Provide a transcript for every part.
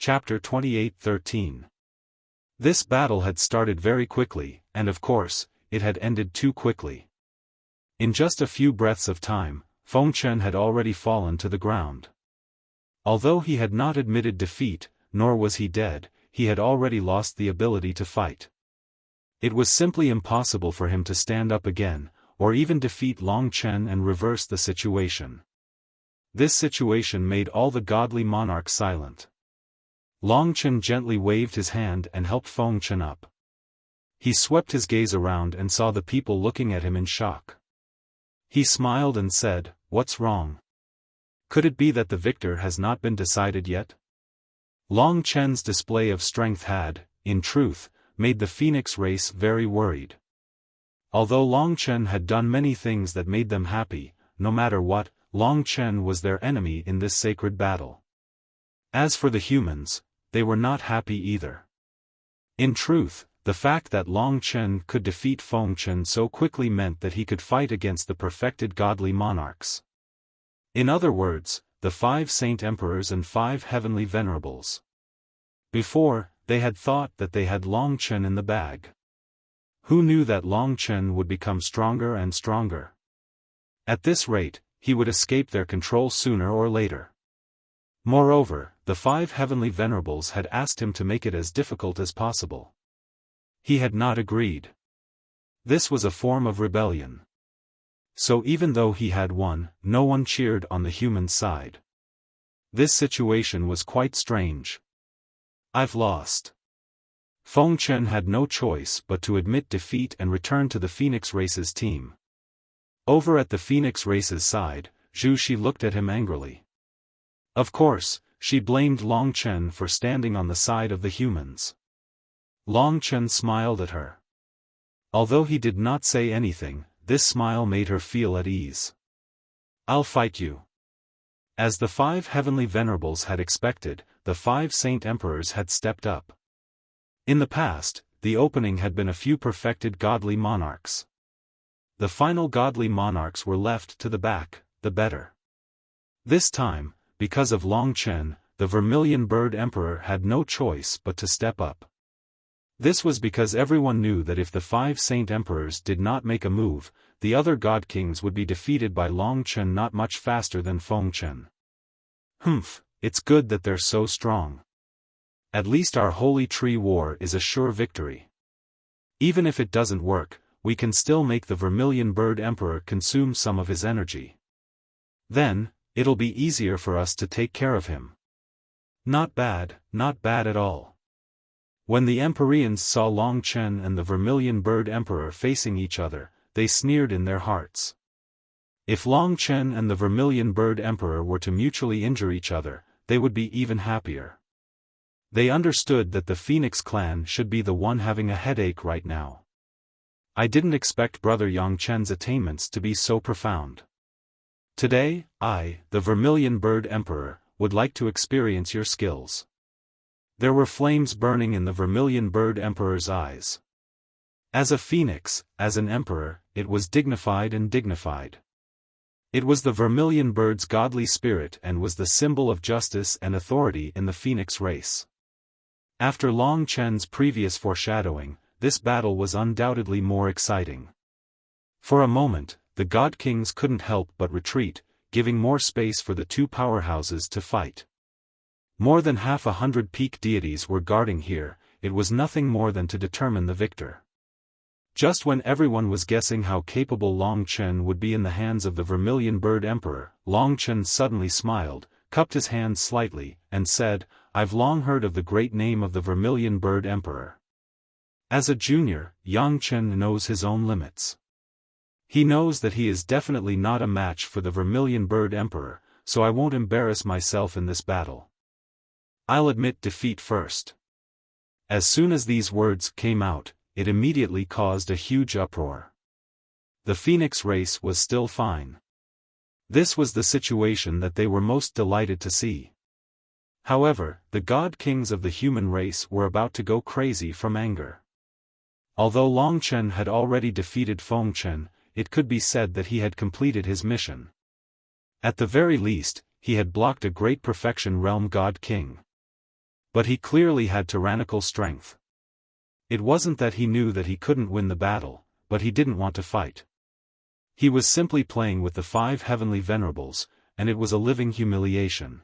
Chapter 28:13. This battle had started very quickly, and of course, it had ended too quickly. In just a few breaths of time, Feng Chen had already fallen to the ground. Although he had not admitted defeat, nor was he dead, he had already lost the ability to fight. It was simply impossible for him to stand up again, or even defeat Long Chen and reverse the situation. This situation made all the godly monarchs silent. Long Chen gently waved his hand and helped Feng Chen up. He swept his gaze around and saw the people looking at him in shock. He smiled and said, "What's wrong? Could it be that the victor has not been decided yet?" Long Chen's display of strength had, in truth, made the Phoenix race very worried. Although Long Chen had done many things that made them happy, no matter what, Long Chen was their enemy in this sacred battle. As for the humans, they were not happy either. In truth, the fact that Long Chen could defeat Feng Chen so quickly meant that he could fight against the perfected godly monarchs. In other words, the 5 saint emperors and 5 heavenly venerables. Before, they had thought that they had Long Chen in the bag. Who knew that Long Chen would become stronger and stronger? At this rate, he would escape their control sooner or later. Moreover, the 5 heavenly venerables had asked him to make it as difficult as possible. He had not agreed. This was a form of rebellion. So even though he had won, no one cheered on the human side. This situation was quite strange. "I've lost." Feng Chen had no choice but to admit defeat and return to the Phoenix Race's team. Over at the Phoenix Race's side, Zhu Shi looked at him angrily. Of course, she blamed Long Chen for standing on the side of the humans. Long Chen smiled at her. Although he did not say anything, this smile made her feel at ease. "I'll fight you." As the 5 heavenly venerables had expected, the 5 saint emperors had stepped up. In the past, the opening had been a few perfected godly monarchs. The final godly monarchs were left to the back, the better. This time, because of Long Chen, the Vermilion Bird Emperor had no choice but to step up. This was because everyone knew that if the 5 saint emperors did not make a move, the other god kings would be defeated by Long Chen not much faster than Feng Chen. It's good that they're so strong. At least our Holy Tree War is a sure victory. Even if it doesn't work, we can still make the Vermilion Bird Emperor consume some of his energy. Then, it'll be easier for us to take care of him. Not bad at all. When the Empyreans saw Long Chen and the Vermilion Bird Emperor facing each other, they sneered in their hearts. If Long Chen and the Vermilion Bird Emperor were to mutually injure each other, they would be even happier. They understood that the Phoenix clan should be the one having a headache right now. I didn't expect Brother Yang Chen's attainments to be so profound. Today, I, the Vermilion Bird Emperor, would like to experience your skills. There were flames burning in the Vermilion Bird Emperor's eyes. As a phoenix, as an emperor, it was dignified and dignified. It was the Vermilion Bird's godly spirit and was the symbol of justice and authority in the Phoenix race. After Long Chen's previous foreshadowing, this battle was undoubtedly more exciting. For a moment, the god kings couldn't help but retreat, giving more space for the 2 powerhouses to fight. More than 100 peak deities were guarding here, it was nothing more than to determine the victor. Just when everyone was guessing how capable Long Chen would be in the hands of the Vermilion Bird Emperor, Long Chen suddenly smiled, cupped his hands slightly, and said, "I've long heard of the great name of the Vermilion Bird Emperor." As a junior, Yang Chen knows his own limits. He knows that he is definitely not a match for the Vermilion Bird Emperor, so I won't embarrass myself in this battle. I'll admit defeat first. As soon as these words came out, it immediately caused a huge uproar. The Phoenix race was still fine. This was the situation that they were most delighted to see. However, the god kings of the human race were about to go crazy from anger. Although Long Chen had already defeated Feng Chen, it could be said that he had completed his mission. At the very least, he had blocked a great perfection realm god king. But he clearly had tyrannical strength. It wasn't that he knew that he couldn't win the battle, but he didn't want to fight. He was simply playing with the 5 heavenly venerables, and it was a living humiliation.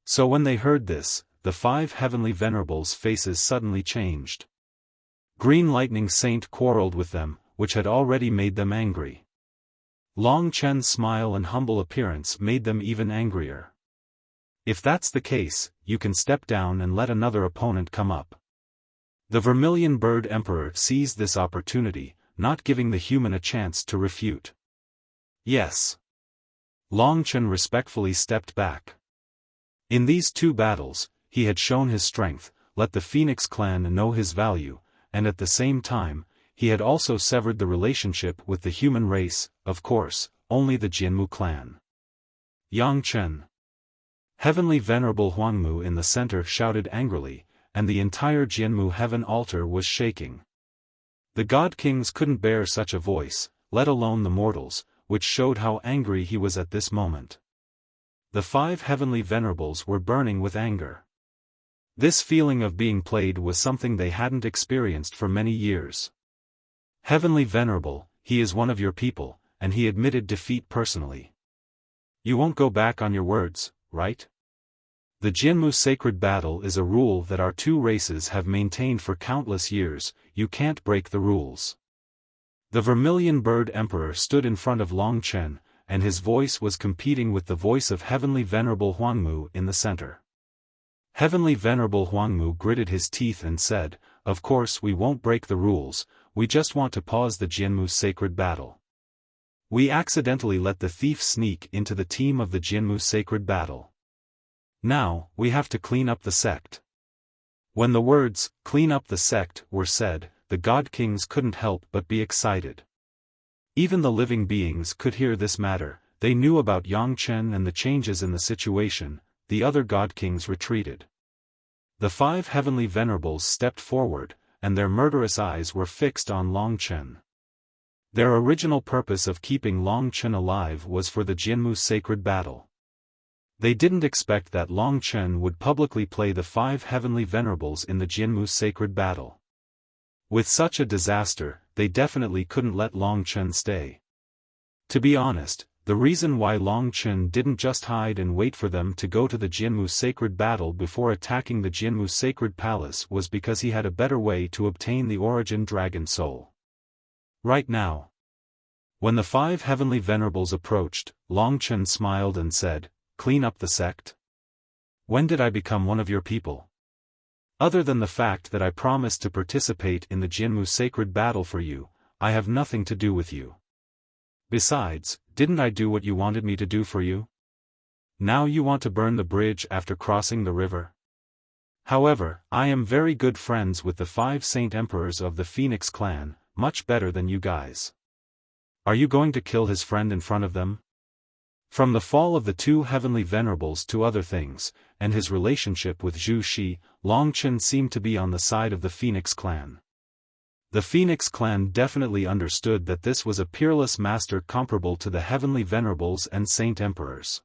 So when they heard this, the 5 heavenly venerables' faces suddenly changed. Green Lightning Saint quarreled with them, which had already made them angry. Long Chen's smile and humble appearance made them even angrier. If that's the case, you can step down and let another opponent come up. The Vermilion Bird Emperor seized this opportunity, not giving the human a chance to refute. Yes. Long Chen respectfully stepped back. In these 2 battles, he had shown his strength, let the Phoenix clan know his value, and at the same time, he had also severed the relationship with the human race, of course, only the Jianmu clan. Yang Chen. Heavenly Venerable Huangmu in the center shouted angrily, and the entire Jianmu heaven altar was shaking. The god kings couldn't bear such a voice, let alone the mortals, which showed how angry he was at this moment. The 5 heavenly venerables were burning with anger. This feeling of being played was something they hadn't experienced for many years. Heavenly Venerable, he is one of your people, and he admitted defeat personally. You won't go back on your words, right? The Jianmu sacred battle is a rule that our 2 races have maintained for countless years, you can't break the rules. The Vermilion Bird Emperor stood in front of Long Chen, and his voice was competing with the voice of Heavenly Venerable Huangmu in the center. Heavenly Venerable Huangmu gritted his teeth and said, "Of course we won't break the rules, we just want to pause the Jianmu sacred battle. We accidentally let the thief sneak into the team of the Jianmu sacred battle. Now, we have to clean up the sect." When the words, "clean up the sect," were said, the god kings couldn't help but be excited. Even the living beings could hear this matter, they knew about Yang Chen and the changes in the situation, the other god kings retreated. The 5 heavenly venerables stepped forward, and their murderous eyes were fixed on Long Chen. Their original purpose of keeping Long Chen alive was for the Jianmu sacred battle. They didn't expect that Long Chen would publicly play the 5 heavenly venerables in the Jianmu sacred battle. With such a disaster, they definitely couldn't let Long Chen stay. To be honest, the reason why Long Chen didn't just hide and wait for them to go to the Jianmu sacred battle before attacking the Jianmu sacred palace was because he had a better way to obtain the origin dragon soul. Right now. When the 5 heavenly venerables approached, Long Chen smiled and said, "Clean up the sect? When did I become one of your people? Other than the fact that I promised to participate in the Jianmu sacred battle for you, I have nothing to do with you. Besides, didn't I do what you wanted me to do for you? Now you want to burn the bridge after crossing the river? However, I am very good friends with the 5 saint emperors of the Phoenix clan, much better than you guys. Are you going to kill his friend in front of them?" From the fall of the 2 heavenly venerables to other things, and his relationship with Zhu Shi, Long Chen seemed to be on the side of the Phoenix clan. The Phoenix clan definitely understood that this was a peerless master comparable to the heavenly venerables and saint emperors.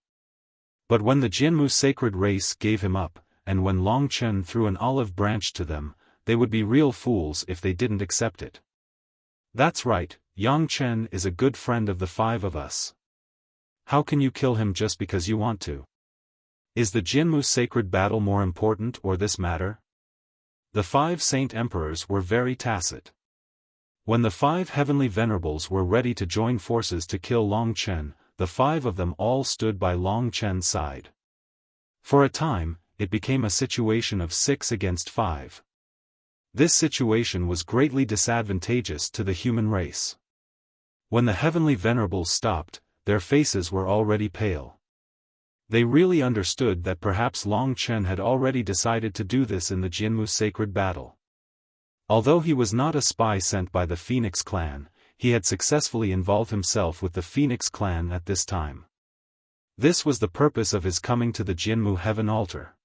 But when the Jianmu sacred race gave him up, and when Long Chen threw an olive branch to them, they would be real fools if they didn't accept it. That's right, Yang Chen is a good friend of the 5 of us. How can you kill him just because you want to? Is the Jianmu sacred battle more important or this matter? The 5 saint emperors were very tacit. When the 5 heavenly venerables were ready to join forces to kill Long Chen, the 5 of them all stood by Long Chen's side. For a time, it became a situation of 6 against 5. This situation was greatly disadvantageous to the human race. When the heavenly venerables stopped, their faces were already pale. They really understood that perhaps Long Chen had already decided to do this in the Jianmu sacred battle. Although he was not a spy sent by the Phoenix clan, he had successfully involved himself with the Phoenix clan at this time. This was the purpose of his coming to the Jianmu heaven altar.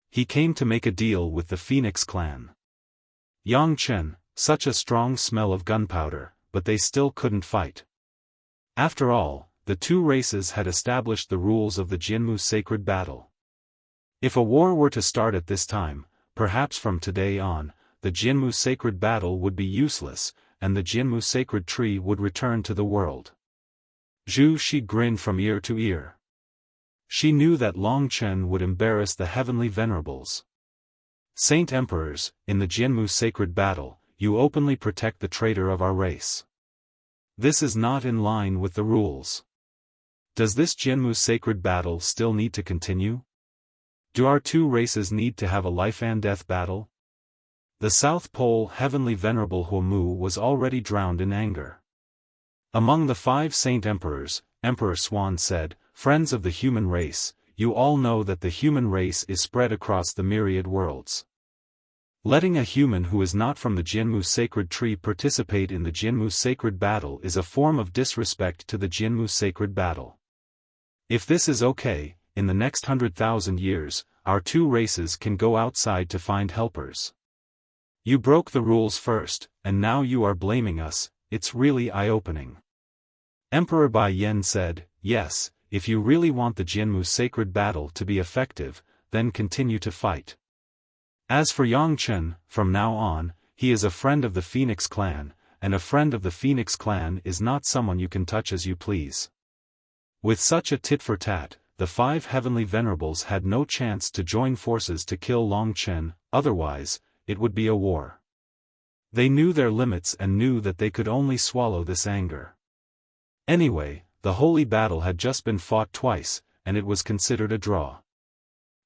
He came to make a deal with the Phoenix clan. Yang Chen, such a strong smell of gunpowder, but they still couldn't fight. After all, the 2 races had established the rules of the Jianmu sacred battle. If a war were to start at this time, perhaps from today on, the Jinmu sacred battle would be useless, and the Jinmu sacred tree would return to the world. Zhu Shi grinned from ear to ear. She knew that Long Chen would embarrass the heavenly venerables. Saint Emperors, in the Jinmu sacred battle, you openly protect the traitor of our race. This is not in line with the rules. Does this Jinmu sacred battle still need to continue? Do our two races need to have a life-and-death battle? The South Pole Heavenly Venerable Huomu was already drowned in anger. Among the 5 Saint Emperors, Emperor Swan said, "Friends of the human race, you all know that the human race is spread across the myriad worlds. Letting a human who is not from the Jinmu sacred tree participate in the Jinmu sacred battle is a form of disrespect to the Jinmu sacred battle. If this is okay, in the next 100,000 years, our two races can go outside to find helpers. You broke the rules first, and now you are blaming us. It's really eye-opening." Emperor Bai Yen said, "Yes, if you really want the Jinmu sacred battle to be effective, then continue to fight. As for Yang Chen, from now on, he is a friend of the Phoenix clan, and a friend of the Phoenix clan is not someone you can touch as you please." With such a tit-for-tat, the 5 heavenly venerables had no chance to join forces to kill Long Chen, otherwise, it would be a war. They knew their limits and knew that they could only swallow this anger. Anyway, the holy battle had just been fought twice, and it was considered a draw.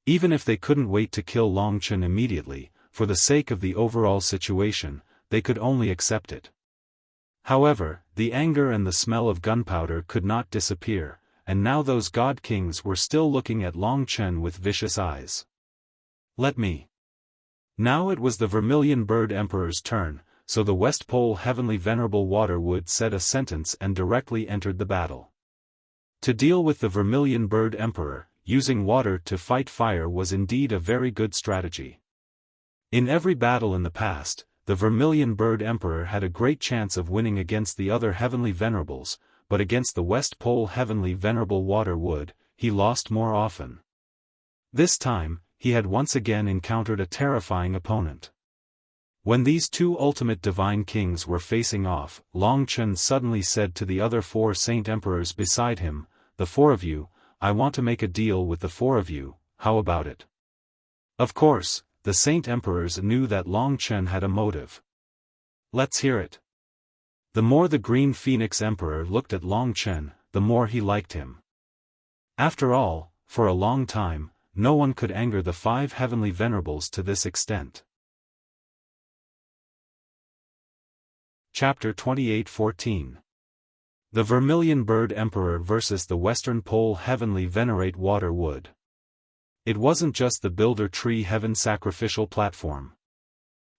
Even if they couldn't wait to kill Long Chen immediately, for the sake of the overall situation, they could only accept it. However, the anger and the smell of gunpowder could not disappear, and now those god kings were still looking at Long Chen with vicious eyes. "Let me." Now it was the Vermilion Bird Emperor's turn, so the West Pole Heavenly Venerable Waterwood said a sentence and directly entered the battle. To deal with the Vermilion Bird Emperor, using water to fight fire was indeed a very good strategy. In every battle in the past, the Vermilion Bird Emperor had a great chance of winning against the other Heavenly Venerables, but against the West Pole Heavenly Venerable Waterwood, he lost more often. This time, he had once again encountered a terrifying opponent. When these two ultimate divine kings were facing off, Long Chen suddenly said to the other 4 Saint Emperors beside him, "The 4 of you, I want to make a deal with the 4 of you, how about it?" Of course, the Saint Emperors knew that Long Chen had a motive. Let's hear it. The more the Green Phoenix Emperor looked at Long Chen, the more he liked him. After all, for a long time, no one could anger the 5 heavenly venerables to this extent. Chapter 28:14 The Vermilion Bird Emperor versus the Western Pole Heavenly Venerate Waterwood. It wasn't just the Builder Tree Heaven sacrificial platform.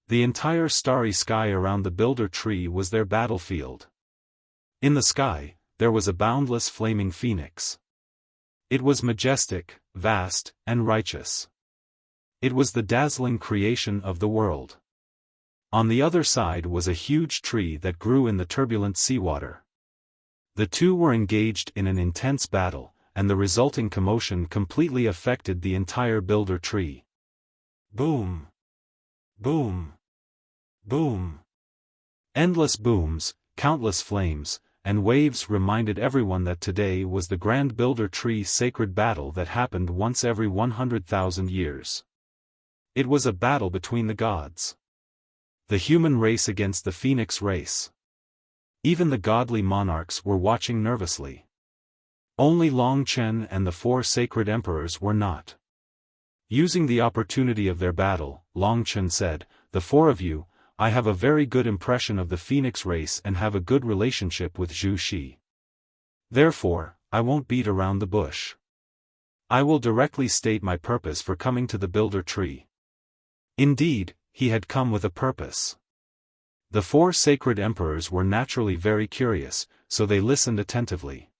The entire starry sky around the Builder Tree was their battlefield. In the sky, there was a boundless flaming phoenix. It was majestic, vast, and righteous. It was the dazzling creation of the world. On the other side was a huge tree that grew in the turbulent seawater. The two were engaged in an intense battle, and the resulting commotion completely affected the entire Builder Tree. Boom! Boom! Boom! Endless booms, countless flames, and waves reminded everyone that today was the Grand Builder Tree sacred battle that happened once every 100,000 years. It was a battle between the gods. The human race against the Phoenix race. Even the godly monarchs were watching nervously. Only Long Chen and the 4 sacred emperors were not. Using the opportunity of their battle, Long Chen said, "The 4 of you, I have a very good impression of the Phoenix race and have a good relationship with Zhu Shi. Therefore, I won't beat around the bush. I will directly state my purpose for coming to the Builder Tree." Indeed, he had come with a purpose. The 4 sacred emperors were naturally very curious, so they listened attentively.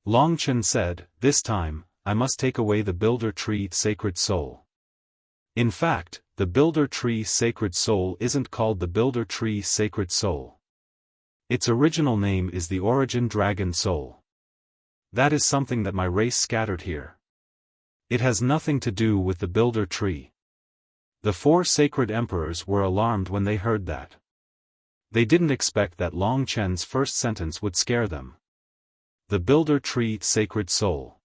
Long Chen said, "This time, I must take away the Builder Tree sacred soul." In fact, the Builder Tree sacred soul isn't called the Builder Tree sacred soul. Its original name is the Origin Dragon soul. That is something that my race scattered here. It has nothing to do with the Builder Tree. The 4 sacred emperors were alarmed when they heard that. They didn't expect that Long Chen's first sentence would scare them. The Builder Tree Sacred Soul.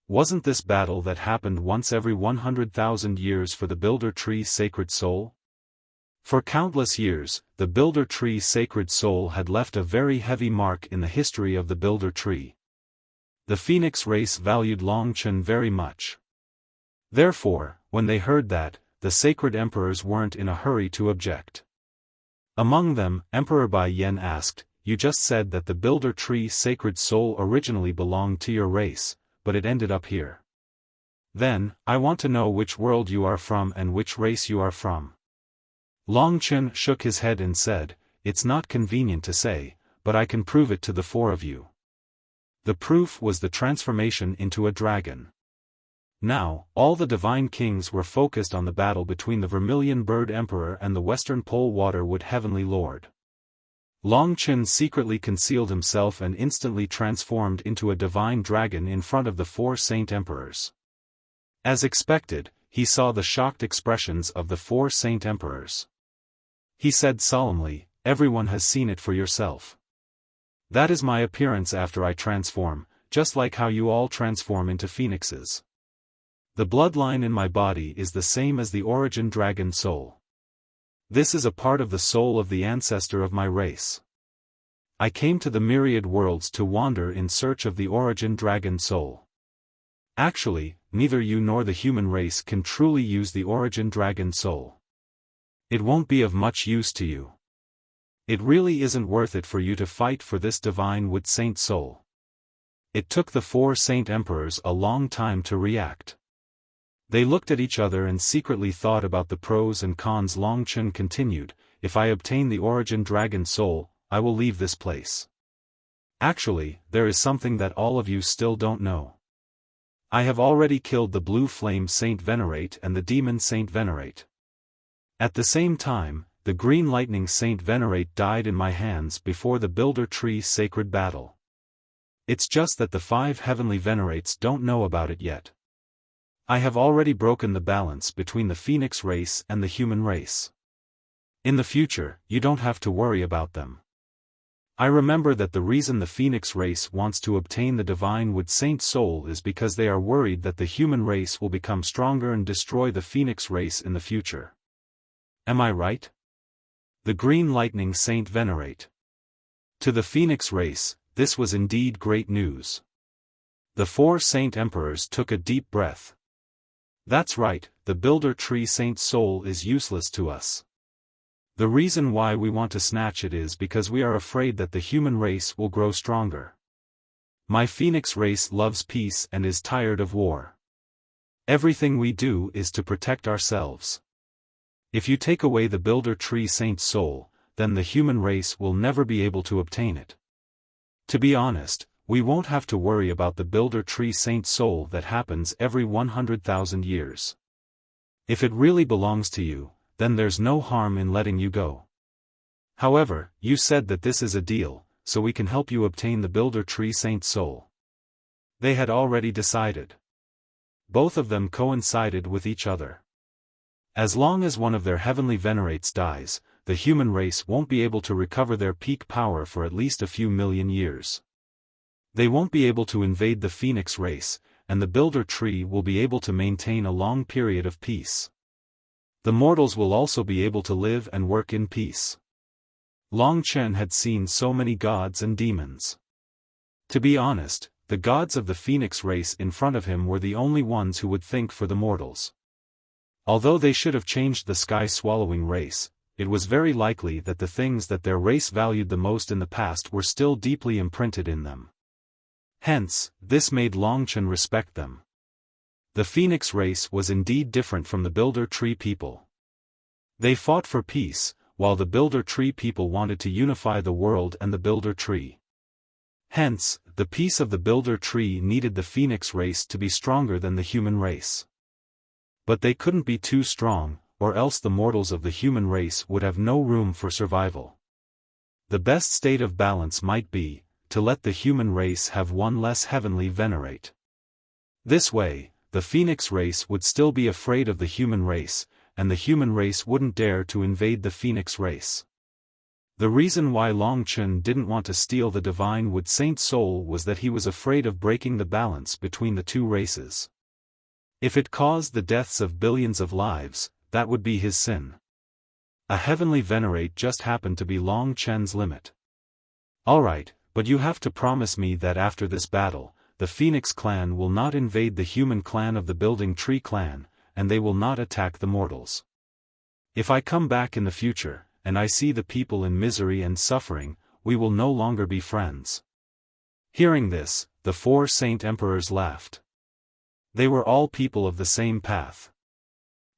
Wasn't this battle that happened once every 100,000 years for the Builder Tree Sacred Soul? For countless years, the Builder Tree Sacred Soul had left a very heavy mark in the history of the Builder Tree. The Phoenix race valued Long Chen very much. Therefore, when they heard that, the sacred emperors weren't in a hurry to object. Among them, Emperor Bai Yan asked, "You just said that the Builder Tree Sacred Soul originally belonged to your race, but it ended up here. Then, I want to know which world you are from and which race you are from." Long Chen shook his head and said, "It's not convenient to say, but I can prove it to the 4 of you." The proof was the transformation into a dragon. Now, all the divine kings were focused on the battle between the Vermilion Bird Emperor and the Western Pole Waterwood Heavenly Lord. Long Chen secretly concealed himself and instantly transformed into a divine dragon in front of the 4 saint emperors. As expected, he saw the shocked expressions of the 4 saint emperors. He said solemnly, "Everyone has seen it for yourself. That is my appearance after I transform, just like how you all transform into phoenixes. The bloodline in my body is the same as the origin dragon soul. This is a part of the soul of the ancestor of my race. I came to the myriad worlds to wander in search of the origin dragon soul. Actually, neither you nor the human race can truly use the origin dragon soul. It won't be of much use to you. It really isn't worth it for you to fight for this divine wood saint soul." It took the 4 saint emperors a long time to react. They looked at each other and secretly thought about the pros and cons. Long Chen continued, "If I obtain the origin dragon soul, I will leave this place. Actually, there is something that all of you still don't know. I have already killed the Blue Flame Saint Venerate and the Demon Saint Venerate. At the same time, the Green Lightning Saint Venerate died in my hands before the Builder Tree Sacred Battle. It's just that the 5 heavenly Venerates don't know about it yet. I have already broken the balance between the Phoenix race and the human race. In the future, you don't have to worry about them. I remember that the reason the Phoenix race wants to obtain the divine wood saint soul is because they are worried that the human race will become stronger and destroy the Phoenix race in the future. Am I right?" The Green Lightning Saint Venerate. To the Phoenix race, this was indeed great news. The 4 saint emperors took a deep breath. "That's right, the Builder Tree Saint Soul is useless to us. The reason why we want to snatch it is because we are afraid that the human race will grow stronger. My Phoenix race loves peace and is tired of war. Everything we do is to protect ourselves. If you take away the Builder Tree Saint Soul, then the human race will never be able to obtain it. To be honest, we won't have to worry about the Builder Tree Saint Soul that happens every 100,000 years. If it really belongs to you, then there's no harm in letting you go. However, you said that this is a deal, so we can help you obtain the Builder Tree Saint Soul." They had already decided. Both of them coincided with each other. As long as one of their heavenly venerates dies, the human race won't be able to recover their peak power for at least a few million years. They won't be able to invade the Phoenix race, and the Builder Tree will be able to maintain a long period of peace. The mortals will also be able to live and work in peace. Long Chen had seen so many gods and demons. To be honest, the gods of the Phoenix race in front of him were the only ones who would think for the mortals. Although they should have changed the sky-swallowing race, it was very likely that the things that their race valued the most in the past were still deeply imprinted in them. Hence, this made Long Chen respect them. The Phoenix race was indeed different from the Builder Tree people. They fought for peace, while the Builder Tree people wanted to unify the world and the Builder Tree. Hence, the peace of the Builder Tree needed the Phoenix race to be stronger than the human race. But they couldn't be too strong, or else the mortals of the human race would have no room for survival. The best state of balance might be to let the human race have one less heavenly venerate. This way, the Phoenix race would still be afraid of the human race, and the human race wouldn't dare to invade the Phoenix race. The reason why Long Chen didn't want to steal the Divine Wood Saint soul was that he was afraid of breaking the balance between the two races. If it caused the deaths of billions of lives, that would be his sin. A heavenly venerate just happened to be Long Chen's limit. Alright, but you have to promise me that after this battle, the Phoenix clan will not invade the human clan of the Building Tree clan, and they will not attack the mortals. If I come back in the future, and I see the people in misery and suffering, we will no longer be friends. Hearing this, the 4 Saint Emperors laughed. They were all people of the same path.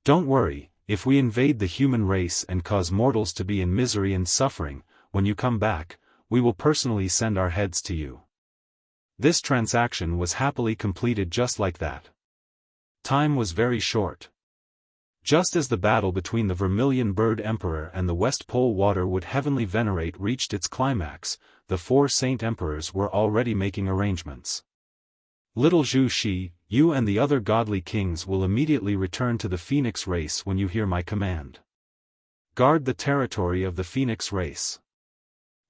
Don't worry, if we invade the human race and cause mortals to be in misery and suffering, when you come back, we will personally send our heads to you. This transaction was happily completed just like that. Time was very short. Just as the battle between the Vermilion Bird Emperor and the West Pole Waterwood Heavenly Venerate reached its climax, the 4 Saint Emperors were already making arrangements. Little Zhu Shi, you and the other godly kings will immediately return to the Phoenix race when you hear my command. Guard the territory of the Phoenix race.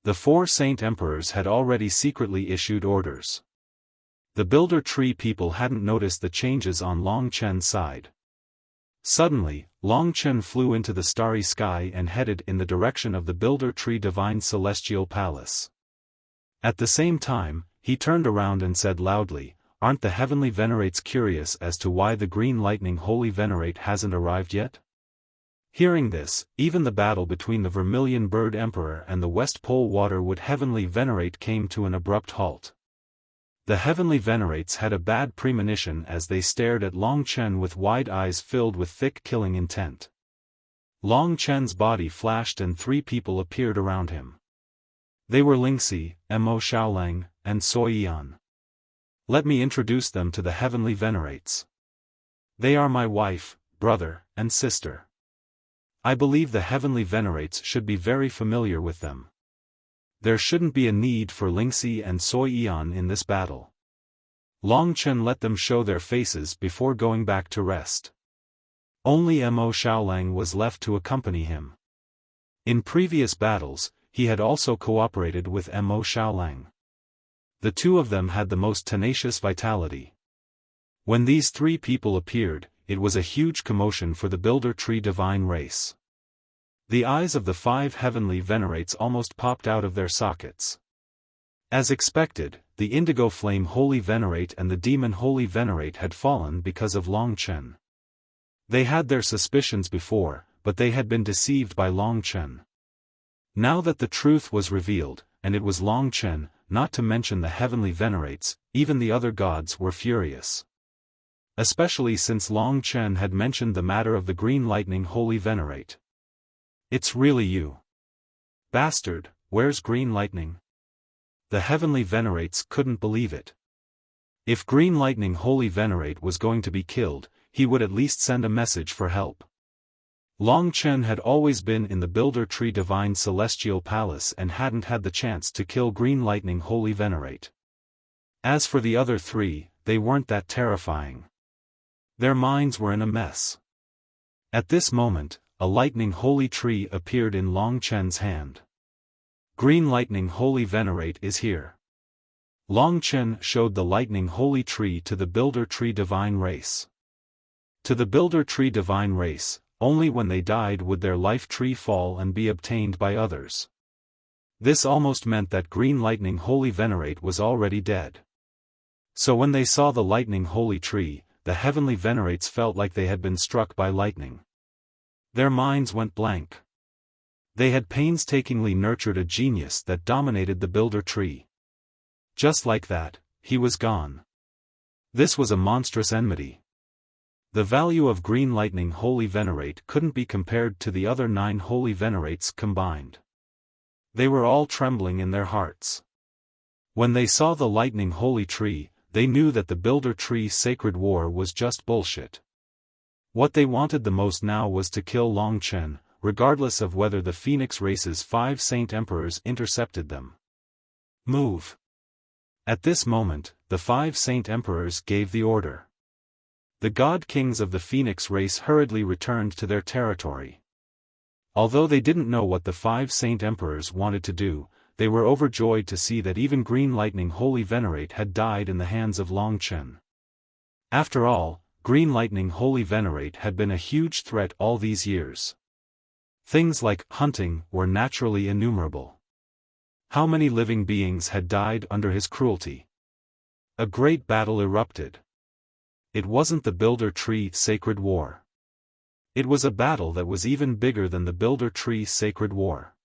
The 4 Saint Emperors had already secretly issued orders. The Builder Tree people hadn't noticed the changes on Long Chen's side. Suddenly, Long Chen flew into the starry sky and headed in the direction of the Builder Tree Divine Celestial Palace. At the same time, he turned around and said loudly, "Aren't the Heavenly Venerates curious as to why the Green Lightning Holy Venerate hasn't arrived yet?" Hearing this, even the battle between the Vermilion Bird Emperor and the West Pole Waterwood Heavenly Venerate came to an abrupt halt. The Heavenly Venerates had a bad premonition as they stared at Long Chen with wide eyes filled with thick killing intent. Long Chen's body flashed and 3 people appeared around him. They were Lingxi, Mo Xiaolang, and Sui Yan. Let me introduce them to the Heavenly Venerates. They are my wife, brother, and sister. I believe the Heavenly Venerates should be very familiar with them. There shouldn't be a need for Lingxi and Sui Yan in this battle. Long Chen let them show their faces before going back to rest. Only Mo Xiaolang was left to accompany him. In previous battles, he had also cooperated with Mo Xiaolang. The 2 of them had the most tenacious vitality. When these 3 people appeared, it was a huge commotion for the Builder Tree Divine race. The eyes of the 5 Heavenly Venerates almost popped out of their sockets. As expected, the Indigo Flame Holy Venerate and the Demon Holy Venerate had fallen because of Long Chen. They had their suspicions before, but they had been deceived by Long Chen. Now that the truth was revealed, and it was Long Chen, not to mention the Heavenly Venerates, even the other gods were furious. Especially since Long Chen had mentioned the matter of the Green Lightning Holy Venerate. "It's really you. Bastard, where's Green Lightning?" The Heavenly Venerates couldn't believe it. If Green Lightning Holy Venerate was going to be killed, he would at least send a message for help. Long Chen had always been in the Builder Tree Divine Celestial Palace and hadn't had the chance to kill Green Lightning Holy Venerate. As for the other 3, they weren't that terrifying. Their minds were in a mess. At this moment, a lightning holy tree appeared in Long Chen's hand. "Green Lightning Holy Venerate is here." Long Chen showed the lightning holy tree to the Builder Tree Divine race. To the Builder Tree Divine race, only when they died would their life tree fall and be obtained by others. This almost meant that Green Lightning Holy Venerate was already dead. So when they saw the lightning holy tree, the Heavenly Venerates felt like they had been struck by lightning. Their minds went blank. They had painstakingly nurtured a genius that dominated the Builder Tree. Just like that, he was gone. This was a monstrous enmity. The value of Green Lightning Holy Venerate couldn't be compared to the other 9 Holy Venerates combined. They were all trembling in their hearts. When they saw the lightning holy tree, they knew that the Builder Tree Sacred War was just bullshit. What they wanted the most now was to kill Long Chen, regardless of whether the Phoenix race's 5 Saint Emperors intercepted them. "Move." At this moment, the 5 Saint Emperors gave the order. The god kings of the Phoenix race hurriedly returned to their territory. Although they didn't know what the 5 Saint Emperors wanted to do, they were overjoyed to see that even Green Lightning Holy Venerate had died in the hands of Long Chen. After all, Green Lightning Holy Venerate had been a huge threat all these years. Things like hunting were naturally innumerable. How many living beings had died under his cruelty? A great battle erupted. It wasn't the Builder Tree Sacred War. It was a battle that was even bigger than the Builder Tree Sacred War.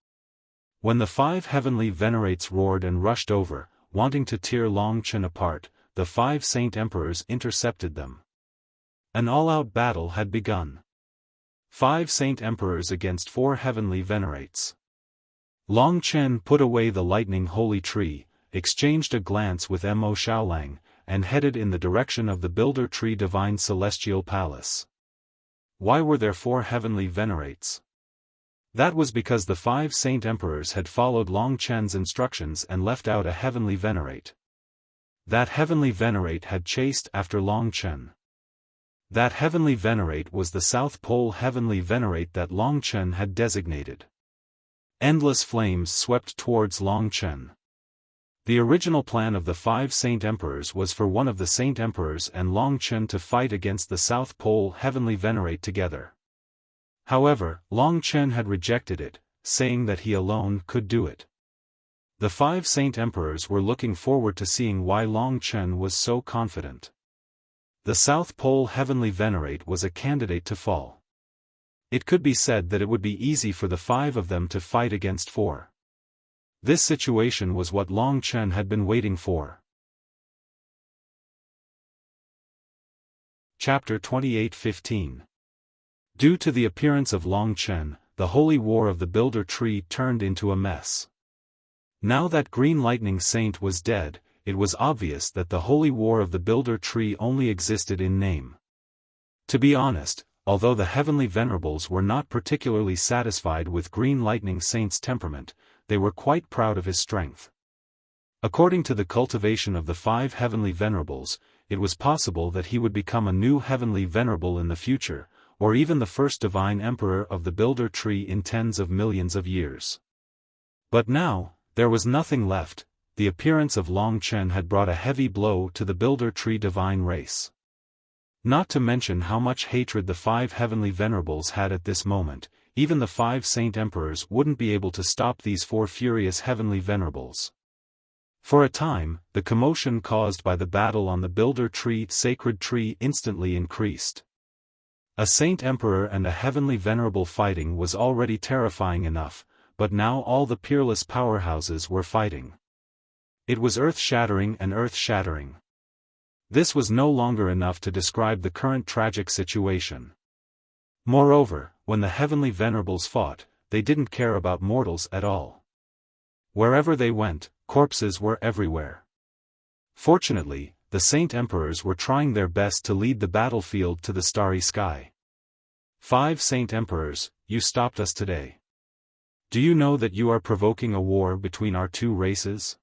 When the 5 heavenly venerates roared and rushed over, wanting to tear Long Chen apart, the 5 Saint Emperors intercepted them. An all-out battle had begun. 5 Saint Emperors against 4 heavenly venerates. Long Chen put away the lightning holy tree, exchanged a glance with Mo Xiaolang, and headed in the direction of the Builder Tree Divine Celestial Palace. Why were there 4 heavenly venerates? That was because the 5 Saint Emperors had followed Long Chen's instructions and left out a heavenly venerate. That heavenly venerate had chased after Long Chen. That heavenly venerate was the South Pole heavenly venerate that Long Chen had designated. Endless flames swept towards Long Chen. The original plan of the 5 Saint Emperors was for one of the Saint Emperors and Long Chen to fight against the South Pole heavenly venerate together. However, Long Chen had rejected it, saying that he alone could do it. The 5 Saint Emperors were looking forward to seeing why Long Chen was so confident. The South Pole heavenly venerate was a candidate to fall. It could be said that it would be easy for the 5 of them to fight against 4. This situation was what Long Chen had been waiting for. Chapter 28:15. Due to the appearance of Long Chen, the holy war of the Builder Tree turned into a mess. Now that Green Lightning Saint was dead, it was obvious that the holy war of the Builder Tree only existed in name. To be honest, although the heavenly venerables were not particularly satisfied with Green Lightning Saint's temperament, they were quite proud of his strength. According to the cultivation of the 5 heavenly venerables, it was possible that he would become a new heavenly venerable in the future, or even the first divine emperor of the Builder Tree in tens of millions of years. But now, there was nothing left. The appearance of Long Chen had brought a heavy blow to the Builder Tree divine race. Not to mention how much hatred the 5 heavenly venerables had at this moment, even the 5 Saint Emperors wouldn't be able to stop these 4 furious heavenly venerables. For a time, the commotion caused by the battle on the Builder Tree Sacred Tree instantly increased. A Saint Emperor and a heavenly venerable fighting was already terrifying enough, but now all the peerless powerhouses were fighting. It was earth-shattering and earth-shattering. This was no longer enough to describe the current tragic situation. Moreover, when the heavenly venerables fought, they didn't care about mortals at all. Wherever they went, corpses were everywhere. Fortunately, the Saint Emperors were trying their best to lead the battlefield to the starry sky. 5 Saint Emperors, you stopped us today. Do you know that you are provoking a war between our 2 races?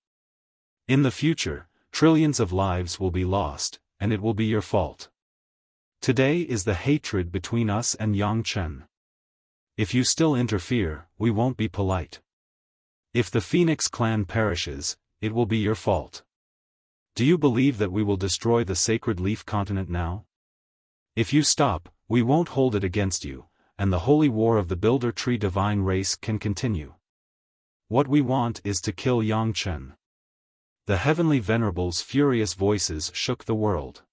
In the future, trillions of lives will be lost, and it will be your fault. Today is the hatred between us and Yang Chen. If you still interfere, we won't be polite. If the Phoenix clan perishes, it will be your fault. Do you believe that we will destroy the sacred leaf continent now? If you stop, we won't hold it against you, and the holy war of the Builder Tree divine race can continue. What we want is to kill Yang Chen. The heavenly venerables' furious voices shook the world.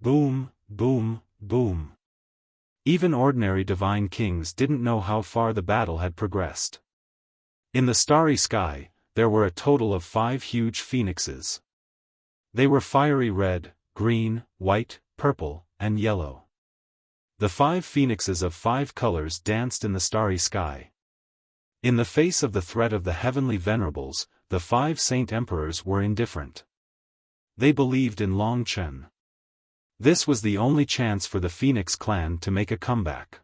Boom, boom, boom. Even ordinary divine kings didn't know how far the battle had progressed. In the starry sky, there were a total of 5 huge phoenixes. They were fiery red, green, white, purple, and yellow. The 5 phoenixes of 5 colors danced in the starry sky. In the face of the threat of the heavenly venerables, the 5 Saint Emperors were indifferent. They believed in Long Chen. This was the only chance for the Phoenix clan to make a comeback.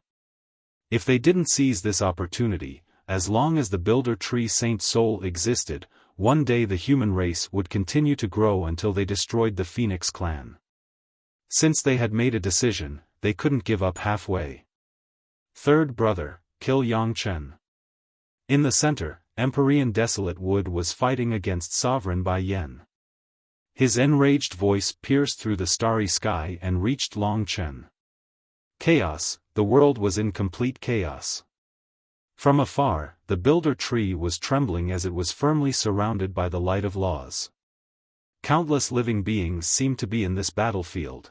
If they didn't seize this opportunity, as long as the Builder Tree Saint Soul existed, one day the human race would continue to grow until they destroyed the Phoenix clan. Since they had made a decision, they couldn't give up halfway. Third brother, kill Yongchen. In the center, Empyrean Desolate Wood was fighting against Sovereign Bai Yen. His enraged voice pierced through the starry sky and reached Longchen. Chaos, the world was in complete chaos. From afar, the builder tree was trembling as it was firmly surrounded by the light of laws. Countless living beings seemed to be in this battlefield.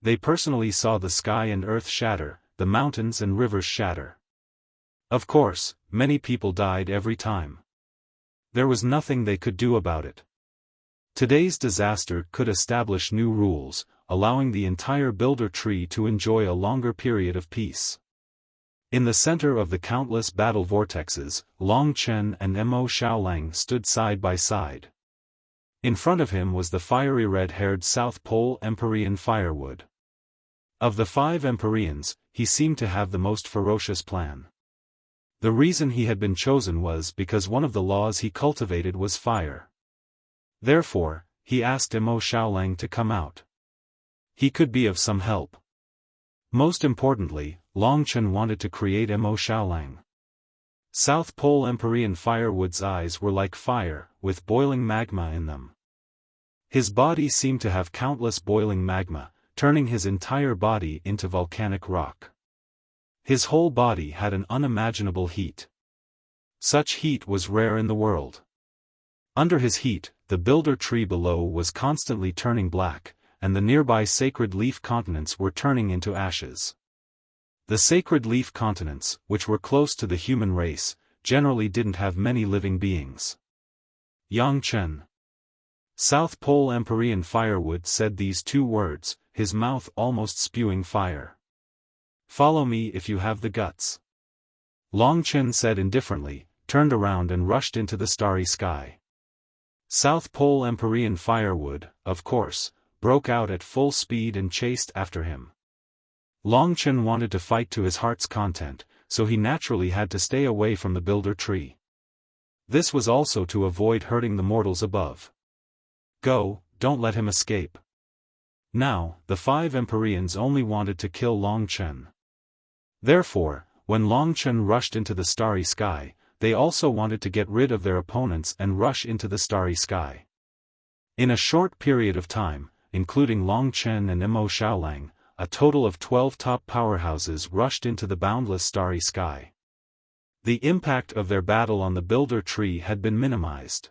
They personally saw the sky and earth shatter, the mountains and rivers shatter. Of course, many people died every time. There was nothing they could do about it. Today's disaster could establish new rules, allowing the entire builder tree to enjoy a longer period of peace. In the center of the countless battle vortexes, Longchen and Mo Xiaolang stood side by side. In front of him was the fiery red-haired South Pole Empyrean Firewood. Of the 5 Empyreans, he seemed to have the most ferocious plan. The reason he had been chosen was because one of the laws he cultivated was fire. Therefore, he asked Mo Xiaolang to come out. He could be of some help. Most importantly, Longchen wanted to create Mo Xiaolang. South Pole Empyrean Firewood's eyes were like fire, with boiling magma in them. His body seemed to have countless boiling magma, turning his entire body into volcanic rock. His whole body had an unimaginable heat. Such heat was rare in the world. Under his heat, the builder tree below was constantly turning black, and the nearby sacred leaf continents were turning into ashes. The sacred leaf continents, which were close to the human race, generally didn't have many living beings. Yongchen. South Pole Empyrean Firewood said these 2 words, his mouth almost spewing fire. Follow me if you have the guts. Longchen said indifferently, turned around and rushed into the starry sky. South Pole Empyrean Firewood, of course, broke out at full speed and chased after him. Longchen wanted to fight to his heart's content, so he naturally had to stay away from the builder tree. This was also to avoid hurting the mortals above. Go, don't let him escape. Now, the 5 Empyreans only wanted to kill Longchen. Therefore, when Longchen rushed into the starry sky, they also wanted to get rid of their opponents and rush into the starry sky. In a short period of time, including Longchen and Mo Xiaolang, a total of 12 top powerhouses rushed into the boundless starry sky. The impact of their battle on the builder tree had been minimized.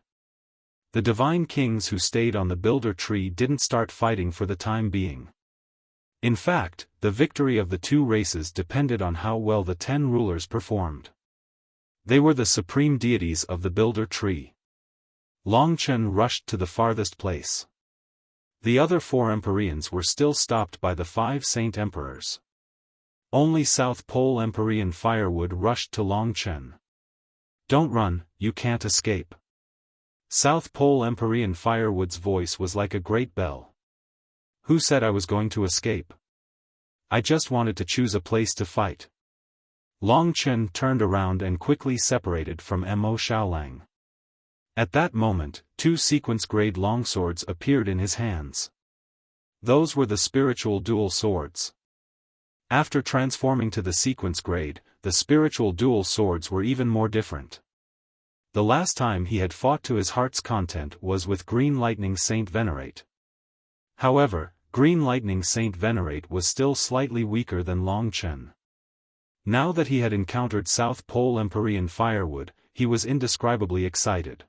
The divine kings who stayed on the builder tree didn't start fighting for the time being. In fact, the victory of the 2 races depended on how well the 10 rulers performed. They were the supreme deities of the builder tree. Longchen rushed to the farthest place. The other 4 Empyreans were still stopped by the 5 Saint Emperors. Only South Pole Empyrean Firewood rushed to Longchen. Don't run, you can't escape. South Pole Empyrean Firewood's voice was like a great bell. Who said I was going to escape? I just wanted to choose a place to fight. Longchen turned around and quickly separated from Mo Xiaolang. At that moment, 2 sequence-grade longswords appeared in his hands. Those were the spiritual dual swords. After transforming to the sequence grade, the spiritual dual swords were even more different. The last time he had fought to his heart's content was with Green Lightning Saint Venerate. However, Green Lightning Saint Venerate was still slightly weaker than Longchen. Now that he had encountered South Pole Empyrean Firewood, he was indescribably excited.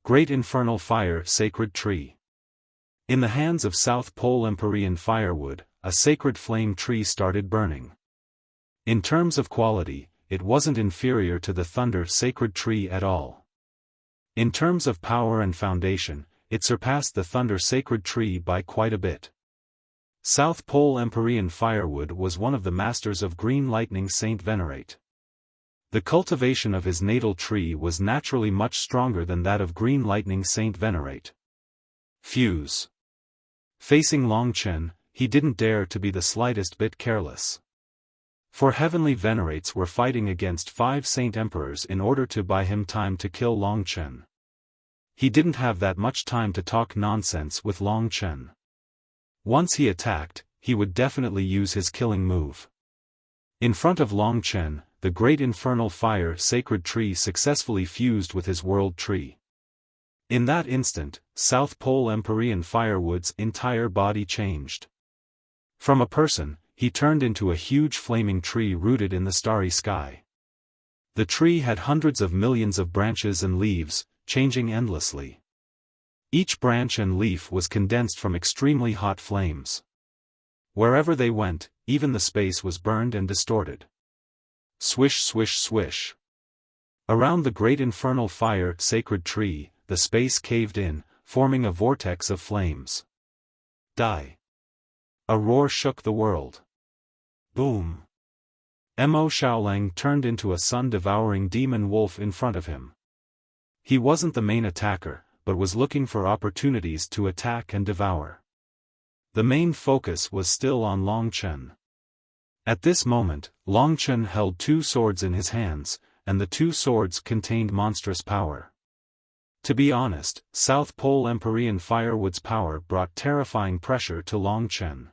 Great Infernal Fire Sacred Tree. In the hands of South Pole Empyrean Firewood, a sacred flame tree started burning. In terms of quality, it wasn't inferior to the Thunder Sacred Tree at all. In terms of power and foundation, it surpassed the Thunder Sacred Tree by quite a bit. South Pole Empyrean Firewood was one of the masters of Green Lightning Saint Venerate. The cultivation of his natal tree was naturally much stronger than that of Green Lightning Saint Venerate. Fuse. Facing Longchen, he didn't dare to be the slightest bit careless. For heavenly venerates were fighting against 5 Saint Emperors in order to buy him time to kill Longchen. He didn't have that much time to talk nonsense with Longchen. Once he attacked, he would definitely use his killing move. In front of Long Chen, the great infernal fire sacred tree successfully fused with his world tree. In that instant, South Pole Empyrean Firewood's entire body changed. From a person, he turned into a huge flaming tree rooted in the starry sky. The tree had hundreds of millions of branches and leaves, changing endlessly. Each branch and leaf was condensed from extremely hot flames. Wherever they went, even the space was burned and distorted. Swish swish swish. Around the great infernal fire sacred tree, the space caved in, forming a vortex of flames. Die. A roar shook the world. Boom. Mo Xiaolang turned into a sun-devouring demon wolf in front of him. He wasn't the main attacker, but was looking for opportunities to attack and devour. The main focus was still on Long Chen. At this moment, Long Chen held two swords in his hands, and the two swords contained monstrous power. To be honest, South Pole Empyrean Firewood's power brought terrifying pressure to Long Chen.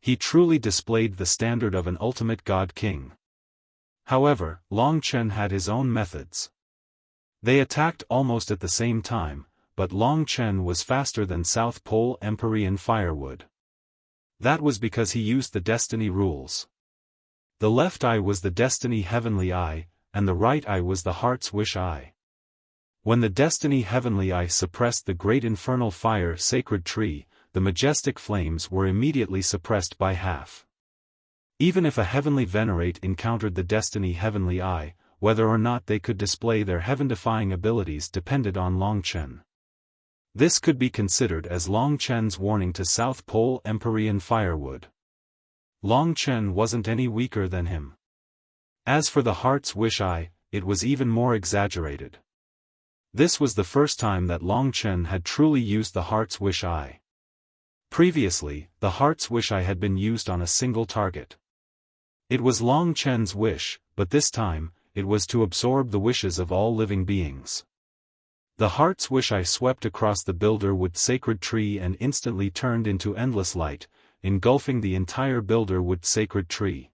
He truly displayed the standard of an ultimate god king. However, Long Chen had his own methods. They attacked almost at the same time, but Long Chen was faster than South Pole Empyrean Firewood. That was because he used the destiny rules. The left eye was the destiny heavenly eye, and the right eye was the heart's wish eye. When the destiny heavenly eye suppressed the great infernal fire sacred tree, the majestic flames were immediately suppressed by half. Even if a heavenly venerate encountered the destiny heavenly eye, whether or not they could display their heaven-defying abilities depended on Long Chen. This could be considered as Long Chen's warning to South Pole Empyrean Firewood. Long Chen wasn't any weaker than him. As for the heart's wish eye, it was even more exaggerated. This was the first time that Long Chen had truly used the heart's wish eye. Previously, the heart's wish eye had been used on a single target. It was Long Chen's wish, but this time, it was to absorb the wishes of all living beings. The heart's wish eye swept across the Builderwood sacred tree and instantly turned into endless light, engulfing the entire Builderwood sacred tree.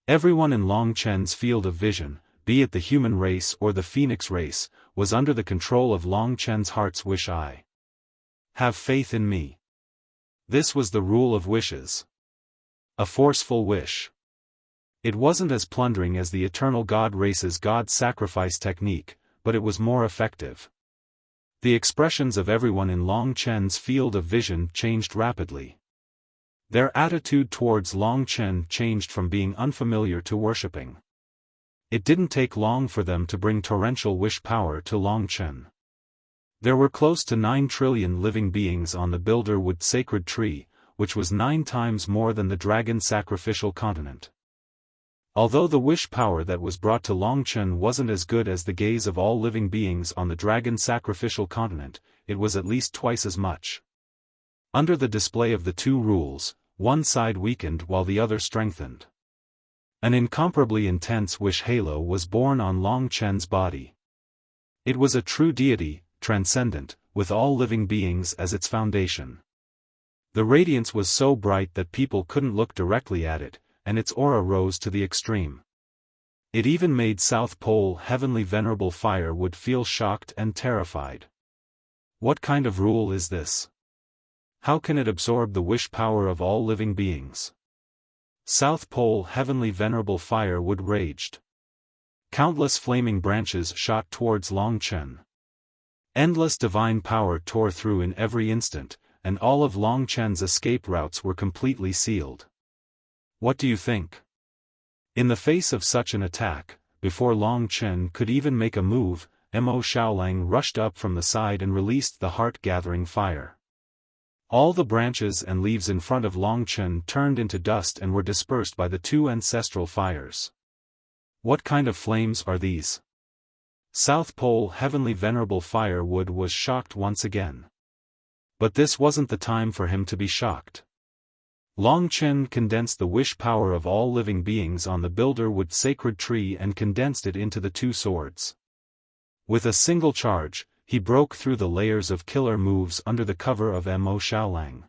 Everyone in Long Chen's field of vision, be it the human race or the phoenix race, was under the control of Long Chen's heart's wish eye. Have faith in me. This was the rule of wishes. A forceful wish. It wasn't as plundering as the eternal god race's god sacrifice technique, but it was more effective. The expressions of everyone in Long Chen's field of vision changed rapidly. Their attitude towards Long Chen changed from being unfamiliar to worshipping. It didn't take long for them to bring torrential wish power to Long Chen. There were close to 9 trillion living beings on the Builderwood sacred tree, which was 9 times more than the dragon sacrificial continent. Although the wish power that was brought to Long Chen wasn't as good as the gaze of all living beings on the dragon sacrificial continent, it was at least twice as much. Under the display of the two rules, one side weakened while the other strengthened. An incomparably intense wish halo was born on Long Chen's body. It was a true deity, transcendent, with all living beings as its foundation. The radiance was so bright that people couldn't look directly at it, and its aura rose to the extreme. It even made South Pole Heavenly Venerable Firewood feel shocked and terrified. What kind of rule is this? How can it absorb the wish power of all living beings? South Pole Heavenly Venerable Firewood raged. Countless flaming branches shot towards Long Chen. Endless divine power tore through in every instant, and all of Long Chen's escape routes were completely sealed. What do you think? In the face of such an attack, before Long Chen could even make a move, Mo Xiaolang rushed up from the side and released the heart-gathering fire. All the branches and leaves in front of Long Chen turned into dust and were dispersed by the two ancestral fires. What kind of flames are these? South Pole Heavenly Venerable Firewood was shocked once again. But this wasn't the time for him to be shocked. Long Chen condensed the wish power of all living beings on the Builderwood sacred tree and condensed it into the two swords. With a single charge, he broke through the layers of killer moves under the cover of Mo Xiaolang.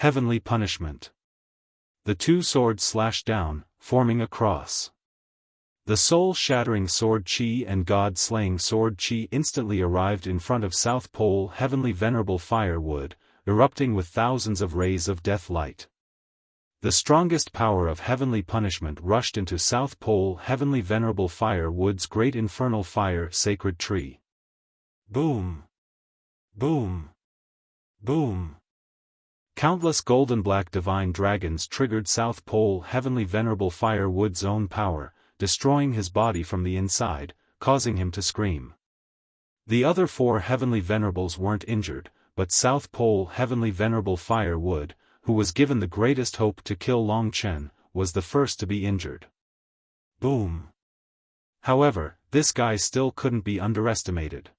Heavenly punishment. The two swords slashed down, forming a cross. The soul-shattering sword Qi and God-slaying sword Qi instantly arrived in front of South Pole Heavenly Venerable Firewood, erupting with thousands of rays of death light. The strongest power of heavenly punishment rushed into South Pole Heavenly Venerable Firewood's great infernal fire sacred tree. Boom! Boom! Boom! Countless golden-black divine dragons triggered South Pole Heavenly Venerable Firewood's own power, destroying his body from the inside, causing him to scream. The other four Heavenly Venerables weren't injured, but South Pole Heavenly Venerable Firewood, who was given the greatest hope to kill Long Chen, was the first to be injured. Boom! However, this guy still couldn't be underestimated.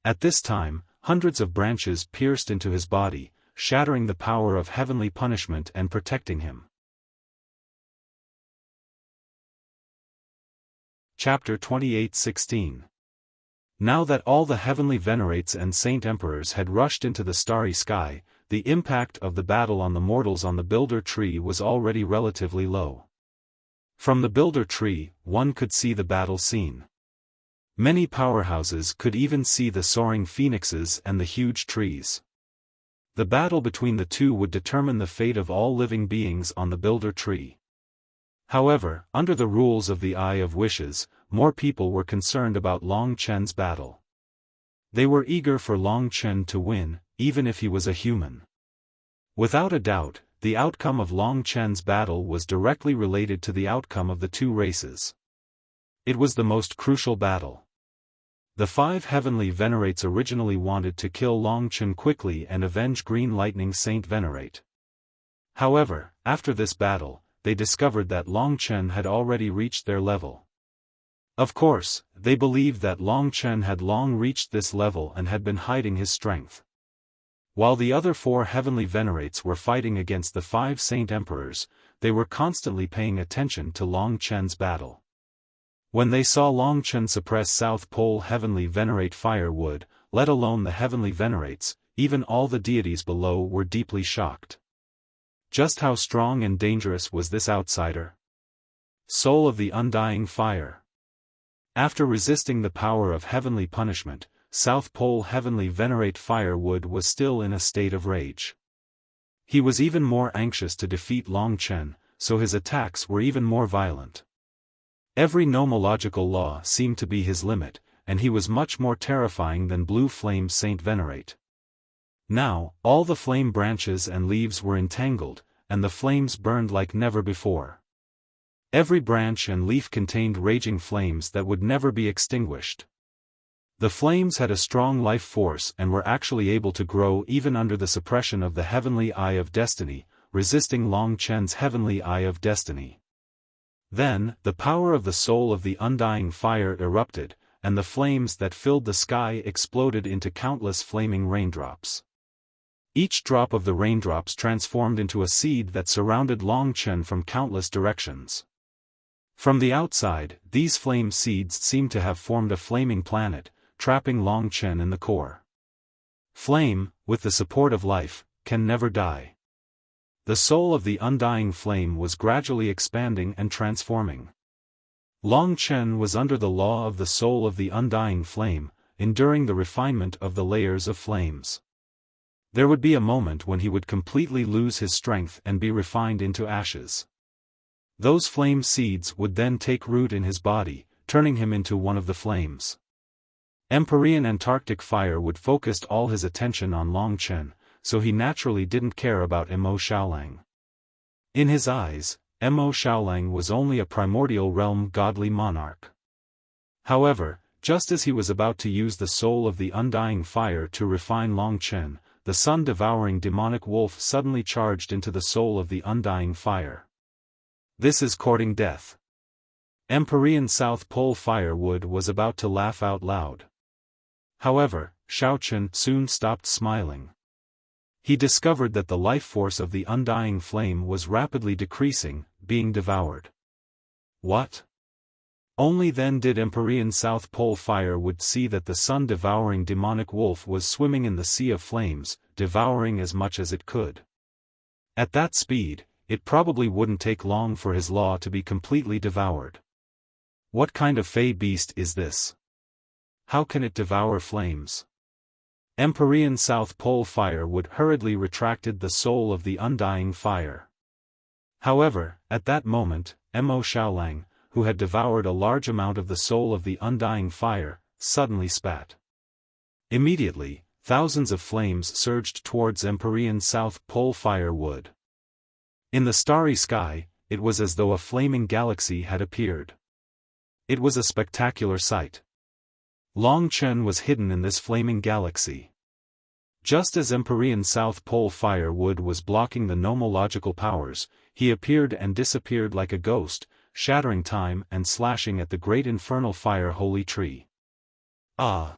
At this time, hundreds of branches pierced into his body, shattering the power of heavenly punishment and protecting him. Chapter 28:16. Now that all the heavenly venerates and saint emperors had rushed into the starry sky, the impact of the battle on the mortals on the Builder Tree was already relatively low. From the Builder Tree, one could see the battle scene. Many powerhouses could even see the soaring phoenixes and the huge trees. The battle between the two would determine the fate of all living beings on the Builder Tree. However, under the rules of the Eye of Wishes, more people were concerned about Long Chen's battle. They were eager for Long Chen to win, even if he was a human. Without a doubt, the outcome of Long Chen's battle was directly related to the outcome of the two races. It was the most crucial battle. The five heavenly venerates originally wanted to kill Long Chen quickly and avenge Green Lightning Saint Venerate. However, after this battle, they discovered that Long Chen had already reached their level. Of course, they believed that Long Chen had long reached this level and had been hiding his strength. While the other four heavenly venerates were fighting against the five saint emperors, they were constantly paying attention to Long Chen's battle. When they saw Long Chen suppress South Pole Heavenly Venerate Firewood, let alone the heavenly venerates, even all the deities below were deeply shocked. Just how strong and dangerous was this outsider? Soul of the Undying Fire. After resisting the power of heavenly punishment, South Pole Heavenly Venerate Firewood was still in a state of rage. He was even more anxious to defeat Long Chen, so his attacks were even more violent. Every nomological law seemed to be his limit, and he was much more terrifying than Blue Flame Saint Venerate. Now, all the flame branches and leaves were entangled, and the flames burned like never before. Every branch and leaf contained raging flames that would never be extinguished. The flames had a strong life force and were actually able to grow even under the suppression of the Heavenly Eye of Destiny, resisting Long Chen's Heavenly Eye of Destiny. Then, the power of the Soul of the Undying Fire erupted, and the flames that filled the sky exploded into countless flaming raindrops. Each drop of the raindrops transformed into a seed that surrounded Long Chen from countless directions. From the outside, these flame seeds seemed to have formed a flaming planet, trapping Long Chen in the core. Flame, with the support of life, can never die. The soul of the undying flame was gradually expanding and transforming. Long Chen was under the law of the soul of the undying flame, enduring the refinement of the layers of flames. There would be a moment when he would completely lose his strength and be refined into ashes. Those flame seeds would then take root in his body, turning him into one of the flames. Empyrean Antarctic fire would focus all his attention on Long Chen, so he naturally didn't care about Mo Xiaolang. In his eyes, Mo Xiaolang was only a primordial realm godly monarch. However, just as he was about to use the soul of the undying fire to refine Long Chen, the sun-devouring demonic wolf suddenly charged into the soul of the undying fire. This is courting death. Empyrean South Pole Firewood was about to laugh out loud. However, Xiaochen soon stopped smiling. He discovered that the life force of the undying flame was rapidly decreasing, being devoured. What? Only then did Empyrean South Pole Firewood see that the sun-devouring demonic wolf was swimming in the sea of flames, devouring as much as it could. At that speed, it probably wouldn't take long for his law to be completely devoured. What kind of fey beast is this? How can it devour flames? Empyrean South Pole Firewood hurriedly retracted the soul of the undying fire. However, at that moment, Mo Xiaolang, who had devoured a large amount of the soul of the undying fire, suddenly spat. Immediately, thousands of flames surged towards Empyrean South Pole Firewood. In the starry sky, it was as though a flaming galaxy had appeared. It was a spectacular sight. Long Chen was hidden in this flaming galaxy. Just as Empyrean South Pole Firewood was blocking the nomological powers, he appeared and disappeared like a ghost, shattering time and slashing at the great infernal fire holy tree. Ah!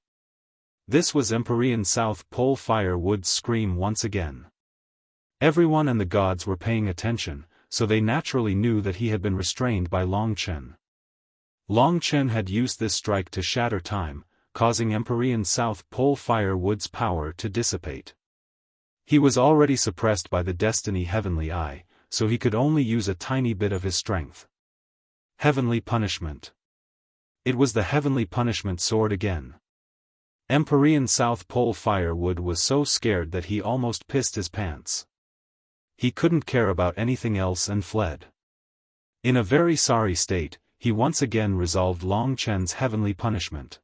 This was Empyrean South Pole Firewood's scream once again. Everyone and the gods were paying attention, so they naturally knew that he had been restrained by Long Chen. Long Chen had used this strike to shatter time, causing Empyrean South Pole Firewood's power to dissipate. He was already suppressed by the Destiny Heavenly Eye, so he could only use a tiny bit of his strength. Heavenly Punishment. It was the Heavenly Punishment sword again. Empyrean South Pole Firewood was so scared that he almost pissed his pants. He couldn't care about anything else and fled. In a very sorry state, he once again resolved Long Chen's heavenly punishment.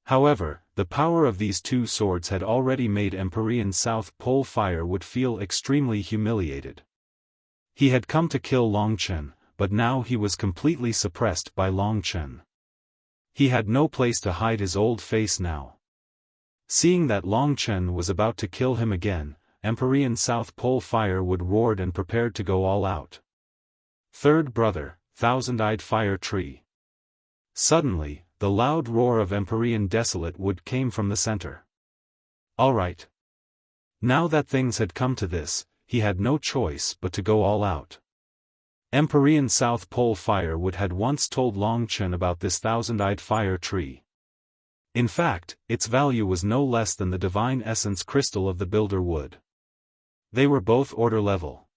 However, the power of these two swords had already made Empyrean South Pole Firewood feel extremely humiliated. He had come to kill Long Chen, but now he was completely suppressed by Long Chen. He had no place to hide his old face now. Seeing that Long Chen was about to kill him again, Empyrean South Pole Firewood roared and prepared to go all out. Third brother, Thousand-Eyed Fire Tree. Suddenly, the loud roar of Empyrean Desolate Wood came from the center. All right. Now that things had come to this, he had no choice but to go all out. Empyrean South Pole Firewood had once told Long Chen about this Thousand-Eyed Fire Tree. In fact, its value was no less than the divine essence crystal of the Builder Wood. They were both order level.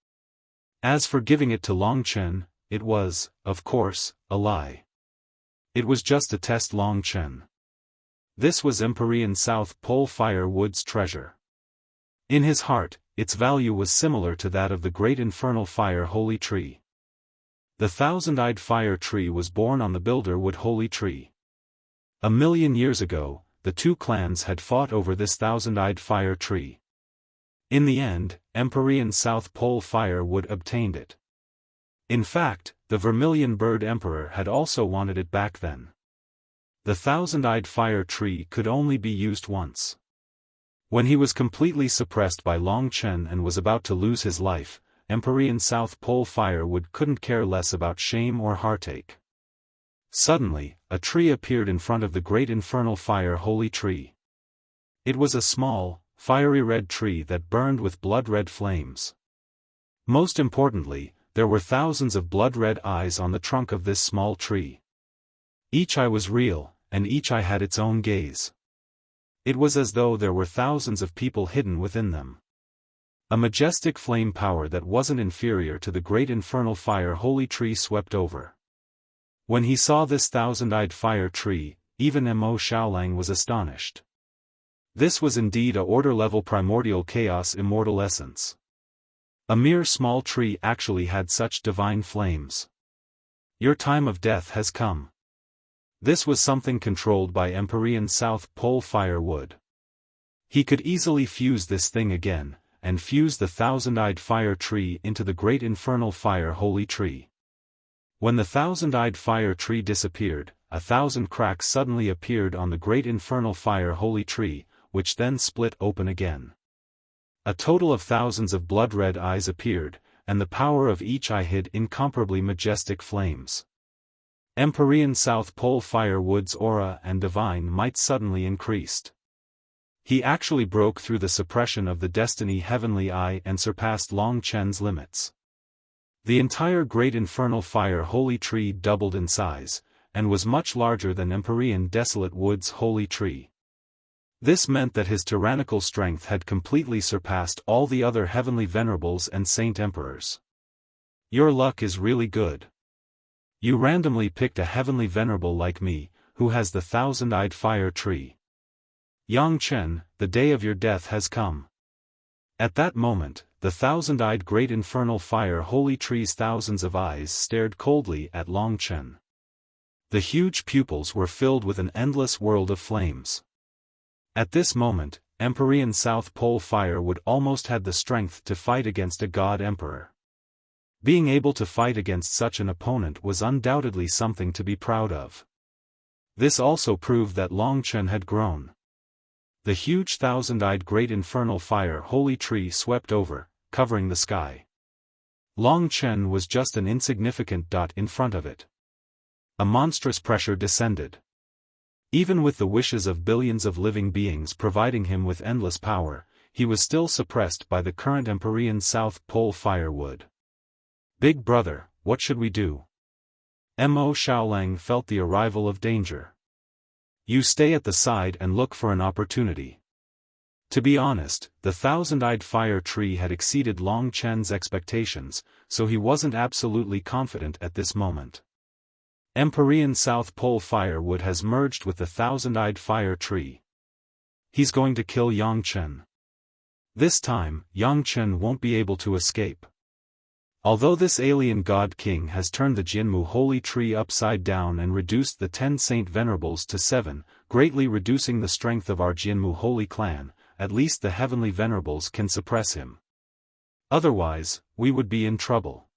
As for giving it to Long Chen, it was, of course, a lie. It was just to test Long Chen. This was Empyrean South Pole Firewood's treasure. In his heart, its value was similar to that of the great infernal fire holy tree. The Thousand-Eyed Fire Tree was born on the Builder Wood holy tree. 1,000,000 years ago, the two clans had fought over this Thousand-Eyed Fire Tree. In the end, Empyrean South Pole Firewood obtained it. In fact, the Vermilion Bird Emperor had also wanted it back then. The Thousand-Eyed Fire Tree could only be used once. When he was completely suppressed by Long Chen and was about to lose his life, Empyrean South Pole Firewood couldn't care less about shame or heartache. Suddenly, a tree appeared in front of the great infernal fire holy tree. It was a small, fiery red tree that burned with blood-red flames. Most importantly, there were thousands of blood-red eyes on the trunk of this small tree. Each eye was real, and each eye had its own gaze. It was as though there were thousands of people hidden within them. A majestic flame power that wasn't inferior to the great infernal fire holy tree swept over. When he saw this Thousand-Eyed Fire Tree, even Mo Xiaolang was astonished. This was indeed a order-level primordial chaos immortal essence. A mere small tree actually had such divine flames. Your time of death has come. This was something controlled by Empyrean South Pole Firewood. He could easily fuse this thing again, and fuse the Thousand-Eyed Fire Tree into the great infernal fire holy tree. When the Thousand-Eyed Fire Tree disappeared, 1,000 cracks suddenly appeared on the great infernal fire holy tree, which then split open again. A total of thousands of blood-red eyes appeared, and the power of each eye hid incomparably majestic flames. Empyrean South Pole Firewood's aura and divine might suddenly increased. He actually broke through the suppression of the Destiny Heavenly Eye and surpassed Long Chen's limits. The entire great infernal fire holy tree doubled in size, and was much larger than Empyrean Desolate Wood's holy tree. This meant that his tyrannical strength had completely surpassed all the other heavenly venerables and saint emperors. Your luck is really good. You randomly picked a heavenly venerable like me, who has the thousand-eyed fire tree. Yang Chen, the day of your death has come. At that moment, the thousand-eyed great infernal fire holy tree's thousands of eyes stared coldly at Long Chen. The huge pupils were filled with an endless world of flames. At this moment, Empyrean South Pole Fire would almost had the strength to fight against a god emperor. Being able to fight against such an opponent was undoubtedly something to be proud of. This also proved that Long Chen had grown. The huge thousand-eyed great infernal fire holy tree swept over, covering the sky. Long Chen was just an insignificant dot in front of it. A monstrous pressure descended. Even with the wishes of billions of living beings providing him with endless power, he was still suppressed by the current Empyrean South Pole fire wood. Big brother, what should we do? Mo Xiaolang felt the arrival of danger. You stay at the side and look for an opportunity. To be honest, the thousand-eyed fire tree had exceeded Long Chen's expectations, so he wasn't absolutely confident at this moment. Empyrean South Pole firewood has merged with the thousand-eyed fire tree. He's going to kill Yang Chen. This time, Yang Chen won't be able to escape. Although this alien god king has turned the Jianmu holy tree upside down and reduced the 10 saint venerables to 7, greatly reducing the strength of our Jianmu holy clan, at least the heavenly venerables can suppress him. Otherwise, we would be in trouble.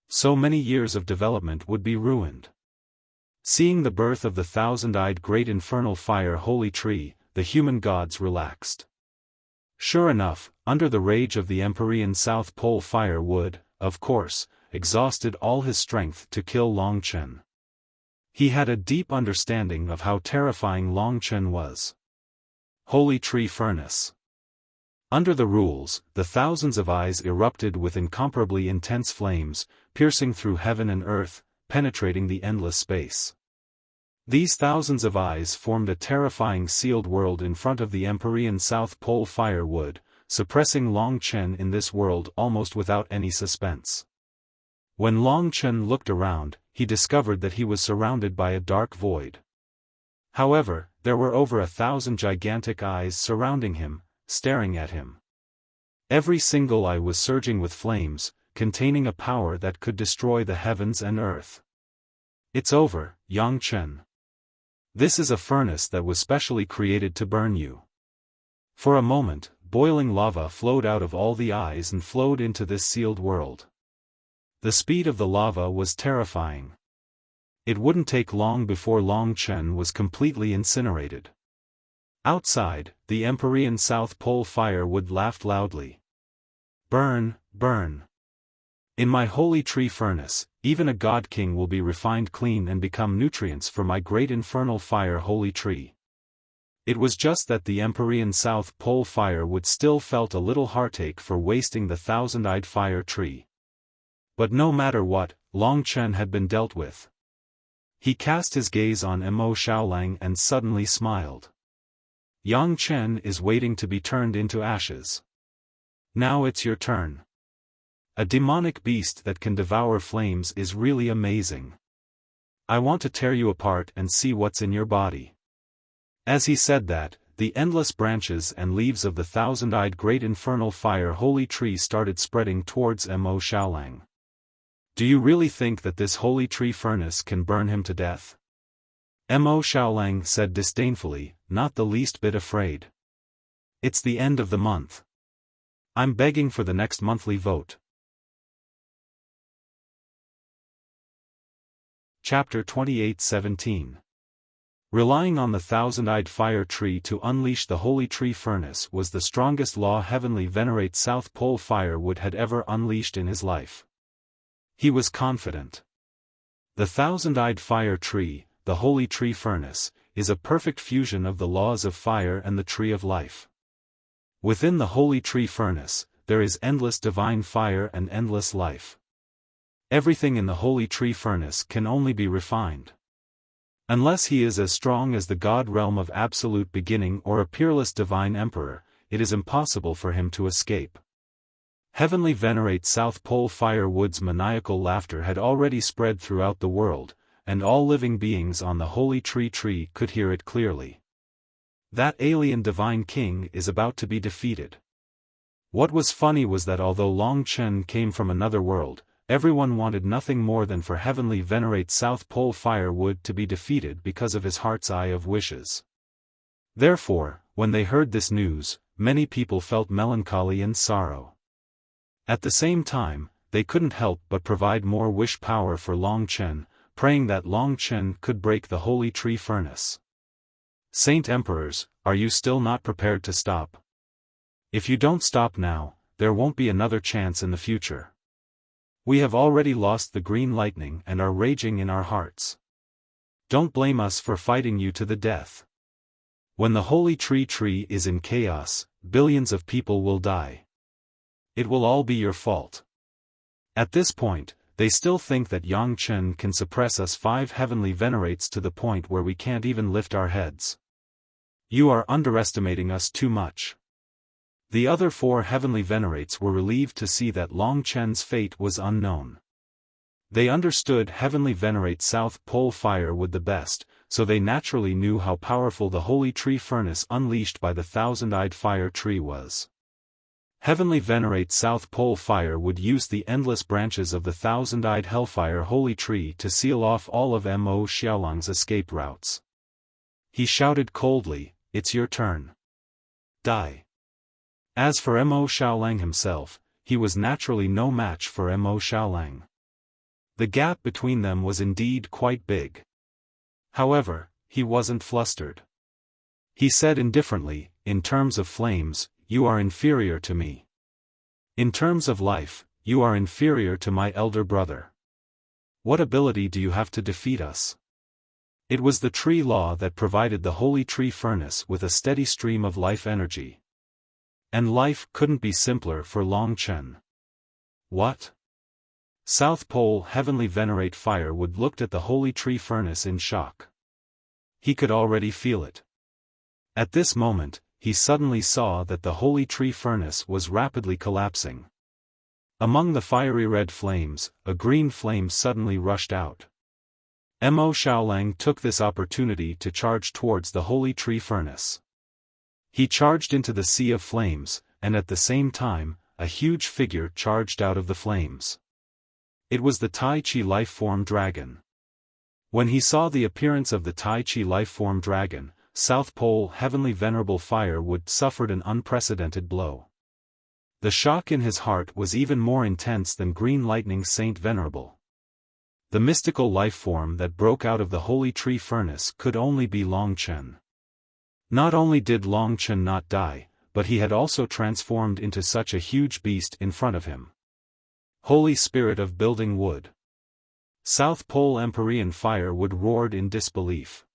So many years of development would be ruined. Seeing the birth of the thousand-eyed great infernal fire holy tree, the human gods relaxed. Sure enough, under the rage of the Empyrean South Pole fire would, of course, exhausted all his strength to kill Long Chen. He had a deep understanding of how terrifying Long Chen was. Holy Tree Furnace. Under the rules, the thousands of eyes erupted with incomparably intense flames, piercing through heaven and earth, penetrating the endless space. These thousands of eyes formed a terrifying sealed world in front of the Empyrean South Pole fire wood, suppressing Long Chen in this world almost without any suspense. When Long Chen looked around, he discovered that he was surrounded by a dark void. However, there were over 1,000 gigantic eyes surrounding him, staring at him. Every single eye was surging with flames, containing a power that could destroy the heavens and earth. It's over, Yang Chen. This is a furnace that was specially created to burn you. For a moment, boiling lava flowed out of all the eyes and flowed into this sealed world. The speed of the lava was terrifying. It wouldn't take long before Long Chen was completely incinerated. Outside, the Empyrean South Pole firewood laughed loudly. Burn, burn. In my holy tree furnace, even a god king will be refined clean and become nutrients for my great infernal fire holy tree. It was just that the Empyrean South Pole firewood still felt a little heartache for wasting the thousand-eyed fire tree. But no matter what, Long Chen had been dealt with. He cast his gaze on Mo Xiaolang and suddenly smiled. Yang Chen is waiting to be turned into ashes. Now it's your turn. A demonic beast that can devour flames is really amazing. I want to tear you apart and see what's in your body. As he said that, the endless branches and leaves of the thousand-eyed great infernal fire holy tree started spreading towards Mo Xiaolang. Do you really think that this holy tree furnace can burn him to death? Mo Xiaolang said disdainfully, not the least bit afraid. It's the end of the month. I'm begging for the next monthly vote. Chapter 28:17. Relying on the thousand-eyed fire tree to unleash the holy tree furnace was the strongest law heavenly venerate South Pole firewood had ever unleashed in his life. He was confident. The thousand-eyed fire tree, the holy tree furnace, is a perfect fusion of the laws of fire and the tree of life. Within the holy tree furnace, there is endless divine fire and endless life. Everything in the holy tree furnace can only be refined. Unless he is as strong as the god realm of absolute beginning or a peerless divine emperor, it is impossible for him to escape. Heavenly Venerate South Pole Firewood's maniacal laughter had already spread throughout the world, and all living beings on the holy tree could hear it clearly. That alien divine king is about to be defeated. What was funny was that although Long Chen came from another world, everyone wanted nothing more than for Heavenly Venerate South Pole Firewood to be defeated because of his heart's eye of wishes. Therefore, when they heard this news, many people felt melancholy and sorrow. At the same time, they couldn't help but provide more wish power for Long Chen, praying that Long Chen could break the holy tree furnace. Saint Emperors, are you still not prepared to stop? If you don't stop now, there won't be another chance in the future. We have already lost the green lightning and are raging in our hearts. Don't blame us for fighting you to the death. When the holy tree is in chaos, billions of people will die. It will all be your fault. At this point, they still think that Yang Chen can suppress us 5 heavenly venerates to the point where we can't even lift our heads. You are underestimating us too much. The other 4 heavenly venerates were relieved to see that Long Chen's fate was unknown. They understood Heavenly Venerate South Pole Firewood the best, so they naturally knew how powerful the holy tree furnace unleashed by the thousand-eyed fire tree was. Heavenly Venerate South Pole Firewood used the endless branches of the thousand-eyed hellfire holy tree to seal off all of Mo Xiaolang's escape routes. He shouted coldly, "It's your turn. Die." As for Mo Xiaolang himself, he was naturally no match for Mo Xiaolang. The gap between them was indeed quite big. However, he wasn't flustered. He said indifferently, "In terms of flames, you are inferior to me. In terms of life, you are inferior to my elder brother. What ability do you have to defeat us?" It was the tree law that provided the holy tree furnace with a steady stream of life energy. And life couldn't be simpler for Long Chen. What? South Pole Heavenly Venerate Firewood looked at the holy tree furnace in shock. He could already feel it. At this moment, he suddenly saw that the holy tree furnace was rapidly collapsing. Among the fiery red flames, a green flame suddenly rushed out. Mo Xiaolang took this opportunity to charge towards the holy tree furnace. He charged into the sea of flames, and at the same time, a huge figure charged out of the flames. It was the Tai Chi life-form dragon. When he saw the appearance of the Tai Chi life-form dragon, South Pole Heavenly Venerable Firewood suffered an unprecedented blow. The shock in his heart was even more intense than Green Lightning Saint Venerable. The mystical life form that broke out of the holy tree furnace could only be Long Chen. Not only did Long Chen not die, but he had also transformed into such a huge beast in front of him. Holy Spirit of Building Wood. South Pole Empyrean Firewood roared in disbelief.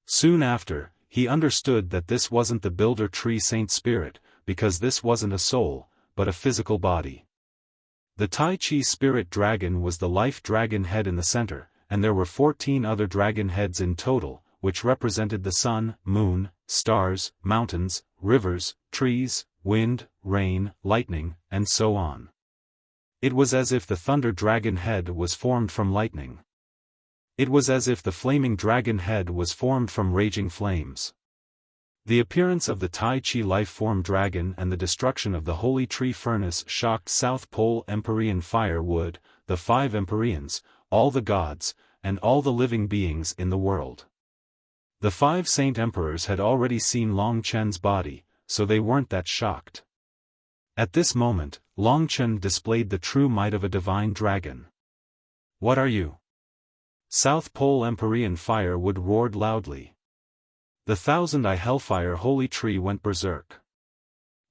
Soon after, he understood that this wasn't the Builder Tree Saint Spirit, because this wasn't a soul, but a physical body. The Tai Chi Spirit Dragon was the life dragon head in the center, and there were 14 other dragon heads in total, which represented the sun, moon, stars, mountains, rivers, trees, wind, rain, lightning, and so on. It was as if the thunder dragon head was formed from lightning. It was as if the flaming dragon head was formed from raging flames. The appearance of the Tai Chi life-form dragon and the destruction of the holy tree furnace shocked South Pole Empyrean Firewood, the 5 Empyreans, all the gods, and all the living beings in the world. The 5 Saint Emperors had already seen Long Chen's body, so they weren't that shocked. At this moment, Long Chen displayed the true might of a divine dragon. "What are you?" South Pole Empyrean Firewood roared loudly. The thousand-eye hellfire holy tree went berserk.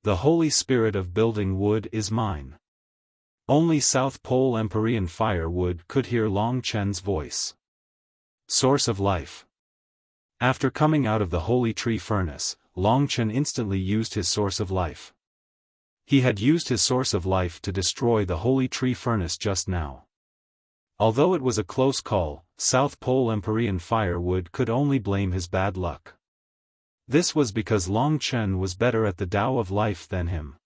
"The Holy Spirit of Building Wood is mine." Only South Pole Empyrean Firewood could hear Long Chen's voice. Source of life. After coming out of the holy tree furnace, Long Chen instantly used his source of life. He had used his source of life to destroy the holy tree furnace just now. Although it was a close call, South Pole Empyrean firewood could only blame his bad luck. This was because Long Chen was better at the Tao of life than him.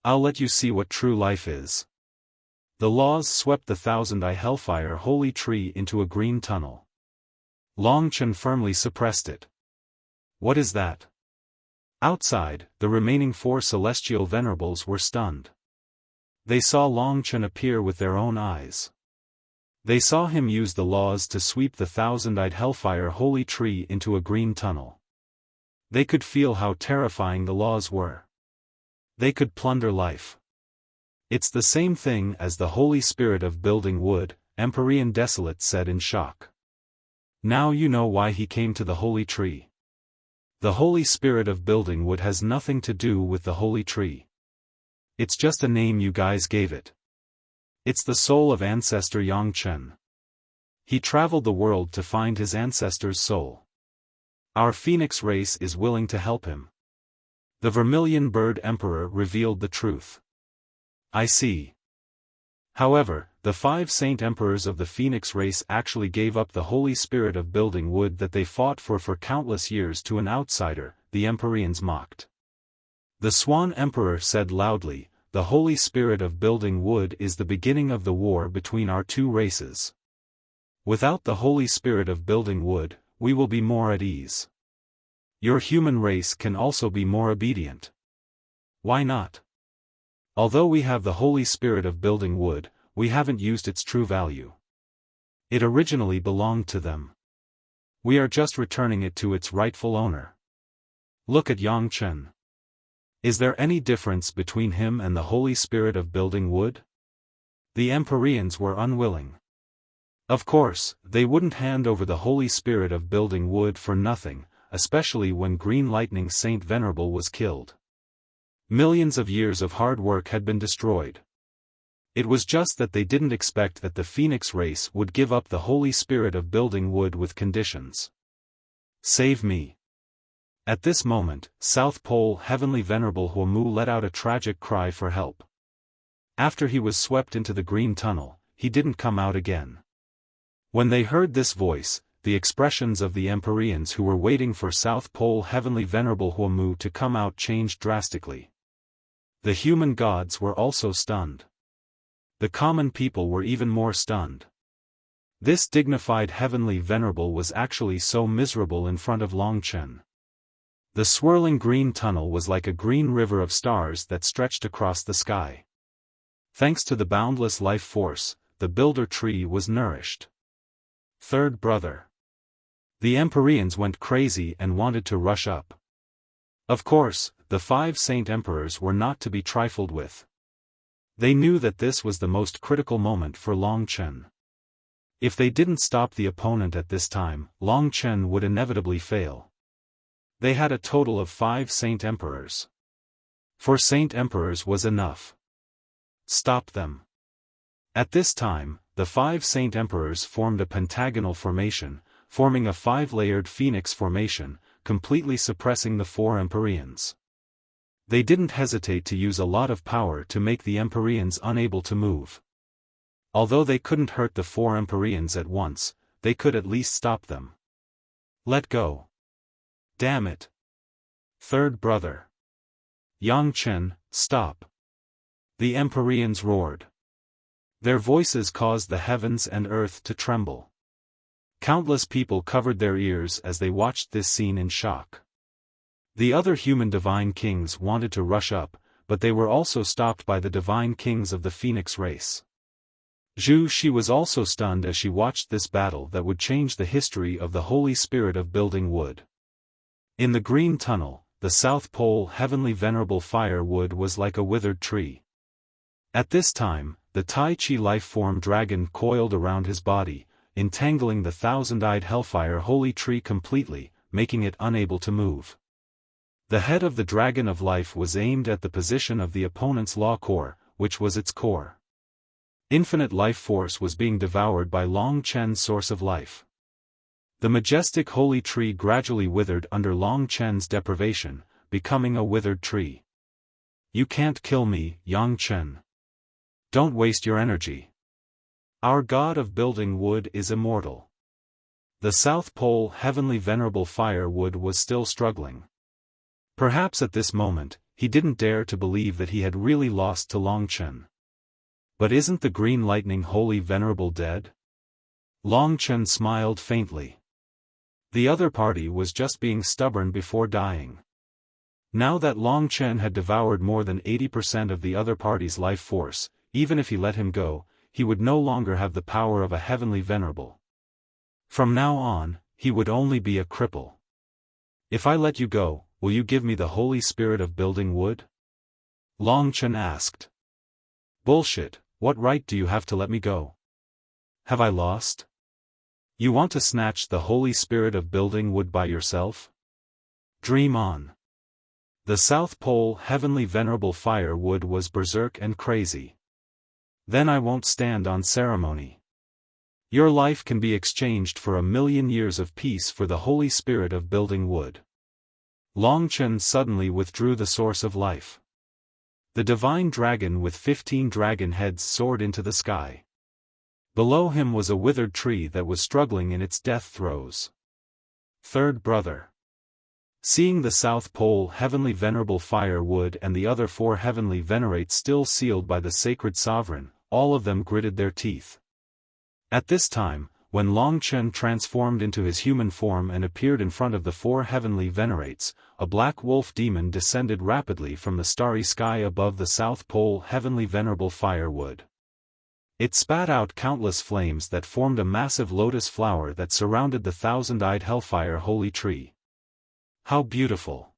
I'll let you see what true life is. The laws swept the thousand-eye hellfire holy tree into a green tunnel. Long Chen firmly suppressed it. What is that? Outside, the remaining 4 celestial venerables were stunned. They saw Long Chen appear with their own eyes. They saw him use the laws to sweep the thousand-eyed hellfire holy tree into a green tunnel. They could feel how terrifying the laws were. They could plunder life. It's the same thing as the Holy Spirit of building wood, Empyrean Desolate said in shock. Now you know why he came to the holy tree. The Holy Spirit of building wood has nothing to do with the holy tree. It's just a name you guys gave it. It's the soul of ancestor Yang Chen. He traveled the world to find his ancestor's soul. Our phoenix race is willing to help him. The Vermilion Bird Emperor revealed the truth. I see. However, the 5 saint emperors of the phoenix race actually gave up the holy spirit of building wood that they fought for countless years to an outsider, the Empyreans mocked. The Swan Emperor said loudly, "The holy spirit of building wood is the beginning of the war between our 2 races. Without the holy spirit of building wood, we will be more at ease. Your human race can also be more obedient. Why not? Although we have the holy spirit of building wood, we haven't used its true value. It originally belonged to them. We are just returning it to its rightful owner. Look at Yang Chen. Is there any difference between him and the holy spirit of building wood?" The Empyreans were unwilling. Of course, they wouldn't hand over the holy spirit of building wood for nothing, especially when Green Lightning Saint Venerable was killed. Millions of years of hard work had been destroyed. It was just that they didn't expect that the Phoenix race would give up the holy spirit of building wood with conditions. Save me. At this moment, South Pole Heavenly Venerable Huomu let out a tragic cry for help. After he was swept into the green tunnel, he didn't come out again. When they heard this voice, the expressions of the Empyreans who were waiting for South Pole Heavenly Venerable Huomu to come out changed drastically. The human gods were also stunned. The common people were even more stunned. This dignified Heavenly Venerable was actually so miserable in front of Long Chen. The swirling green tunnel was like a green river of stars that stretched across the sky. Thanks to the boundless life force, the builder tree was nourished. Third brother. The Empyreans went crazy and wanted to rush up. Of course, the 5 saint emperors were not to be trifled with. They knew that this was the most critical moment for Long Chen. If they didn't stop the opponent at this time, Long Chen would inevitably fail. They had a total of 5 saint emperors. 4 saint emperors was enough. Stop them. At this time, the 5 saint emperors formed a pentagonal formation, forming a 5-layered phoenix formation, completely suppressing the 4 Empyreans. They didn't hesitate to use a lot of power to make the Empyreans unable to move. Although they couldn't hurt the 4 Empyreans at once, they could at least stop them. Let go. Damn it. Third brother. Yang Chen, stop. The Empyreans roared. Their voices caused the heavens and earth to tremble. Countless people covered their ears as they watched this scene in shock. The other human divine kings wanted to rush up, but they were also stopped by the divine kings of the Phoenix race. Zhu Shi was also stunned as she watched this battle that would change the history of the holy spirit of building wood. In the green tunnel, the South Pole Heavenly Venerable Firewood was like a withered tree. At this time, the Tai Chi life form dragon coiled around his body, entangling the thousand-eyed hellfire holy tree completely, making it unable to move. The head of the dragon of life was aimed at the position of the opponent's law core, which was its core. Infinite life force was being devoured by Long Chen's source of life. The majestic holy tree gradually withered under Long Chen's deprivation, becoming a withered tree. You can't kill me, Yang Chen. Don't waste your energy. Our god of building wood is immortal. The South Pole Heavenly Venerable Firewood was still struggling. Perhaps at this moment, he didn't dare to believe that he had really lost to Longchen. But isn't the Green Lightning Holy Venerable dead? Longchen smiled faintly. The other party was just being stubborn before dying. Now that Longchen had devoured more than 80% of the other party's life force, even if he let him go, he would no longer have the power of a Heavenly Venerable. From now on, he would only be a cripple. If I let you go, will you give me the Holy Spirit of building wood? Longchen asked. Bullshit, what right do you have to let me go? Have I lost? You want to snatch the Holy Spirit of building wood by yourself? Dream on. The South Pole Heavenly Venerable Firewood was berserk and crazy. Then I won't stand on ceremony. Your life can be exchanged for 1,000,000 years of peace for the Holy Spirit of building wood. Longchen suddenly withdrew the source of life. The divine dragon with 15 dragon heads soared into the sky. Below him was a withered tree that was struggling in its death throes. Third brother. Seeing the South Pole Heavenly Venerable Firewood and the other 4 Heavenly Venerates still sealed by the Sacred Sovereign, all of them gritted their teeth. At this time, when Longchen transformed into his human form and appeared in front of the 4 Heavenly Venerates, a black wolf demon descended rapidly from the starry sky above the South Pole Heavenly Venerable Firewood. It spat out countless flames that formed a massive lotus flower that surrounded the thousand-eyed Hellfire Holy Tree. How beautiful!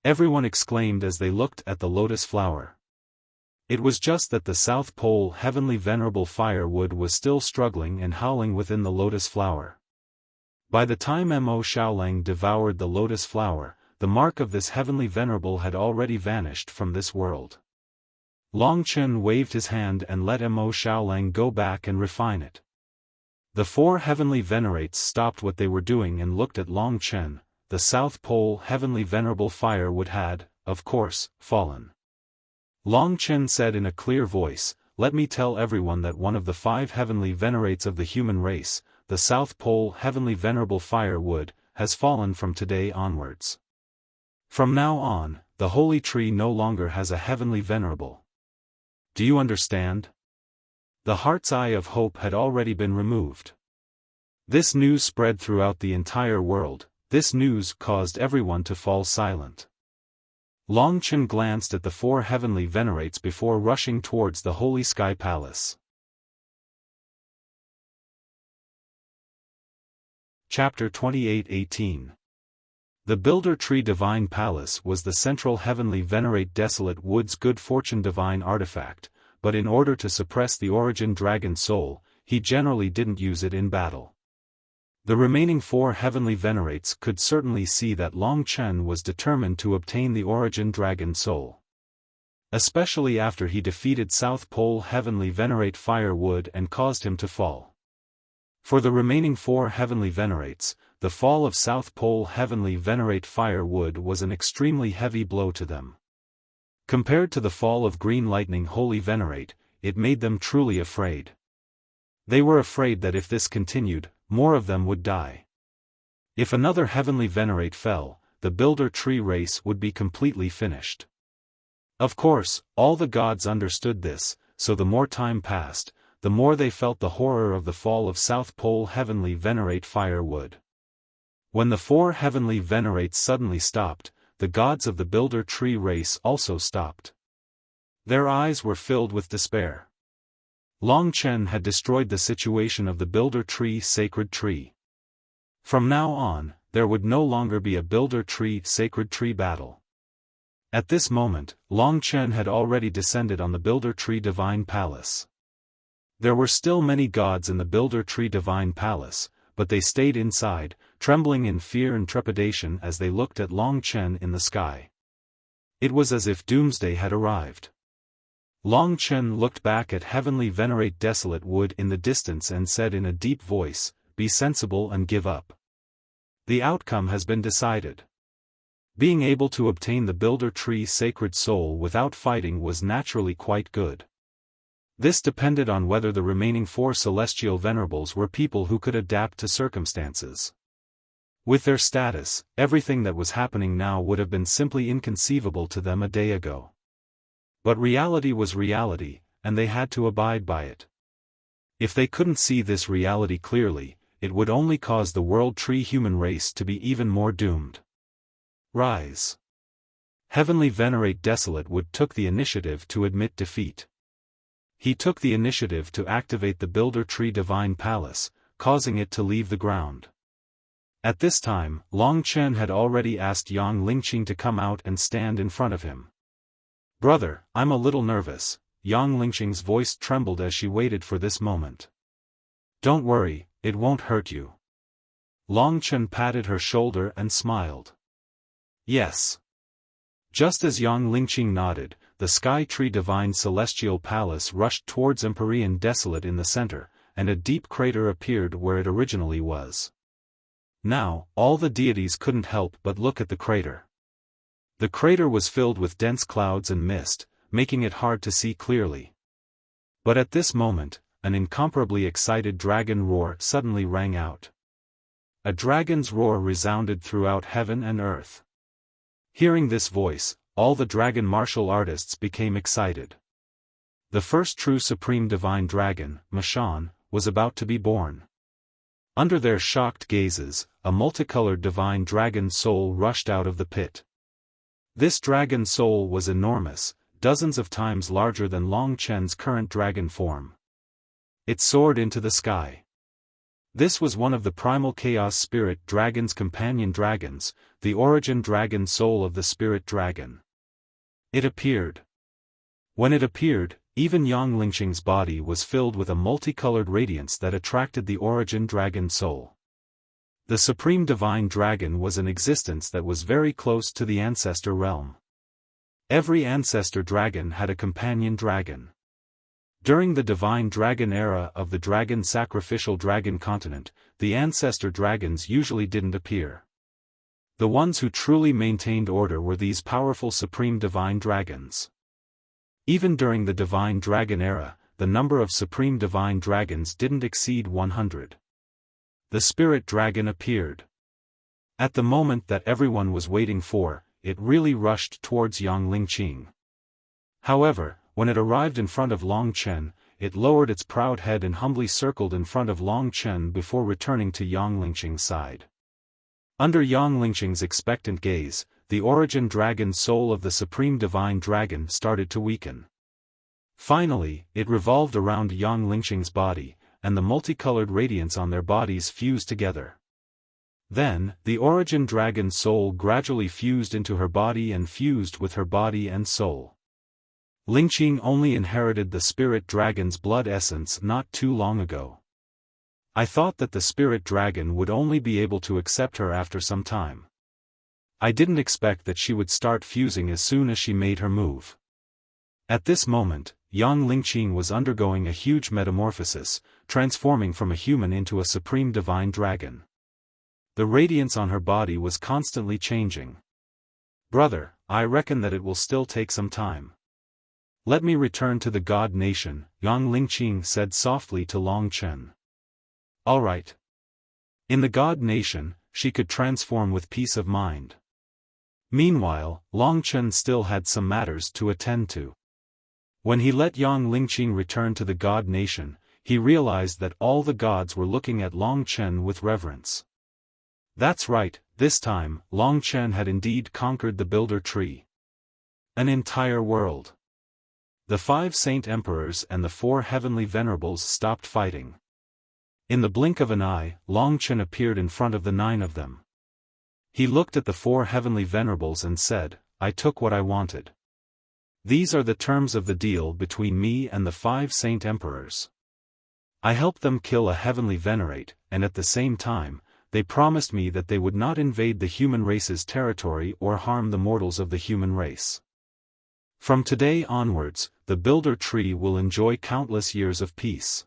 Everyone exclaimed as they looked at the lotus flower. It was just that the South Pole Heavenly Venerable Firewood was still struggling and howling within the lotus flower. By the time Mo Xiaolang devoured the lotus flower, the mark of this Heavenly Venerable had already vanished from this world. Longchen waved his hand and let Mo Xiaolang go back and refine it. The 4 Heavenly Venerates stopped what they were doing and looked at Longchen. The South Pole Heavenly Venerable Firewood had, of course, fallen. Longchen said in a clear voice, "Let me tell everyone that one of the 5 Heavenly Venerates of the human race, the South Pole Heavenly Venerable Firewood, has fallen from today onwards. From now on, the Holy Tree no longer has a Heavenly Venerable. Do you understand?" The heart's eye of hope had already been removed. This news spread throughout the entire world. This news caused everyone to fall silent. Longchen glanced at the 4 Heavenly Venerates before rushing towards the Holy Sky Palace. Chapter 28:18. The Builder Tree Divine Palace was the central Heavenly Venerate Desolate Wood's good fortune divine artifact, but in order to suppress the origin dragon soul, he generally didn't use it in battle. The remaining 4 Heavenly Venerates could certainly see that Longchen was determined to obtain the origin dragon soul. Especially after he defeated South Pole Heavenly Venerate Firewood and caused him to fall. For the remaining 4 Heavenly Venerates, the fall of South Pole Heavenly Venerate Firewood was an extremely heavy blow to them. Compared to the fall of Green Lightning Holy Venerate, it made them truly afraid. They were afraid that if this continued, more of them would die. If another Heavenly Venerate fell, the Builder Tree race would be completely finished. Of course, all the gods understood this, so the more time passed, the more they felt the horror of the fall of South Pole Heavenly Venerate Firewood. When the 4 Heavenly Venerates suddenly stopped, the gods of the Builder Tree race also stopped. Their eyes were filled with despair. Longchen had destroyed the situation of the Builder Tree Sacred Tree. From now on, there would no longer be a Builder Tree Sacred Tree battle. At this moment, Longchen had already descended on the Builder Tree Divine Palace. There were still many gods in the Builder Tree Divine Palace, but they stayed inside, trembling in fear and trepidation as they looked at Longchen in the sky. It was as if doomsday had arrived. Longchen looked back at Heavenly Venerate Desolate Wood in the distance and said in a deep voice, "Be sensible and give up. The outcome has been decided." Being able to obtain the Builder Tree Sacred Soul without fighting was naturally quite good. This depended on whether the remaining 4 celestial venerables were people who could adapt to circumstances. With their status, everything that was happening now would have been simply inconceivable to them a day ago. But reality was reality, and they had to abide by it. If they couldn't see this reality clearly, it would only cause the world tree human race to be even more doomed. Rise. Heavenly Venerate Desolate Wood took the initiative to admit defeat. He took the initiative to activate the Builder Tree Divine Palace, causing it to leave the ground. At this time, Long Chen had already asked Yang Lingqing to come out and stand in front of him. "Brother, I'm a little nervous." Yang Lingqing's voice trembled as she waited for this moment. "Don't worry, it won't hurt you." Long Chen patted her shoulder and smiled. "Yes." Just as Yang Lingqing nodded, the Sky Tree Divine Celestial Palace rushed towards Empyrean Desolate in the center, and a deep crater appeared where it originally was. Now, all the deities couldn't help but look at the crater. The crater was filled with dense clouds and mist, making it hard to see clearly. But at this moment, an incomparably excited dragon roar suddenly rang out. A dragon's roar resounded throughout heaven and earth. Hearing this voice, all the dragon martial artists became excited. The first true supreme divine dragon, Mashan, was about to be born. Under their shocked gazes, a multicolored divine dragon soul rushed out of the pit. This dragon soul was enormous, dozens of times larger than Long Chen's current dragon form. It soared into the sky. This was one of the primal chaos spirit dragon's companion dragons, the origin dragon soul of the spirit dragon. It appeared. When it appeared, even Yang Lingqing's body was filled with a multicolored radiance that attracted the origin dragon soul. The supreme divine dragon was an existence that was very close to the ancestor realm. Every ancestor dragon had a companion dragon. During the divine dragon era of the dragon sacrificial dragon continent, the ancestor dragons usually didn't appear. The ones who truly maintained order were these powerful supreme divine dragons. Even during the divine dragon era, the number of supreme divine dragons didn't exceed 100. The spirit dragon appeared. At the moment that everyone was waiting for, it really rushed towards Yang Lingqing. However, when it arrived in front of Long Chen, it lowered its proud head and humbly circled in front of Long Chen before returning to Yang Lingqing's side. Under Yang Lingqing's expectant gaze, the origin dragon soul of the supreme divine dragon started to weaken. Finally, it revolved around Yang Lingqing's body, and the multicolored radiance on their bodies fused together. Then, the origin dragon soul gradually fused into her body and fused with her body and soul. Lingqing only inherited the spirit dragon's blood essence not too long ago. I thought that the spirit dragon would only be able to accept her after some time. I didn't expect that she would start fusing as soon as she made her move. At this moment, Yang Lingqing was undergoing a huge metamorphosis, transforming from a human into a supreme divine dragon. The radiance on her body was constantly changing. "Brother, I reckon that it will still take some time. Let me return to the God Nation," Yang Lingqing said softly to Long Chen. "All right." In the God Nation, she could transform with peace of mind. Meanwhile, Long Chen still had some matters to attend to. When he let Yang Lingqing return to the God Nation, he realized that all the gods were looking at Long Chen with reverence. That's right, this time, Long Chen had indeed conquered the Builder Tree. An entire world. The 5 Saint Emperors and the 4 Heavenly Venerables stopped fighting. In the blink of an eye, Long Chen appeared in front of the 9 of them. He looked at the 4 Heavenly Venerables and said, "I took what I wanted. These are the terms of the deal between me and the 5 Saint Emperors. I helped them kill a Heavenly Venerate, and at the same time, they promised me that they would not invade the human race's territory or harm the mortals of the human race. From today onwards, the Builder Tree will enjoy countless years of peace.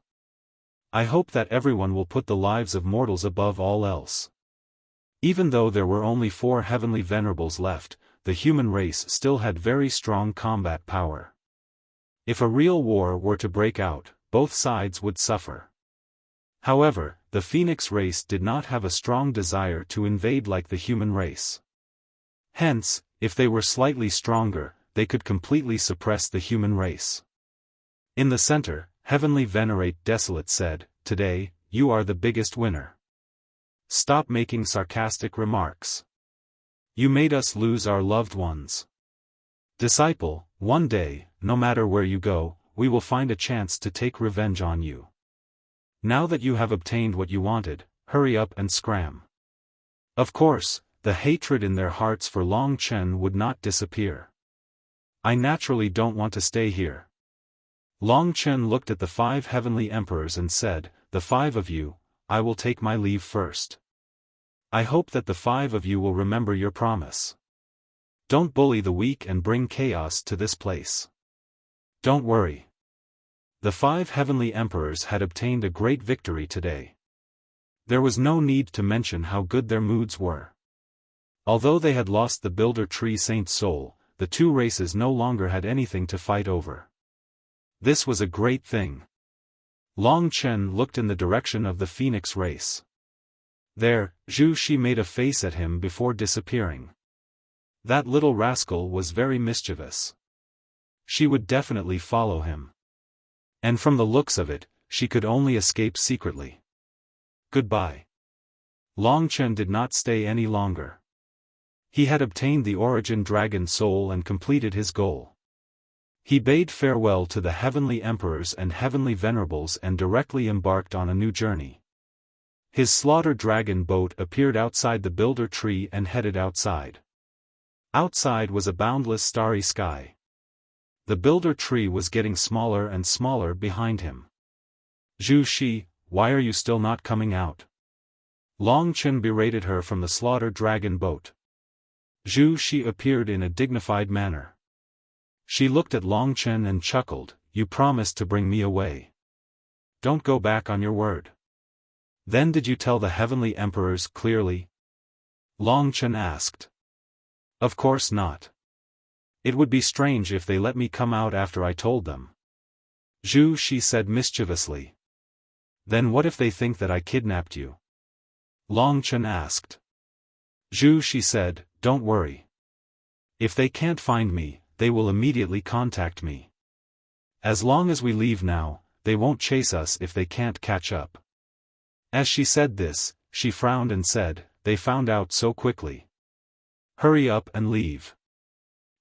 I hope that everyone will put the lives of mortals above all else." Even though there were only 4 Heavenly Venerables left, the human race still had very strong combat power. If a real war were to break out, both sides would suffer. However, the Phoenix race did not have a strong desire to invade like the human race. Hence, if they were slightly stronger, they could completely suppress the human race. In the center, Heavenly Venerate Desolate said, "Today, you are the biggest winner. Stop making sarcastic remarks. You made us lose our loved ones. Disciple, one day, no matter where you go, we will find a chance to take revenge on you. Now that you have obtained what you wanted, hurry up and scram." Of course, the hatred in their hearts for Long Chen would not disappear. "I naturally don't want to stay here." Long Chen looked at the 5 heavenly emperors and said, "The 5 of you, I will take my leave first. I hope that the 5 of you will remember your promise. Don't bully the weak and bring chaos to this place. Don't worry." The 5 heavenly emperors had obtained a great victory today. There was no need to mention how good their moods were. Although they had lost the Builder Tree Saint soul, the 2 races no longer had anything to fight over. This was a great thing. Long Chen looked in the direction of the Phoenix race. There, Zhu Shi made a face at him before disappearing. That little rascal was very mischievous. She would definitely follow him. And from the looks of it, she could only escape secretly. Goodbye. Long Chen did not stay any longer. He had obtained the Origin Dragon Soul and completed his goal. He bade farewell to the heavenly emperors and heavenly venerables and directly embarked on a new journey. His slaughter dragon boat appeared outside the Builder Tree and headed outside. Outside was a boundless starry sky. The Builder Tree was getting smaller and smaller behind him. "Zhu Shi, why are you still not coming out?" Long Chen berated her from the slaughter dragon boat. Zhu Shi appeared in a dignified manner. She looked at Long Chen and chuckled, "You promised to bring me away. Don't go back on your word." "Then did you tell the heavenly emperors clearly?" Long Chen asked. "Of course not. It would be strange if they let me come out after I told them." Zhu Shi said mischievously. "Then what if they think that I kidnapped you?" Long Chen asked. Zhu Shi said, "Don't worry. If they can't find me, they will immediately contact me. As long as we leave now, they won't chase us if they can't catch up." As she said this, she frowned and said, "They found out so quickly. Hurry up and leave."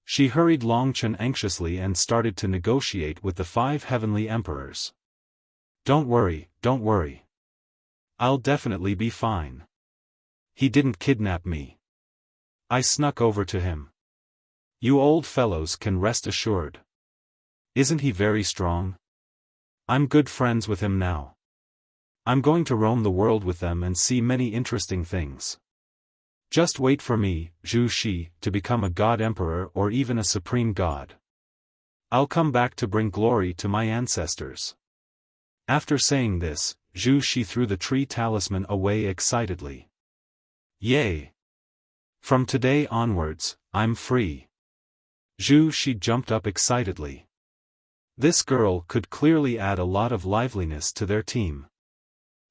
She hurried Long Chen anxiously and started to negotiate with the 5 heavenly emperors. Don't worry. I'll definitely be fine. He didn't kidnap me. I snuck over to him. You old fellows can rest assured. Isn't he very strong? I'm good friends with him now. I'm going to roam the world with them and see many interesting things. Just wait for me, Zhu Shi, to become a god emperor or even a supreme god. I'll come back to bring glory to my ancestors." After saying this, Zhu Shi threw the tree talisman away excitedly. "Yay! From today onwards, I'm free." Zhu Shi jumped up excitedly. This girl could clearly add a lot of liveliness to their team.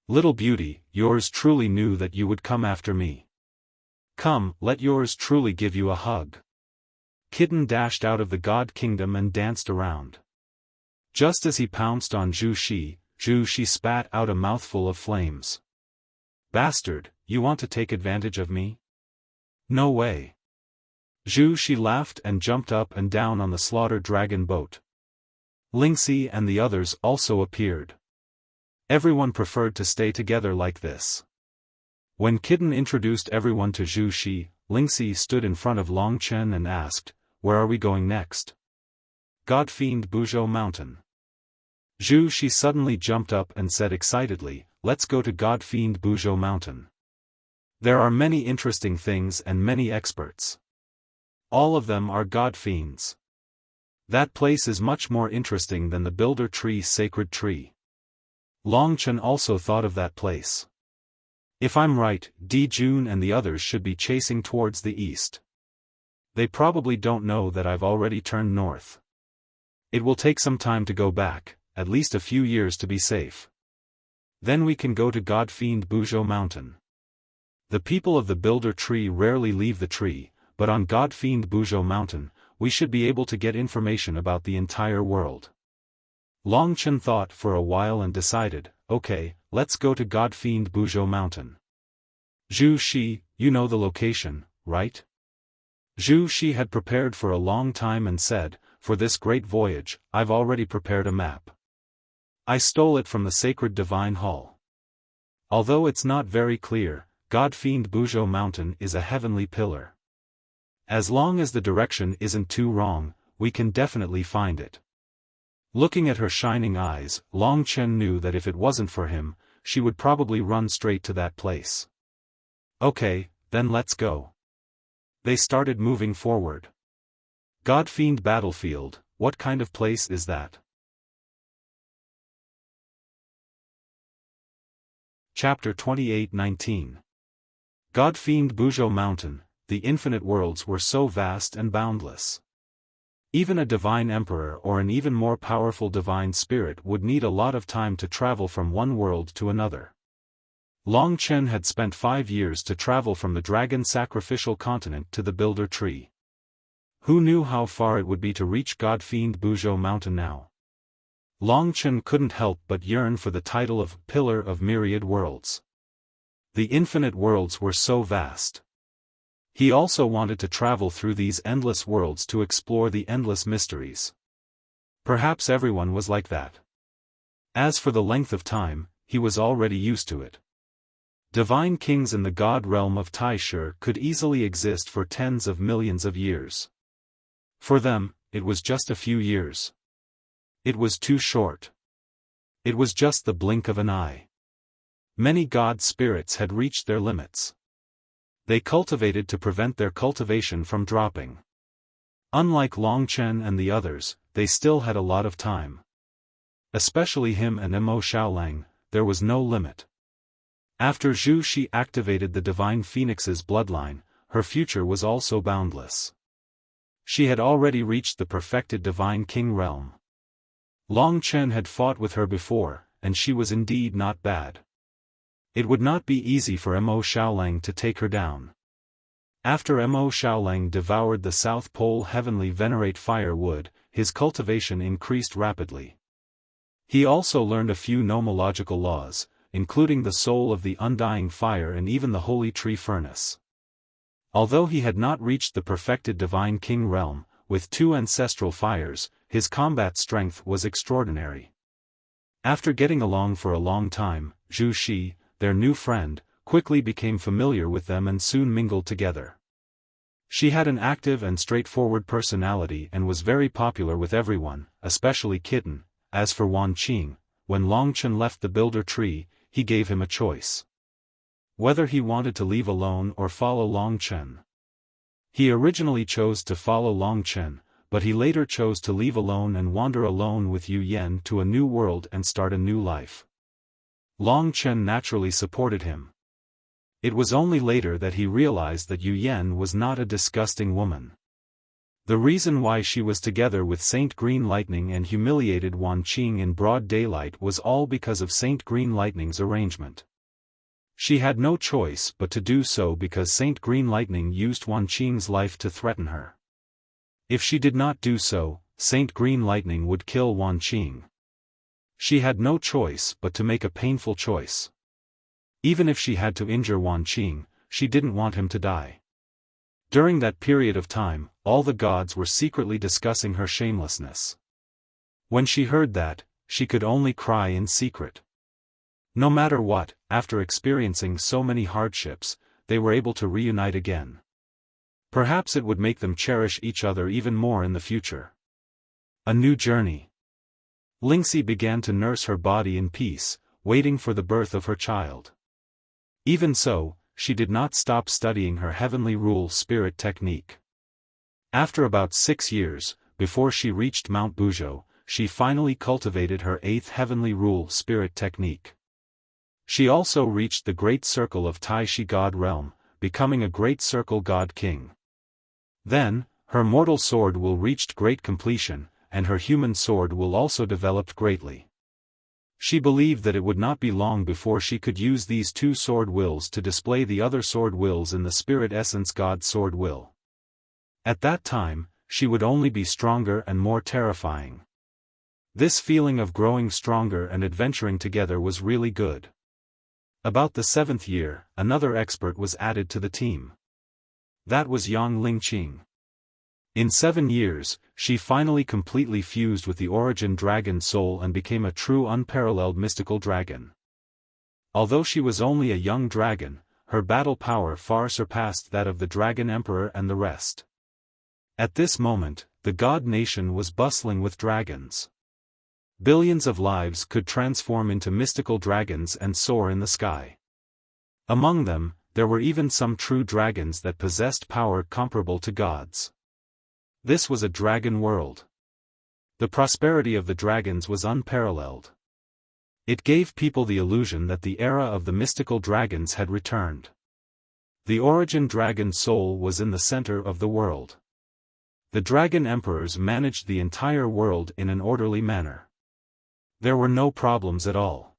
"Little beauty, yours truly knew that you would come after me. Come, let yours truly give you a hug." Kitten dashed out of the god kingdom and danced around. Just as he pounced on Zhu Shi spat out a mouthful of flames. "Bastard, you want to take advantage of me? No way." Zhu Shi laughed and jumped up and down on the slaughter dragon boat. Lingxi and the others also appeared. Everyone preferred to stay together like this. When Kitten introduced everyone to Zhu Shi, Lingxi stood in front of Long Chen and asked, "Where are we going next?" "Godfiend Buzhou Mountain." Zhu Shi suddenly jumped up and said excitedly, "Let's go to Godfiend Buzhou Mountain. There are many interesting things and many experts. All of them are god fiends. That place is much more interesting than the Builder Tree Sacred Tree." Long Chen also thought of that place. If I'm right, Di Jun and the others should be chasing towards the east. They probably don't know that I've already turned north. It will take some time to go back, at least a few years to be safe. Then we can go to God-fiend Buzhou Mountain. The people of the Builder Tree rarely leave the tree, but on God-fiend Buzhou Mountain, we should be able to get information about the entire world. Long Chen thought for a while and decided, okay, let's go to God-fiend Buzhou Mountain. Zhu Shi, you know the location, right? Zhu Shi had prepared for a long time and said, for this great voyage, I've already prepared a map. I stole it from the sacred divine hall. Although it's not very clear, God-fiend Buzhou Mountain is a heavenly pillar. As long as the direction isn't too wrong, we can definitely find it. Looking at her shining eyes, Long Chen knew that if it wasn't for him, she would probably run straight to that place. Okay, then let's go. They started moving forward. God-fiend battlefield, what kind of place is that? Chapter 28:19. God-fiend Buzhou Mountain, the infinite worlds were so vast and boundless. Even a divine emperor or an even more powerful divine spirit would need a lot of time to travel from one world to another. Long Chen had spent 5 years to travel from the dragon sacrificial continent to the Builder Tree. Who knew how far it would be to reach God-fiend Buzhou Mountain now? Long Chen couldn't help but yearn for the title of Pillar of Myriad Worlds. The infinite worlds were so vast. He also wanted to travel through these endless worlds to explore the endless mysteries. Perhaps everyone was like that. As for the length of time, he was already used to it. Divine kings in the god realm of Taishe could easily exist for tens of millions of years. For them, it was just a few years. It was too short. It was just the blink of an eye. Many god spirits had reached their limits. They cultivated to prevent their cultivation from dropping. Unlike Long Chen and the others, they still had a lot of time. Especially him and Mo Xiaolang, there was no limit. After Zhu Shi activated the Divine Phoenix's bloodline, her future was also boundless. She had already reached the perfected Divine King realm. Long Chen had fought with her before, and she was indeed not bad. It would not be easy for Mo Xiaolang to take her down. After Mo Xiaolang devoured the South Pole Heavenly Venerate firewood, his cultivation increased rapidly. He also learned a few nomological laws, including the soul of the undying fire and even the holy tree furnace. Although he had not reached the perfected Divine King realm, with 2 ancestral fires, his combat strength was extraordinary. After getting along for a long time, Zhu Shi, their new friend, quickly became familiar with them and soon mingled together. She had an active and straightforward personality and was very popular with everyone, especially Kitten. As for Wan Qing, when Long Chen left the Builder Tree, he gave him a choice. Whether he wanted to leave alone or follow Long Chen. He originally chose to follow Long Chen, but he later chose to leave alone and wander alone with Yu Yan to a new world and start a new life. Long Chen naturally supported him. It was only later that he realized that Yu Yan was not a disgusting woman. The reason why she was together with Saint Green Lightning and humiliated Wan Qing in broad daylight was all because of Saint Green Lightning's arrangement. She had no choice but to do so because Saint Green Lightning used Wan Qing's life to threaten her. If she did not do so, Saint Green Lightning would kill Wan Qing. She had no choice but to make a painful choice. Even if she had to injure Wan Qing, she didn't want him to die. During that period of time, all the gods were secretly discussing her shamelessness. When she heard that, she could only cry in secret. No matter what, after experiencing so many hardships, they were able to reunite again. Perhaps it would make them cherish each other even more in the future. A new journey. Lingxi began to nurse her body in peace, waiting for the birth of her child. Even so, she did not stop studying her heavenly rule spirit technique. After about 6 years, before she reached Mount Buzhou, she finally cultivated her 8th heavenly rule spirit technique. She also reached the great circle of Taishe God realm, becoming a great circle god king. Then, her mortal sword will reach great completion, and her human sword will also develop greatly. She believed that it would not be long before she could use these two sword wills to display the other sword wills in the spirit essence God's sword will. At that time, she would only be stronger and more terrifying. This feeling of growing stronger and adventuring together was really good. About the 7th year, another expert was added to the team. That was Yang Lingqing. In 7 years, she finally completely fused with the origin dragon soul and became a true unparalleled mystical dragon. Although she was only a young dragon, her battle power far surpassed that of the Dragon Emperor and the rest. At this moment, the God Nation was bustling with dragons. Billions of lives could transform into mystical dragons and soar in the sky. Among them, there were even some true dragons that possessed power comparable to gods. This was a dragon world. The prosperity of the dragons was unparalleled. It gave people the illusion that the era of the mystical dragons had returned. The origin dragon soul was in the center of the world. The dragon emperors managed the entire world in an orderly manner. There were no problems at all.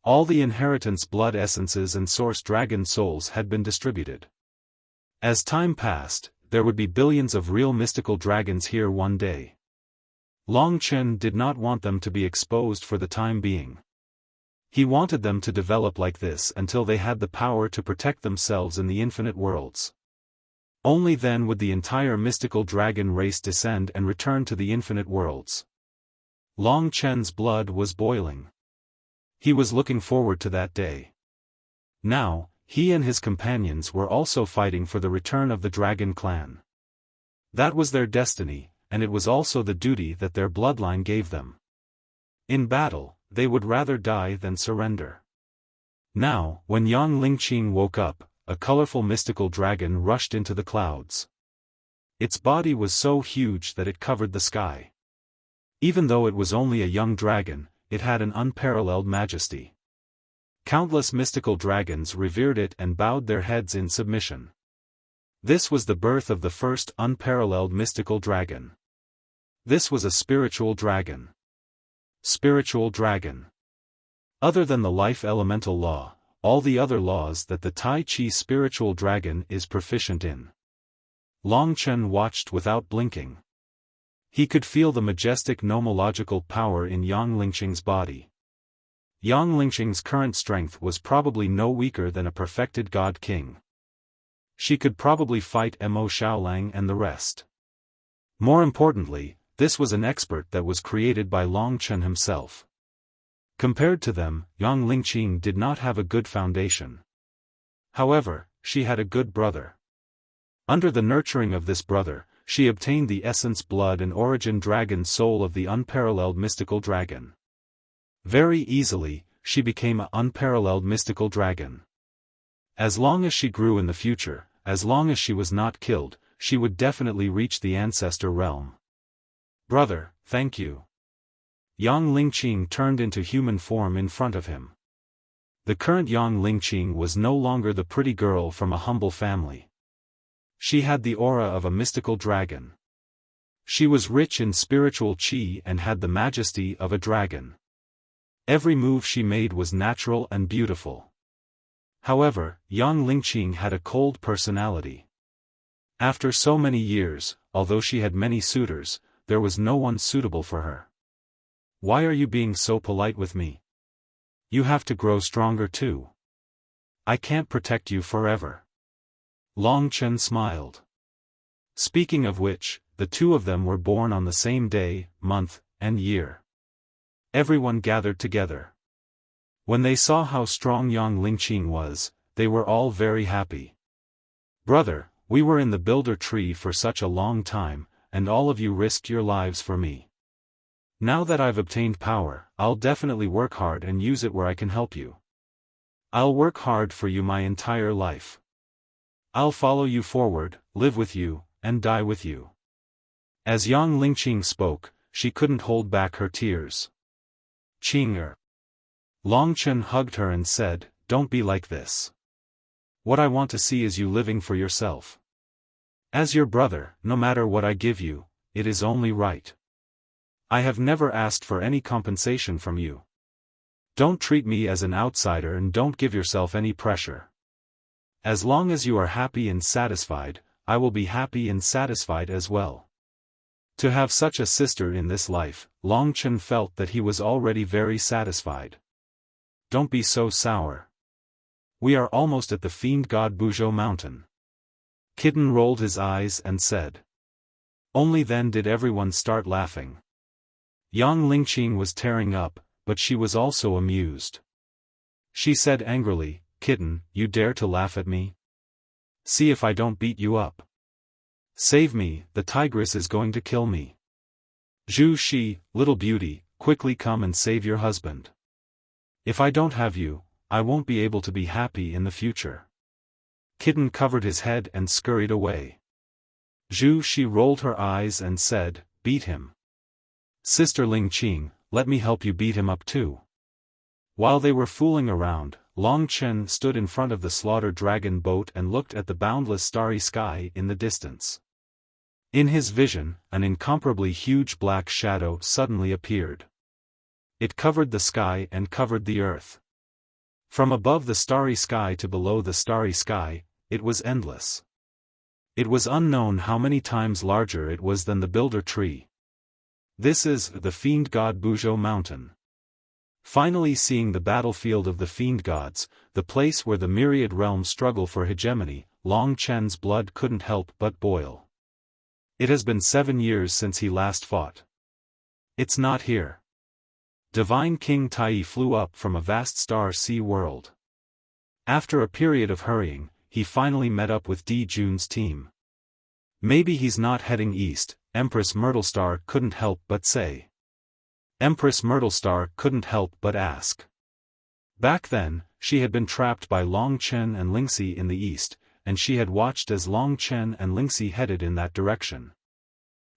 All the inheritance blood essences and source dragon souls had been distributed. As time passed, there would be billions of real mystical dragons here one day. Long Chen did not want them to be exposed for the time being. He wanted them to develop like this until they had the power to protect themselves in the infinite worlds. Only then would the entire mystical dragon race descend and return to the infinite worlds. Long Chen's blood was boiling. He was looking forward to that day. Now, he and his companions were also fighting for the return of the dragon clan. That was their destiny, and it was also the duty that their bloodline gave them. In battle, they would rather die than surrender. Now, when Yang Lingqing woke up, a colorful mystical dragon rushed into the clouds. Its body was so huge that it covered the sky. Even though it was only a young dragon, it had an unparalleled majesty. Countless mystical dragons revered it and bowed their heads in submission. This was the birth of the first unparalleled mystical dragon. This was a spiritual dragon. Spiritual dragon. Other than the life elemental law, all the other laws that the Tai Chi spiritual dragon is proficient in. Long Chen watched without blinking. He could feel the majestic nomological power in Yang Lingqing's body. Yang Lingqing's current strength was probably no weaker than a perfected god king. She could probably fight Mo Xiaolang and the rest. More importantly, this was an expert that was created by Long Chen himself. Compared to them, Yang Lingqing did not have a good foundation. However, she had a good brother. Under the nurturing of this brother, she obtained the essence blood and origin dragon soul of the unparalleled mystical dragon. Very easily, she became an unparalleled mystical dragon. As long as she grew in the future, as long as she was not killed, she would definitely reach the ancestor realm. Brother, thank you. Yang Lingqing turned into human form in front of him. The current Yang Lingqing was no longer the pretty girl from a humble family. She had the aura of a mystical dragon. She was rich in spiritual qi and had the majesty of a dragon. Every move she made was natural and beautiful. However, Yang Lingqing had a cold personality. After so many years, although she had many suitors, there was no one suitable for her. Why are you being so polite with me? You have to grow stronger too. I can't protect you forever. Long Chen smiled. Speaking of which, the two of them were born on the same day, month, and year. Everyone gathered together. When they saw how strong Yang Lingqing was, they were all very happy. Brother, we were in the builder tree for such a long time, and all of you risked your lives for me. Now that I've obtained power, I'll definitely work hard and use it where I can help you. I'll work hard for you my entire life. I'll follow you forward, live with you, and die with you. As Yang Lingqing spoke, she couldn't hold back her tears. Qing'er. Long Chen hugged her and said, "Don't be like this. What I want to see is you living for yourself. As your brother, no matter what I give you, it is only right. I have never asked for any compensation from you. Don't treat me as an outsider and don't give yourself any pressure. As long as you are happy and satisfied, I will be happy and satisfied as well. To have such a sister in this life, Long Chen felt that he was already very satisfied. Don't be so sour. We are almost at the fiend god Buzhou mountain. Kitten rolled his eyes and said. Only then did everyone start laughing. Yang Lingqing was tearing up, but she was also amused. She said angrily, Kitten, you dare to laugh at me? See if I don't beat you up. Save me, the tigress is going to kill me. Zhu Shi, little beauty, quickly come and save your husband. If I don't have you, I won't be able to be happy in the future. Kitten covered his head and scurried away. Zhu Shi rolled her eyes and said, beat him. Sister Ling Qing, let me help you beat him up too. While they were fooling around, Long Chen stood in front of the slaughtered dragon boat and looked at the boundless starry sky in the distance. In his vision, an incomparably huge black shadow suddenly appeared. It covered the sky and covered the earth. From above the starry sky to below the starry sky, it was endless. It was unknown how many times larger it was than the builder tree. This is the fiend god Buzhou mountain. Finally seeing the battlefield of the fiend gods, the place where the myriad realms struggle for hegemony, Long Chen's blood couldn't help but boil. It has been 7 years since he last fought. It's not here. Divine King Tai flew up from a vast star sea world. After a period of hurrying, he finally met up with Di Jun's team. Maybe he's not heading east, Empress Myrtlestar couldn't help but say. Empress Myrtlestar couldn't help but ask. Back then, she had been trapped by Long Chen and Lingxi in the east, and she had watched as Long Chen and Lingxi headed in that direction.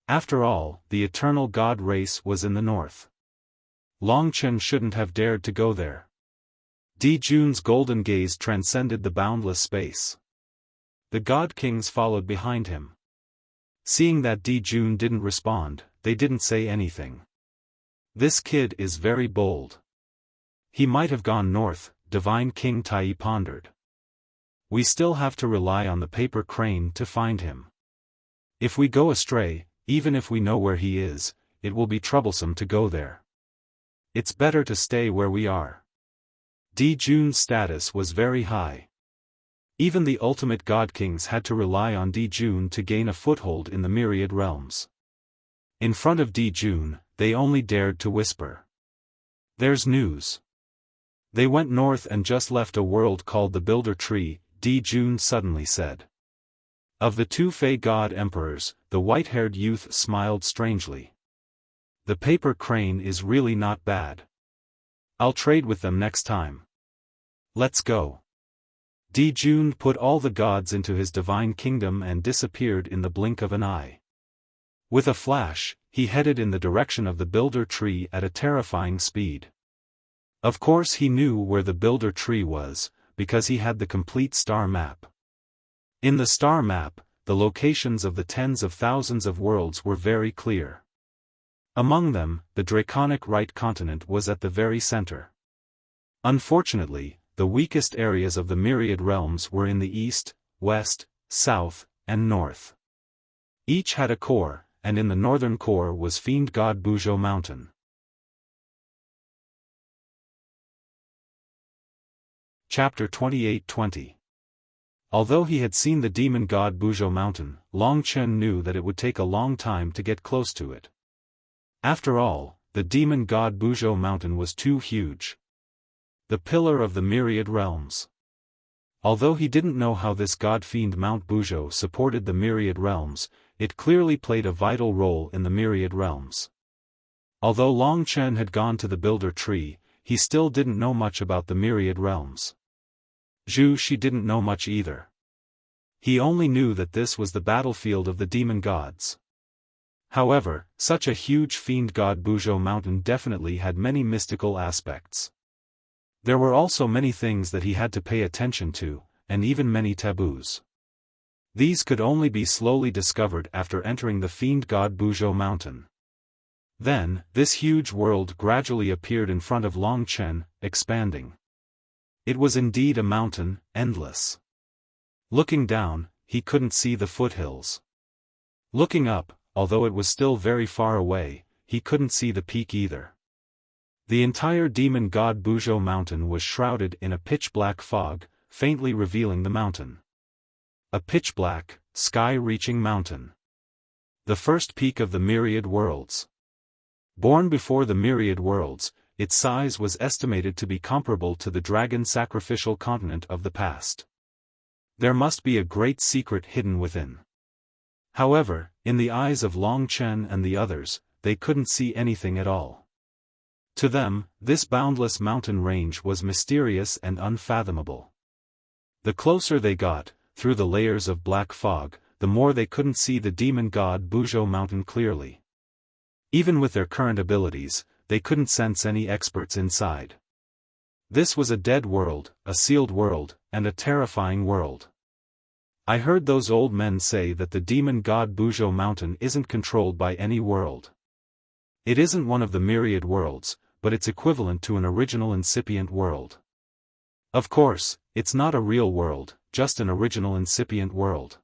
After all, the eternal god race was in the north. Long Chen shouldn't have dared to go there. Di Jun's golden gaze transcended the boundless space. The god kings followed behind him. Seeing that Di Jun didn't respond, they didn't say anything. This kid is very bold. He might have gone north, Divine King Tai pondered. We still have to rely on the paper crane to find him. If we go astray, even if we know where he is, it will be troublesome to go there. It's better to stay where we are. Di Jun's status was very high. Even the ultimate god kings had to rely on Di Jun to gain a foothold in the myriad realms. In front of Di Jun, they only dared to whisper. There's news. They went north and just left a world called the Builder Tree, Di Jun suddenly said. Of the 2 Fey god emperors, the white-haired youth smiled strangely. The paper crane is really not bad. I'll trade with them next time. Let's go. Di Jun put all the gods into his divine kingdom and disappeared in the blink of an eye. With a flash, he headed in the direction of the Builder Tree at a terrifying speed. Of course he knew where the Builder Tree was, because he had the complete star map. In the star map, the locations of the tens of thousands of worlds were very clear. Among them, the draconic right continent was at the very center. Unfortunately, the weakest areas of the myriad realms were in the east, west, south, and north. Each had a core, and in the northern core was fiend god Buzhou mountain. Chapter 28-20. Although he had seen the demon god Buzhou mountain, Long Chen knew that it would take a long time to get close to it. After all, the demon god Buzhou mountain was too huge. The pillar of the myriad realms. Although he didn't know how this god-fiend Mount Buzhou supported the myriad realms, it clearly played a vital role in the myriad realms. Although Long Chen had gone to the Builder Tree, he still didn't know much about the myriad realms. Zhu Shi didn't know much either. He only knew that this was the battlefield of the demon gods. However, such a huge fiend god Buzhou mountain definitely had many mystical aspects. There were also many things that he had to pay attention to, and even many taboos. These could only be slowly discovered after entering the fiend god Buzhou mountain. Then, this huge world gradually appeared in front of Long Chen, expanding. It was indeed a mountain, endless. Looking down, he couldn't see the foothills. Looking up, although it was still very far away, he couldn't see the peak either. The entire demon god Buzhou mountain was shrouded in a pitch-black fog, faintly revealing the mountain. A pitch-black, sky-reaching mountain. The first peak of the myriad worlds. Born before the myriad worlds, its size was estimated to be comparable to the dragon sacrificial continent of the past. There must be a great secret hidden within. However, in the eyes of Long Chen and the others, they couldn't see anything at all. To them, this boundless mountain range was mysterious and unfathomable. The closer they got, through the layers of black fog, the more they couldn't see the demon god Buzhou mountain clearly. Even with their current abilities, they couldn't sense any experts inside. This was a dead world, a sealed world, and a terrifying world. I heard those old men say that the demon god Buzhou mountain isn't controlled by any world. It isn't one of the myriad worlds, but it's equivalent to an original incipient world. Of course, it's not a real world, just an original incipient world.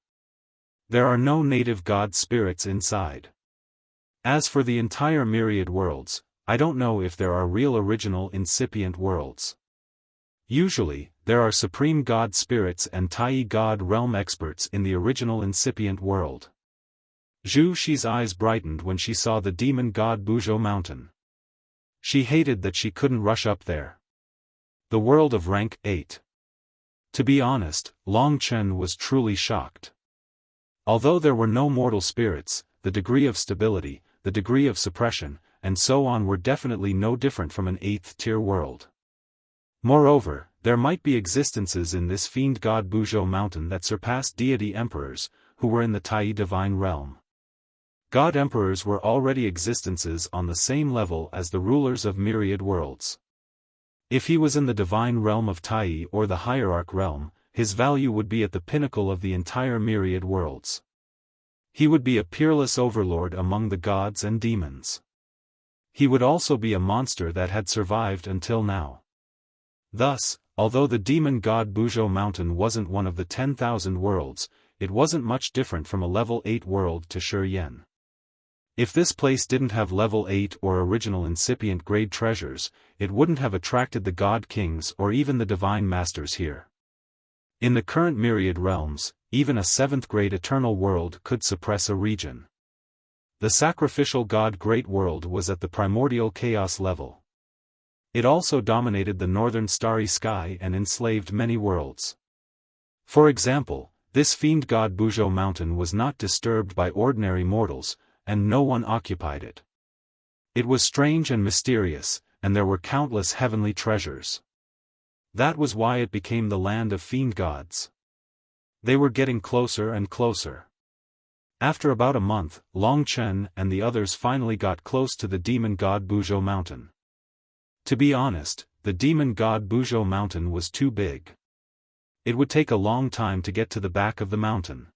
There are no native god spirits inside. As for the entire myriad worlds, I don't know if there are real original incipient worlds. Usually, there are supreme god spirits and Tai god realm experts in the original incipient world. Zhu Shi's eyes brightened when she saw the demon god Buzhou mountain. She hated that she couldn't rush up there. The world of rank 8. To be honest, Long Chen was truly shocked. Although there were no mortal spirits, the degree of stability, the degree of suppression, and so on were definitely no different from an 8th-tier world. Moreover, there might be existences in this fiend god Buzhou mountain that surpassed deity emperors, who were in the Tai divine realm. God emperors were already existences on the same level as the rulers of myriad worlds. If he was in the divine realm of Tai or the hierarch realm, his value would be at the pinnacle of the entire myriad worlds. He would be a peerless overlord among the gods and demons. He would also be a monster that had survived until now. Thus, although the demon god Buzhou mountain wasn't one of the 10,000 worlds, it wasn't much different from a level 8 world to Shiyan. If this place didn't have level 8 or original incipient grade treasures, it wouldn't have attracted the god kings or even the divine masters here. In the current myriad realms, even a 7th grade eternal world could suppress a region. The sacrificial god Great World was at the primordial chaos level. It also dominated the northern starry sky and enslaved many worlds. For example, this fiend god Buzhou mountain was not disturbed by ordinary mortals, and no one occupied it. It was strange and mysterious, and there were countless heavenly treasures. That was why it became the land of fiend gods. They were getting closer and closer. After about a month, Long Chen and the others finally got close to the demon god Buzhou mountain. To be honest, the demon god Buzhou mountain was too big. It would take a long time to get to the back of the mountain.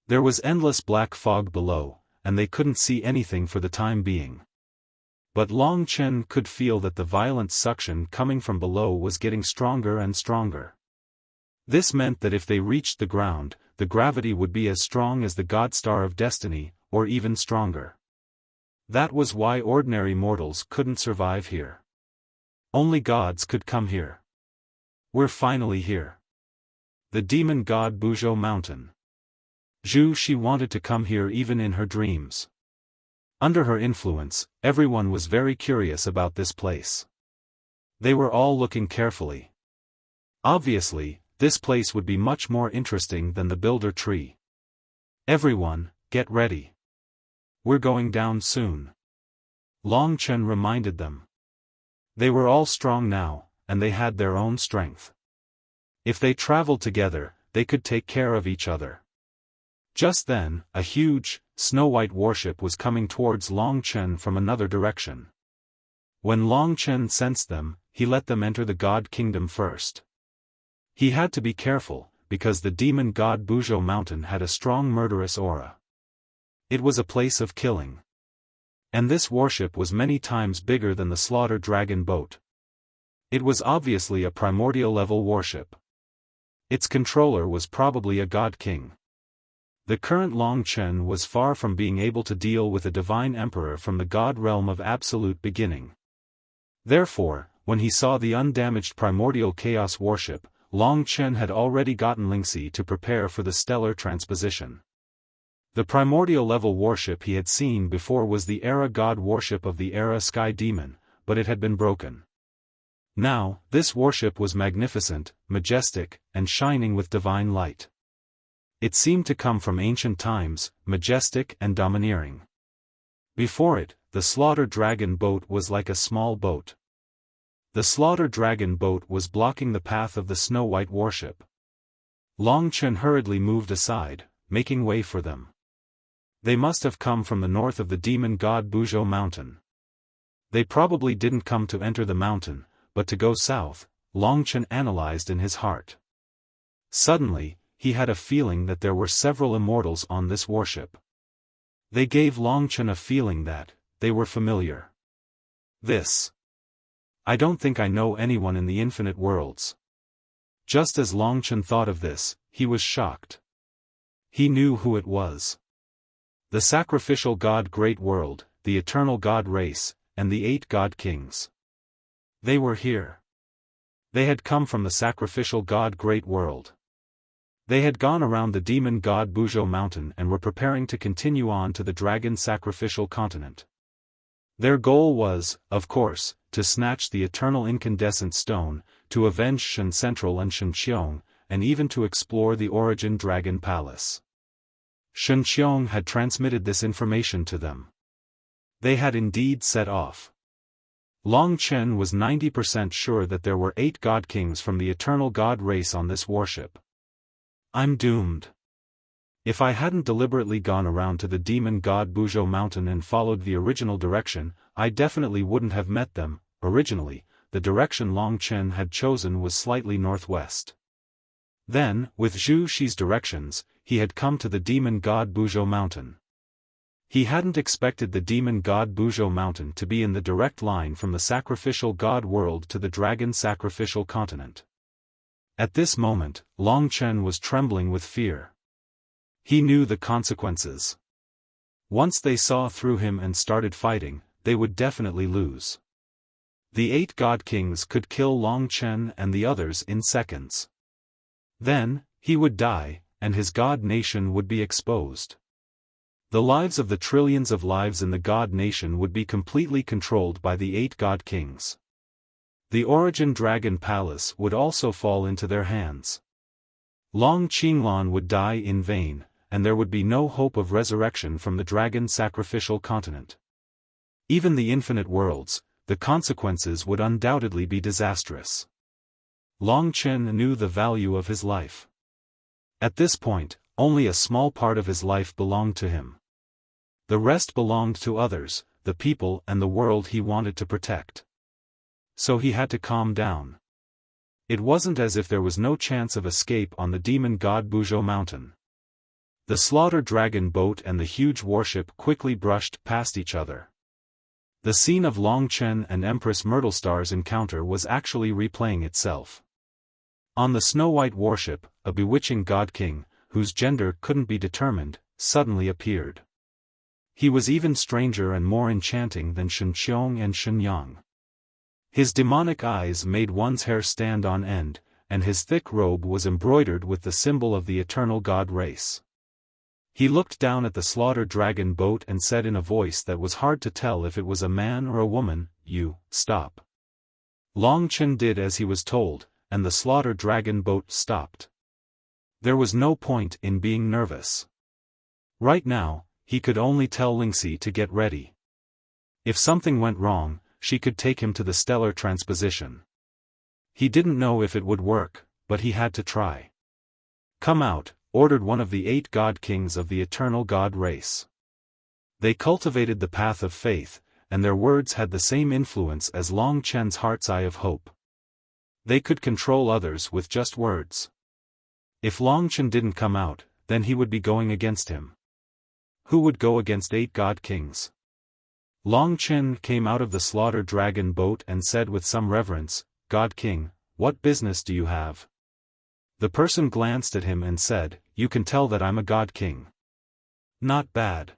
There was endless black fog below, and they couldn't see anything for the time being. But Long Chen could feel that the violent suction coming from below was getting stronger and stronger. This meant that if they reached the ground, the gravity would be as strong as the God Star of Destiny, or even stronger. That was why ordinary mortals couldn't survive here. Only gods could come here. We're finally here. The demon god Buzhou mountain. Zhu Shi wanted to come here even in her dreams. Under her influence, everyone was very curious about this place. They were all looking carefully. Obviously, this place would be much more interesting than the Builder Tree. Everyone, get ready. We're going down soon. Long Chen reminded them. They were all strong now, and they had their own strength. If they traveled together, they could take care of each other. Just then, a huge, snow-white warship was coming towards Long Chen from another direction. When Long Chen sensed them, he let them enter the God Kingdom first. He had to be careful, because the demon god Buzhou mountain had a strong murderous aura. It was a place of killing. And this warship was many times bigger than the Slaughter Dragon boat. It was obviously a primordial-level warship. Its controller was probably a god king. The current Long Chen was far from being able to deal with a divine emperor from the god realm of absolute beginning. Therefore, when he saw the undamaged primordial chaos warship, Long Chen had already gotten Lingxi to prepare for the stellar transposition. The primordial-level warship he had seen before was the Era God warship of the Era Sky Demon, but it had been broken. Now, this warship was magnificent, majestic, and shining with divine light. It seemed to come from ancient times, majestic and domineering. Before it, the Slaughter Dragon boat was like a small boat. The Slaughter Dragon boat was blocking the path of the Snow White warship. Long Chen hurriedly moved aside, making way for them. They must have come from the north of the demon god Buzhou mountain. They probably didn't come to enter the mountain, but to go south, Long Chen analyzed in his heart. Suddenly, he had a feeling that there were several immortals on this warship. They gave Long Chen a feeling that they were familiar. I don't think I know anyone in the infinite worlds. Just as Long Chen thought of this, he was shocked. He knew who it was. The sacrificial god Great World, the eternal god race, and the 8 god kings. They were here. They had come from the sacrificial god Great World. They had gone around the demon god Buzhou mountain and were preparing to continue on to the dragon sacrificial continent. Their goal was, of course, to snatch the eternal incandescent stone, to avenge Shen Central and Shen Qiong, and even to explore the Origin Dragon Palace. Shen Qiong had transmitted this information to them. They had indeed set off. Long Chen was 90% sure that there were 8 god kings from the eternal god race on this warship. I'm doomed. If I hadn't deliberately gone around to the demon god Buzhou mountain and followed the original direction, I definitely wouldn't have met them. Originally, the direction Long Chen had chosen was slightly northwest. Then, with Zhu Shi's directions, he had come to the demon god Buzhou mountain. He hadn't expected the demon god Buzhou mountain to be in the direct line from the sacrificial god world to the dragon sacrificial continent. At this moment, Long Chen was trembling with fear. He knew the consequences. Once they saw through him and started fighting, they would definitely lose. The 8 god kings could kill Long Chen and the others in seconds. Then, he would die, and his god nation would be exposed. The lives of the trillions of lives in the god nation would be completely controlled by the 8 god kings. The Origin Dragon Palace would also fall into their hands. Long Qinglan would die in vain, and there would be no hope of resurrection from the dragon sacrificial continent. Even the infinite worlds, the consequences would undoubtedly be disastrous. Long Chen knew the value of his life. At this point, only a small part of his life belonged to him. The rest belonged to others, the people and the world he wanted to protect. So he had to calm down. It wasn't as if there was no chance of escape on the demon god Buzhou mountain. The Slaughter Dragon boat and the huge warship quickly brushed past each other. The scene of Long Chen and Empress Myrtlestar's encounter was actually replaying itself. On the Snow White warship, a bewitching god king, whose gender couldn't be determined, suddenly appeared. He was even stranger and more enchanting than Shen Qiong and Shen Yang. His demonic eyes made one's hair stand on end, and his thick robe was embroidered with the symbol of the eternal god race. He looked down at the Slaughter Dragon boat and said in a voice that was hard to tell if it was a man or a woman, "You, stop." Long Chen did as he was told, and the Slaughter Dragon boat stopped. There was no point in being nervous. Right now, he could only tell Lingxi to get ready. If something went wrong, she could take him to the stellar transposition. He didn't know if it would work, but he had to try. "Come out," ordered one of the 8 god kings of the eternal god race. They cultivated the path of faith, and their words had the same influence as Long Chen's heart's eye of hope. They could control others with just words. If Long Chen didn't come out, then he would be going against him. Who would go against 8 god kings? Long Chen came out of the slaughter dragon boat and said with some reverence, "God King, what business do you have?" The person glanced at him and said, "You can tell that I'm a God King." "Not bad.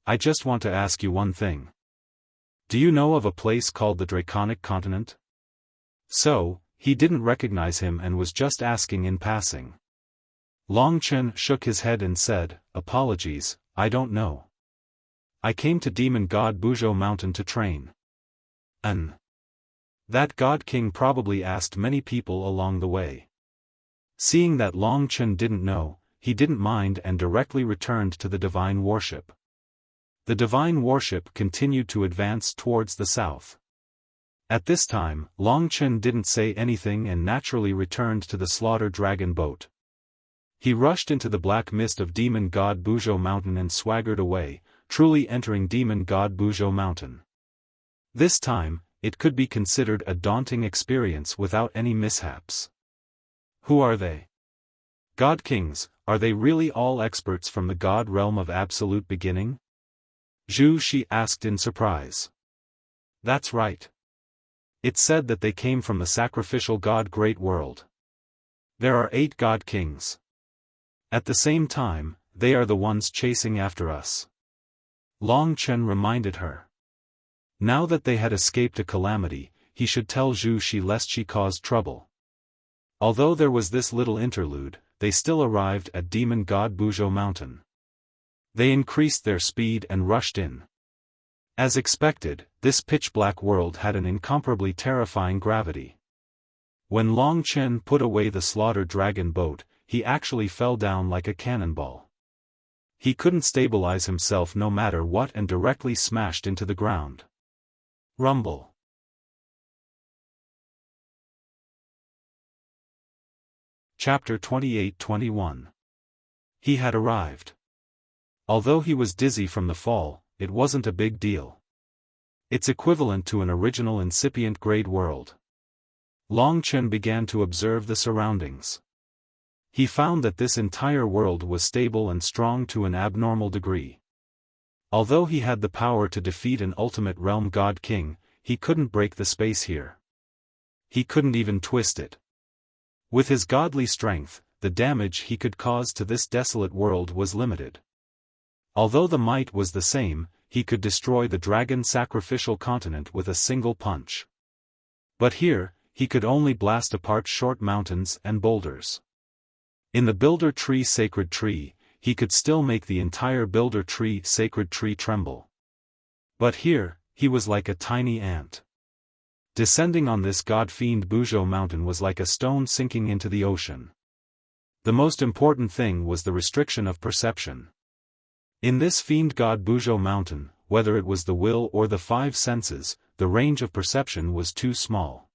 I just want to ask you one thing. Do you know of a place called the Draconic Continent?" So, he didn't recognize him and was just asking in passing. Long Chen shook his head and said, "Apologies, I don't know. I came to Demon God Buzhou Mountain to train." That God King probably asked many people along the way. Seeing that Long Chen didn't know, he didn't mind and directly returned to the divine worship. The divine worship continued to advance towards the south. At this time, Long Chen didn't say anything and naturally returned to the slaughter dragon boat. He rushed into the black mist of Demon God Buzhou Mountain and swaggered away, truly entering Demon God Buzhou Mountain. This time, it could be considered a daunting experience without any mishaps. Who are they? God Kings, are they really all experts from the God realm of absolute beginning? Zhu Shi asked in surprise. That's right. It's said that they came from the sacrificial God Great World. There are 8 God Kings. At the same time, they are the ones chasing after us. Long Chen reminded her. Now that they had escaped a calamity, he should tell Zhu Shi lest she cause trouble. Although there was this little interlude, they still arrived at Demon God Buzhou Mountain. They increased their speed and rushed in. As expected, this pitch-black world had an incomparably terrifying gravity. When Long Chen put away the slaughter dragon boat, he actually fell down like a cannonball. He couldn't stabilize himself no matter what and directly smashed into the ground. Rumble. Chapter 28-21. He had arrived. Although he was dizzy from the fall, it wasn't a big deal. It's equivalent to an original incipient grade world. Long Chen began to observe the surroundings. He found that this entire world was stable and strong to an abnormal degree. Although he had the power to defeat an ultimate realm God King, he couldn't break the space here. He couldn't even twist it. With his godly strength, the damage he could cause to this desolate world was limited. Although the might was the same, he could destroy the dragon sacrificial continent with a single punch. But here, he could only blast apart short mountains and boulders. In the Builder Tree Sacred Tree, he could still make the entire Builder Tree Sacred Tree tremble. But here, he was like a tiny ant. Descending on this God-fiend Buzhou Mountain was like a stone sinking into the ocean. The most important thing was the restriction of perception. In this fiend God Buzhou Mountain, whether it was the will or the 5 senses, the range of perception was too small.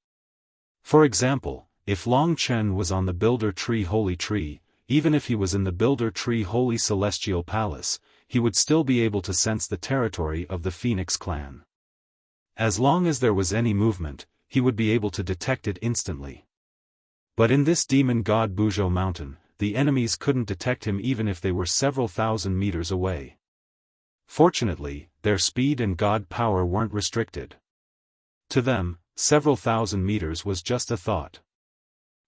For example, if Long Chen was on the Builder Tree Holy Tree, even if he was in the Builder Tree Holy Celestial Palace, he would still be able to sense the territory of the Phoenix clan. As long as there was any movement, he would be able to detect it instantly. But in this Demon God Buzhou Mountain, the enemies couldn't detect him even if they were several thousand meters away. Fortunately, their speed and God power weren't restricted. To them, several thousand meters was just a thought.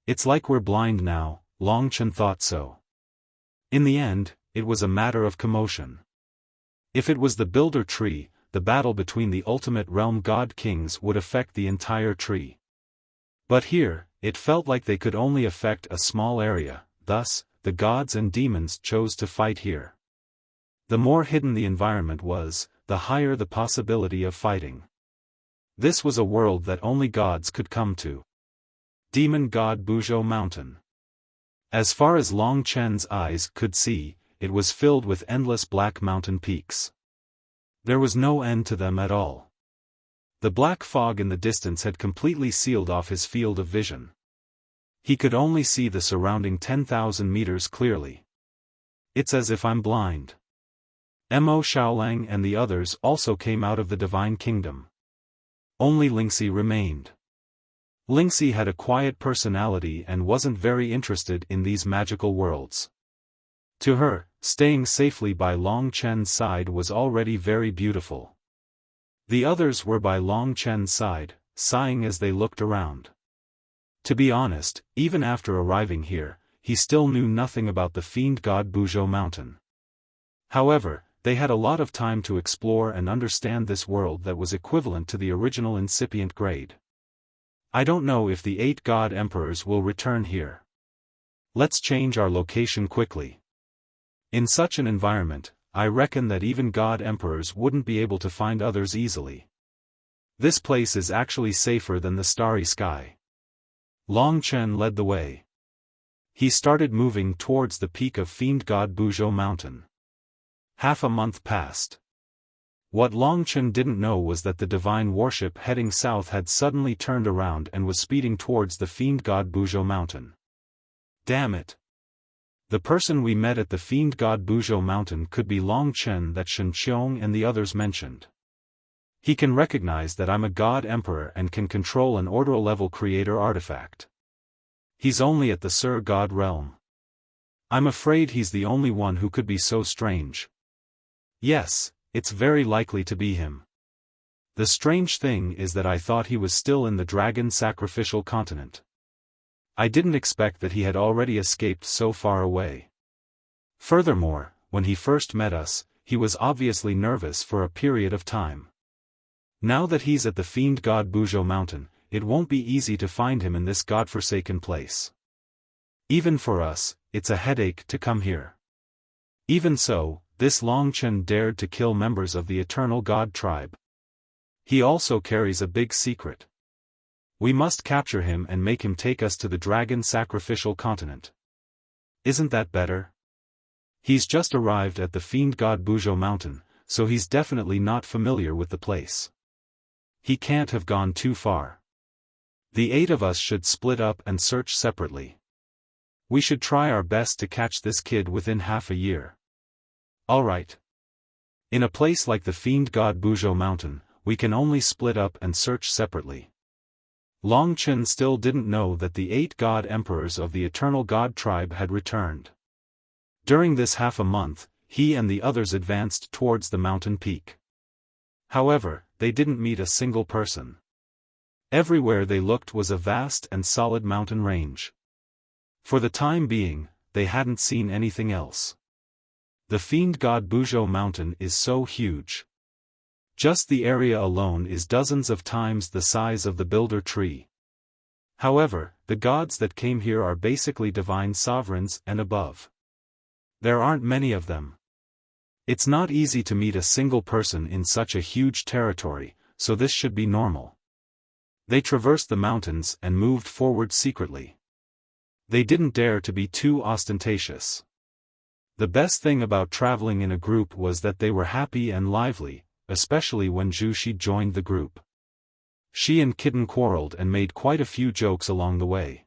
It's like we're blind now, Long Chen thought so. In the end, it was a matter of commotion. If it was the Builder Tree, the battle between the ultimate realm God Kings would affect the entire tree. But here, it felt like they could only affect a small area, thus, the gods and demons chose to fight here. The more hidden the environment was, the higher the possibility of fighting. This was a world that only gods could come to. Demon God Buzhou Mountain. As far as Long Chen's eyes could see, it was filled with endless black mountain peaks. There was no end to them at all. The black fog in the distance had completely sealed off his field of vision. He could only see the surrounding 10,000 meters clearly. It's as if I'm blind. Mo Xiaolang and the others also came out of the Divine Kingdom. Only Lingxi remained. Lingxi had a quiet personality and wasn't very interested in these magical worlds. To her, staying safely by Long Chen's side was already very beautiful. The others were by Long Chen's side, sighing as they looked around. To be honest, even after arriving here, he still knew nothing about the fiend god Buzhou Mountain. However, they had a lot of time to explore and understand this world that was equivalent to the original incipient grade. I don't know if the 8 god emperors will return here. Let's change our location quickly. In such an environment, I reckon that even god emperors wouldn't be able to find others easily. This place is actually safer than the starry sky. Long Chen led the way. He started moving towards the peak of fiend god Buzhou Mountain. Half a month passed. What Long Chen didn't know was that the divine warship heading south had suddenly turned around and was speeding towards the fiend god Buzhou Mountain. Damn it! The person we met at the fiend god Buzhou Mountain could be Long Chen that Shen Qiong and the others mentioned. He can recognize that I'm a god emperor and can control an order-level creator artifact. He's only at the Sir God realm. I'm afraid he's the only one who could be so strange. Yes, it's very likely to be him. The strange thing is that I thought he was still in the dragon sacrificial continent. I didn't expect that he had already escaped so far away. Furthermore, when he first met us, he was obviously nervous for a period of time. Now that he's at the fiend god Buzhou Mountain, it won't be easy to find him in this godforsaken place. Even for us, it's a headache to come here. Even so, this Long Chen dared to kill members of the Eternal God tribe. He also carries a big secret. We must capture him and make him take us to the dragon sacrificial continent. Isn't that better? He's just arrived at the fiend god Buzhou Mountain, so he's definitely not familiar with the place. He can't have gone too far. The 8 of us should split up and search separately. We should try our best to catch this kid within half a year. Alright. In a place like the fiend god Buzhou Mountain, we can only split up and search separately. Long Chen still didn't know that the 8 god emperors of the Eternal God tribe had returned. During this half a month, he and the others advanced towards the mountain peak. However, they didn't meet a single person. Everywhere they looked was a vast and solid mountain range. For the time being, they hadn't seen anything else. The fiend god Buzhou Mountain is so huge. Just the area alone is dozens of times the size of the Builder Tree. However, the gods that came here are basically divine sovereigns and above. There aren't many of them. It's not easy to meet a single person in such a huge territory, so this should be normal. They traversed the mountains and moved forward secretly. They didn't dare to be too ostentatious. The best thing about traveling in a group was that they were happy and lively, especially when Zhu Shi joined the group. She and Kitten quarreled and made quite a few jokes along the way.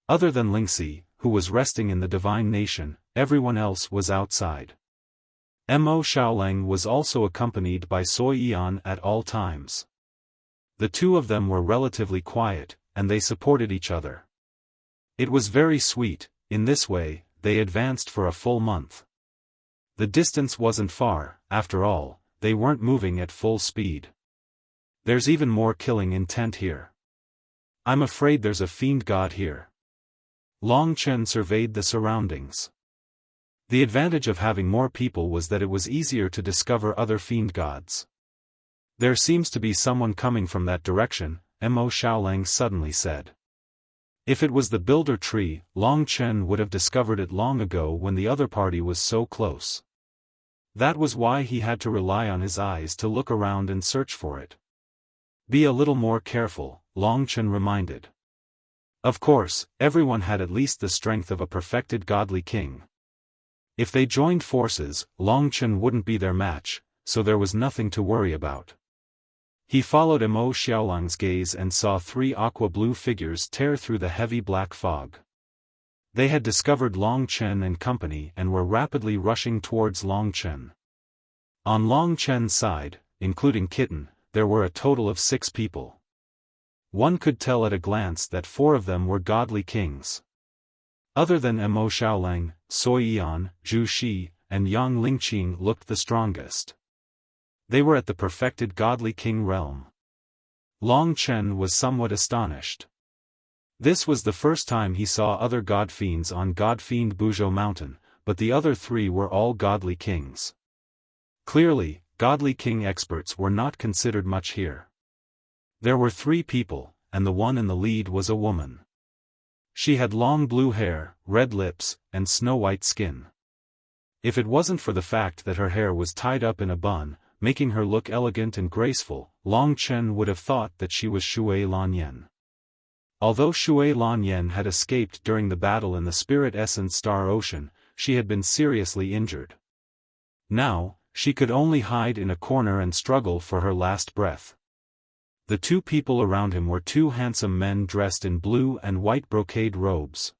Other than Lingxi, who was resting in the divine nation, everyone else was outside. Mo Xiaolang was also accompanied by Soi Yan at all times. The two of them were relatively quiet, and they supported each other. It was very sweet. In this way, they advanced for a full month. The distance wasn't far, after all, they weren't moving at full speed. There's even more killing intent here. I'm afraid there's a fiend god here. Long Chen surveyed the surroundings. The advantage of having more people was that it was easier to discover other fiend gods. There seems to be someone coming from that direction, Mo Xiaolang suddenly said. If it was the Builder Tree, Long Chen would have discovered it long ago when the other party was so close. That was why he had to rely on his eyes to look around and search for it. Be a little more careful, Long Chen reminded. Of course, everyone had at least the strength of a perfected godly king. If they joined forces, Long Chen wouldn't be their match, so there was nothing to worry about. He followed Mo Xiaolang's gaze and saw 3 aqua-blue figures tear through the heavy black fog. They had discovered Long Chen and company and were rapidly rushing towards Long Chen. On Long Chen's side, including Kitten, there were a total of 6 people. One could tell at a glance that 4 of them were godly kings. Other than Mo Xiaolang, Soi Yan, Zhu Shi, and Yang Lingqing looked the strongest. They were at the perfected godly king realm. Long Chen was somewhat astonished. This was the first time he saw other god fiends on God-fiend Buzhou Mountain, but the other three were all godly kings. Clearly, godly king experts were not considered much here. There were 3 people, and the one in the lead was a woman. She had long blue hair, red lips, and snow-white skin. If it wasn't for the fact that her hair was tied up in a bun, making her look elegant and graceful, Long Chen would have thought that she was Shui Lanyan. Although Shui Lanyan had escaped during the battle in the Spirit Essence Star Ocean, she had been seriously injured. Now, she could only hide in a corner and struggle for her last breath. The 2 people around him were 2 handsome men dressed in blue and white brocade robes.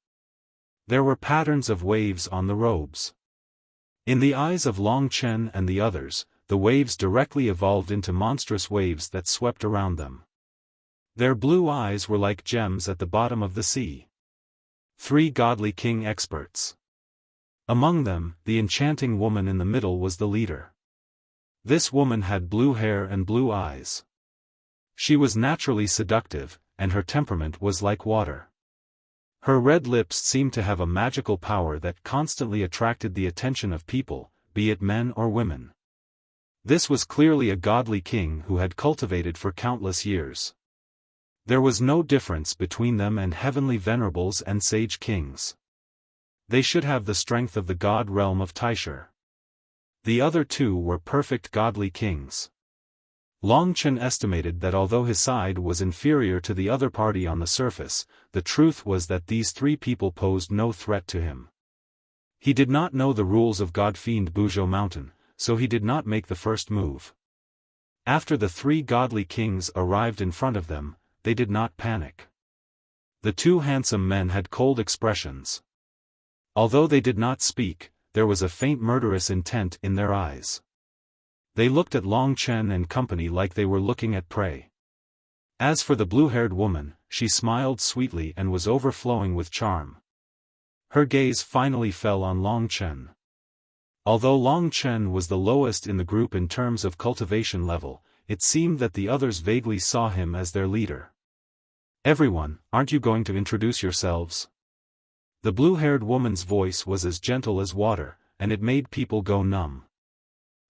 There were patterns of waves on the robes. In the eyes of Long Chen and the others, the waves directly evolved into monstrous waves that swept around them. Their blue eyes were like gems at the bottom of the sea. 3 godly king experts. Among them, the enchanting woman in the middle was the leader. This woman had blue hair and blue eyes. She was naturally seductive, and her temperament was like water. Her red lips seemed to have a magical power that constantly attracted the attention of people, be it men or women. This was clearly a godly king who had cultivated for countless years. There was no difference between them and heavenly venerables and sage kings. They should have the strength of the god realm of Taisher. The other 2 were perfect godly kings. Long Chen estimated that although his side was inferior to the other party on the surface, the truth was that these 3 people posed no threat to him. He did not know the rules of God-fiend Buzhou Mountain, so he did not make the first move. After the 3 godly kings arrived in front of them, they did not panic. The 2 handsome men had cold expressions. Although they did not speak, there was a faint murderous intent in their eyes. They looked at Long Chen and company like they were looking at prey. As for the blue-haired woman, she smiled sweetly and was overflowing with charm. Her gaze finally fell on Long Chen. Although Long Chen was the lowest in the group in terms of cultivation level, it seemed that the others vaguely saw him as their leader. "Everyone, aren't you going to introduce yourselves?" The blue-haired woman's voice was as gentle as water, and it made people go numb.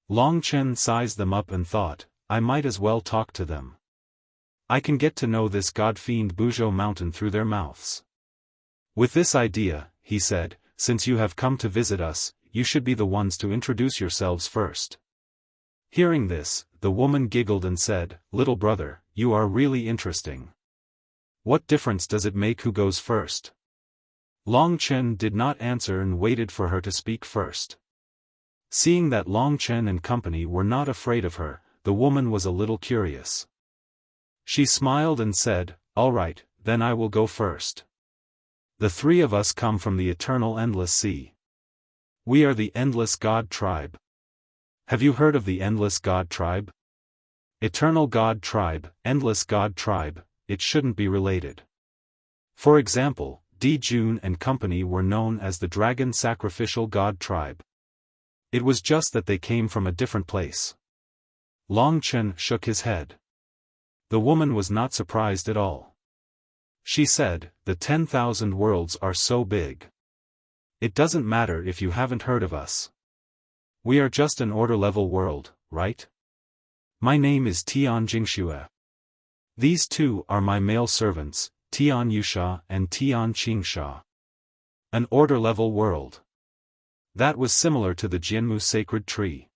Long Chen sized them up and thought, I might as well talk to them. I can get to know this god-fiend Buzhou Mountain through their mouths. With this idea, he said, since you have come to visit us, you should be the ones to introduce yourselves first. Hearing this, the woman giggled and said, "Little brother, you are really interesting. What difference does it make who goes first?" Long Chen did not answer and waited for her to speak first. Seeing that Long Chen and company were not afraid of her, the woman was a little curious. She smiled and said, "All right, then I will go first. The 3 of us come from the eternal endless sea. We are the Endless God Tribe. Have you heard of the Endless God Tribe? Eternal God Tribe, Endless God Tribe, it shouldn't be related. For example, Di Jun and company were known as the Dragon Sacrificial God Tribe. It was just that they came from a different place." Long Chen shook his head. The woman was not surprised at all. She said, "The 10,000 worlds are so big. It doesn't matter if you haven't heard of us. We are just an order-level world, right? My name is Tian Jingxue. These 2 are my male servants, Tian Yusha and Tian Qingsha. An order-level world." That was similar to the Jianmu sacred tree.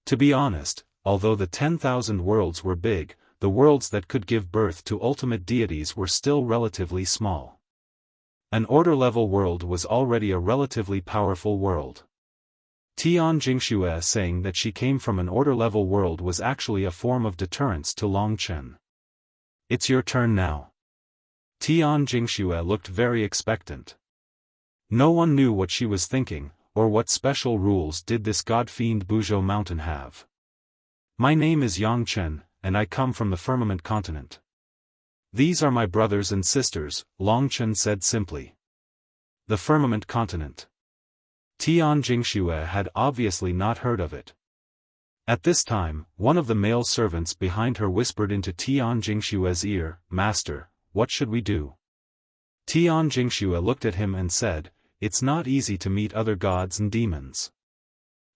To be honest, although the 10,000 worlds were big, the worlds that could give birth to ultimate deities were still relatively small. An order-level world was already a relatively powerful world. Tian Jingxue saying that she came from an order-level world was actually a form of deterrence to Long Chen. "It's your turn now." Tian Jingxue looked very expectant. No one knew what she was thinking, or what special rules did this god-fiend Buzhou Mountain have. "My name is Yang Chen, and I come from the firmament continent. These are my brothers and sisters," Long Chen said simply. The firmament continent. Tian Jingxue had obviously not heard of it. At this time, one of the male servants behind her whispered into Tian Jingshue's ear, "Master, what should we do?" Tian Jingshue looked at him and said, "It's not easy to meet other gods and demons.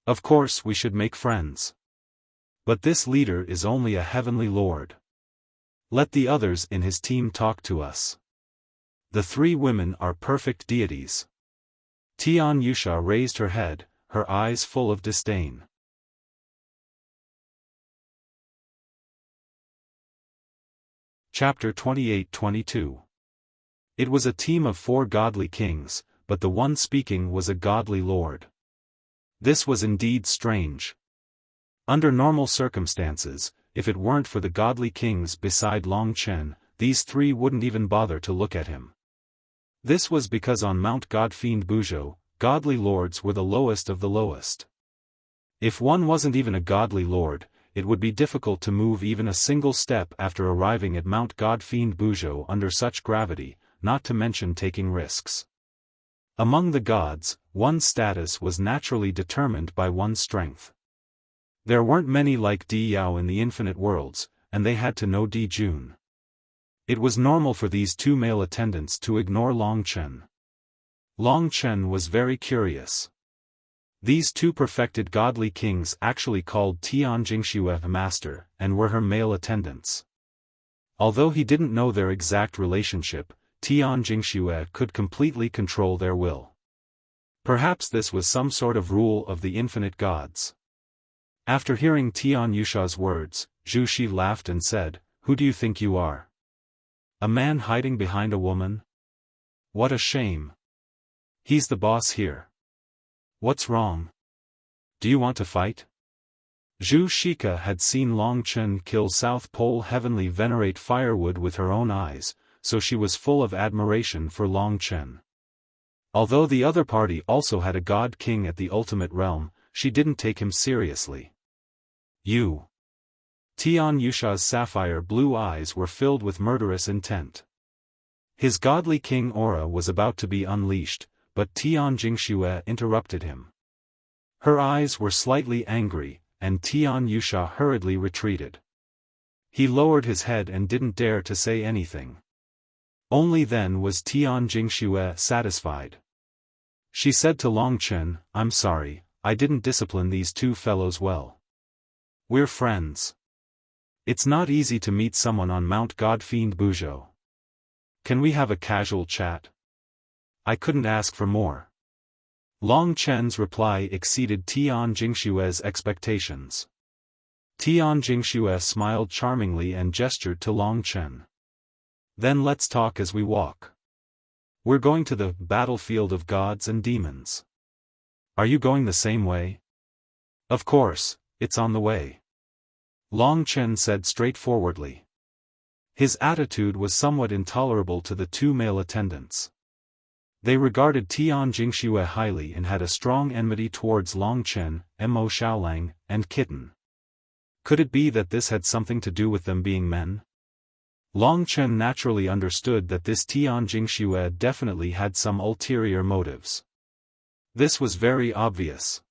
Of course we should make friends. But this leader is only a heavenly lord. Let the others in his team talk to us. The three women are perfect deities." Tian Yusha raised her head, her eyes full of disdain. Chapter 28-22. It was a team of 4 godly kings, but the one speaking was a godly lord. This was indeed strange. Under normal circumstances, if it weren't for the godly kings beside Long Chen, these 3 wouldn't even bother to look at him. This was because on Mount Godfiend Buzhou, godly lords were the lowest of the lowest. If one wasn't even a godly lord, it would be difficult to move even a single step after arriving at Mount Godfiend Buzhou under such gravity, not to mention taking risks. Among the gods, one's status was naturally determined by one's strength. There weren't many like Di Yao in the infinite worlds, and they had to know Di Jun. It was normal for these 2 male attendants to ignore Long Chen. Long Chen was very curious. These 2 perfected godly kings actually called Tian Jingshue a master, and were her male attendants. Although he didn't know their exact relationship, Tian Jingshue could completely control their will. Perhaps this was some sort of rule of the infinite gods. After hearing Tian Yusha's words, Zhu Shi laughed and said, "Who do you think you are? A man hiding behind a woman? What a shame. He's the boss here. What's wrong? Do you want to fight?" Zhu Shika had seen Long Chen kill South Pole Heavenly Venerate firewood with her own eyes, so she was full of admiration for Long Chen. Although the other party also had a god king at the ultimate realm, she didn't take him seriously. "You." Tian Yusha's sapphire blue eyes were filled with murderous intent. His godly king aura was about to be unleashed, but Tian Jingshue interrupted him. Her eyes were slightly angry, and Tian Yusha hurriedly retreated. He lowered his head and didn't dare to say anything. Only then was Tian Jingshue satisfied. She said to Long Chen, "I'm sorry, I didn't discipline these 2 fellows well. We're friends. It's not easy to meet someone on Mount Godfiend Buzhou. Can we have a casual chat?" I couldn't ask for more. Long Chen's reply exceeded Tian Jingshue's expectations. Tian Jingshue smiled charmingly and gestured to Long Chen. "Then let's talk as we walk. We're going to the battlefield of gods and demons. Are you going the same way?" "Of course, it's on the way," Long Chen said straightforwardly. His attitude was somewhat intolerable to the 2 male attendants. They regarded Tian Jingshue highly and had a strong enmity towards Long Chen, Mo Xiaolang, and Kitten. Could it be that this had something to do with them being men? Long Chen naturally understood that this Tian Jingshue definitely had some ulterior motives. This was very obvious.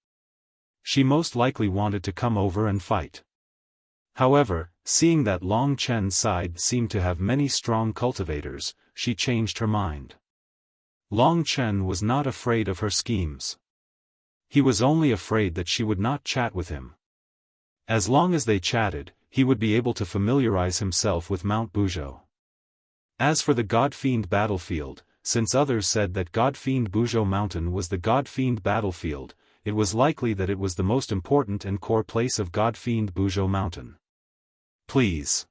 She most likely wanted to come over and fight. However, seeing that Long Chen's side seemed to have many strong cultivators, she changed her mind. Long Chen was not afraid of her schemes. He was only afraid that she would not chat with him. As long as they chatted, he would be able to familiarize himself with Mount Buzhou. As for the Godfiend battlefield, since others said that Godfiend Buzhou Mountain was the Godfiend battlefield, it was likely that it was the most important and core place of Godfiend Buzhou Mountain. "Please."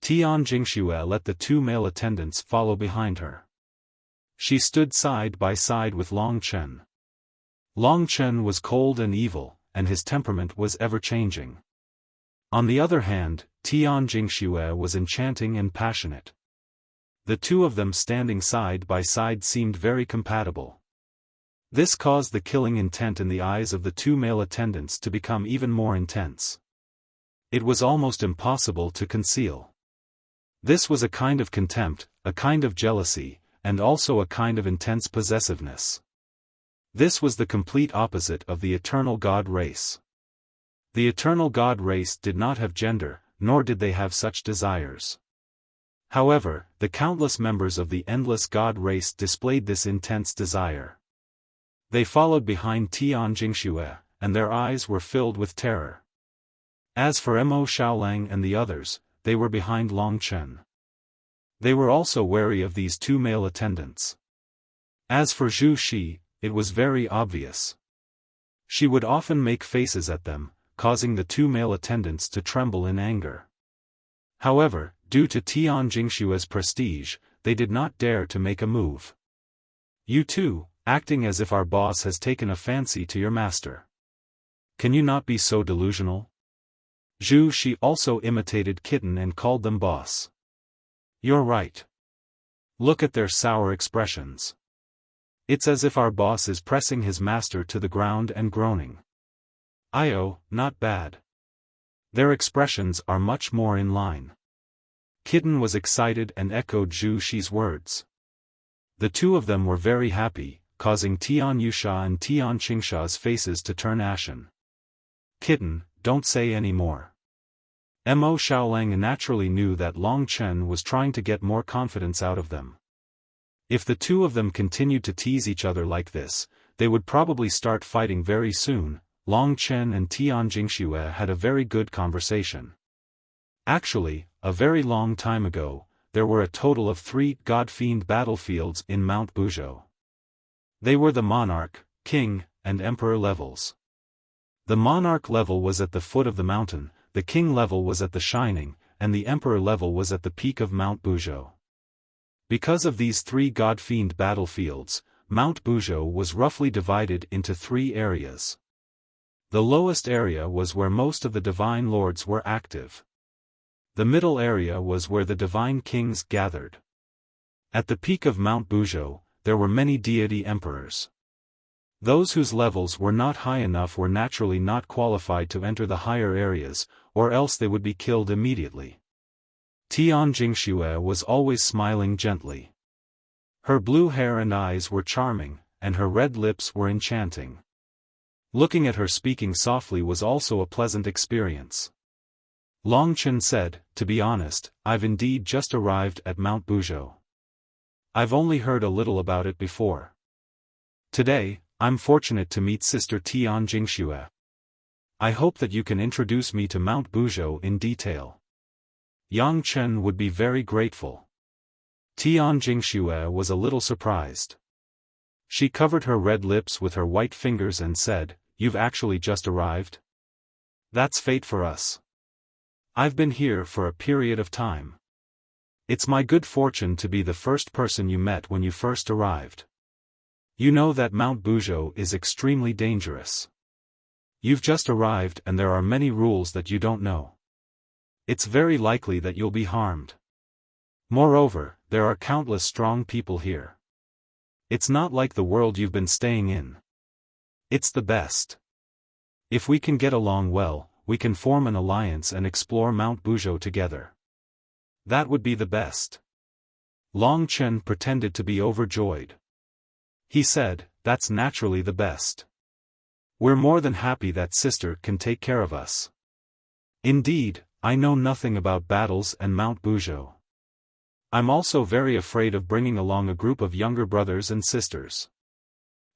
Tian Jingshue let the 2 male attendants follow behind her. She stood side by side with Long Chen. Long Chen was cold and evil, and his temperament was ever-changing. On the other hand, Tian Jingshue was enchanting and passionate. The 2 of them standing side by side seemed very compatible. This caused the killing intent in the eyes of the 2 male attendants to become even more intense. It was almost impossible to conceal. This was a kind of contempt, a kind of jealousy, and also a kind of intense possessiveness. This was the complete opposite of the eternal God race. The eternal god race did not have gender, nor did they have such desires. However, the countless members of the endless god race displayed this intense desire. They followed behind Tian Jingxue, and their eyes were filled with terror. As for Mo Xiaolang and the others, they were behind Long Chen. They were also wary of these two male attendants. As for Zhu Shi, it was very obvious. She would often make faces at them, causing the two male attendants to tremble in anger. However, due to Tian Jingxue's prestige, they did not dare to make a move. You two, acting as if our boss has taken a fancy to your master. Can you not be so delusional? Zhu Shi also imitated Kitten and called them boss. You're right. Look at their sour expressions. It's as if our boss is pressing his master to the ground and groaning. Not bad. Their expressions are much more in line. Kitten was excited and echoed Zhu Shi's words. The two of them were very happy, causing Tian Yusha and Tian Qingsha's faces to turn ashen. Kitten, don't say any more. Mo Xiaolang naturally knew that Long Chen was trying to get more confidence out of them. If the two of them continued to tease each other like this, they would probably start fighting very soon. Long Chen and Tian Jingxue had a very good conversation. Actually, a very long time ago, there were a total of 3 god-fiend battlefields in Mount Buzhou. They were the Monarch, King, and Emperor levels. The Monarch level was at the foot of the mountain, the King level was at the Shining, and the Emperor level was at the peak of Mount Buzhou. Because of these 3 god-fiend battlefields, Mount Buzhou was roughly divided into 3 areas. The lowest area was where most of the divine lords were active. The middle area was where the divine kings gathered. At the peak of Mount Buzhou, there were many deity emperors. Those whose levels were not high enough were naturally not qualified to enter the higher areas, or else they would be killed immediately. Tian Jingxue was always smiling gently. Her blue hair and eyes were charming, and her red lips were enchanting. Looking at her speaking softly was also a pleasant experience. Long Chen said, to be honest, I've indeed just arrived at Mount Buzhou. I've only heard a little about it before. Today, I'm fortunate to meet Sister Tian Jingxue. I hope that you can introduce me to Mount Buzhou in detail. Yang Chen would be very grateful. Tian Jingxue was a little surprised. She covered her red lips with her white fingers and said, You've actually just arrived? That's fate for us. I've been here for a period of time. It's my good fortune to be the first person you met when you first arrived. You know that Mount Buzhou is extremely dangerous. You've just arrived and there are many rules that you don't know. It's very likely that you'll be harmed. Moreover, there are countless strong people here. It's not like the world you've been staying in. It's the best. If we can get along well, we can form an alliance and explore Mount Buzhou together. That would be the best. Long Chen pretended to be overjoyed. He said, That's naturally the best. We're more than happy that sister can take care of us. Indeed, I know nothing about battles and Mount Buzhou. I'm also very afraid of bringing along a group of younger brothers and sisters.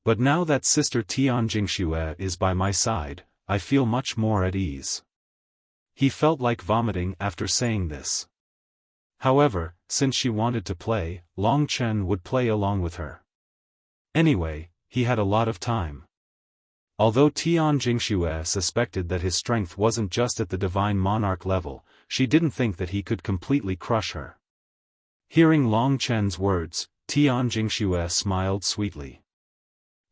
But now that Sister Tian Jingxue is by my side, I feel much more at ease. He felt like vomiting after saying this. However, since she wanted to play, Long Chen would play along with her. Anyway, he had a lot of time. Although Tian Jingxue suspected that his strength wasn't just at the divine monarch level, she didn't think that he could completely crush her. Hearing Long Chen's words, Tian Jingxue smiled sweetly.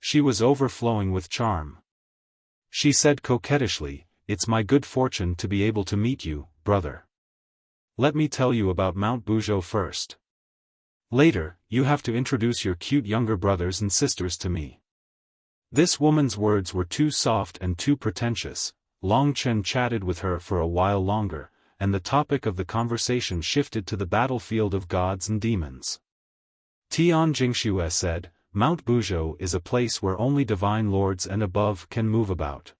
She was overflowing with charm. She said coquettishly, It's my good fortune to be able to meet you, brother. Let me tell you about Mount Buzhou first. Later, you have to introduce your cute younger brothers and sisters to me. This woman's words were too soft and too pretentious. Long Chen chatted with her for a while longer, and the topic of the conversation shifted to the battlefield of gods and demons. Tian Jingxue said, Mount Buzhou is a place where only divine lords and above can move about.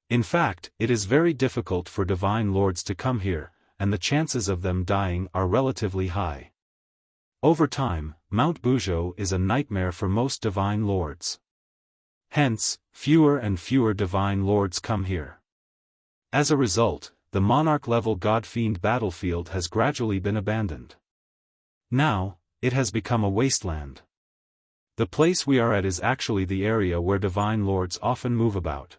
In fact, it is very difficult for divine lords to come here, and the chances of them dying are relatively high. Over time, Mount Buzhou is a nightmare for most divine lords. Hence, fewer and fewer divine lords come here. As a result, the monarch-level God-fiend battlefield has gradually been abandoned. Now, it has become a wasteland. The place we are at is actually the area where divine lords often move about.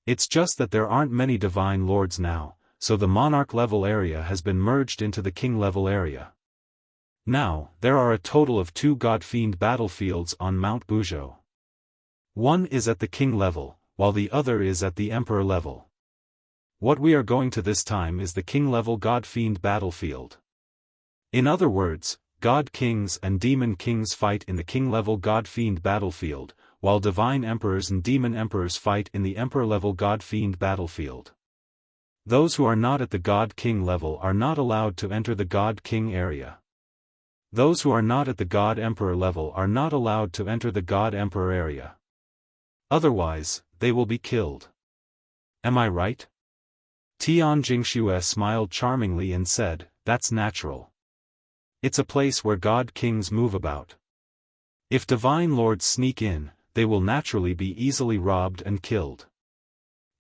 It's just that there aren't many divine lords now, so the monarch-level area has been merged into the king-level area. Now, there are a total of 2 God-fiend battlefields on Mount Buzhou. One is at the king level, while the other is at the emperor level. What we are going to this time is the king-level God-fiend battlefield. In other words, God kings and demon kings fight in the king-level God-fiend battlefield, while divine emperors and demon emperors fight in the emperor-level God-fiend battlefield. Those who are not at the God-king level are not allowed to enter the God-king area. Those who are not at the God-emperor level are not allowed to enter the God-emperor area. Otherwise, they will be killed. Am I right? Tian Jingxue smiled charmingly and said, "That's natural. It's a place where God kings move about. If divine lords sneak in, they will naturally be easily robbed and killed.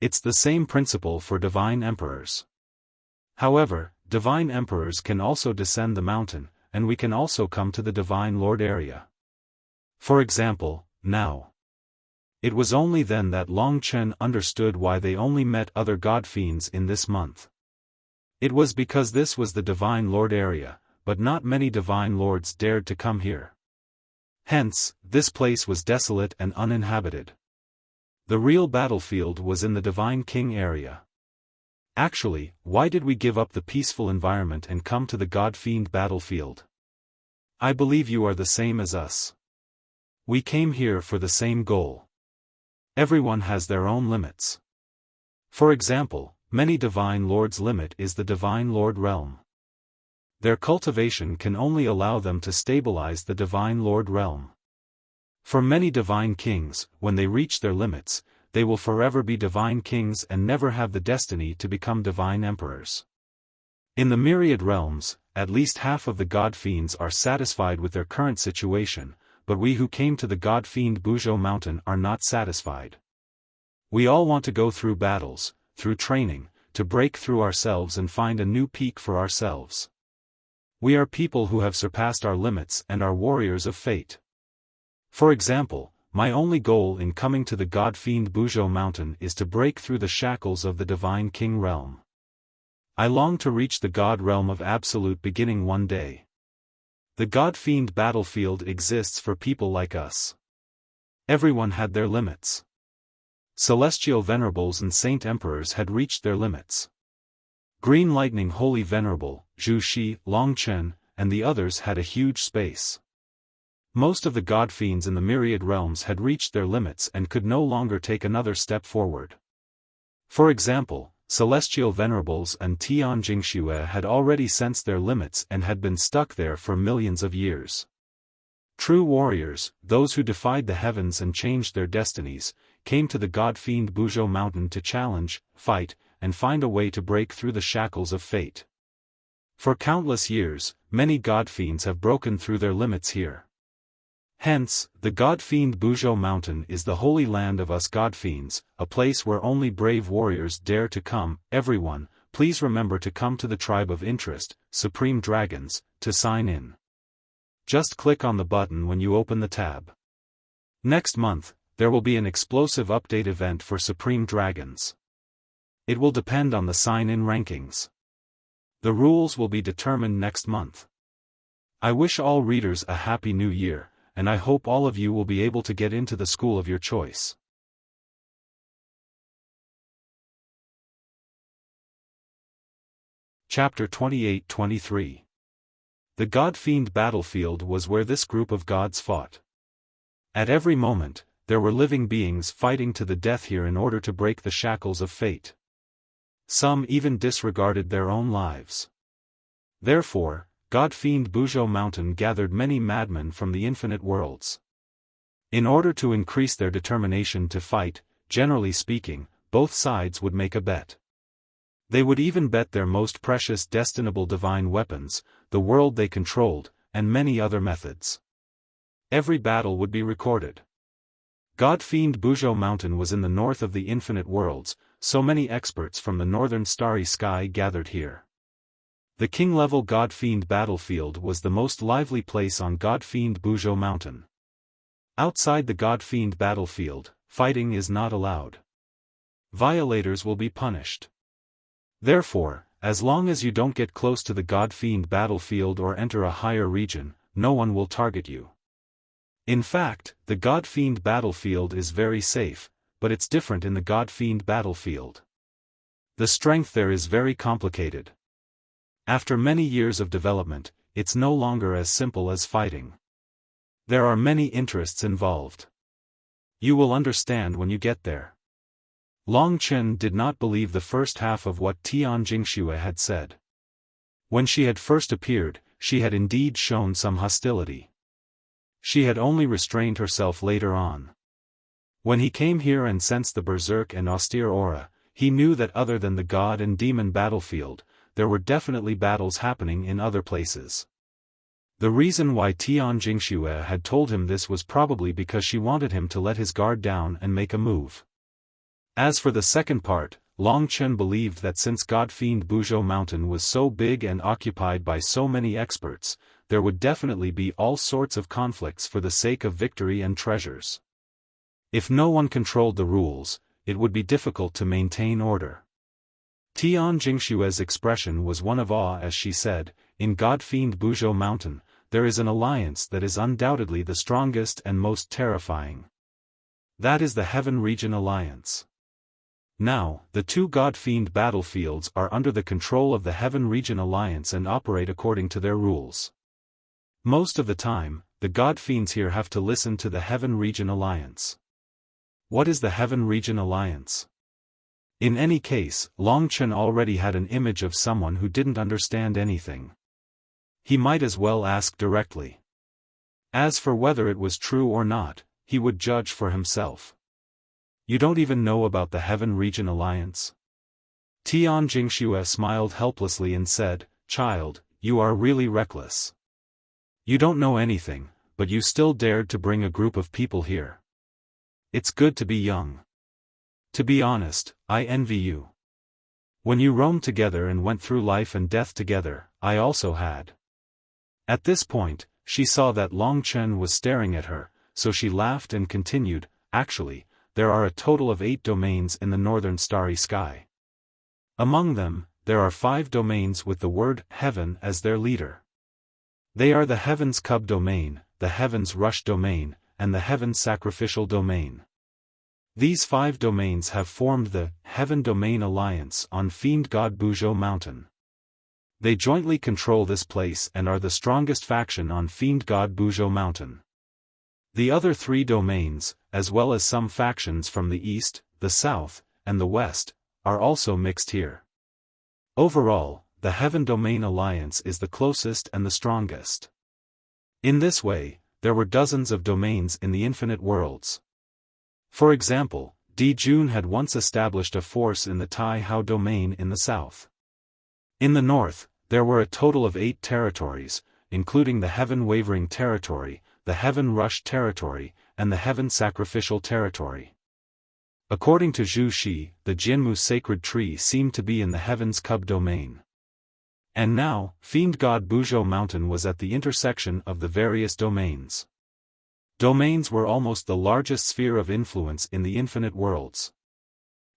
It's the same principle for divine emperors. However, divine emperors can also descend the mountain, and we can also come to the divine lord area. For example, now. It was only then that Long Chen understood why they only met other god-fiends in this month. It was because this was the divine lord area, but not many divine lords dared to come here. Hence, this place was desolate and uninhabited. The real battlefield was in the divine king area. Actually, why did we give up the peaceful environment and come to the god-fiend battlefield? I believe you are the same as us. We came here for the same goal. Everyone has their own limits. For example, many divine lords' limit is the divine lord realm. Their cultivation can only allow them to stabilize the divine lord realm. For many divine kings, when they reach their limits, they will forever be divine kings and never have the destiny to become divine emperors. In the myriad realms, at least half of the god-fiends are satisfied with their current situation, but we who came to the god-fiend Buzhou mountain are not satisfied. We all want to go through battles, through training, to break through ourselves and find a new peak for ourselves. We are people who have surpassed our limits and are warriors of fate. For example, my only goal in coming to the god-fiend Buzhou mountain is to break through the shackles of the divine king realm. I long to reach the god realm of absolute beginning one day. The god-fiend battlefield exists for people like us. Everyone had their limits. Celestial venerables and saint emperors had reached their limits. Green Lightning Holy Venerable, Zhu Shi, Long Chen, and the others had a huge space. Most of the god-fiends in the myriad realms had reached their limits and could no longer take another step forward. For example, Celestial Venerables and Tian Jingxue had already sensed their limits and had been stuck there for millions of years. True warriors, those who defied the heavens and changed their destinies, came to the god-fiend Buzhou mountain to challenge, fight, and find a way to break through the shackles of fate. For countless years, many god-fiends have broken through their limits here. Hence, the god-fiend Buzhou mountain is the holy land of us god-fiends, a place where only brave warriors dare to come. Everyone, please remember to come to the tribe of interest, Supreme Dragons, to sign in. Just click on the button when you open the tab. Next month, there will be an explosive update event for Supreme Dragons. It will depend on the sign-in rankings. The rules will be determined next month. I wish all readers a happy new year, and I hope all of you will be able to get into the school of your choice. Chapter 28-23. The God-Fiend battlefield was where this group of gods fought. At every moment, there were living beings fighting to the death here in order to break the shackles of fate. Some even disregarded their own lives. Therefore, God-Fiend Buzhou mountain gathered many madmen from the infinite worlds. In order to increase their determination to fight, generally speaking, both sides would make a bet. They would even bet their most precious destinable divine weapons, the world they controlled, and many other methods. Every battle would be recorded. God-fiend Buzhou Mountain was in the north of the infinite worlds, so many experts from the northern starry sky gathered here. The king-level God-fiend battlefield was the most lively place on God-fiend Buzhou Mountain. Outside the God-fiend battlefield, fighting is not allowed. Violators will be punished. Therefore, as long as you don't get close to the God-fiend battlefield or enter a higher region, no one will target you. In fact, the God-fiend battlefield is very safe, but it's different in the God-fiend battlefield. The strength there is very complicated. After many years of development, it's no longer as simple as fighting. There are many interests involved. You will understand when you get there. Long Chen did not believe the first half of what Tian Jingxue had said. When she had first appeared, she had indeed shown some hostility. She had only restrained herself later on. When he came here and sensed the berserk and austere aura, he knew that other than the god and demon battlefield, there were definitely battles happening in other places. The reason why Tian Jingxue had told him this was probably because she wanted him to let his guard down and make a move. As for the second part, Long Chen believed that since God-fiend Buzhou Mountain was so big and occupied by so many experts, there would definitely be all sorts of conflicts for the sake of victory and treasures. If no one controlled the rules, it would be difficult to maintain order. Tian Jingxue's expression was one of awe as she said, "In God-fiend Buzhou Mountain, there is an alliance that is undoubtedly the strongest and most terrifying. That is the Heaven Region Alliance. Now, the two God-fiend battlefields are under the control of the Heaven Region Alliance and operate according to their rules. Most of the time, the God-fiends here have to listen to the Heaven Region Alliance." What is the Heaven Region Alliance? In any case, Long Chen already had an image of someone who didn't understand anything. He might as well ask directly. As for whether it was true or not, he would judge for himself. You don't even know about the Heaven Region Alliance? Tian Jingxue smiled helplessly and said, "Child, you are really reckless. You don't know anything, but you still dared to bring a group of people here. It's good to be young. To be honest, I envy you. When you roamed together and went through life and death together, I also had." At this point, she saw that Long Chen was staring at her, so she laughed and continued, "Actually, there are a total of 8 domains in the northern starry sky. Among them, there are 5 domains with the word heaven as their leader. They are the Heaven's Cub domain, the Heaven's Rush domain, and the Heaven's Sacrificial domain. These 5 domains have formed the Heaven Domain Alliance on Fiend God Buzhou Mountain. They jointly control this place and are the strongest faction on Fiend God Buzhou Mountain. The other 3 domains, as well as some factions from the east, the south, and the west, are also mixed here. Overall, the Heaven Domain Alliance is the closest and the strongest. In this way, there were dozens of domains in the infinite worlds. For example, Di Jun had once established a force in the Tai Hao domain in the south. In the north, there were a total of 8 territories, including the Heaven Wavering Territory, the Heaven Rush Territory, and the Heaven Sacrificial Territory. According to Zhu Shi, the Jinmu Sacred Tree seemed to be in the Heaven's Cub domain. And now, Fiend God Buzhou Mountain was at the intersection of the various domains. Domains were almost the largest sphere of influence in the infinite worlds.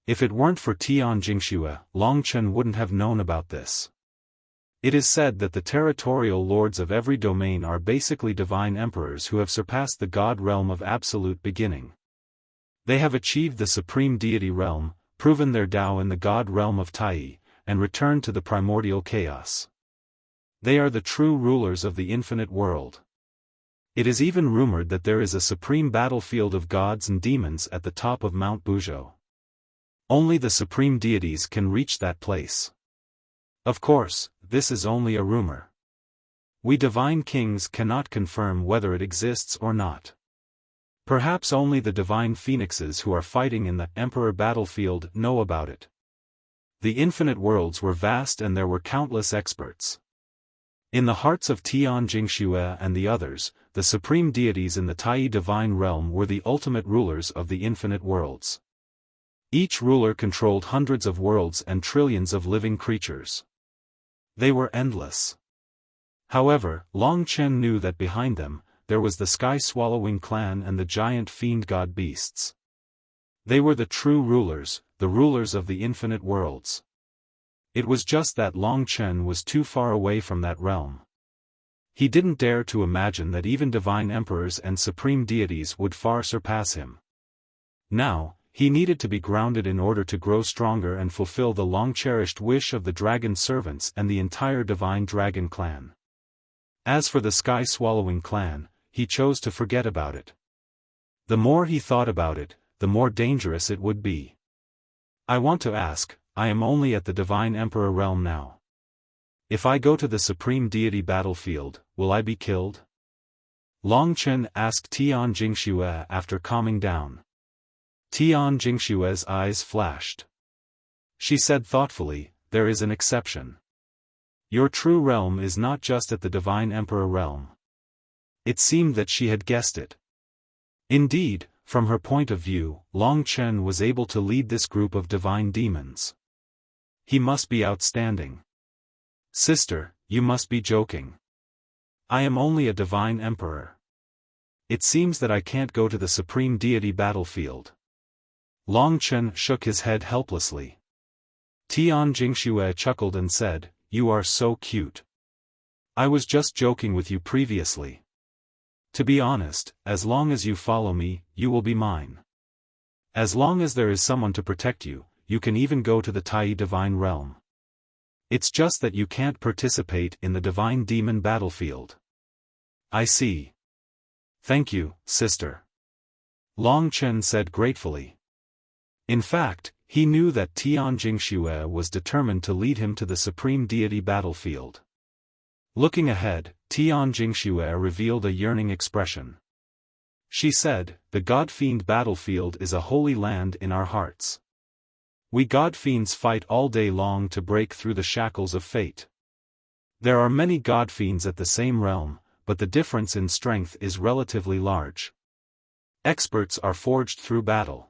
If it weren't for Tian Jingxue, Long Chen wouldn't have known about this. It is said that the territorial lords of every domain are basically divine emperors who have surpassed the god realm of absolute beginning. They have achieved the supreme deity realm, proven their Tao in the god realm of Tai, and returned to the primordial chaos. They are the true rulers of the infinite world. It is even rumored that there is a supreme battlefield of gods and demons at the top of Mount Buzhou. Only the supreme deities can reach that place. Of course, this is only a rumor. We divine kings cannot confirm whether it exists or not. Perhaps only the divine phoenixes who are fighting in the Emperor battlefield know about it. The infinite worlds were vast and there were countless experts. In the hearts of Tian Jingxue and the others, the supreme deities in the Tai divine realm were the ultimate rulers of the infinite worlds. Each ruler controlled hundreds of worlds and trillions of living creatures. They were endless. However, Long Chen knew that behind them, there was the sky-swallowing clan and the giant fiend god beasts. They were the true rulers, the rulers of the infinite worlds. It was just that Long Chen was too far away from that realm. He didn't dare to imagine that even divine emperors and supreme deities would far surpass him. Now, he needed to be grounded in order to grow stronger and fulfill the long-cherished wish of the dragon servants and the entire divine dragon clan. As for the sky-swallowing clan, he chose to forget about it. The more he thought about it, the more dangerous it would be. I want to ask, I am only at the divine emperor realm now. If I go to the supreme deity battlefield, will I be killed? Long Chen asked Tian Jingxue after calming down. Tian Jingxue's eyes flashed. She said thoughtfully, there is an exception. Your true realm is not just at the divine emperor realm. It seemed that she had guessed it. Indeed, from her point of view, Long Chen was able to lead this group of divine demons. He must be outstanding. Sister, you must be joking. I am only a divine emperor. It seems that I can't go to the supreme deity battlefield. Long Chen shook his head helplessly. Tian Jingxue chuckled and said, "You are so cute. I was just joking with you previously. To be honest, as long as you follow me, you will be mine. As long as there is someone to protect you, you can even go to the Tai divine realm. It's just that you can't participate in the divine demon battlefield." I see. Thank you, sister. Long Chen said gratefully. In fact, he knew that Tian Jingxue was determined to lead him to the supreme deity battlefield. Looking ahead, Tian Jingxue revealed a yearning expression. She said, "The God-fiend battlefield is a holy land in our hearts. We God-fiends fight all day long to break through the shackles of fate. There are many God-fiends at the same realm, but the difference in strength is relatively large. Experts are forged through battle.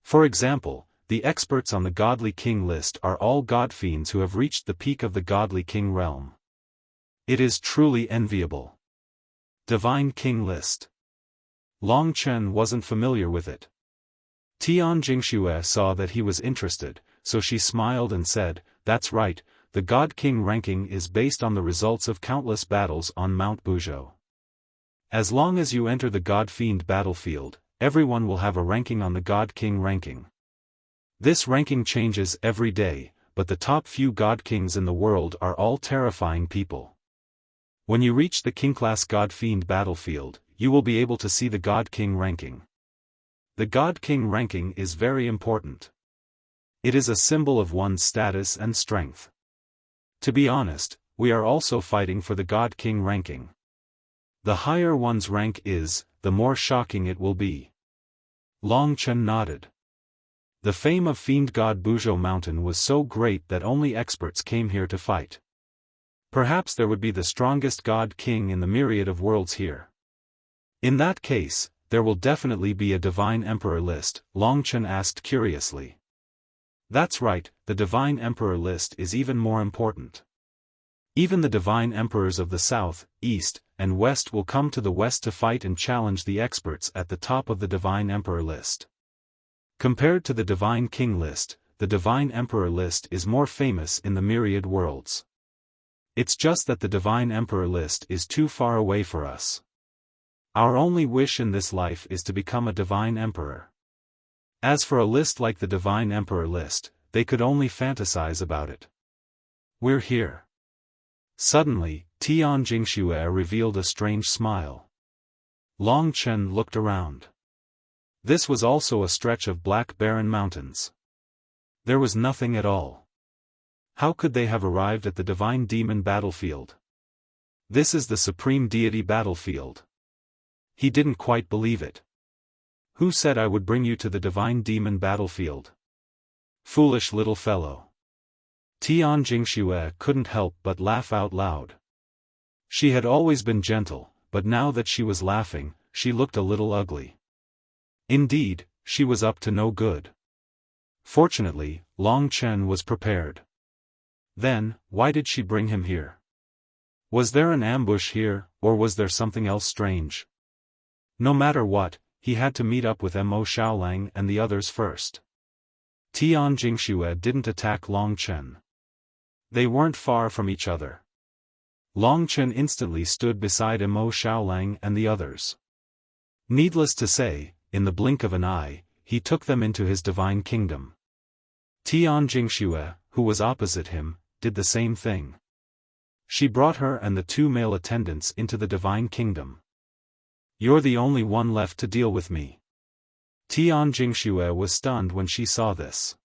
For example, the experts on the Godly King list are all God-fiends who have reached the peak of the Godly King realm. It is truly enviable." Divine King list. Long Chen wasn't familiar with it. Tian Jingxue saw that he was interested, so she smiled and said, "That's right, the God King ranking is based on the results of countless battles on Mount Buzhou. As long as you enter the God Fiend battlefield, everyone will have a ranking on the God King ranking. This ranking changes every day, but the top few God Kings in the world are all terrifying people. When you reach the King-class God Fiend battlefield, you will be able to see the God King ranking. The God King ranking is very important. It is a symbol of one's status and strength. To be honest, we are also fighting for the God King ranking. The higher one's rank is, the more shocking it will be." Long Chen nodded. The fame of Fiend God Buzhou Mountain was so great that only experts came here to fight. Perhaps there would be the strongest God King in the myriad of worlds here. In that case, there will definitely be a Divine Emperor list, Long Chen asked curiously. That's right, the Divine Emperor list is even more important. Even the Divine Emperors of the South, East, and West will come to the West to fight and challenge the experts at the top of the Divine Emperor list. Compared to the Divine King list, the Divine Emperor list is more famous in the myriad worlds. It's just that the Divine Emperor list is too far away for us. Our only wish in this life is to become a Divine Emperor. As for a list like the Divine Emperor list, they could only fantasize about it. We're here. Suddenly, Tian Jingxue revealed a strange smile. Long Chen looked around. This was also a stretch of black barren mountains. There was nothing at all. How could they have arrived at the Divine Demon battlefield? This is the Supreme Deity battlefield. He didn't quite believe it. Who said I would bring you to the divine demon battlefield? Foolish little fellow. Tian Jingxue couldn't help but laugh out loud. She had always been gentle, but now that she was laughing, she looked a little ugly. Indeed, she was up to no good. Fortunately, Long Chen was prepared. Then, why did she bring him here? Was there an ambush here, or was there something else strange? No matter what, he had to meet up with Mo Xiaolang and the others first. Tian Jingxue didn't attack Long Chen. They weren't far from each other. Long Chen instantly stood beside Mo Xiaolang and the others. Needless to say, in the blink of an eye, he took them into his divine kingdom. Tian Jingxue, who was opposite him, did the same thing. She brought her and the two male attendants into the divine kingdom. You're the only one left to deal with me. Tian Jingxue was stunned when she saw this.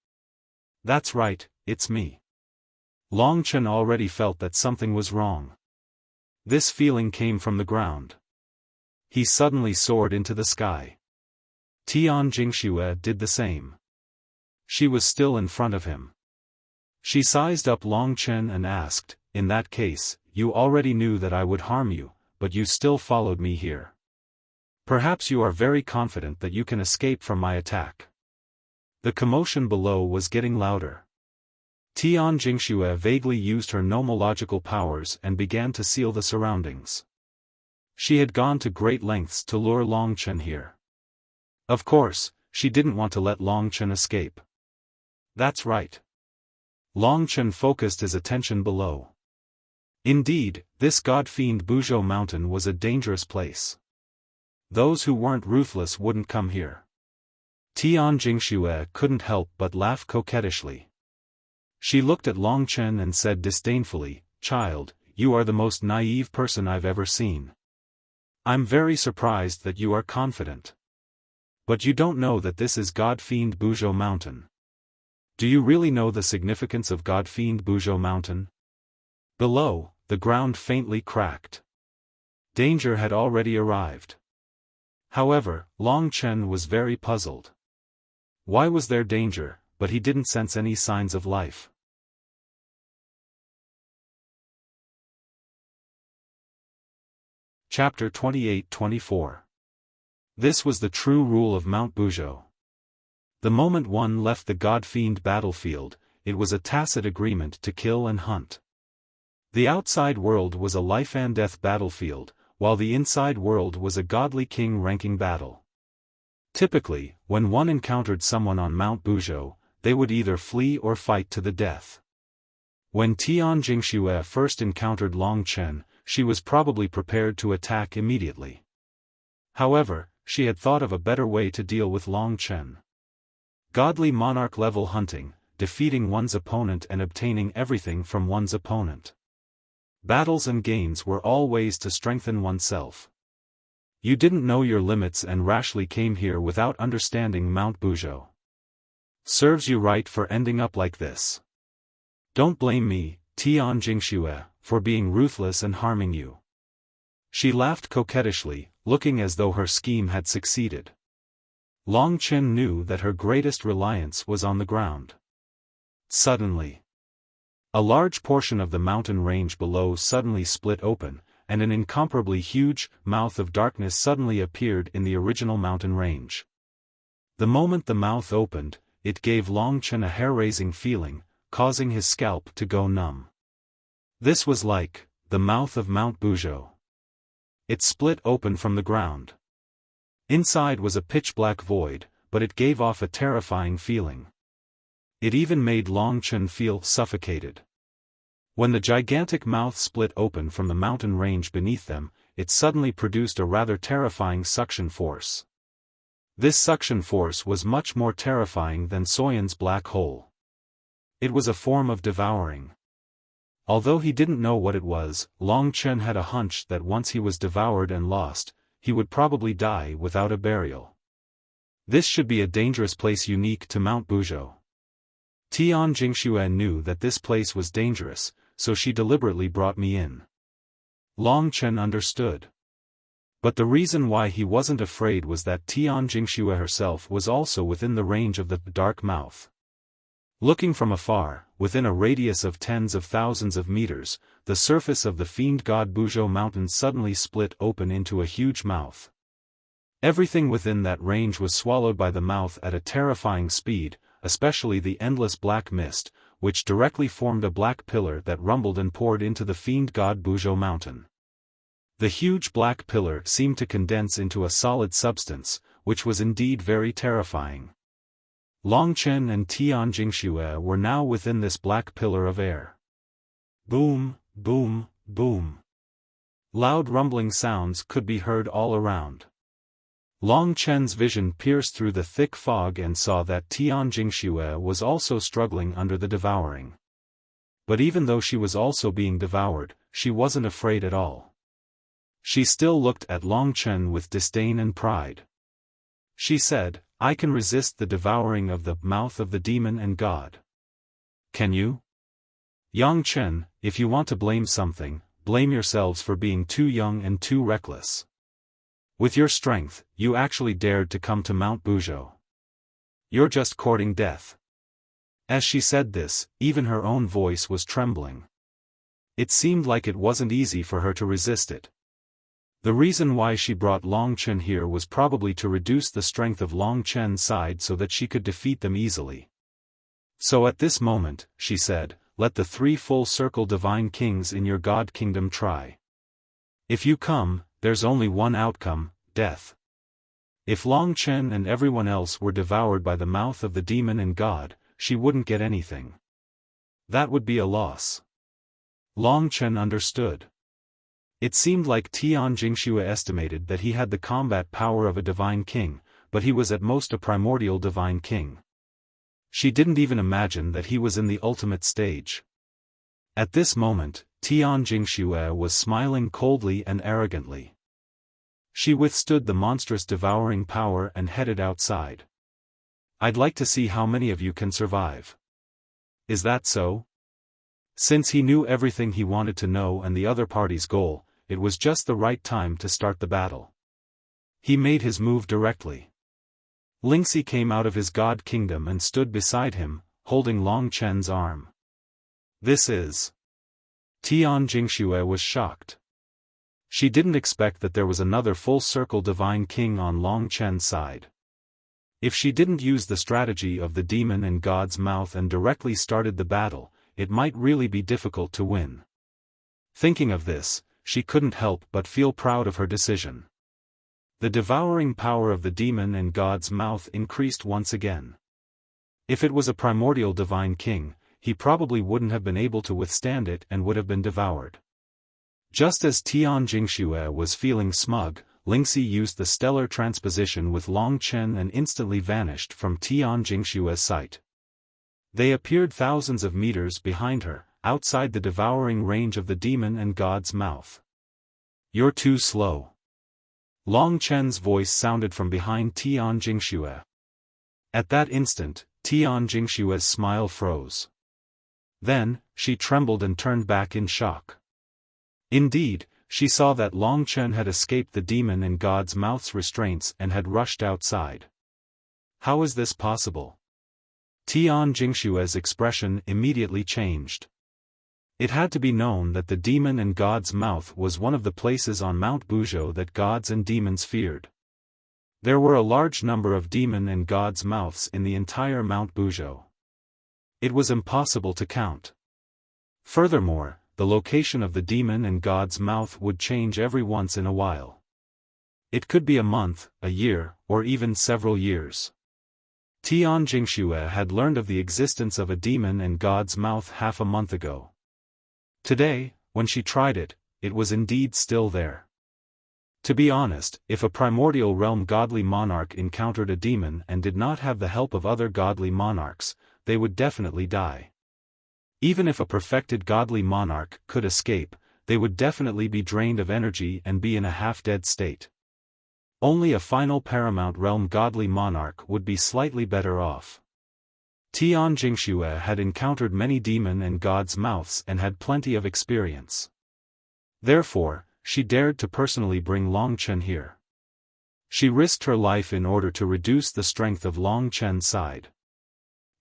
That's right, it's me. Long Chen already felt that something was wrong. This feeling came from the ground. He suddenly soared into the sky. Tian Jingxue did the same. She was still in front of him. She sized up Long Chen and asked, in that case, you already knew that I would harm you, but you still followed me here. Perhaps you are very confident that you can escape from my attack. The commotion below was getting louder. Tian Jingxue vaguely used her nomological powers and began to seal the surroundings. She had gone to great lengths to lure Long Chen here. Of course, she didn't want to let Long Chen escape. That's right. Long Chen focused his attention below. Indeed, this god-fiend Buzhou mountain was a dangerous place. Those who weren't ruthless wouldn't come here. Tian Jingxue couldn't help but laugh coquettishly. She looked at Long Chen and said disdainfully, "Child, you are the most naive person I've ever seen. I'm very surprised that you are confident. But you don't know that this is god-fiend Buzhou mountain. Do you really know the significance of god-fiend Buzhou mountain?" Below, the ground faintly cracked. Danger had already arrived. However, Long Chen was very puzzled. Why was there danger, but he didn't sense any signs of life? Chapter 28-24. This was the true rule of Mount Buzhou. The moment one left the god-fiend battlefield, it was a tacit agreement to kill and hunt. The outside world was a life-and-death battlefield, while the inside world was a godly king-ranking battle. Typically, when one encountered someone on Mount Buzhou, they would either flee or fight to the death. When Tian Jingxue first encountered Long Chen, she was probably prepared to attack immediately. However, she had thought of a better way to deal with Long Chen. Godly monarch-level hunting, defeating one's opponent and obtaining everything from one's opponent. Battles and gains were all ways to strengthen oneself. You didn't know your limits and rashly came here without understanding Mount Buzhou. Serves you right for ending up like this. Don't blame me, Tian Jingxue, for being ruthless and harming you. She laughed coquettishly, looking as though her scheme had succeeded. Long Chen knew that her greatest reliance was on the ground. Suddenly, a large portion of the mountain range below suddenly split open, and an incomparably huge mouth of darkness suddenly appeared in the original mountain range. The moment the mouth opened, it gave Long Chen a hair-raising feeling, causing his scalp to go numb. This was like the mouth of Mount Buzhou. It split open from the ground. Inside was a pitch-black void, but it gave off a terrifying feeling. It even made Long Chen feel suffocated. When the gigantic mouth split open from the mountain range beneath them, it suddenly produced a rather terrifying suction force. This suction force was much more terrifying than Soyan's black hole. It was a form of devouring. Although he didn't know what it was, Long Chen had a hunch that once he was devoured and lost, he would probably die without a burial. This should be a dangerous place unique to Mount Buzhou. Tian Jingxue knew that this place was dangerous, so she deliberately brought me in. Long Chen understood. But the reason why he wasn't afraid was that Tian Jingxue herself was also within the range of the dark mouth. Looking from afar, within a radius of tens of thousands of meters, the surface of the fiend god Buzhou mountain suddenly split open into a huge mouth. Everything within that range was swallowed by the mouth at a terrifying speed, especially the endless black mist, which directly formed a black pillar that rumbled and poured into the fiend god Buzhou mountain. The huge black pillar seemed to condense into a solid substance, which was indeed very terrifying. Long Chen and Tian Jingxue were now within this black pillar of air. Boom, boom, boom. Loud rumbling sounds could be heard all around. Long Chen's vision pierced through the thick fog and saw that Tian Jingxue was also struggling under the devouring. But even though she was also being devoured, she wasn't afraid at all. She still looked at Long Chen with disdain and pride. She said, "I can resist the devouring of the mouth of the demon and god. Can you? Yang Chen, if you want to blame something, blame yourselves for being too young and too reckless. With your strength, you actually dared to come to Mount Buzhou. You're just courting death." As she said this, even her own voice was trembling. It seemed like it wasn't easy for her to resist it. The reason why she brought Long Chen here was probably to reduce the strength of Long Chen's side so that she could defeat them easily. So at this moment, she said, "Let the 3 full-circle divine kings in your god kingdom try. If you come, there's only one outcome, death." If Long Chen and everyone else were devoured by the mouth of the demon and god, she wouldn't get anything. That would be a loss. Long Chen understood. It seemed like Tian Jingxue estimated that he had the combat power of a divine king, but he was at most a primordial divine king. She didn't even imagine that he was in the ultimate stage. At this moment, Tian Jingxue was smiling coldly and arrogantly. She withstood the monstrous devouring power and headed outside. "I'd like to see how many of you can survive." "Is that so?" Since he knew everything he wanted to know and the other party's goal, it was just the right time to start the battle. He made his move directly. Lingxi came out of his god kingdom and stood beside him, holding Long Chen's arm. "This is..." Tian Jingxue was shocked. She didn't expect that there was another full-circle divine king on Long Chen's side. If she didn't use the strategy of the demon and god's mouth and directly started the battle, it might really be difficult to win. Thinking of this, she couldn't help but feel proud of her decision. The devouring power of the demon and god's mouth increased once again. If it was a primordial divine king, he probably wouldn't have been able to withstand it and would have been devoured. Just as Tian Jingxue was feeling smug, Lingxi used the stellar transposition with Long Chen and instantly vanished from Tian Jingxue's sight. They appeared thousands of meters behind her, outside the devouring range of the demon and god's mouth. "You're too slow." Long Chen's voice sounded from behind Tian Jingxue. At that instant, Tian Jingxue's smile froze. Then, she trembled and turned back in shock. Indeed, she saw that Long Chen had escaped the demon and god's mouth's restraints and had rushed outside. How is this possible? Tian Jingxue's expression immediately changed. It had to be known that the demon and god's mouth was one of the places on Mount Buzhou that gods and demons feared. There were a large number of demon and god's mouths in the entire Mount Buzhou. It was impossible to count. Furthermore, the location of the demon and god's mouth would change every once in a while. It could be a month, a year, or even several years. Tian Jingxue had learned of the existence of a demon and god's mouth half a month ago. Today, when she tried it, it was indeed still there. To be honest, if a primordial realm godly monarch encountered a demon and did not have the help of other godly monarchs, they would definitely die. Even if a perfected godly monarch could escape, they would definitely be drained of energy and be in a half-dead state. Only a final paramount realm godly monarch would be slightly better off. Tian Jingxue had encountered many demon and god's mouths and had plenty of experience. Therefore, she dared to personally bring Long Chen here. She risked her life in order to reduce the strength of Long Chen's side.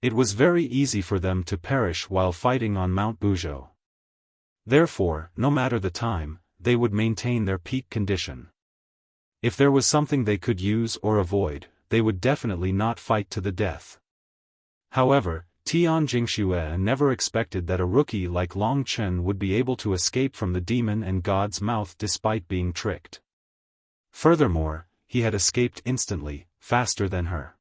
It was very easy for them to perish while fighting on Mount Buzhou. Therefore, no matter the time, they would maintain their peak condition. If there was something they could use or avoid, they would definitely not fight to the death. However, Tian Jingxue never expected that a rookie like Long Chen would be able to escape from the demon and god's mouth despite being tricked. Furthermore, he had escaped instantly, faster than her.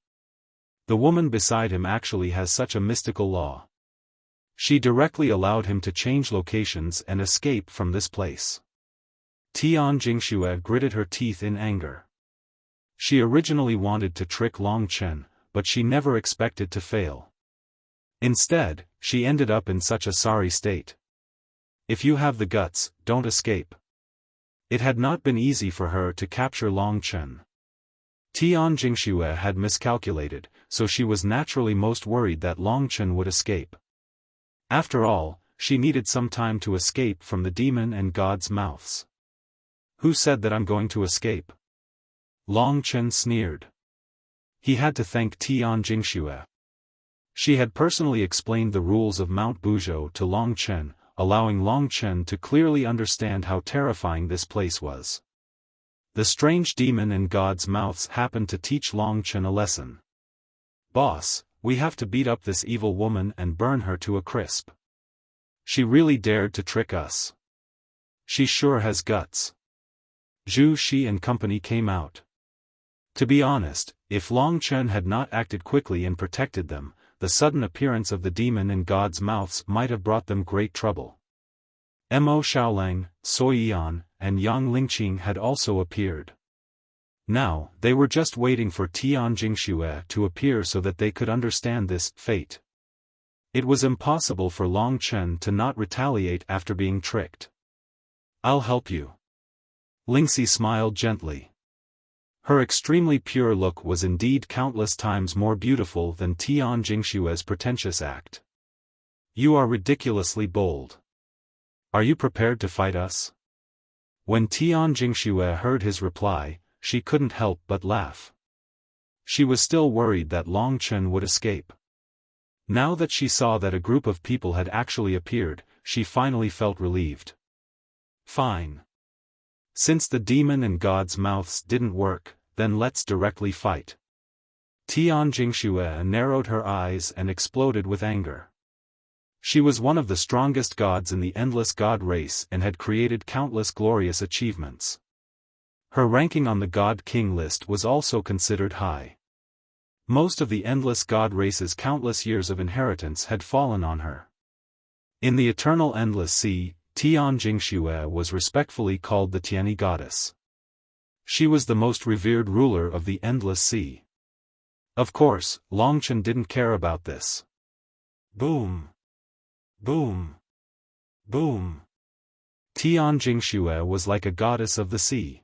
The woman beside him actually has such a mystical law. She directly allowed him to change locations and escape from this place. Tian Jingxue gritted her teeth in anger. She originally wanted to trick Long Chen, but she never expected to fail. Instead, she ended up in such a sorry state. If you have the guts, don't escape. It had not been easy for her to capture Long Chen. Tian Jingxue had miscalculated, so she was naturally most worried that Long Chen would escape. After all, she needed some time to escape from the demon and god's mouths. Who said that I'm going to escape? Long Chen sneered. He had to thank Tian Jingxue. She had personally explained the rules of Mount Buzhou to Long Chen, allowing Long Chen to clearly understand how terrifying this place was. The strange demon and god's mouths happened to teach Long Chen a lesson. Boss, we have to beat up this evil woman and burn her to a crisp. She really dared to trick us. She sure has guts. Zhu Shi and company came out. To be honest, if Long Chen had not acted quickly and protected them, the sudden appearance of the demon and god's mouths might have brought them great trouble. Mo Xiaolang, Sui Yan, and Yang Lingqing had also appeared. Now, they were just waiting for Tian Jingxue to appear so that they could understand this fate. It was impossible for Long Chen to not retaliate after being tricked. I'll help you. Lingxi smiled gently. Her extremely pure look was indeed countless times more beautiful than Tian Jingxue's pretentious act. You are ridiculously bold. Are you prepared to fight us? When Tian Jingxue heard his reply, she couldn't help but laugh. She was still worried that Long Chen would escape. Now that she saw that a group of people had actually appeared, she finally felt relieved. Fine. Since the demon and god's mouths didn't work, then let's directly fight. Tian Jingxue narrowed her eyes and exploded with anger. She was one of the strongest gods in the endless god race and had created countless glorious achievements. Her ranking on the God King list was also considered high. Most of the endless god race's countless years of inheritance had fallen on her. In the eternal endless sea, Tian Jingxue was respectfully called the Tianyi goddess. She was the most revered ruler of the endless sea. Of course, Long Chen didn't care about this. Boom! Boom! Boom! Tian Jingxue was like a goddess of the sea.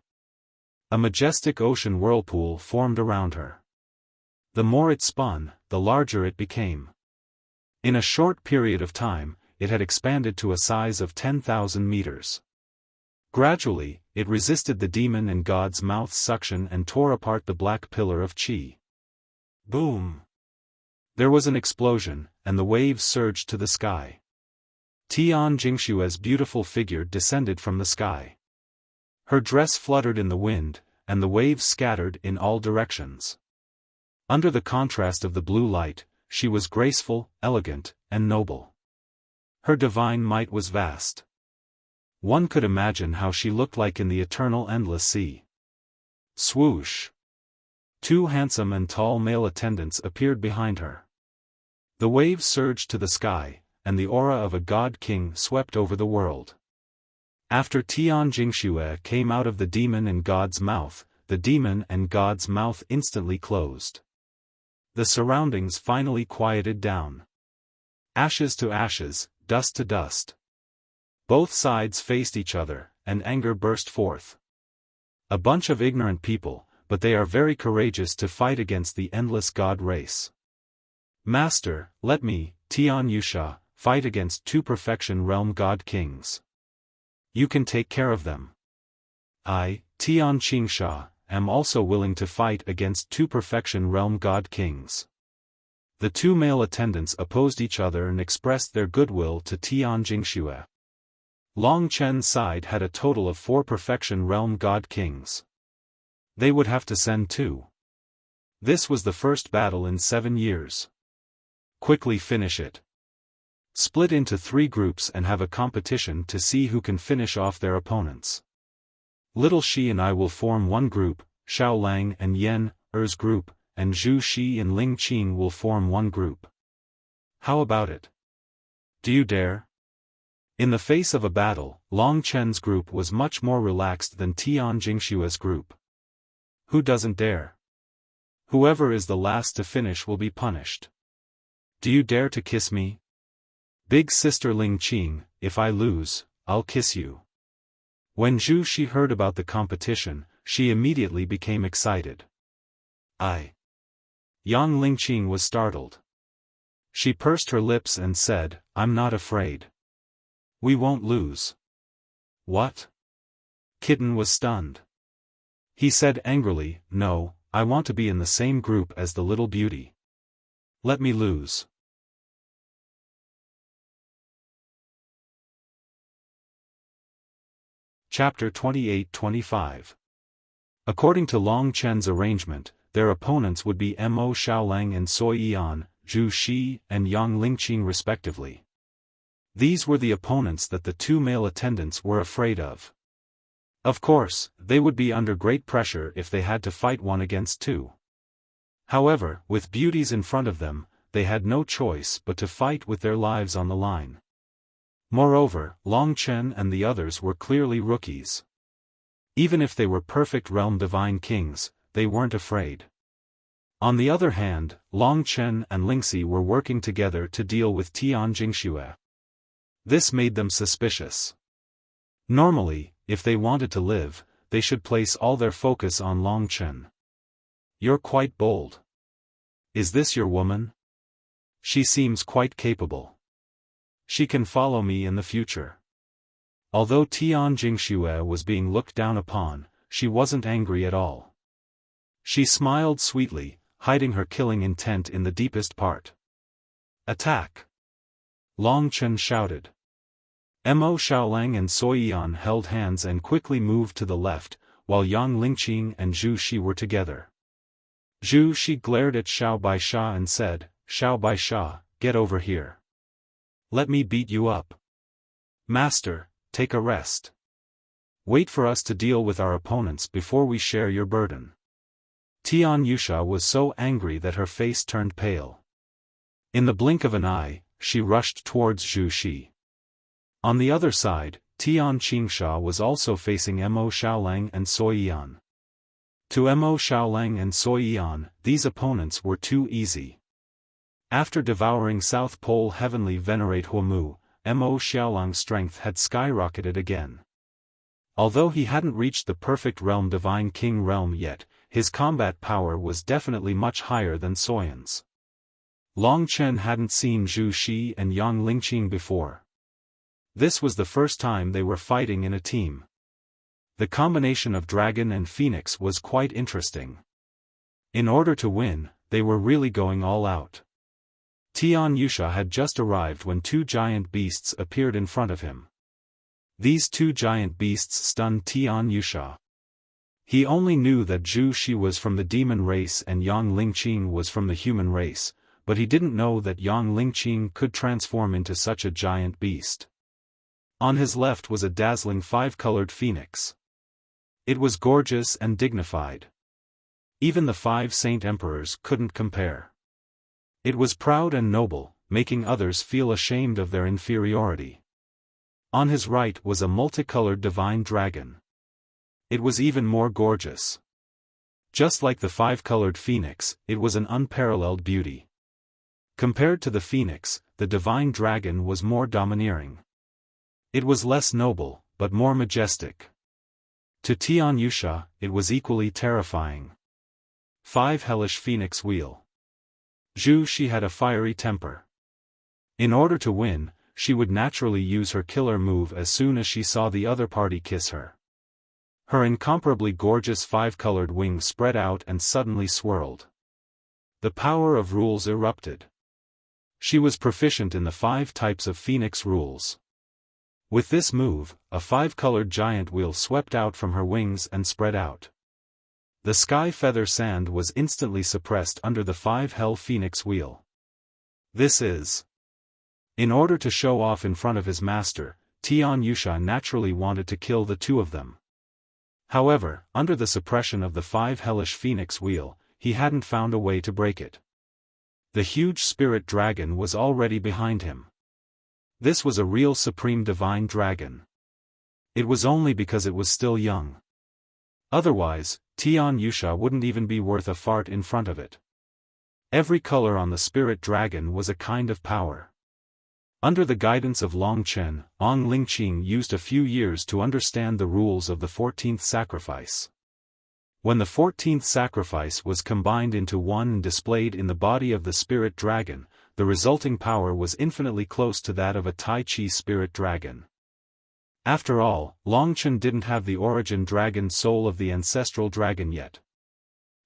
A majestic ocean whirlpool formed around her. The more it spun, the larger it became. In a short period of time, it had expanded to a size of 10,000 meters. Gradually, it resisted the demon and god's mouth's suction and tore apart the black pillar of qi. Boom! There was an explosion, and the waves surged to the sky. Tian Jingxue's beautiful figure descended from the sky. Her dress fluttered in the wind, and the waves scattered in all directions. Under the contrast of the blue light, she was graceful, elegant, and noble. Her divine might was vast. One could imagine how she looked like in the eternal endless sea. Swoosh! Two handsome and tall male attendants appeared behind her. The waves surged to the sky, and the aura of a god-king swept over the world. After Tian Jingxue came out of the demon and god's mouth, the demon and god's mouth instantly closed. The surroundings finally quieted down. Ashes to ashes, dust to dust. Both sides faced each other, and anger burst forth. A bunch of ignorant people, but they are very courageous to fight against the endless god race. Master, let me, Tian Yusha, fight against two perfection realm god kings. You can take care of them. I, Tian Qingsha, am also willing to fight against two Perfection Realm God Kings. The two male attendants opposed each other and expressed their goodwill to Tian Jingxue. Long Chen's side had a total of 4 Perfection Realm God Kings. They would have to send 2. This was the first battle in 7 years. Quickly finish it. Split into 3 groups and have a competition to see who can finish off their opponents. Little Shi and I will form one group, Xiao Lang and Yan Er's group, and Zhu Shi and Ling Qing will form one group. How about it? Do you dare? In the face of a battle, Long Chen's group was much more relaxed than Tian Jingshue's group. Who doesn't dare? Whoever is the last to finish will be punished. Do you dare to kiss me? Big sister Ling Qing, if I lose, I'll kiss you. When Zhu Shi heard about the competition, she immediately became excited. Yang Lingqing was startled. She pursed her lips and said, I'm not afraid. We won't lose. What? Kitten was stunned. He said angrily, no, I want to be in the same group as the little beauty. Let me lose. Chapter 28-25. According to Long Chen's arrangement, their opponents would be Mo Xiaolang and Sui Yan, Zhu Shi and Yang Lingqing respectively. These were the opponents that the two male attendants were afraid of. Of course, they would be under great pressure if they had to fight 1 against 2. However, with beauties in front of them, they had no choice but to fight with their lives on the line. Moreover, Long Chen and the others were clearly rookies. Even if they were perfect realm divine kings, they weren't afraid. On the other hand, Long Chen and Lingxi were working together to deal with Tian Jingxue. This made them suspicious. Normally, if they wanted to live, they should place all their focus on Long Chen. You're quite bold. Is this your woman? She seems quite capable. She can follow me in the future. Although Tian Jingxue was being looked down upon, she wasn't angry at all. She smiled sweetly, hiding her killing intent in the deepest part. Attack! Long Chen shouted. Mo Xiaolang and Sui Yan held hands and quickly moved to the left, while Yang Lingqing and Zhu Shi were together. Zhu Shi glared at Xiao Baisha and said, Xiao Baisha, get over here. Let me beat you up. Master, take a rest. Wait for us to deal with our opponents before we share your burden. Tian Yusha was so angry that her face turned pale. In the blink of an eye, she rushed towards Zhu Shi. On the other side, Tian Qingsha was also facing Mo Xiaolang and Sui Yan. To Mo Xiaolang and Sui Yan, these opponents were too easy. After devouring South Pole Heavenly Venerate Huomu, Mo Xiaolang's strength had skyrocketed again. Although he hadn't reached the perfect realm Divine King realm yet, his combat power was definitely much higher than Soyan's. Long Chen hadn't seen Zhu Shi and Yang Lingqing before. This was the first time they were fighting in a team. The combination of dragon and phoenix was quite interesting. In order to win, they were really going all out. Tian Yusha had just arrived when 2 giant beasts appeared in front of him. These 2 giant beasts stunned Tian Yusha. He only knew that Zhu Shi was from the demon race and Yang Lingqing was from the human race, but he didn't know that Yang Lingqing could transform into such a giant beast. On his left was a dazzling 5-colored phoenix. It was gorgeous and dignified. Even the 5 saint emperors couldn't compare. It was proud and noble, making others feel ashamed of their inferiority. On his right was a multicolored divine dragon. It was even more gorgeous. Just like the 5-colored phoenix, it was an unparalleled beauty. Compared to the phoenix, the divine dragon was more domineering. It was less noble, but more majestic. To Tian Yusha, it was equally terrifying. 5 hellish phoenix wheel. Zhu Shi had a fiery temper. In order to win, she would naturally use her killer move as soon as she saw the other party kiss her. Her incomparably gorgeous five-colored wings spread out and suddenly swirled. The power of rules erupted. She was proficient in the 5 types of Phoenix rules. With this move, a 5-colored giant wheel swept out from her wings and spread out. The sky feather sand was instantly suppressed under the 5 Hell Phoenix wheel. This is. In order to show off in front of his master, Tian Yusha naturally wanted to kill the 2 of them. However, under the suppression of the 5 Hellish Phoenix wheel, he hadn't found a way to break it. The huge spirit dragon was already behind him. This was a real supreme divine dragon. It was only because it was still young. Otherwise, Tian Yusha wouldn't even be worth a fart in front of it. Every color on the spirit dragon was a kind of power. Under the guidance of Long Chen, Ong Lingqing used a few years to understand the rules of the 14th sacrifice. When the 14th sacrifice was combined into one and displayed in the body of the spirit dragon, the resulting power was infinitely close to that of a Tai Chi spirit dragon. After all, Long Chen didn't have the origin dragon soul of the ancestral dragon yet.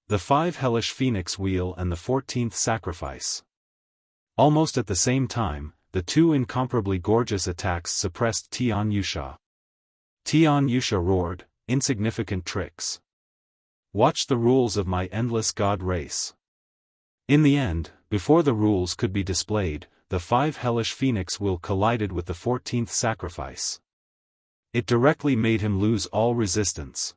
The 5 Hellish Phoenix wheel and the 14th sacrifice. Almost at the same time, the 2 incomparably gorgeous attacks suppressed Tian Yusha. Tian Yusha roared, "Insignificant tricks. Watch the rules of my endless god race." In the end, before the rules could be displayed, the 5 Hellish Phoenix wheel collided with the 14th sacrifice. It directly made him lose all resistance.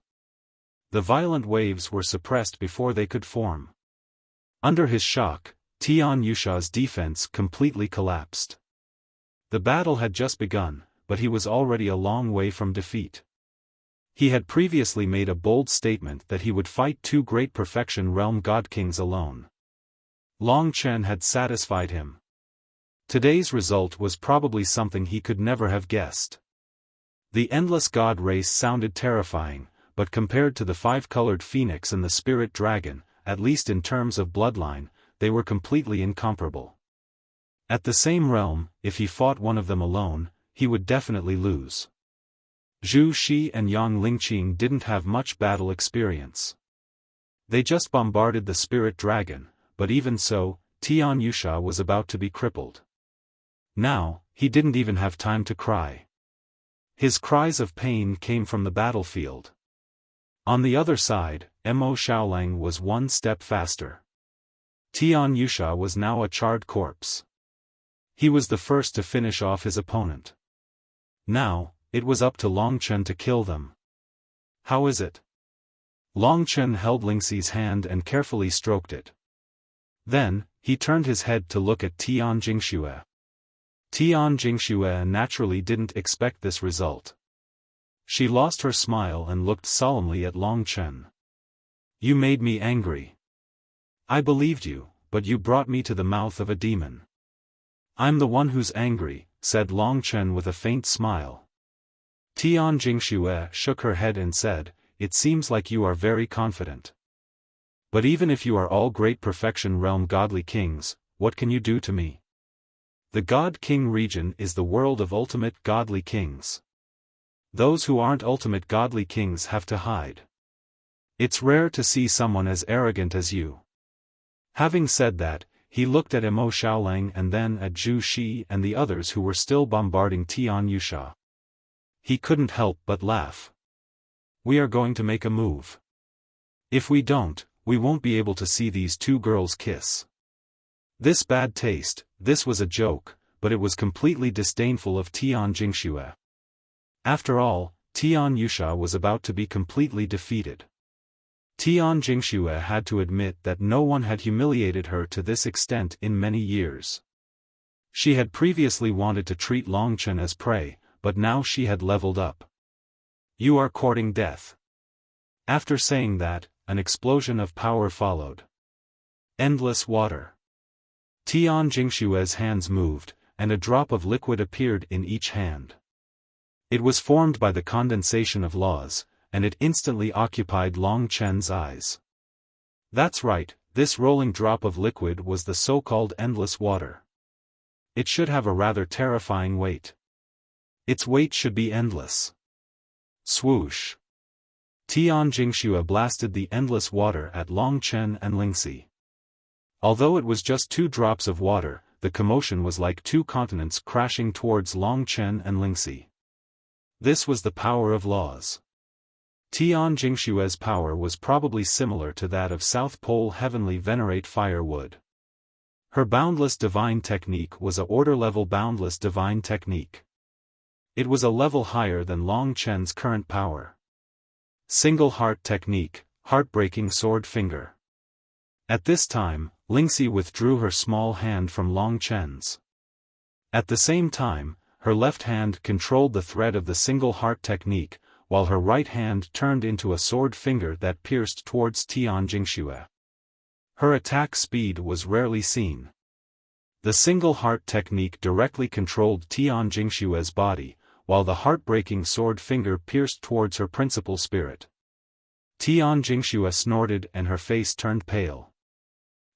The violent waves were suppressed before they could form. Under his shock, Tian Yusha's defense completely collapsed. The battle had just begun, but he was already a long way from defeat. He had previously made a bold statement that he would fight 2 great perfection realm god kings alone. Long Chen had satisfied him. Today's result was probably something he could never have guessed. The endless god race sounded terrifying, but compared to the 5-colored phoenix and the spirit dragon, at least in terms of bloodline, they were completely incomparable. At the same realm, if he fought one of them alone, he would definitely lose. Zhu Shi and Yang Lingqing didn't have much battle experience. They just bombarded the spirit dragon, but even so, Tian Yusha was about to be crippled. Now, he didn't even have time to cry. His cries of pain came from the battlefield. On the other side, Mo Xiaolang was 1 step faster. Tian Yusha was now a charred corpse. He was the first to finish off his opponent. Now, it was up to Long Chen to kill them. How is it? Long Chen held Lingxi's hand and carefully stroked it. Then, he turned his head to look at Tian Jingxue. Tian Jingxue naturally didn't expect this result. She lost her smile and looked solemnly at Long Chen. "You made me angry. I believed you, but you brought me to the mouth of a demon." "I'm the one who's angry," said Long Chen with a faint smile. Tian Jingxue shook her head and said, "It seems like you are very confident. But even if you are all great perfection realm godly kings, what can you do to me? The God King region is the world of ultimate godly kings. Those who aren't ultimate godly kings have to hide. It's rare to see someone as arrogant as you." Having said that, he looked at Mo Xiaolang and then at Zhu Shi and the others who were still bombarding Tian Yusha. He couldn't help but laugh. "We are going to make a move. If we don't, we won't be able to see these 2 girls kiss." This bad taste, this was a joke, but it was completely disdainful of Tian Jingxue. After all, Tian Yusha was about to be completely defeated. Tian Jingxue had to admit that no one had humiliated her to this extent in many years. She had previously wanted to treat Long Chen as prey, but now she had leveled up. "You are courting death." After saying that, an explosion of power followed. Endless water. Tian Jingxue's hands moved, and a drop of liquid appeared in each hand. It was formed by the condensation of laws, and it instantly occupied Long Chen's eyes. That's right, this rolling drop of liquid was the so-called endless water. It should have a rather terrifying weight. Its weight should be endless. Swoosh. Tian Jingxue blasted the endless water at Long Chen and Lingxi. Although it was just 2 drops of water, the commotion was like 2 continents crashing towards Long Chen and Lingxi. This was the power of laws. Tian Jingxue's power was probably similar to that of South Pole Heavenly Venerate Firewood. Her boundless divine technique was a order-level boundless divine technique. It was a level higher than Long Chen's current power. Single heart technique, heartbreaking sword finger. At this time, Lingxi withdrew her small hand from Long Chen's. At the same time, her left hand controlled the thread of the single heart technique, while her right hand turned into a sword finger that pierced towards Tian Jingxue. Her attack speed was rarely seen. The single heart technique directly controlled Tian Jingxue's body, while the heartbreaking sword finger pierced towards her principal spirit. Tian Jingxue snorted and her face turned pale.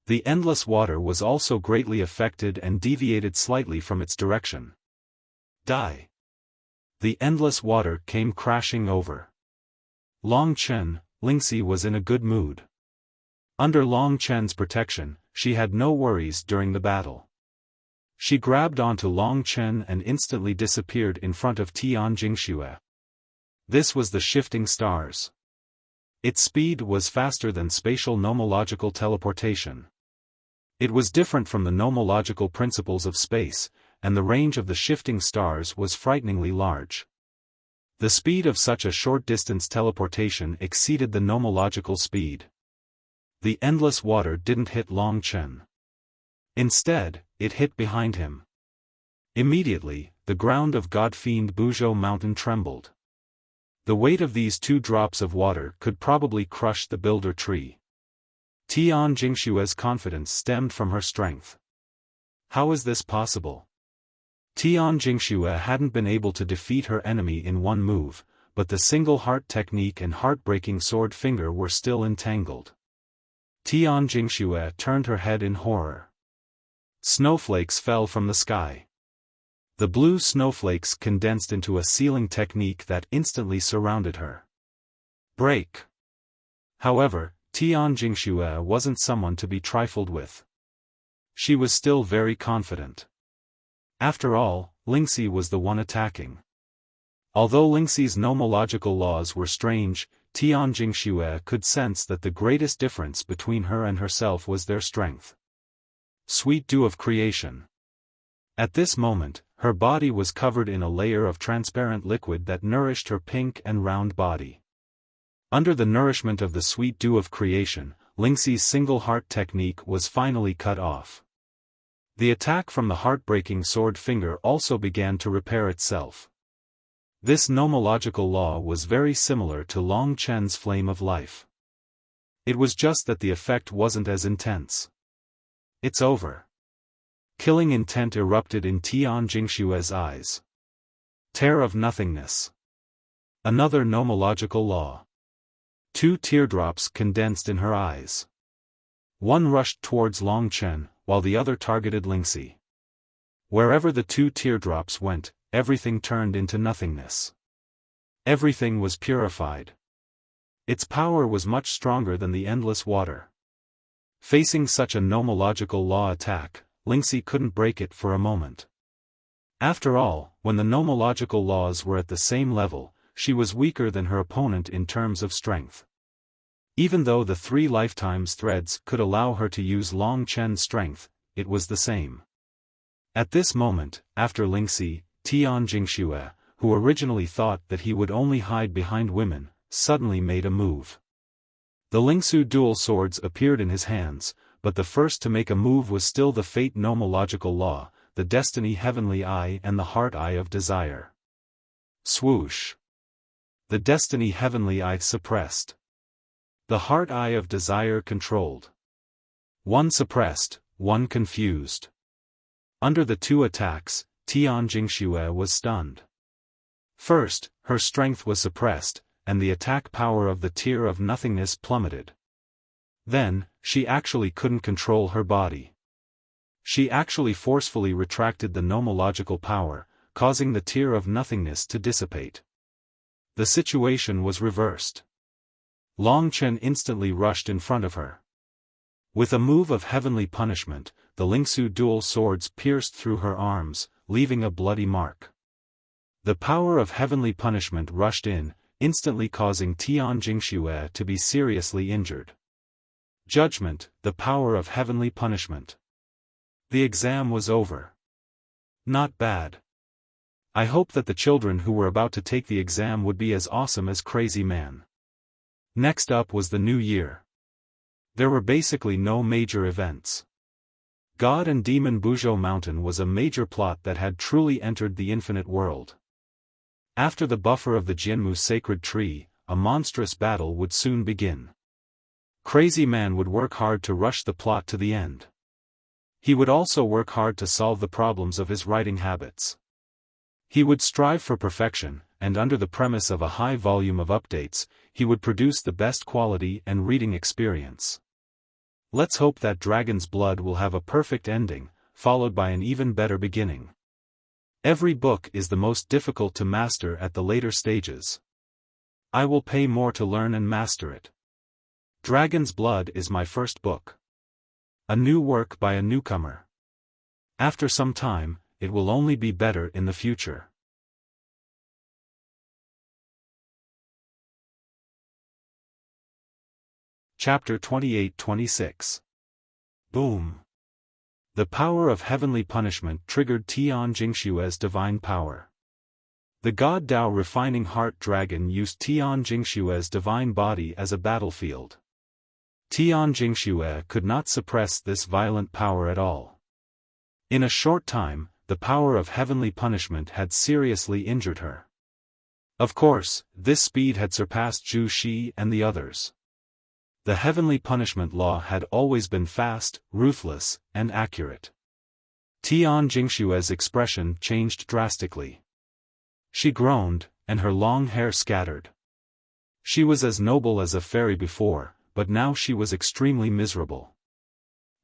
The endless water was also greatly affected and deviated slightly from its direction. Die! The endless water came crashing over. Long Chen, Lingxi was in a good mood. Under Long Chen's protection, she had no worries during the battle. She grabbed onto Long Chen and instantly disappeared in front of Tian Jingxue. This was the shifting stars. Its speed was faster than spatial nomological teleportation. It was different from the nomological principles of space, and the range of the shifting stars was frighteningly large. The speed of such a short-distance teleportation exceeded the nomological speed. The endless water didn't hit Long Chen. Instead, it hit behind him. Immediately, the ground of God-fiend Buzhou Mountain trembled. The weight of these 2 drops of water could probably crush the builder tree. Tian Jingxue's confidence stemmed from her strength. How is this possible? Tian Jingxue hadn't been able to defeat her enemy in one move, but the single heart technique and heartbreaking sword finger were still entangled. Tian Jingxue turned her head in horror. Snowflakes fell from the sky. The blue snowflakes condensed into a sealing technique that instantly surrounded her. Break! However, Tian Jingxue wasn't someone to be trifled with. She was still very confident. After all, Lingxi was the one attacking. Although Lingxi's nomological laws were strange, Tian Jingxue could sense that the greatest difference between her and herself was their strength. Sweet dew of creation. At this moment, her body was covered in a layer of transparent liquid that nourished her pink and round body. Under the nourishment of the sweet dew of creation, Lingxi's single heart technique was finally cut off. The attack from the heartbreaking sword finger also began to repair itself. This nomological law was very similar to Long Chen's flame of life. It was just that the effect wasn't as intense. It's over. Killing intent erupted in Tian Jingxue's eyes. Tear of nothingness. Another nomological law. 2 teardrops condensed in her eyes. One rushed towards Long Chen, while the other targeted Lingxi. Wherever the 2 teardrops went, everything turned into nothingness. Everything was purified. Its power was much stronger than the endless water. Facing such a nomological law attack, Lingxi couldn't break it for a moment. After all, when the nomological laws were at the same level, she was weaker than her opponent in terms of strength. Even though the 3 lifetimes threads could allow her to use Long Chen's strength, it was the same. At this moment, after Lingxi, Tian Jingxue, who originally thought that he would only hide behind women, suddenly made a move. The Lingxu dual swords appeared in his hands, but the first to make a move was still the fate nomological law, the destiny heavenly eye and the heart eye of desire. Swoosh! The destiny heavenly eye suppressed. The heart eye of desire controlled. One suppressed, one confused. Under the 2 attacks, Tian Jingxue was stunned. First, her strength was suppressed, and the attack power of the tear of nothingness plummeted. Then, she actually couldn't control her body. She actually forcefully retracted the nomological power, causing the tear of nothingness to dissipate. The situation was reversed. Long Chen instantly rushed in front of her. With a move of heavenly punishment, the Lingsu dual swords pierced through her arms, leaving a bloody mark. The power of heavenly punishment rushed in, instantly causing Tian Jingxue to be seriously injured. Judgment, the power of heavenly punishment. The exam was over. Not bad. I hope that the children who were about to take the exam would be as awesome as Crazy Man. Next up was the new year. There were basically no major events. God and Demon Buzhou Mountain was a major plot that had truly entered the infinite world. After the buffer of the Jianmu sacred tree, a monstrous battle would soon begin. Crazy Man would work hard to rush the plot to the end. He would also work hard to solve the problems of his writing habits. He would strive for perfection, and under the premise of a high volume of updates, he would produce the best quality and reading experience. Let's hope that Dragon's Blood will have a perfect ending, followed by an even better beginning. Every book is the most difficult to master at the later stages. I will pay more to learn and master it. Dragon's Blood is my first book. A new work by a newcomer. After some time, it will only be better in the future. Chapter 28-26. Boom. The power of heavenly punishment triggered Tian Jingxue's divine power. The God Dao refining heart dragon used Tian Jingxue's divine body as a battlefield. Tian Jingxue could not suppress this violent power at all. In a short time, the power of heavenly punishment had seriously injured her. Of course, this speed had surpassed Zhu Shi and the others. The heavenly punishment law had always been fast, ruthless, and accurate. Tian Jingxue's expression changed drastically. She groaned, and her long hair scattered. She was as noble as a fairy before, but now she was extremely miserable.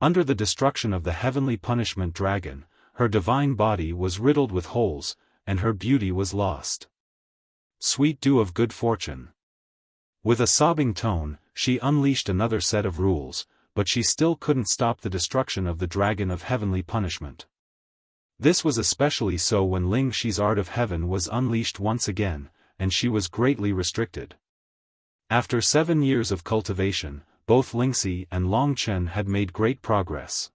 Under the destruction of the heavenly punishment dragon, her divine body was riddled with holes, and her beauty was lost. Sweet dew of good fortune. With a sobbing tone, she unleashed another set of rules, but she still couldn't stop the destruction of the dragon of heavenly punishment. This was especially so when Ling Xi's art of heaven was unleashed once again, and she was greatly restricted. After 7 years of cultivation, both Lingxi and Long Chen had made great progress.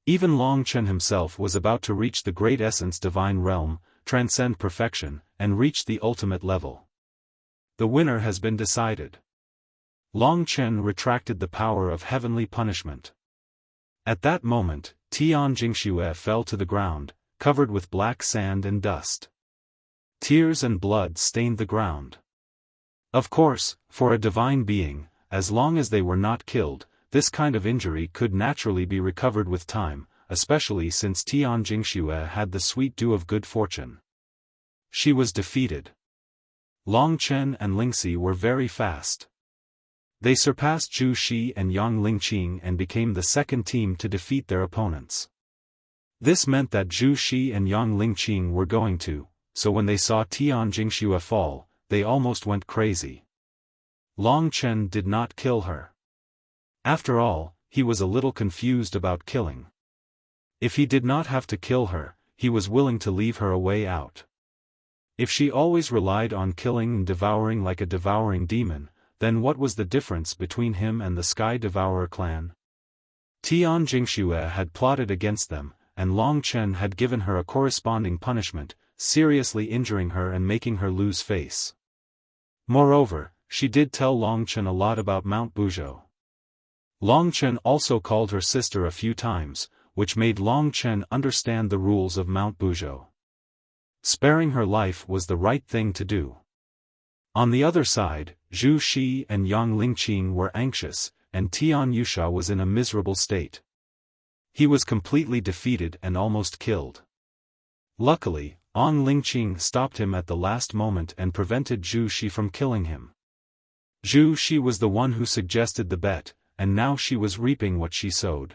Even Long Chen himself was about to reach the great essence divine realm, transcend perfection, and reach the ultimate level. The winner has been decided. Long Chen retracted the power of heavenly punishment. At that moment, Tian Jingxue fell to the ground, covered with black sand and dust. Tears and blood stained the ground. Of course, for a divine being, as long as they were not killed, this kind of injury could naturally be recovered with time, especially since Tian Jingxue had the sweet dew of good fortune. She was defeated. Long Chen and Lingxi were very fast. They surpassed Zhu Shi and Yang Lingqing and became the second team to defeat their opponents. This meant that Zhu Shi and Yang Lingqing were going to, so when they saw Tian Jingxue fall, they almost went crazy. Long Chen did not kill her. After all, he was a little confused about killing. If he did not have to kill her, he was willing to leave her a way out. If she always relied on killing and devouring like a devouring demon, then what was the difference between him and the Sky Devourer clan? Tian Jingxue had plotted against them, and Long Chen had given her a corresponding punishment, seriously injuring her and making her lose face. Moreover, she did tell Long Chen a lot about Mount Buzhou. Long Chen also called her sister a few times, which made Long Chen understand the rules of Mount Buzhou. Sparing her life was the right thing to do. On the other side, Zhu Shi and Yang Lingqing were anxious, and Tian Yusha was in a miserable state. He was completely defeated and almost killed. Luckily, Yang Lingqing stopped him at the last moment and prevented Zhu Shi from killing him. Zhu Shi was the one who suggested the bet, and now she was reaping what she sowed.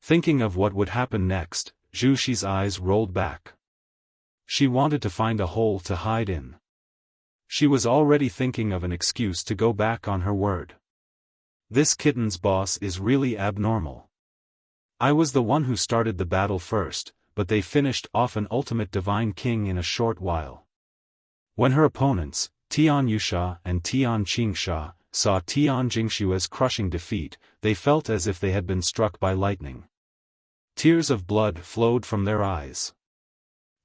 Thinking of what would happen next, Zhu Shi's eyes rolled back. She wanted to find a hole to hide in. She was already thinking of an excuse to go back on her word. This kitten's boss is really abnormal. I was the one who started the battle first, but they finished off an ultimate divine king in a short while. When her opponents, Tian Yusha and Tian Qingsha, saw Tian Jingshue's crushing defeat, they felt as if they had been struck by lightning. Tears of blood flowed from their eyes.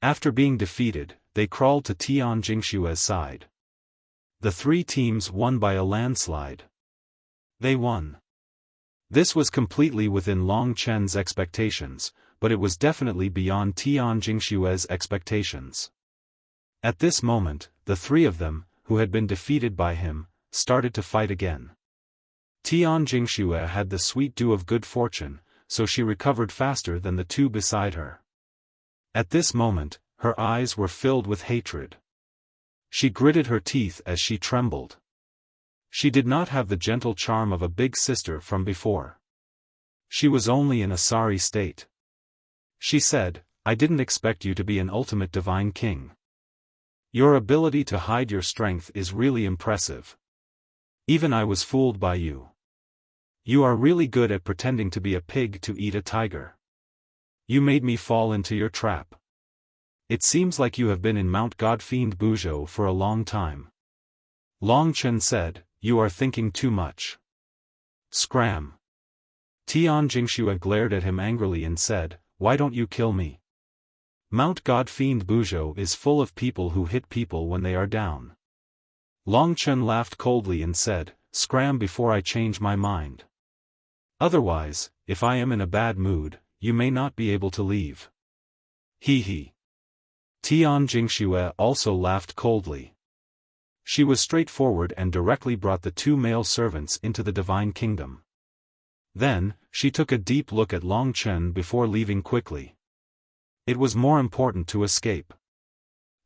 After being defeated, they crawled to Tian Jingshue's side. The three teams won by a landslide. They won. This was completely within Long Chen's expectations, but it was definitely beyond Tian Jingshue's expectations. At this moment, the three of them, who had been defeated by him, started to fight again. Tian Jingxue had the sweet dew of good fortune, so she recovered faster than the two beside her. At this moment, her eyes were filled with hatred. She gritted her teeth as she trembled. She did not have the gentle charm of a big sister from before. She was only in a sorry state. She said, "I didn't expect you to be an ultimate divine king. Your ability to hide your strength is really impressive. Even I was fooled by you. You are really good at pretending to be a pig to eat a tiger. You made me fall into your trap. It seems like you have been in Mount Godfiend Buzhou for a long time." Long Chen said, "You are thinking too much." Scram. Tian Jingxue glared at him angrily and said, "Why don't you kill me? Mount Godfiend Buzhou is full of people who hit people when they are down." Long Chen laughed coldly and said, "Scram before I change my mind. Otherwise, if I am in a bad mood, you may not be able to leave." He he. Tian Jingxue also laughed coldly. She was straightforward and directly brought the two male servants into the divine kingdom. Then, she took a deep look at Long Chen before leaving quickly. It was more important to escape.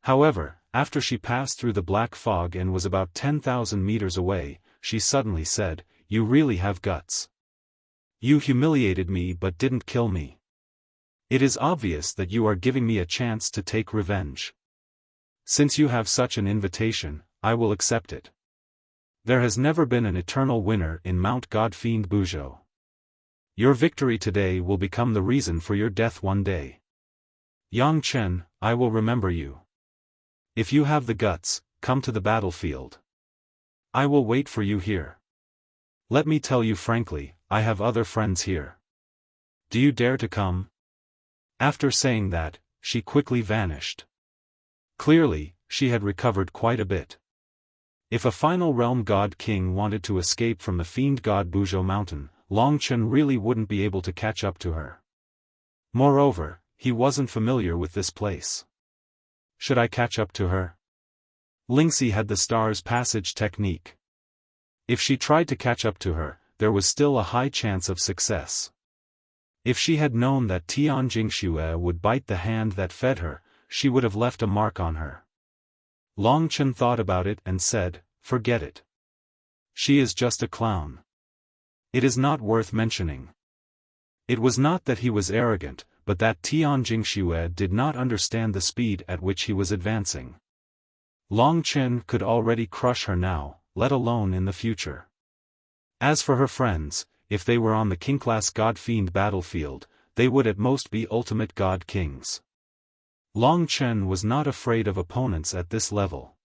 However, after she passed through the black fog and was about 10,000 meters away, she suddenly said, "You really have guts. You humiliated me but didn't kill me. It is obvious that you are giving me a chance to take revenge. Since you have such an invitation, I will accept it. There has never been an eternal winner in Mount Godfiend Buzhou. Your victory today will become the reason for your death one day. Yang Chen, I will remember you. If you have the guts, come to the battlefield. I will wait for you here. Let me tell you frankly, I have other friends here. Do you dare to come?" After saying that, she quickly vanished. Clearly, she had recovered quite a bit. If a final realm god king wanted to escape from the fiend god Buzhou mountain, Long Chen really wouldn't be able to catch up to her. Moreover, he wasn't familiar with this place. Should I catch up to her? Lingxi had the star's passage technique. If she tried to catch up to her, there was still a high chance of success. If she had known that Tian Jingxue would bite the hand that fed her, she would have left a mark on her. Long Chen thought about it and said, "Forget it. She is just a clown. It is not worth mentioning." It was not that he was arrogant, but that Tian Jingxue did not understand the speed at which he was advancing. Long Chen could already crush her now, let alone in the future. As for her friends, if they were on the king-class god-fiend battlefield, they would at most be ultimate god kings. Long Chen was not afraid of opponents at this level.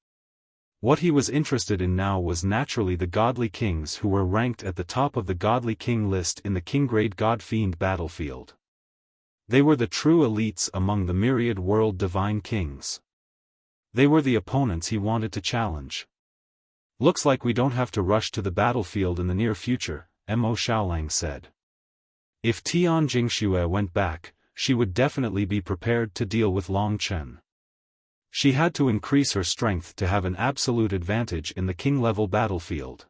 What he was interested in now was naturally the godly kings who were ranked at the top of the godly king list in the king-grade god-fiend battlefield. They were the true elites among the myriad world divine kings. They were the opponents he wanted to challenge. "Looks like we don't have to rush to the battlefield in the near future," Mo Xiaolang said. If Tian Jingxue went back, she would definitely be prepared to deal with Long Chen. She had to increase her strength to have an absolute advantage in the king-level battlefield.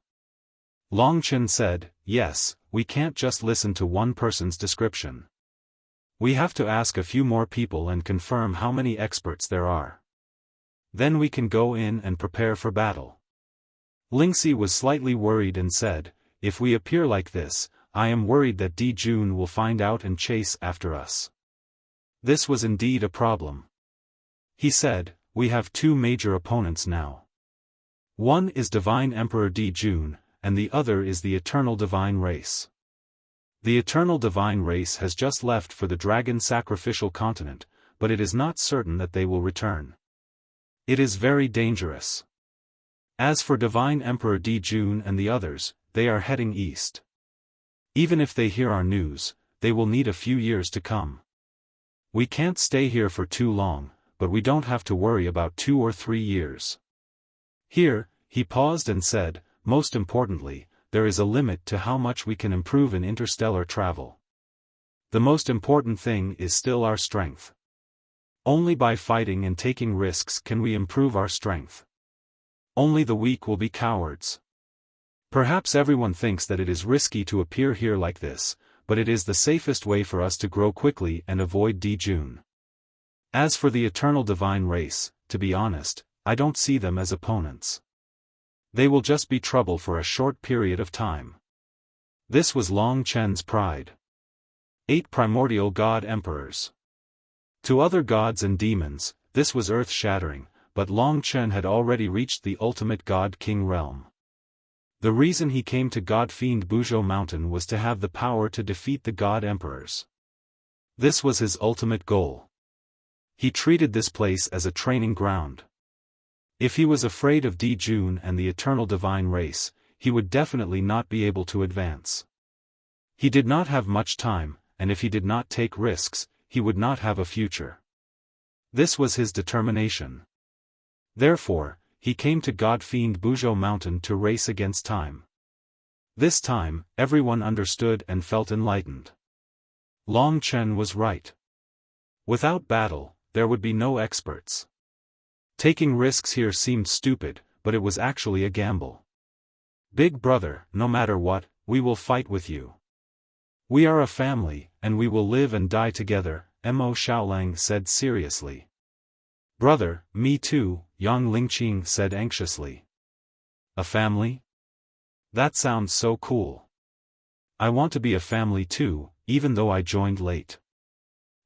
Long Chen said, "Yes, we can't just listen to one person's description. We have to ask a few more people and confirm how many experts there are. Then we can go in and prepare for battle." Lingxi was slightly worried and said, "If we appear like this, I am worried that Di Jun will find out and chase after us." This was indeed a problem. He said, "We have two major opponents now. One is Divine Emperor Dijun, and the other is the Eternal Divine Race. The Eternal Divine Race has just left for the Dragon Sacrificial Continent, but it is not certain that they will return. It is very dangerous. As for Divine Emperor Dijun and the others, they are heading east. Even if they hear our news, they will need a few years to come. We can't stay here for too long, but we don't have to worry about 2 or 3 years. Here, he paused and said, most importantly, there is a limit to how much we can improve in interstellar travel. The most important thing is still our strength. Only by fighting and taking risks can we improve our strength. Only the weak will be cowards. Perhaps everyone thinks that it is risky to appear here like this, but it is the safest way for us to grow quickly and avoid Dijun. As for the Eternal Divine Race, to be honest, I don't see them as opponents. They will just be trouble for a short period of time. This was Long Chen's pride. 8 primordial god emperors. To other gods and demons, this was earth-shattering, but Long Chen had already reached the ultimate god-king realm. The reason he came to God-fiend Buzhou Mountain was to have the power to defeat the god-emperors. This was his ultimate goal. He treated this place as a training ground. If he was afraid of Dijun and the Eternal Divine Race, he would definitely not be able to advance. He did not have much time, and if he did not take risks, he would not have a future. This was his determination. Therefore, he came to God-fiend Buzhou Mountain to race against time. This time, everyone understood and felt enlightened. Long Chen was right. Without battle, there would be no experts. Taking risks here seemed stupid, but it was actually a gamble. Big brother, no matter what, we will fight with you. We are a family, and we will live and die together, Mo Xiaolang said seriously. Brother, me too, Yang Lingqing said anxiously. A family? That sounds so cool. I want to be a family too, even though I joined late.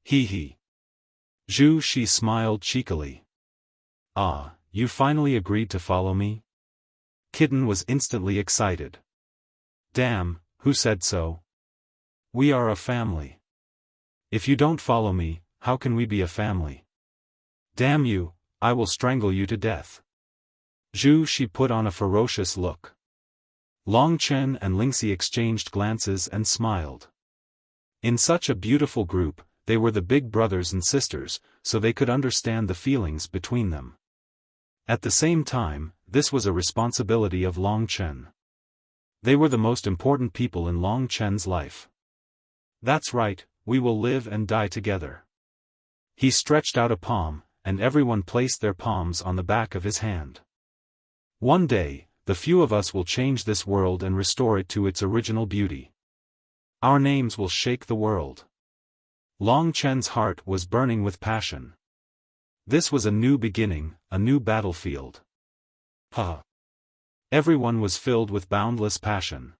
Hee hee. Zhu Shi smiled cheekily. Ah, you finally agreed to follow me? Kitten was instantly excited. Damn, who said so? We are a family. If you don't follow me, how can we be a family? Damn you, I will strangle you to death. Zhu Shi put on a ferocious look. Long Chen and Lingxi exchanged glances and smiled. In such a beautiful group, they were the big brothers and sisters, so they could understand the feelings between them. At the same time, this was a responsibility of Long Chen. They were the most important people in Long Chen's life. That's right, we will live and die together. He stretched out a palm, and everyone placed their palms on the back of his hand. One day, the few of us will change this world and restore it to its original beauty. Our names will shake the world. Long Chen's heart was burning with passion. This was a new beginning, a new battlefield. Everyone was filled with boundless passion.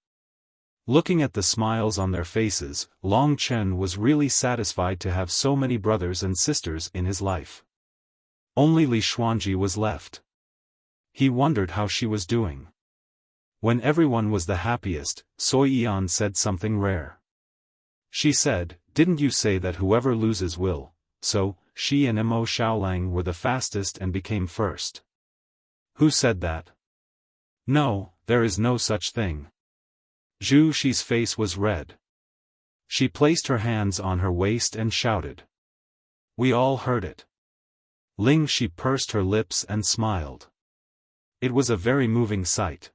Looking at the smiles on their faces, Long Chen was really satisfied to have so many brothers and sisters in his life. Only Li Xuanji was left. He wondered how she was doing. When everyone was the happiest, Soi Yan said something rare. She said, "Didn't you say that whoever loses will?" So, she and Mo Xiaolang were the fastest and became first. Who said that? No, there is no such thing. Zhu Shi's face was red. She placed her hands on her waist and shouted. We all heard it. Ling Shi pursed her lips and smiled. It was a very moving sight.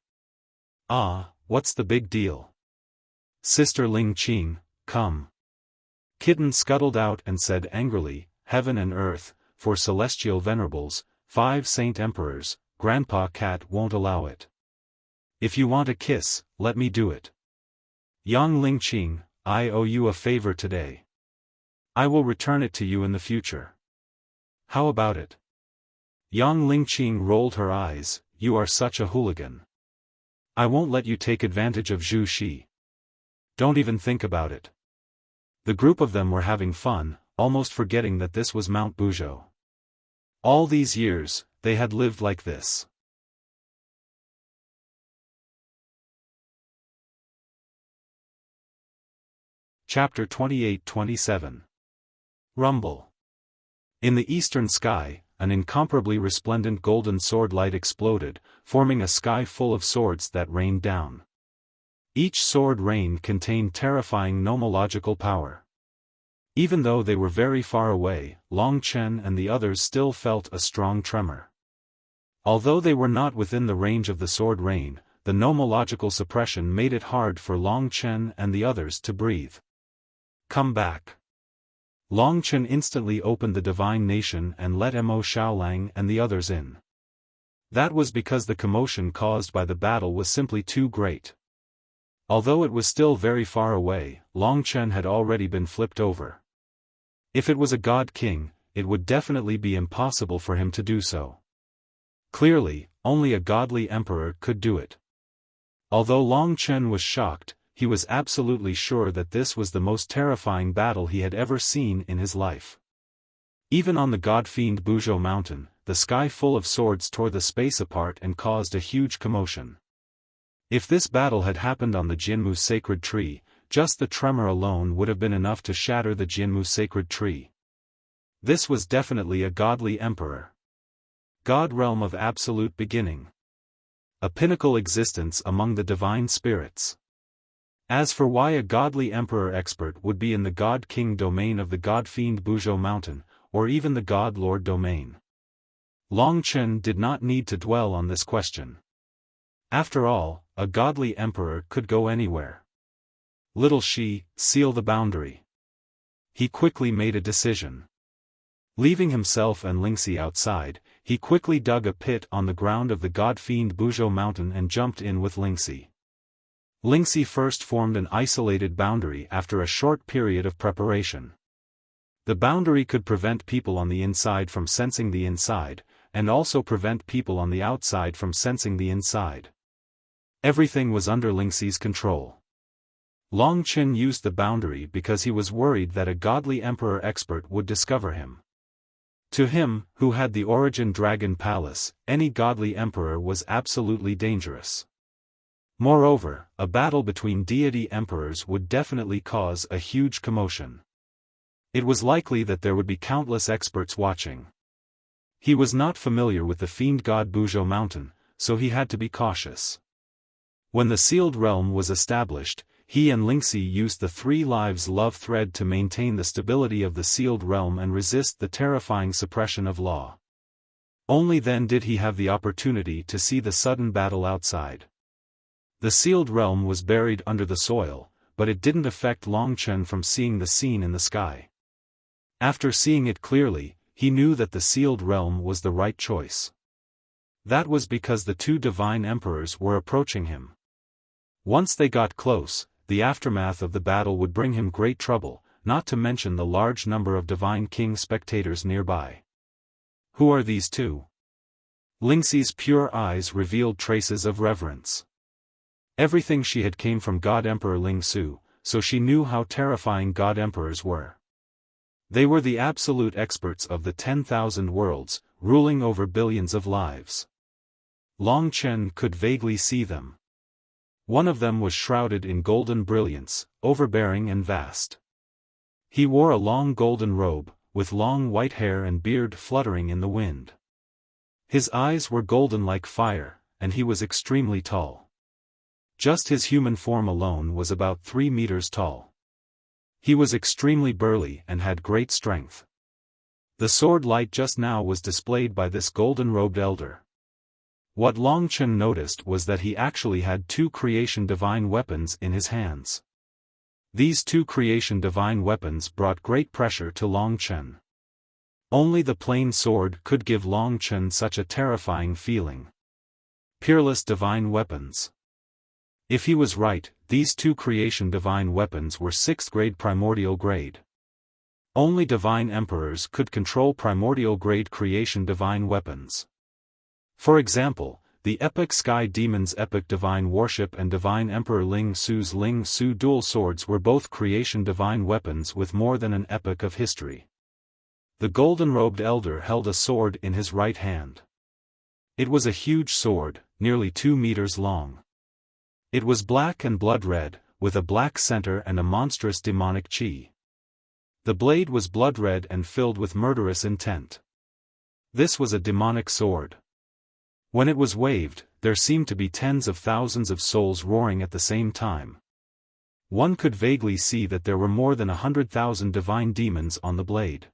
Ah, what's the big deal? Sister Ling Qing, come. Kitten scuttled out and said angrily, Heaven and earth, for celestial venerables, 5 saint emperors, Grandpa Cat won't allow it. If you want a kiss, let me do it. Yang Ling Qing, I owe you a favor today. I will return it to you in the future. How about it? Yang Ling Qing rolled her eyes, you are such a hooligan. I won't let you take advantage of Zhu Shi. Don't even think about it. The group of them were having fun, almost forgetting that this was Mount Buzhou. All these years, they had lived like this. Chapter 28-27. Rumble. In the eastern sky, an incomparably resplendent golden sword light exploded, forming a sky full of swords that rained down. Each sword rain contained terrifying nomological power. Even though they were very far away, Long Chen and the others still felt a strong tremor. Although they were not within the range of the sword rain, the nomological suppression made it hard for Long Chen and the others to breathe. Come back. Long Chen instantly opened the divine nation and let Mo Xiaolang and the others in. That was because the commotion caused by the battle was simply too great. Although it was still very far away, Long Chen had already been flipped over. If it was a god king, it would definitely be impossible for him to do so. Clearly, only a godly emperor could do it. Although Long Chen was shocked, he was absolutely sure that this was the most terrifying battle he had ever seen in his life. Even on the god-fiend Buzhou mountain, the sky full of swords tore the space apart and caused a huge commotion. If this battle had happened on the Jinmu sacred tree, just the tremor alone would have been enough to shatter the Jinmu sacred tree. This was definitely a godly emperor. God realm of absolute beginning. A pinnacle existence among the divine spirits. As for why a godly emperor expert would be in the god-king domain of the god-fiend Buzhou mountain, or even the god-lord domain, Long Chen did not need to dwell on this question. After all, a godly emperor could go anywhere. Little Shi, seal the boundary. He quickly made a decision. Leaving himself and Lingxi outside, he quickly dug a pit on the ground of the god-fiend Buzhou mountain and jumped in with Lingxi. Lingxi first formed an isolated boundary after a short period of preparation. The boundary could prevent people on the inside from sensing the inside, and also prevent people on the outside from sensing the inside. Everything was under Lingxi's control. Long Chen used the boundary because he was worried that a godly emperor expert would discover him. To him, who had the Origin Dragon Palace, any godly emperor was absolutely dangerous. Moreover, a battle between deity emperors would definitely cause a huge commotion. It was likely that there would be countless experts watching. He was not familiar with the fiend god Buzhou mountain, so he had to be cautious. When the sealed realm was established, he and Lingxi used the 3 lives love thread to maintain the stability of the sealed realm and resist the terrifying suppression of law. Only then did he have the opportunity to see the sudden battle outside. The sealed realm was buried under the soil, but it didn't affect Long Chen from seeing the scene in the sky. After seeing it clearly, he knew that the sealed realm was the right choice. That was because the 2 divine emperors were approaching him. Once they got close, the aftermath of the battle would bring him great trouble, not to mention the large number of divine king spectators nearby. Who are these 2? Lingxi's pure eyes revealed traces of reverence. Everything she had came from God Emperor Ling Su, so she knew how terrifying God Emperors were. They were the absolute experts of the 10,000 worlds, ruling over billions of lives. Long Chen could vaguely see them. One of them was shrouded in golden brilliance, overbearing and vast. He wore a long golden robe, with long white hair and beard fluttering in the wind. His eyes were golden like fire, and he was extremely tall. Just his human form alone was about 3 meters tall. He was extremely burly and had great strength. The sword light just now was displayed by this golden-robed elder. What Long Chen noticed was that he actually had 2 creation divine weapons in his hands. These 2 creation divine weapons brought great pressure to Long Chen. Only the plain sword could give Long Chen such a terrifying feeling. Peerless divine weapons. If he was right, these 2 creation divine weapons were 6th grade primordial grade. Only divine emperors could control primordial grade creation divine weapons. For example, the epic Sky Demon's epic divine warship and divine emperor Ling Su's Ling Su dual swords were both creation divine weapons with more than an epoch of history. The golden-robed elder held a sword in his right hand. It was a huge sword, nearly 2 meters long. It was black and blood red, with a black center and a monstrous demonic chi. The blade was blood-red and filled with murderous intent. This was a demonic sword. When it was waved, there seemed to be tens of thousands of souls roaring at the same time. One could vaguely see that there were more than 100,000 divine demons on the blade.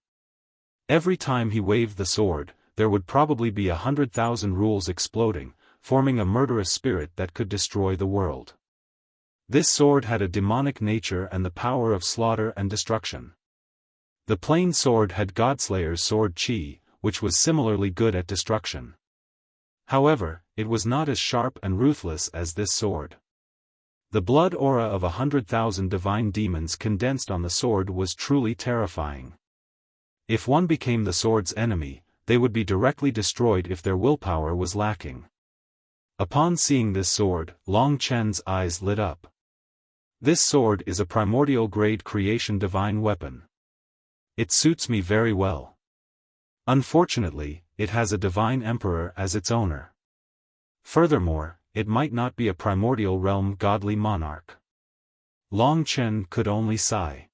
Every time he waved the sword, there would probably be 100,000 rules exploding, forming a murderous spirit that could destroy the world. This sword had a demonic nature and the power of slaughter and destruction. The plain sword had Godslayer's sword chi, which was similarly good at destruction. However, it was not as sharp and ruthless as this sword. The blood aura of 100,000 divine demons condensed on the sword was truly terrifying. If one became the sword's enemy, they would be directly destroyed if their willpower was lacking. Upon seeing this sword, Long Chen's eyes lit up. This sword is a primordial grade creation divine weapon. It suits me very well. Unfortunately, it has a divine emperor as its owner. Furthermore, it might not be a primordial realm godly monarch. Long Chen could only sigh.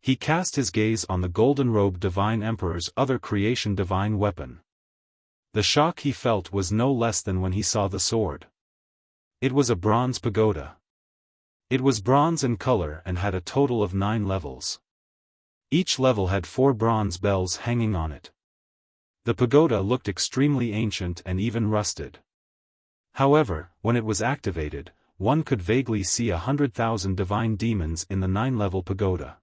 He cast his gaze on the golden-robed divine emperor's other creation divine weapon. The shock he felt was no less than when he saw the sword. It was a bronze pagoda. It was bronze in color and had a total of 9 levels. Each level had 4 bronze bells hanging on it. The pagoda looked extremely ancient and even rusted. However, when it was activated, one could vaguely see 100,000 divine demons in the 9-level pagoda.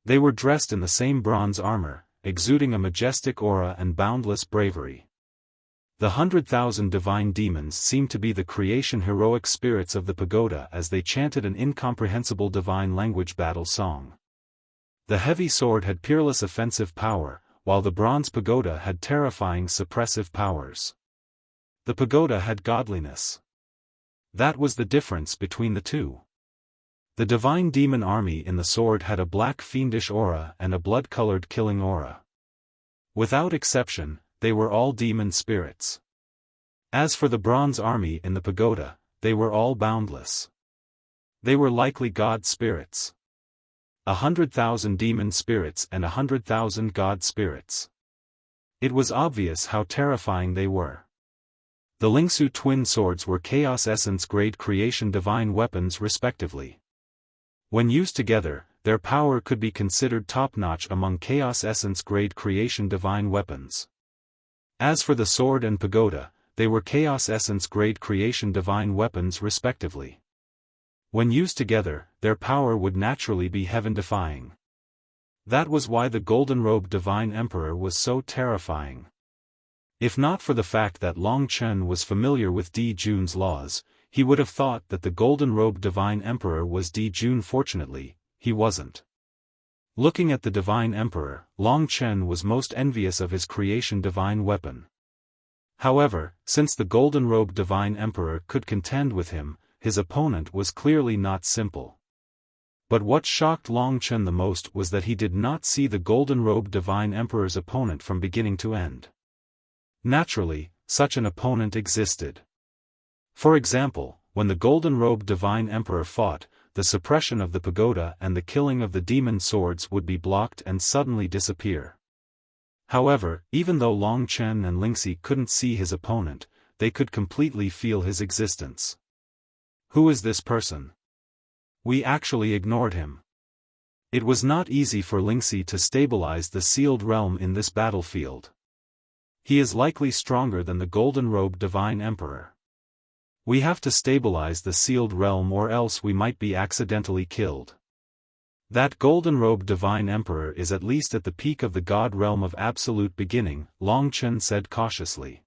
They were dressed in the same bronze armor, exuding a majestic aura and boundless bravery. The 100,000 divine demons seemed to be the creation heroic spirits of the pagoda as they chanted an incomprehensible divine language battle song. The heavy sword had peerless offensive power, while the bronze pagoda had terrifying suppressive powers. The pagoda had godliness. That was the difference between the two. The divine demon army in the sword had a black fiendish aura and a blood-colored killing aura. Without exception, they were all demon spirits. As for the bronze army in the pagoda, they were all boundless. They were likely god spirits. 100,000 demon spirits and 100,000 god spirits. It was obvious how terrifying they were. The Lingsu twin swords were Chaos Essence grade creation divine weapons respectively. When used together, their power could be considered top-notch among Chaos Essence grade creation divine weapons. As for the sword and pagoda, they were Chaos Essence grade creation divine weapons respectively. When used together, their power would naturally be heaven-defying. That was why the golden-robed divine emperor was so terrifying. If not for the fact that Long Chen was familiar with Di Jun's laws, he would have thought that the golden-robed divine emperor was Di Jun. Fortunately, he wasn't. Looking at the divine emperor, Long Chen was most envious of his creation divine weapon. However, since the golden-robed divine emperor could contend with him, his opponent was clearly not simple. But what shocked Long Chen the most was that he did not see the golden-robed divine emperor's opponent from beginning to end. Naturally, such an opponent existed. For example, when the golden-robed divine emperor fought, the suppression of the pagoda and the killing of the demon swords would be blocked and suddenly disappear. However, even though Long Chen and Lingxi couldn't see his opponent, they could completely feel his existence. Who is this person? We actually ignored him. It was not easy for Lingxi to stabilize the sealed realm in this battlefield. He is likely stronger than the golden-robed divine emperor. We have to stabilize the sealed realm or else we might be accidentally killed. That golden-robed divine emperor is at least at the peak of the god realm of absolute beginning, Long Chen said cautiously.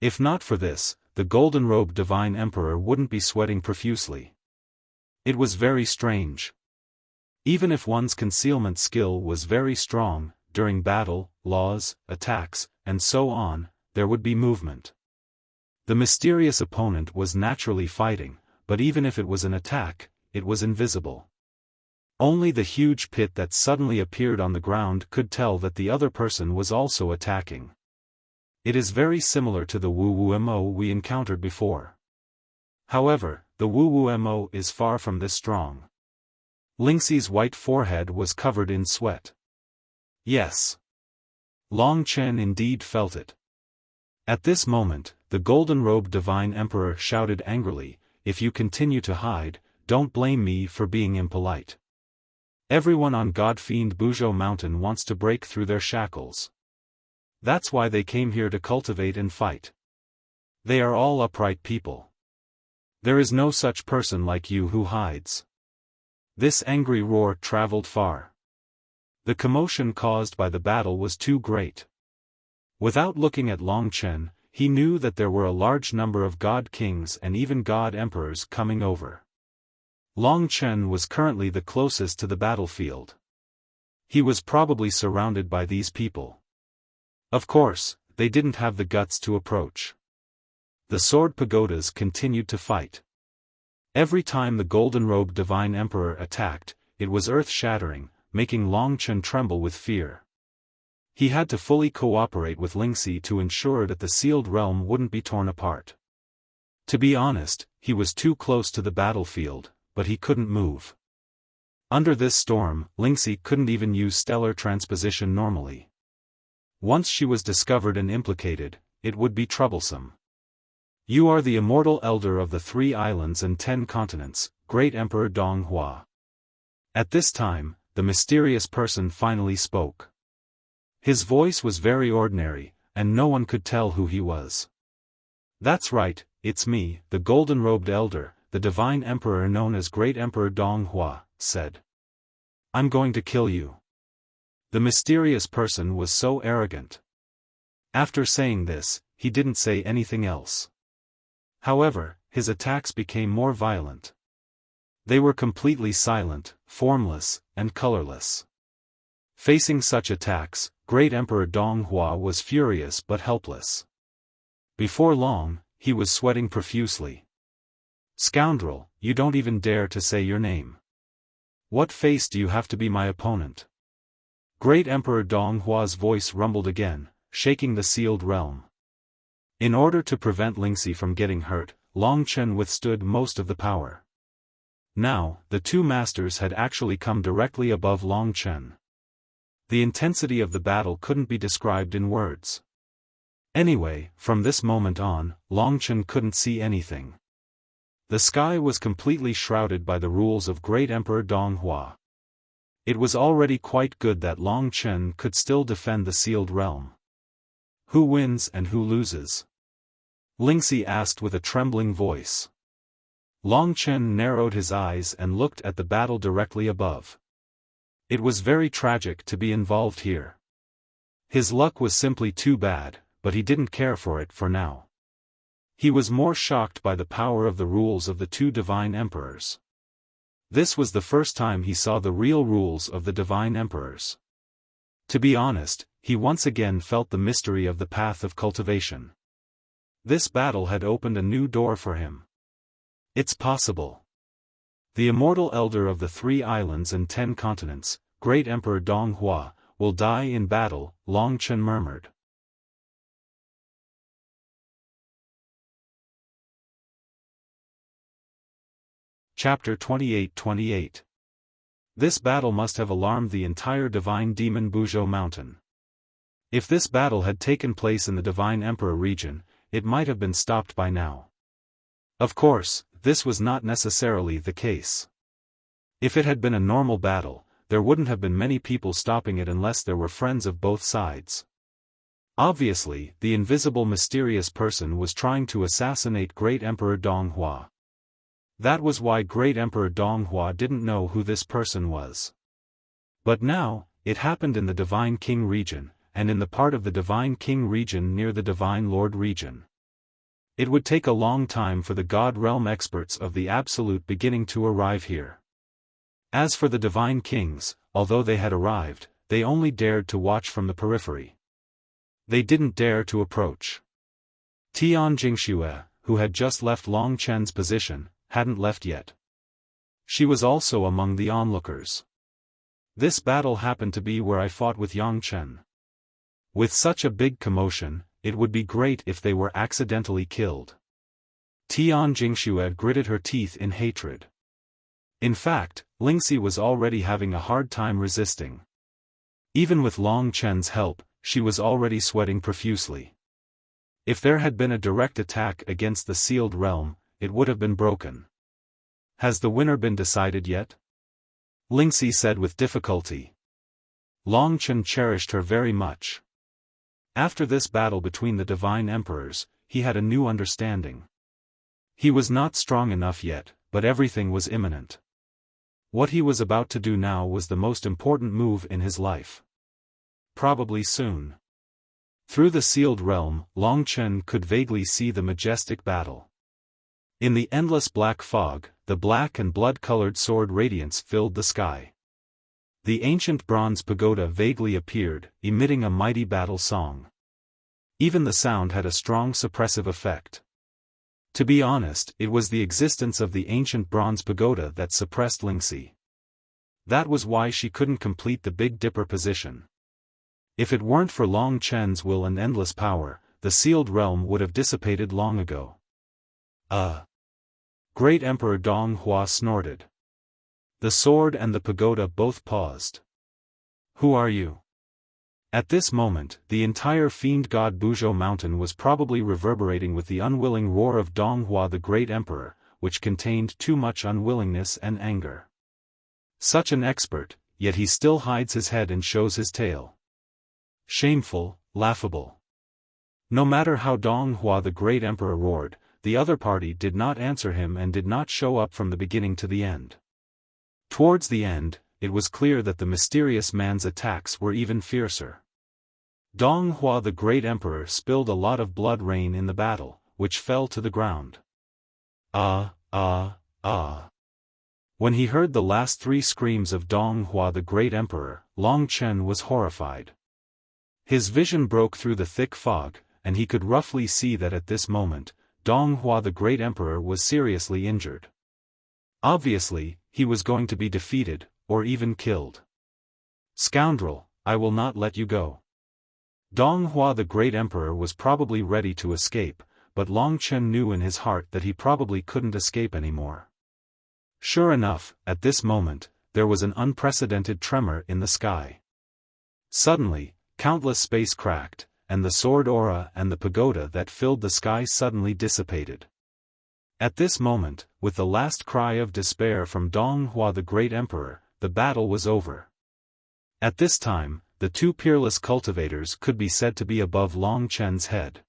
If not for this, the golden-robed divine emperor wouldn't be sweating profusely. It was very strange. Even if one's concealment skill was very strong, during battle, laws, attacks, and so on, there would be movement. The mysterious opponent was naturally fighting, but even if it was an attack, it was invisible. Only the huge pit that suddenly appeared on the ground could tell that the other person was also attacking. It is very similar to the Wu Wu Mo we encountered before. However, the Wu Mo is far from this strong. Lingxi's white forehead was covered in sweat. Yes. Long Chen indeed felt it. At this moment, the golden-robed divine emperor shouted angrily, "If you continue to hide, don't blame me for being impolite. Everyone on God-fiend Buzhou Mountain wants to break through their shackles. That's why they came here to cultivate and fight. They are all upright people. There is no such person like you who hides." This angry roar traveled far. The commotion caused by the battle was too great. Without looking at Long Chen, he knew that there were a large number of god kings and even god emperors coming over. Long Chen was currently the closest to the battlefield. He was probably surrounded by these people. Of course, they didn't have the guts to approach. The sword pagodas continued to fight. Every time the golden-robed divine emperor attacked, it was earth-shattering, making Long Chen tremble with fear. He had to fully cooperate with Lingxi to ensure that the sealed realm wouldn't be torn apart. To be honest, he was too close to the battlefield, but he couldn't move. Under this storm, Lingxi couldn't even use stellar transposition normally. Once she was discovered and implicated, it would be troublesome. "You are the immortal elder of the 3 islands and 10 continents, great Emperor Dong Hua." At this time, the mysterious person finally spoke. His voice was very ordinary, and no one could tell who he was. "That's right, it's me, the golden-robed elder, the divine emperor known as Great Emperor Dong Hua," said. "I'm going to kill you." The mysterious person was so arrogant. After saying this, he didn't say anything else. However, his attacks became more violent. They were completely silent, formless, and colorless. Facing such attacks, Great Emperor Dong Hua was furious but helpless. Before long, he was sweating profusely. "Scoundrel, you don't even dare to say your name. What face do you have to be my opponent?" Great Emperor Dong Hua's voice rumbled again, shaking the sealed realm. In order to prevent Lingxi from getting hurt, Long Chen withstood most of the power. Now, the two masters had actually come directly above Long Chen. The intensity of the battle couldn't be described in words. Anyway, from this moment on, Long Chen couldn't see anything. The sky was completely shrouded by the rules of Great Emperor Dong Hua. It was already quite good that Long Chen could still defend the sealed realm. "Who wins and who loses?" Lingxi asked with a trembling voice. Long Chen narrowed his eyes and looked at the battle directly above. It was very tragic to be involved here. His luck was simply too bad, but he didn't care for it for now. He was more shocked by the power of the rules of the 2 divine emperors. This was the first time he saw the real rules of the divine emperors. To be honest, he once again felt the mystery of the path of cultivation. This battle had opened a new door for him. It's possible. The immortal elder of the 3 islands and 10 continents, Great Emperor Dong Hua, will die in battle, Long Chen murmured. Chapter 28. This battle must have alarmed the entire divine demon Buzhou Mountain. If this battle had taken place in the Divine Emperor region, it might have been stopped by now. Of course, this was not necessarily the case. If it had been a normal battle, there wouldn't have been many people stopping it unless there were friends of both sides. Obviously, the invisible mysterious person was trying to assassinate Great Emperor Dong Hua. That was why Great Emperor Dong Hua didn't know who this person was. But now, it happened in the Divine King region, and in the part of the Divine King region near the Divine Lord region. It would take a long time for the God Realm experts of the Absolute beginning to arrive here. As for the Divine Kings, although they had arrived, they only dared to watch from the periphery. They didn't dare to approach. Tian Jingxue, who had just left Long Chen's position, hadn't left yet. She was also among the onlookers. This battle happened to be where I fought with Yang Chen. With such a big commotion, it would be great if they were accidentally killed. Tian Jingxue gritted her teeth in hatred. In fact, Lingxi was already having a hard time resisting. Even with Long Chen's help, she was already sweating profusely. If there had been a direct attack against the sealed realm, it would have been broken. Has the winner been decided yet? Lingxi said with difficulty. Long Chen cherished her very much. After this battle between the divine emperors, he had a new understanding. He was not strong enough yet, but everything was imminent. What he was about to do now was the most important move in his life. Probably soon. Through the sealed realm, Long Chen could vaguely see the majestic battle. In the endless black fog, the black and blood-colored sword radiance filled the sky. The ancient bronze pagoda vaguely appeared, emitting a mighty battle song. Even the sound had a strong suppressive effect. To be honest, it was the existence of the ancient bronze pagoda that suppressed Lingxi. That was why she couldn't complete the Big Dipper position. If it weren't for Long Chen's will and endless power, the sealed realm would have dissipated long ago. Great Emperor Dong Hua snorted. The sword and the pagoda both paused. Who are you? At this moment, the entire fiend god Buzhou mountain was probably reverberating with the unwilling roar of Dong Hua the Great Emperor, which contained too much unwillingness and anger. Such an expert, yet he still hides his head and shows his tail. Shameful, laughable. No matter how Dong Hua the Great Emperor roared, the other party did not answer him and did not show up from the beginning to the end. Towards the end, it was clear that the mysterious man's attacks were even fiercer. Dong Hua the Great Emperor spilled a lot of blood rain in the battle, which fell to the ground. When he heard the last three screams of Dong Hua the Great Emperor, Long Chen was horrified. His vision broke through the thick fog, and he could roughly see that at this moment, Dong Hua the Great Emperor was seriously injured. Obviously, he was going to be defeated, or even killed. Scoundrel, I will not let you go. Dong Hua the Great Emperor was probably ready to escape, but Long Chen knew in his heart that he probably couldn't escape anymore. Sure enough, at this moment, there was an unprecedented tremor in the sky. Suddenly, countless space cracked, and the sword aura and the pagoda that filled the sky suddenly dissipated. At this moment, with the last cry of despair from Dong Hua the Great Emperor, the battle was over. At this time, the two peerless cultivators could be said to be above Long Chen's head.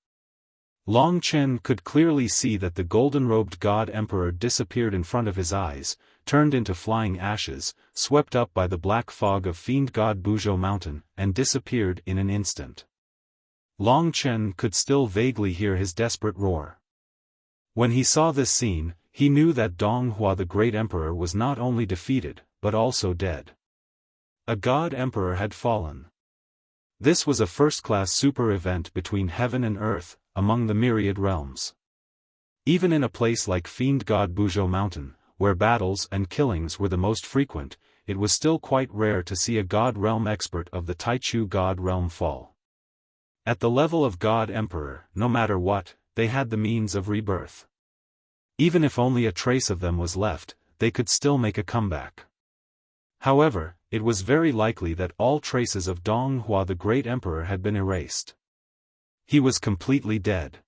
Long Chen could clearly see that the golden-robed god emperor disappeared in front of his eyes, turned into flying ashes, swept up by the black fog of fiend god Buzhou mountain, and disappeared in an instant. Long Chen could still vaguely hear his desperate roar. When he saw this scene, he knew that Dong Hua the Great Emperor was not only defeated, but also dead. A god emperor had fallen. This was a first-class super event between heaven and earth, among the myriad realms. Even in a place like fiend god Buzhou mountain, where battles and killings were the most frequent, it was still quite rare to see a god realm expert of the Taichu god realm fall. At the level of god emperor, no matter what, they had the means of rebirth. Even if only a trace of them was left, they could still make a comeback. However, it was very likely that all traces of Dong Hua the Great Emperor had been erased. He was completely dead.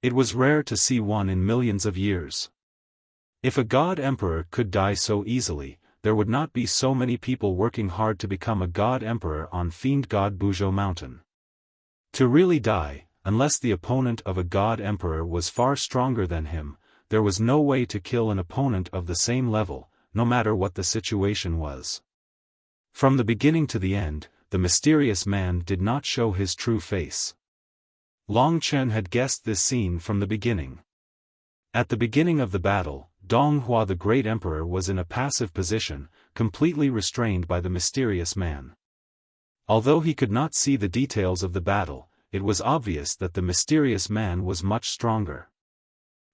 It was rare to see one in millions of years. If a god emperor could die so easily, there would not be so many people working hard to become a god emperor on fiend god Buzhou mountain. To really die, unless the opponent of a god emperor was far stronger than him, there was no way to kill an opponent of the same level, no matter what the situation was. From the beginning to the end, the mysterious man did not show his true face. Long Chen had guessed this scene from the beginning. At the beginning of the battle, Dong Hua the Great Emperor was in a passive position, completely restrained by the mysterious man. Although he could not see the details of the battle, it was obvious that the mysterious man was much stronger.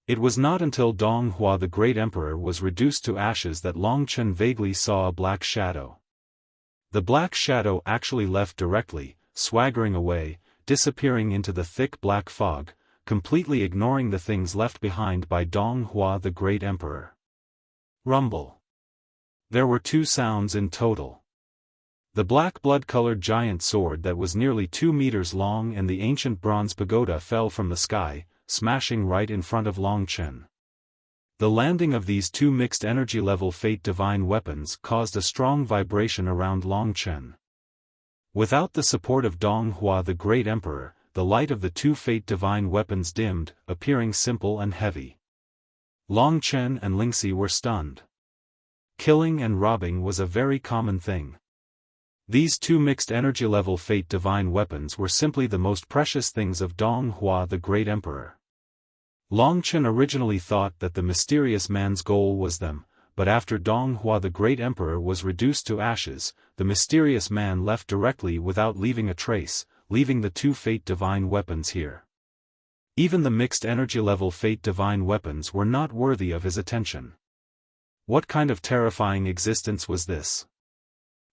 It was not until Dong Hua the Great Emperor was reduced to ashes that Long Chen vaguely saw a black shadow. The black shadow actually left directly, swaggering away, disappearing into the thick black fog, completely ignoring the things left behind by Dong Hua the Great Emperor. Rumble. There were 2 sounds in total. The black blood-colored giant sword that was nearly 2 meters long and the ancient bronze pagoda fell from the sky, smashing right in front of Long Chen. The landing of these 2 mixed energy level fate divine weapons caused a strong vibration around Long Chen. Without the support of Dong Hua the Great Emperor, the light of the 2 fate divine weapons dimmed, appearing simple and heavy. Long Chen and Lingxi were stunned. Killing and robbing was a very common thing. These 2 mixed energy level fate divine weapons were simply the most precious things of Dong Hua the Great Emperor. Long Chen originally thought that the mysterious man's goal was them, but after Dong Hua the Great Emperor was reduced to ashes, the mysterious man left directly without leaving a trace, leaving the 2 fate divine weapons here. Even the mixed energy level fate divine weapons were not worthy of his attention. What kind of terrifying existence was this?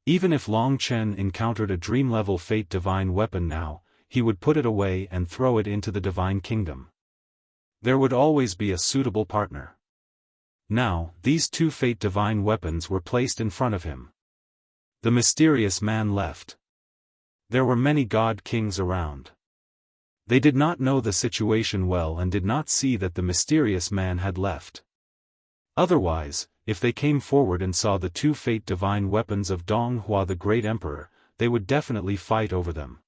Even if Long Chen encountered a dream-level fate divine weapon now, he would put it away and throw it into the divine kingdom. There would always be a suitable partner. Now, these 2 fate divine weapons were placed in front of him. The mysterious man left. There were many god kings around. They did not know the situation well and did not see that the mysterious man had left. Otherwise, if they came forward and saw the 2 fate divine weapons of Dong Hua the Great Emperor, they would definitely fight over them.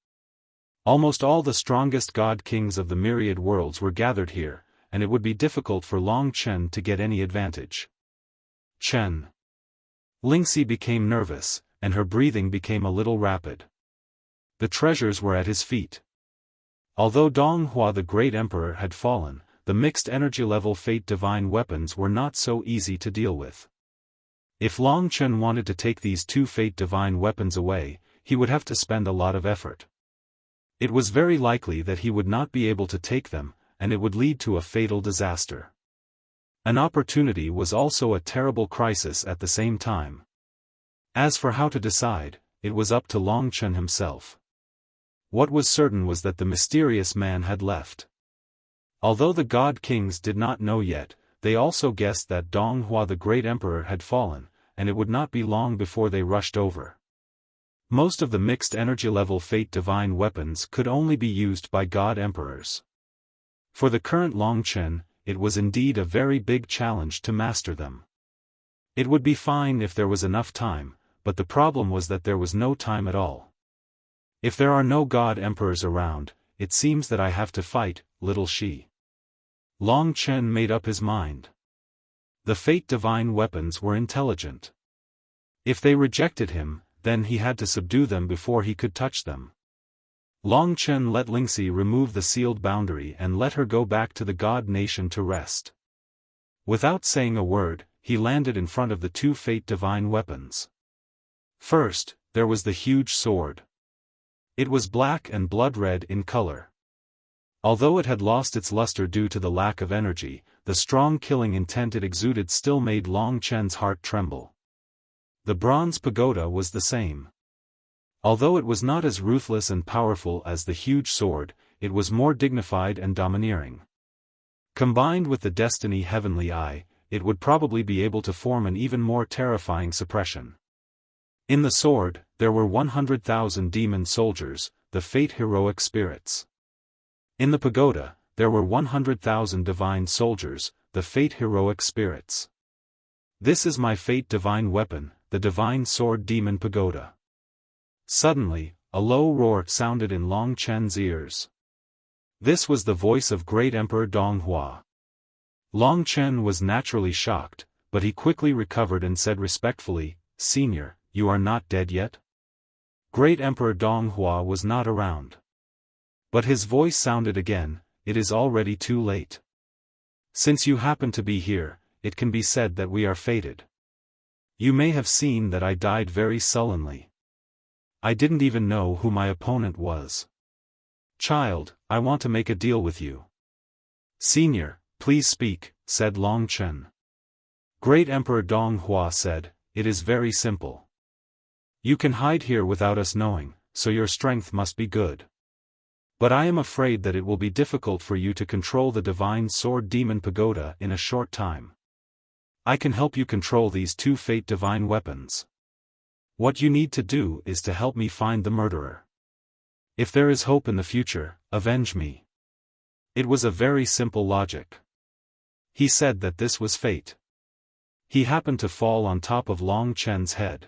Almost all the strongest god kings of the myriad worlds were gathered here, and it would be difficult for Long Chen to get any advantage. Chen. Lingxi became nervous, and her breathing became a little rapid. The treasures were at his feet. Although Dong Hua the Great Emperor had fallen, the mixed energy level fate divine weapons were not so easy to deal with. If Long Chen wanted to take these 2 fate divine weapons away, he would have to spend a lot of effort. It was very likely that he would not be able to take them, and it would lead to a fatal disaster. An opportunity was also a terrible crisis at the same time. As for how to decide, it was up to Long Chen himself. What was certain was that the mysterious man had left. Although the god kings did not know yet, they also guessed that Dong Hua the Great Emperor had fallen, and it would not be long before they rushed over. Most of the mixed energy level fate divine weapons could only be used by god emperors. For the current Long Chen, it was indeed a very big challenge to master them. It would be fine if there was enough time, but the problem was that there was no time at all. If there are no god emperors around, it seems that I have to fight, little she. Long Chen made up his mind. The fate divine weapons were intelligent. If they rejected him, then he had to subdue them before he could touch them. Long Chen let Lingxi remove the sealed boundary and let her go back to the god nation to rest. Without saying a word, he landed in front of the 2 fate divine weapons. First, there was the huge sword. It was black and blood-red in color. Although it had lost its luster due to the lack of energy, the strong killing intent it exuded still made Long Chen's heart tremble. The bronze pagoda was the same. Although it was not as ruthless and powerful as the huge sword, it was more dignified and domineering. Combined with the Destiny Heavenly Eye, it would probably be able to form an even more terrifying suppression. In the sword, there were 100,000 demon soldiers, the fate heroic spirits. In the pagoda, there were 100,000 divine soldiers, the fate heroic spirits. This is my fate divine weapon, the divine sword demon pagoda. Suddenly, a low roar sounded in Long Chen's ears. This was the voice of Great Emperor Dong Hua. Long Chen was naturally shocked, but he quickly recovered and said respectfully, "Senior, you are not dead yet?" Great Emperor Dong Hua was not around. But his voice sounded again, "It is already too late. Since you happen to be here, it can be said that we are fated. You may have seen that I died very sullenly. I didn't even know who my opponent was. Child, I want to make a deal with you." "Senior, please speak," said Long Chen. Great Emperor Dong Hua said, "It is very simple. You can hide here without us knowing, so your strength must be good. But I am afraid that it will be difficult for you to control the Divine Sword Demon Pagoda in a short time. I can help you control these two Fate Divine weapons. What you need to do is to help me find the murderer. If there is hope in the future, avenge me. It was a very simple logic. He said that this was fate. He happened to fall on top of Long Chen's head.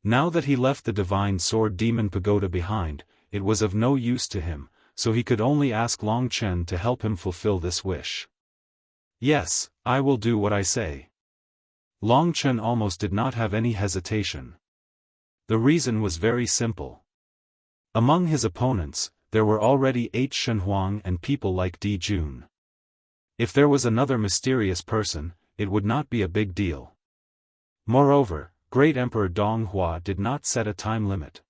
Now that he left the Divine Sword Demon Pagoda behind, it was of no use to him, so he could only ask Long Chen to help him fulfill this wish. Yes, I will do what I say. Long Chen almost did not have any hesitation. The reason was very simple. Among his opponents, there were already 8 Shenhuang and people like Di Jun. If there was another mysterious person, it would not be a big deal. Moreover, Great Emperor Donghua did not set a time limit.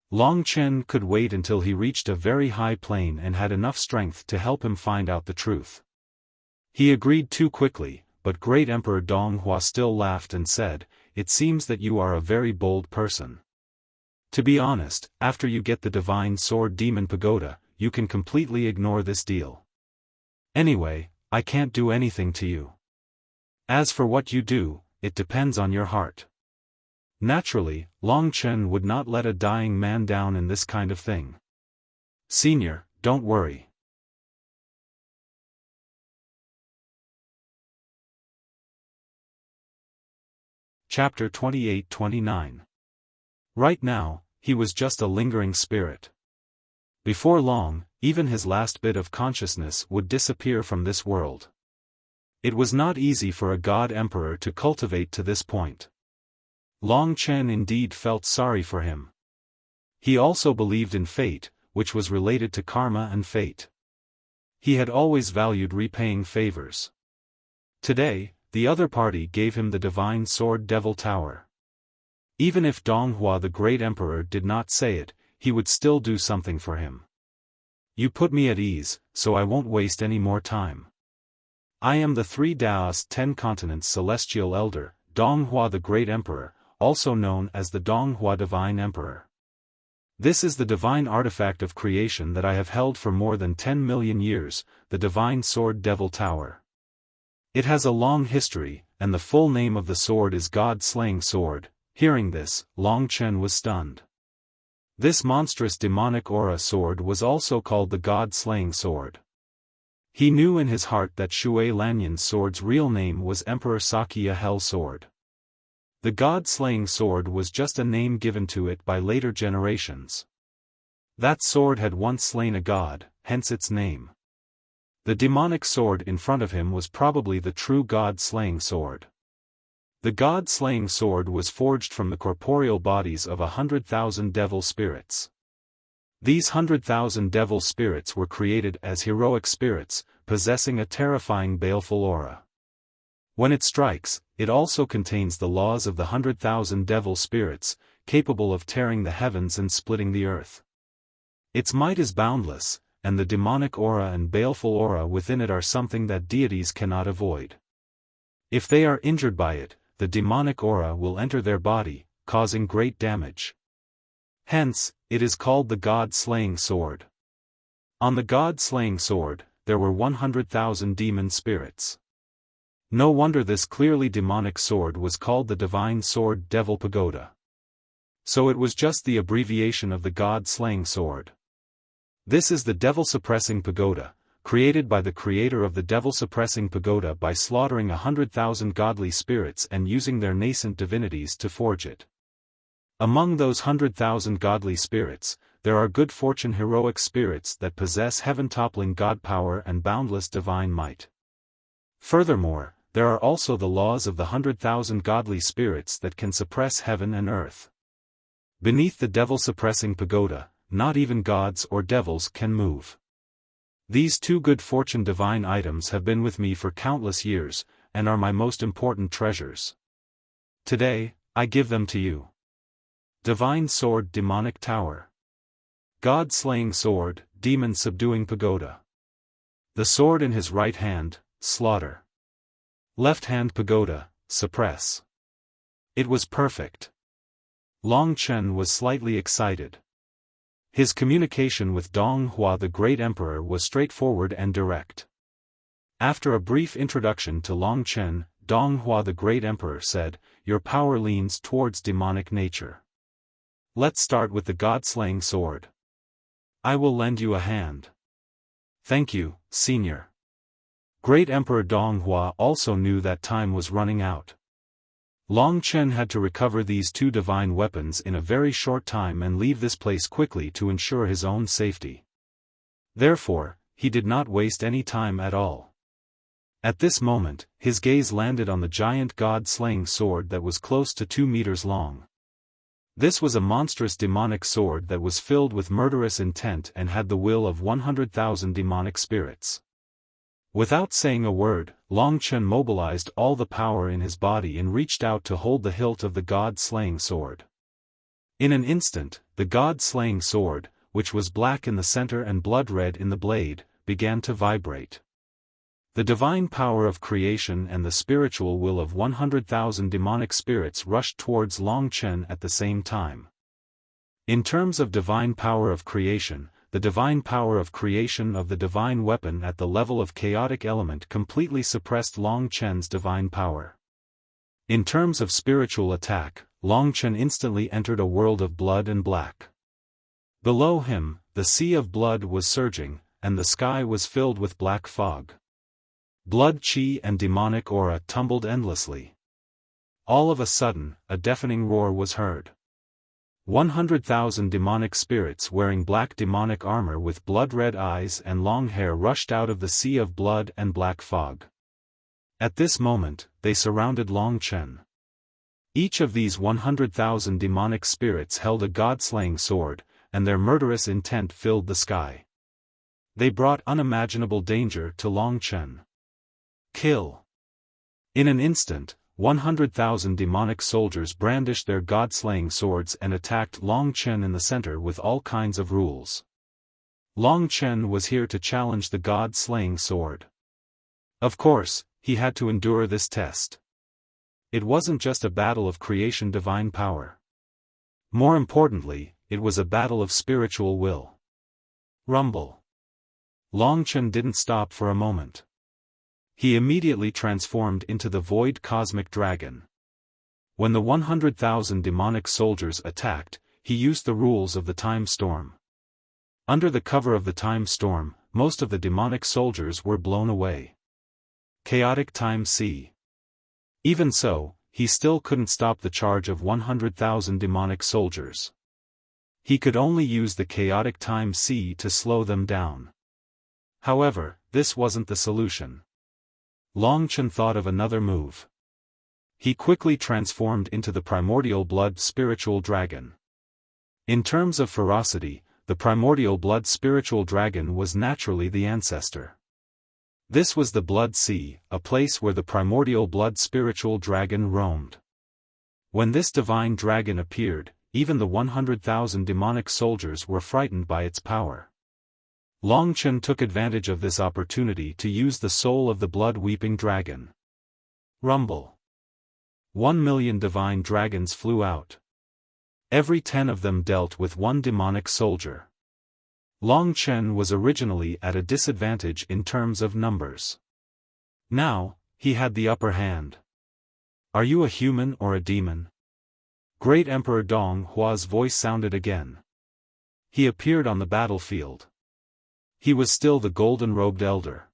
Long Chen could wait until he reached a very high plane and had enough strength to help him find out the truth. He agreed too quickly, but Great Emperor Donghua still laughed and said, "It seems that you are a very bold person. To be honest, after you get the Divine Sword Demon Pagoda, you can completely ignore this deal. Anyway, I can't do anything to you. As for what you do, it depends on your heart." Naturally, Long Chen would not let a dying man down in this kind of thing. "Senior, don't worry. Chapter 28-29. Right now, he was just a lingering spirit. Before long, even his last bit of consciousness would disappear from this world. It was not easy for a god emperor to cultivate to this point. Long Chen indeed felt sorry for him. He also believed in fate, which was related to karma and fate. He had always valued repaying favors. Today, the other party gave him the Divine Sword Devil Tower. Even if Donghua the Great Emperor did not say it, he would still do something for him. You put me at ease, so I won't waste any more time. I am the 3 Daos 10 Continents Celestial Elder, Donghua the Great Emperor, also known as the Donghua Divine Emperor. This is the divine artifact of creation that I have held for more than 10 million years, the Divine Sword Devil Tower. It has a long history, and the full name of the sword is God-Slaying Sword. Hearing this, Long Chen was stunned. This monstrous demonic aura sword was also called the God-Slaying Sword. He knew in his heart that Shui Lanyan's sword's real name was Emperor Sakya Hell Sword. The God-Slaying Sword was just a name given to it by later generations. That sword had once slain a god, hence its name. The demonic sword in front of him was probably the true God-Slaying Sword. The God-Slaying Sword was forged from the corporeal bodies of 100,000 devil spirits. These 100,000 devil spirits were created as heroic spirits, possessing a terrifying baleful aura. When it strikes, it also contains the laws of the 100,000 devil spirits, capable of tearing the heavens and splitting the earth. Its might is boundless, and the demonic aura and baleful aura within it are something that deities cannot avoid. If they are injured by it, the demonic aura will enter their body, causing great damage. Hence, it is called the God-Slaying Sword. On the God-Slaying Sword, there were 100,000 demon spirits. No wonder this clearly demonic sword was called the Divine Sword Devil Pagoda. So it was just the abbreviation of the God-Slaying Sword. This is the Devil-Suppressing Pagoda, created by the creator of the Devil-Suppressing Pagoda by slaughtering 100,000 godly spirits and using their nascent divinities to forge it. Among those 100,000 godly spirits, there are good fortune heroic spirits that possess heaven-toppling god power and boundless divine might. Furthermore, there are also the laws of the 100,000 godly spirits that can suppress heaven and earth. Beneath the Devil-Suppressing Pagoda, not even gods or devils can move. These 2 good fortune divine items have been with me for countless years, and are my most important treasures. Today, I give them to you. Divine Sword Demonic Tower. God-Slaying Sword, Demon-Subduing Pagoda. The sword in his right hand, slaughter. Left hand pagoda, suppress. It was perfect. Long Chen was slightly excited. His communication with Dong Hua the Great Emperor was straightforward and direct. After a brief introduction to Long Chen, Dong Hua the Great Emperor said, "Your power leans towards demonic nature. Let's start with the god-slaying sword. I will lend you a hand." "Thank you, Senior." Great Emperor Dong Hua also knew that time was running out. Long Chen had to recover these two divine weapons in a very short time and leave this place quickly to ensure his own safety. Therefore, he did not waste any time at all. At this moment, his gaze landed on the giant god-slaying sword that was close to 2 meters long. This was a monstrous demonic sword that was filled with murderous intent and had the will of 100,000 demonic spirits. Without saying a word, Long Chen mobilized all the power in his body and reached out to hold the hilt of the god-slaying sword. In an instant, the god-slaying sword, which was black in the center and blood-red in the blade, began to vibrate. The divine power of creation and the spiritual will of 100,000 demonic spirits rushed towards Long Chen at the same time. In terms of divine power of creation, the divine power of creation of the divine weapon at the level of chaotic element completely suppressed Long Chen's divine power. In terms of spiritual attack, Long Chen instantly entered a world of blood and black. Below him, the sea of blood was surging, and the sky was filled with black fog. Blood chi and demonic aura tumbled endlessly. All of a sudden, a deafening roar was heard. 100,000 demonic spirits wearing black demonic armor with blood-red eyes and long hair rushed out of the sea of blood and black fog. At this moment, they surrounded Long Chen. Each of these 100,000 demonic spirits held a god-slaying sword, and their murderous intent filled the sky. They brought unimaginable danger to Long Chen. Kill! In an instant, 100,000 demonic soldiers brandished their god-slaying swords and attacked Long Chen in the center with all kinds of rules. Long Chen was here to challenge the god-slaying sword. Of course, he had to endure this test. It wasn't just a battle of creation divine power. More importantly, it was a battle of spiritual will. Rumble. Long Chen didn't stop for a moment. He immediately transformed into the void cosmic dragon. When the 100,000 demonic soldiers attacked, he used the rules of the time storm. Under the cover of the time storm, most of the demonic soldiers were blown away. Chaotic time sea. Even so, he still couldn't stop the charge of 100,000 demonic soldiers. He could only use the chaotic time sea to slow them down. However, this wasn't the solution. Long Chen thought of another move. He quickly transformed into the primordial blood spiritual dragon. In terms of ferocity, the primordial blood spiritual dragon was naturally the ancestor. This was the blood sea, a place where the primordial blood spiritual dragon roamed. When this divine dragon appeared, even the 100,000 demonic soldiers were frightened by its power. Long Chen took advantage of this opportunity to use the soul of the blood-weeping dragon. Rumble. 1,000,000 divine dragons flew out. Every 10 of them dealt with one demonic soldier. Long Chen was originally at a disadvantage in terms of numbers. Now, he had the upper hand. "Are you a human or a demon?" Great Emperor Dong Hua's voice sounded again. He appeared on the battlefield. He was still the golden-robed elder.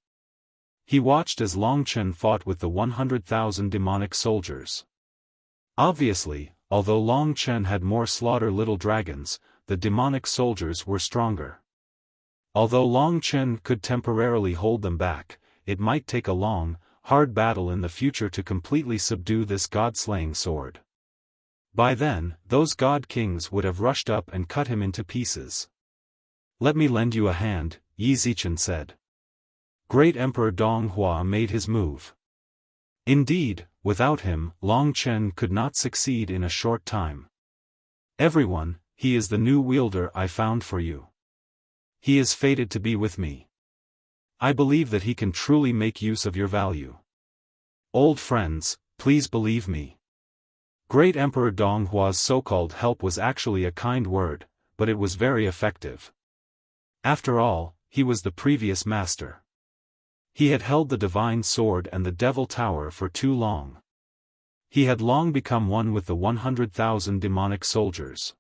He watched as Long Chen fought with the 100,000 demonic soldiers. Obviously, although Long Chen had more slaughter little dragons, the demonic soldiers were stronger. Although Long Chen could temporarily hold them back, it might take a long, hard battle in the future to completely subdue this god-slaying sword. By then, those god kings would have rushed up and cut him into pieces. "Let me lend you a hand," Yi Zichen said. Great Emperor Dong Hua made his move. Indeed, without him, Long Chen could not succeed in a short time. "Everyone, he is the new wielder I found for you. He is fated to be with me. I believe that he can truly make use of your value. Old friends, please believe me." Great Emperor Dong Hua's so-called help was actually a kind word, but it was very effective. After all, he was the previous master. He had held the divine sword and the devil tower for too long. He had long become one with the 100,000 demonic soldiers.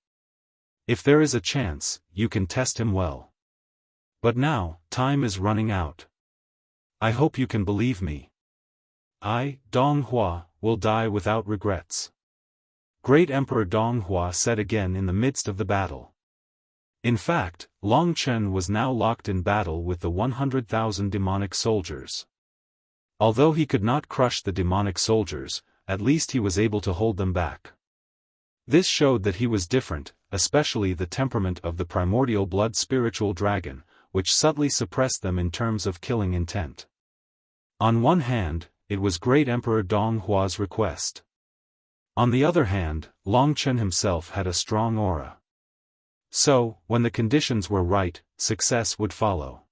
If there is a chance, you can test him well. But now, time is running out. I hope you can believe me. I, Dong Hua, will die without regrets. Great Emperor Dong Hua said again in the midst of the battle. In fact, Long Chen was now locked in battle with the 100,000 demonic soldiers. Although he could not crush the demonic soldiers, at least he was able to hold them back. This showed that he was different, especially the temperament of the primordial blood spiritual dragon, which subtly suppressed them in terms of killing intent. On one hand, it was Great Emperor Dong Hua's request. On the other hand, Long Chen himself had a strong aura. So, when the conditions were right, success would follow.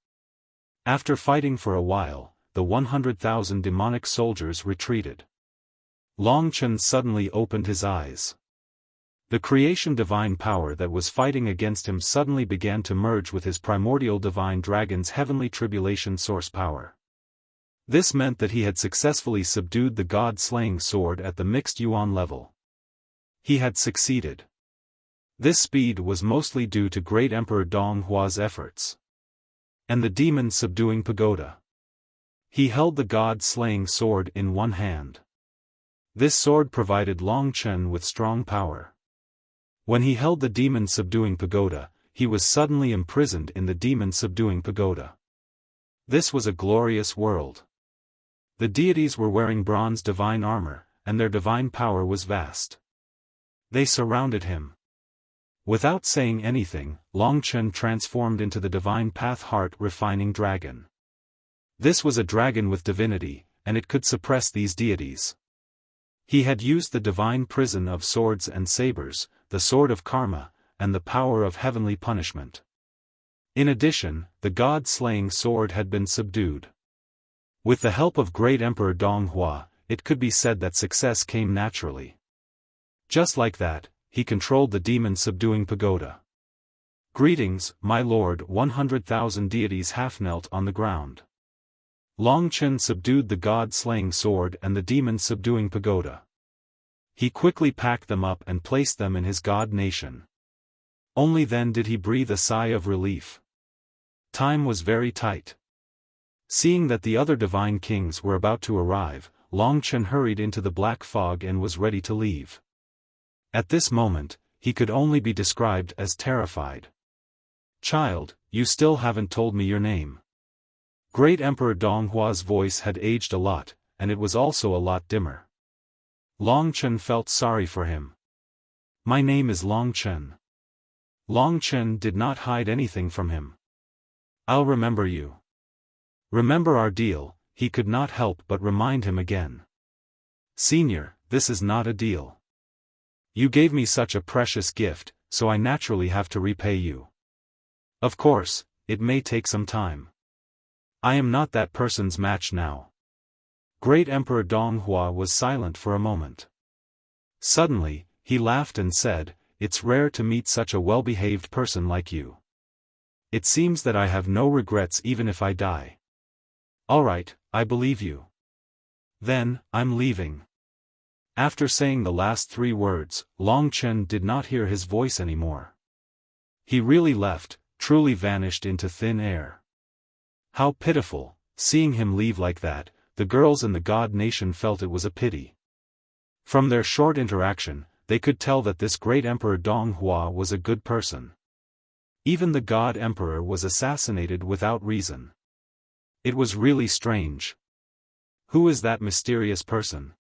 After fighting for a while, the 100,000 demonic soldiers retreated. Long Chen suddenly opened his eyes. The creation divine power that was fighting against him suddenly began to merge with his primordial divine dragon's heavenly tribulation source power. This meant that he had successfully subdued the god-slaying sword at the mixed yuan level. He had succeeded. This speed was mostly due to Great Emperor Dong Hua's efforts. And the demon-subduing pagoda. He held the god-slaying sword in one hand. This sword provided Long Chen with strong power. When he held the demon-subduing pagoda, he was suddenly imprisoned in the demon-subduing pagoda. This was a glorious world. The deities were wearing bronze divine armor, and their divine power was vast. They surrounded him. Without saying anything, Long Chen transformed into the divine path heart refining dragon. This was a dragon with divinity, and it could suppress these deities. He had used the divine prison of swords and sabers, the sword of karma, and the power of heavenly punishment. In addition, the god-slaying sword had been subdued. With the help of Great Emperor Dong Hua, it could be said that success came naturally. Just like that, he controlled the demon-subduing pagoda. Greetings, my lord. 100,000 deities half-knelt on the ground. Long Chen subdued the god-slaying sword and the demon-subduing pagoda. He quickly packed them up and placed them in his god nation. Only then did he breathe a sigh of relief. Time was very tight. Seeing that the other divine kings were about to arrive, Long Chen hurried into the black fog and was ready to leave. At this moment, he could only be described as terrified. Child, you still haven't told me your name. Great Emperor Dong Hua's voice had aged a lot, and it was also a lot dimmer. Long Chen felt sorry for him. My name is Long Chen. Long Chen did not hide anything from him. I'll remember you. Remember our deal. He could not help but remind him again. Senior, this is not a deal. You gave me such a precious gift, so I naturally have to repay you. Of course, it may take some time. I am not that person's match now. Great Emperor Dong Hua was silent for a moment. Suddenly, he laughed and said, "It's rare to meet such a well-behaved person like you. It seems that I have no regrets even if I die. All right, I believe you. Then, I'm leaving." After saying the last 3 words, Long Chen did not hear his voice anymore. He really left, truly vanished into thin air. How pitiful. Seeing him leave like that, the girls in the God Nation felt it was a pity. From their short interaction, they could tell that this great Emperor Dong Hua was a good person. Even the God Emperor was assassinated without reason. It was really strange. Who is that mysterious person?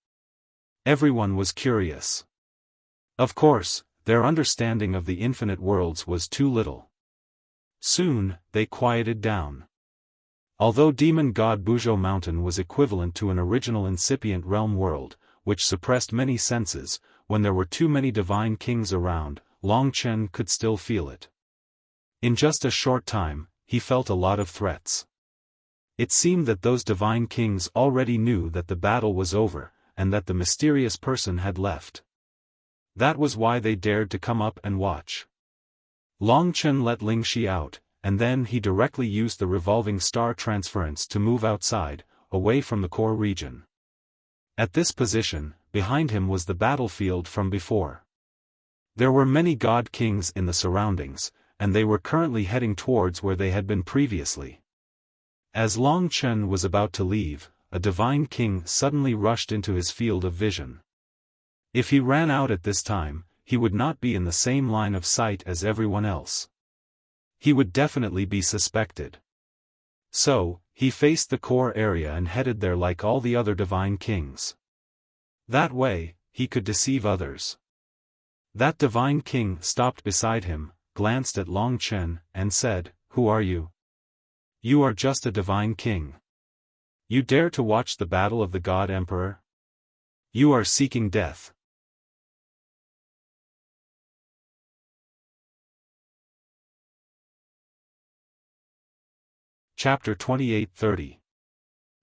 Everyone was curious. Of course, their understanding of the infinite worlds was too little. Soon, they quieted down. Although demon god Buzhou Mountain was equivalent to an original incipient realm world, which suppressed many senses, when there were too many divine kings around, Long Chen could still feel it. In just a short time, he felt a lot of threats. It seemed that those divine kings already knew that the battle was over, and that the mysterious person had left. That was why they dared to come up and watch. Long Chen let Ling Shi out, and then he directly used the revolving star transference to move outside, away from the core region. At this position, behind him was the battlefield from before. There were many god kings in the surroundings, and they were currently heading towards where they had been previously. As Long Chen was about to leave, a divine king suddenly rushed into his field of vision. If he ran out at this time, he would not be in the same line of sight as everyone else. He would definitely be suspected. So, he faced the core area and headed there like all the other divine kings. That way, he could deceive others. That divine king stopped beside him, glanced at Long Chen, and said, "Who are you?" "You are just a divine king. You dare to watch the battle of the God Emperor? You are seeking death." Chapter 28-30.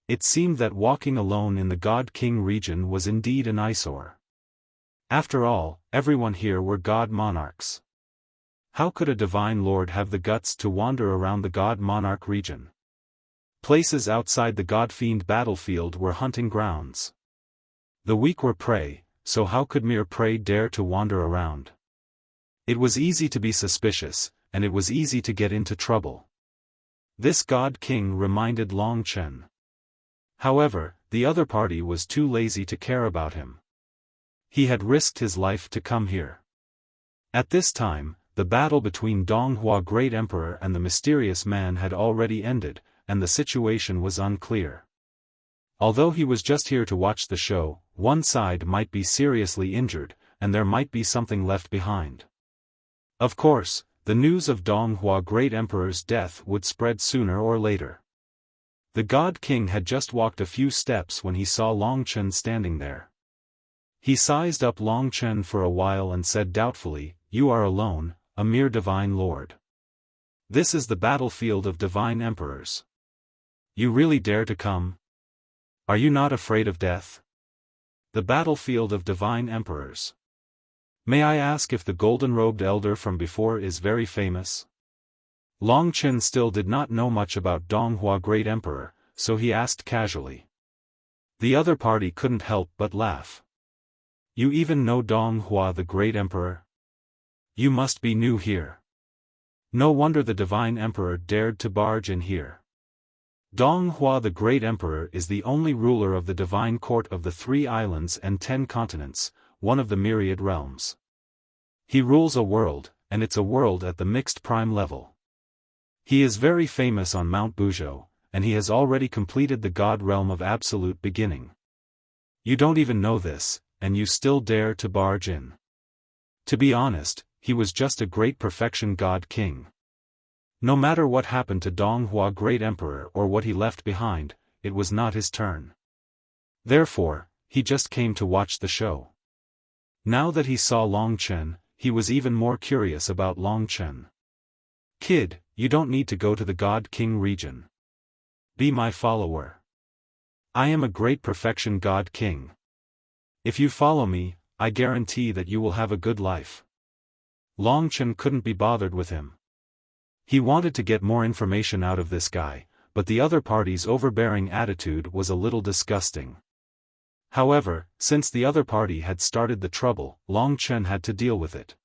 It seemed that walking alone in the God King region was indeed an eyesore. After all, everyone here were God monarchs. How could a divine lord have the guts to wander around the God monarch region? Places outside the God fiend battlefield were hunting grounds. The weak were prey, so how could mere prey dare to wander around? It was easy to be suspicious, and it was easy to get into trouble. This God King reminded Long Chen. However, the other party was too lazy to care about him. He had risked his life to come here. At this time, the battle between Donghua Great Emperor and the mysterious man had already ended, and the situation was unclear. Although he was just here to watch the show, one side might be seriously injured, and there might be something left behind. Of course, the news of Donghua Great Emperor's death would spread sooner or later. The God King had just walked a few steps when he saw Long Chen standing there. He sized up Long Chen for a while and said doubtfully, "You are alone, a mere divine lord. This is the battlefield of divine emperors. You really dare to come? Are you not afraid of death? The battlefield of divine emperors. May I ask if the golden-robed elder from before is very famous?" Long Chen still did not know much about Donghua Great Emperor, so he asked casually. The other party couldn't help but laugh. "You even know Donghua the Great Emperor? You must be new here. No wonder the divine emperor dared to barge in here. Donghua the Great Emperor is the only ruler of the divine court of the 3 islands and 10 continents, one of the myriad realms. He rules a world, and it's a world at the mixed prime level. He is very famous on Mount Buzhou, and he has already completed the god realm of absolute beginning. You don't even know this, and you still dare to barge in. To be honest, he was just a great perfection god king. No matter what happened to Donghua Great Emperor or what he left behind, it was not his turn. Therefore, he just came to watch the show. Now that he saw Long Chen, he was even more curious about Long Chen. "Kid, you don't need to go to the God King region. Be my follower. I am a great perfection God King. If you follow me, I guarantee that you will have a good life." Long Chen couldn't be bothered with him. He wanted to get more information out of this guy, but the other party's overbearing attitude was a little disgusting. However, since the other party had started the trouble, Long Chen had to deal with it.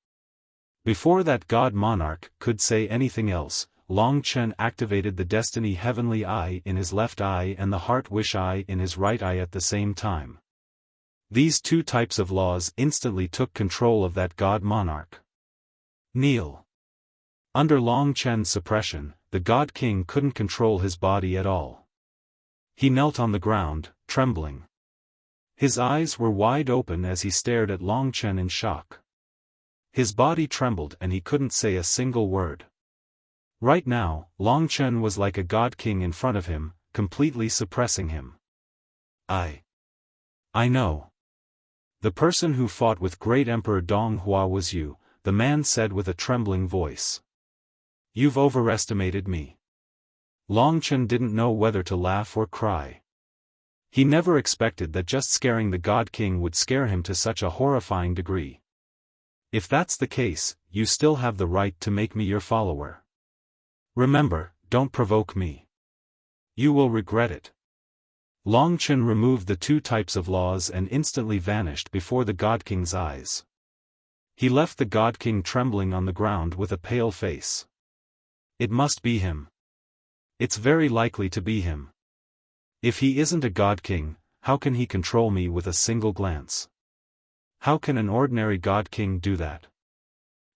Before that god monarch could say anything else, Long Chen activated the Destiny Heavenly Eye in his left eye and the Heart Wish Eye in his right eye at the same time. These 2 types of laws instantly took control of that god monarch. Kneel. Under Long Chen's suppression, the God King couldn't control his body at all. He knelt on the ground, trembling. His eyes were wide open as he stared at Long Chen in shock. His body trembled and he couldn't say a single word. Right now, Long Chen was like a god king in front of him, completely suppressing him. I know. The person who fought with Great Emperor Donghua was you," the man said with a trembling voice. "You've overestimated me." Long Chen didn't know whether to laugh or cry. He never expected that just scaring the God King would scare him to such a horrifying degree. If that's the case, you still have the right to make me your follower. Remember, don't provoke me. You will regret it. Long Chen removed the two types of laws and instantly vanished before the God King's eyes. He left the God King trembling on the ground with a pale face. It must be him. It's very likely to be him. If he isn't a God King, how can he control me with a single glance? How can an ordinary God King do that?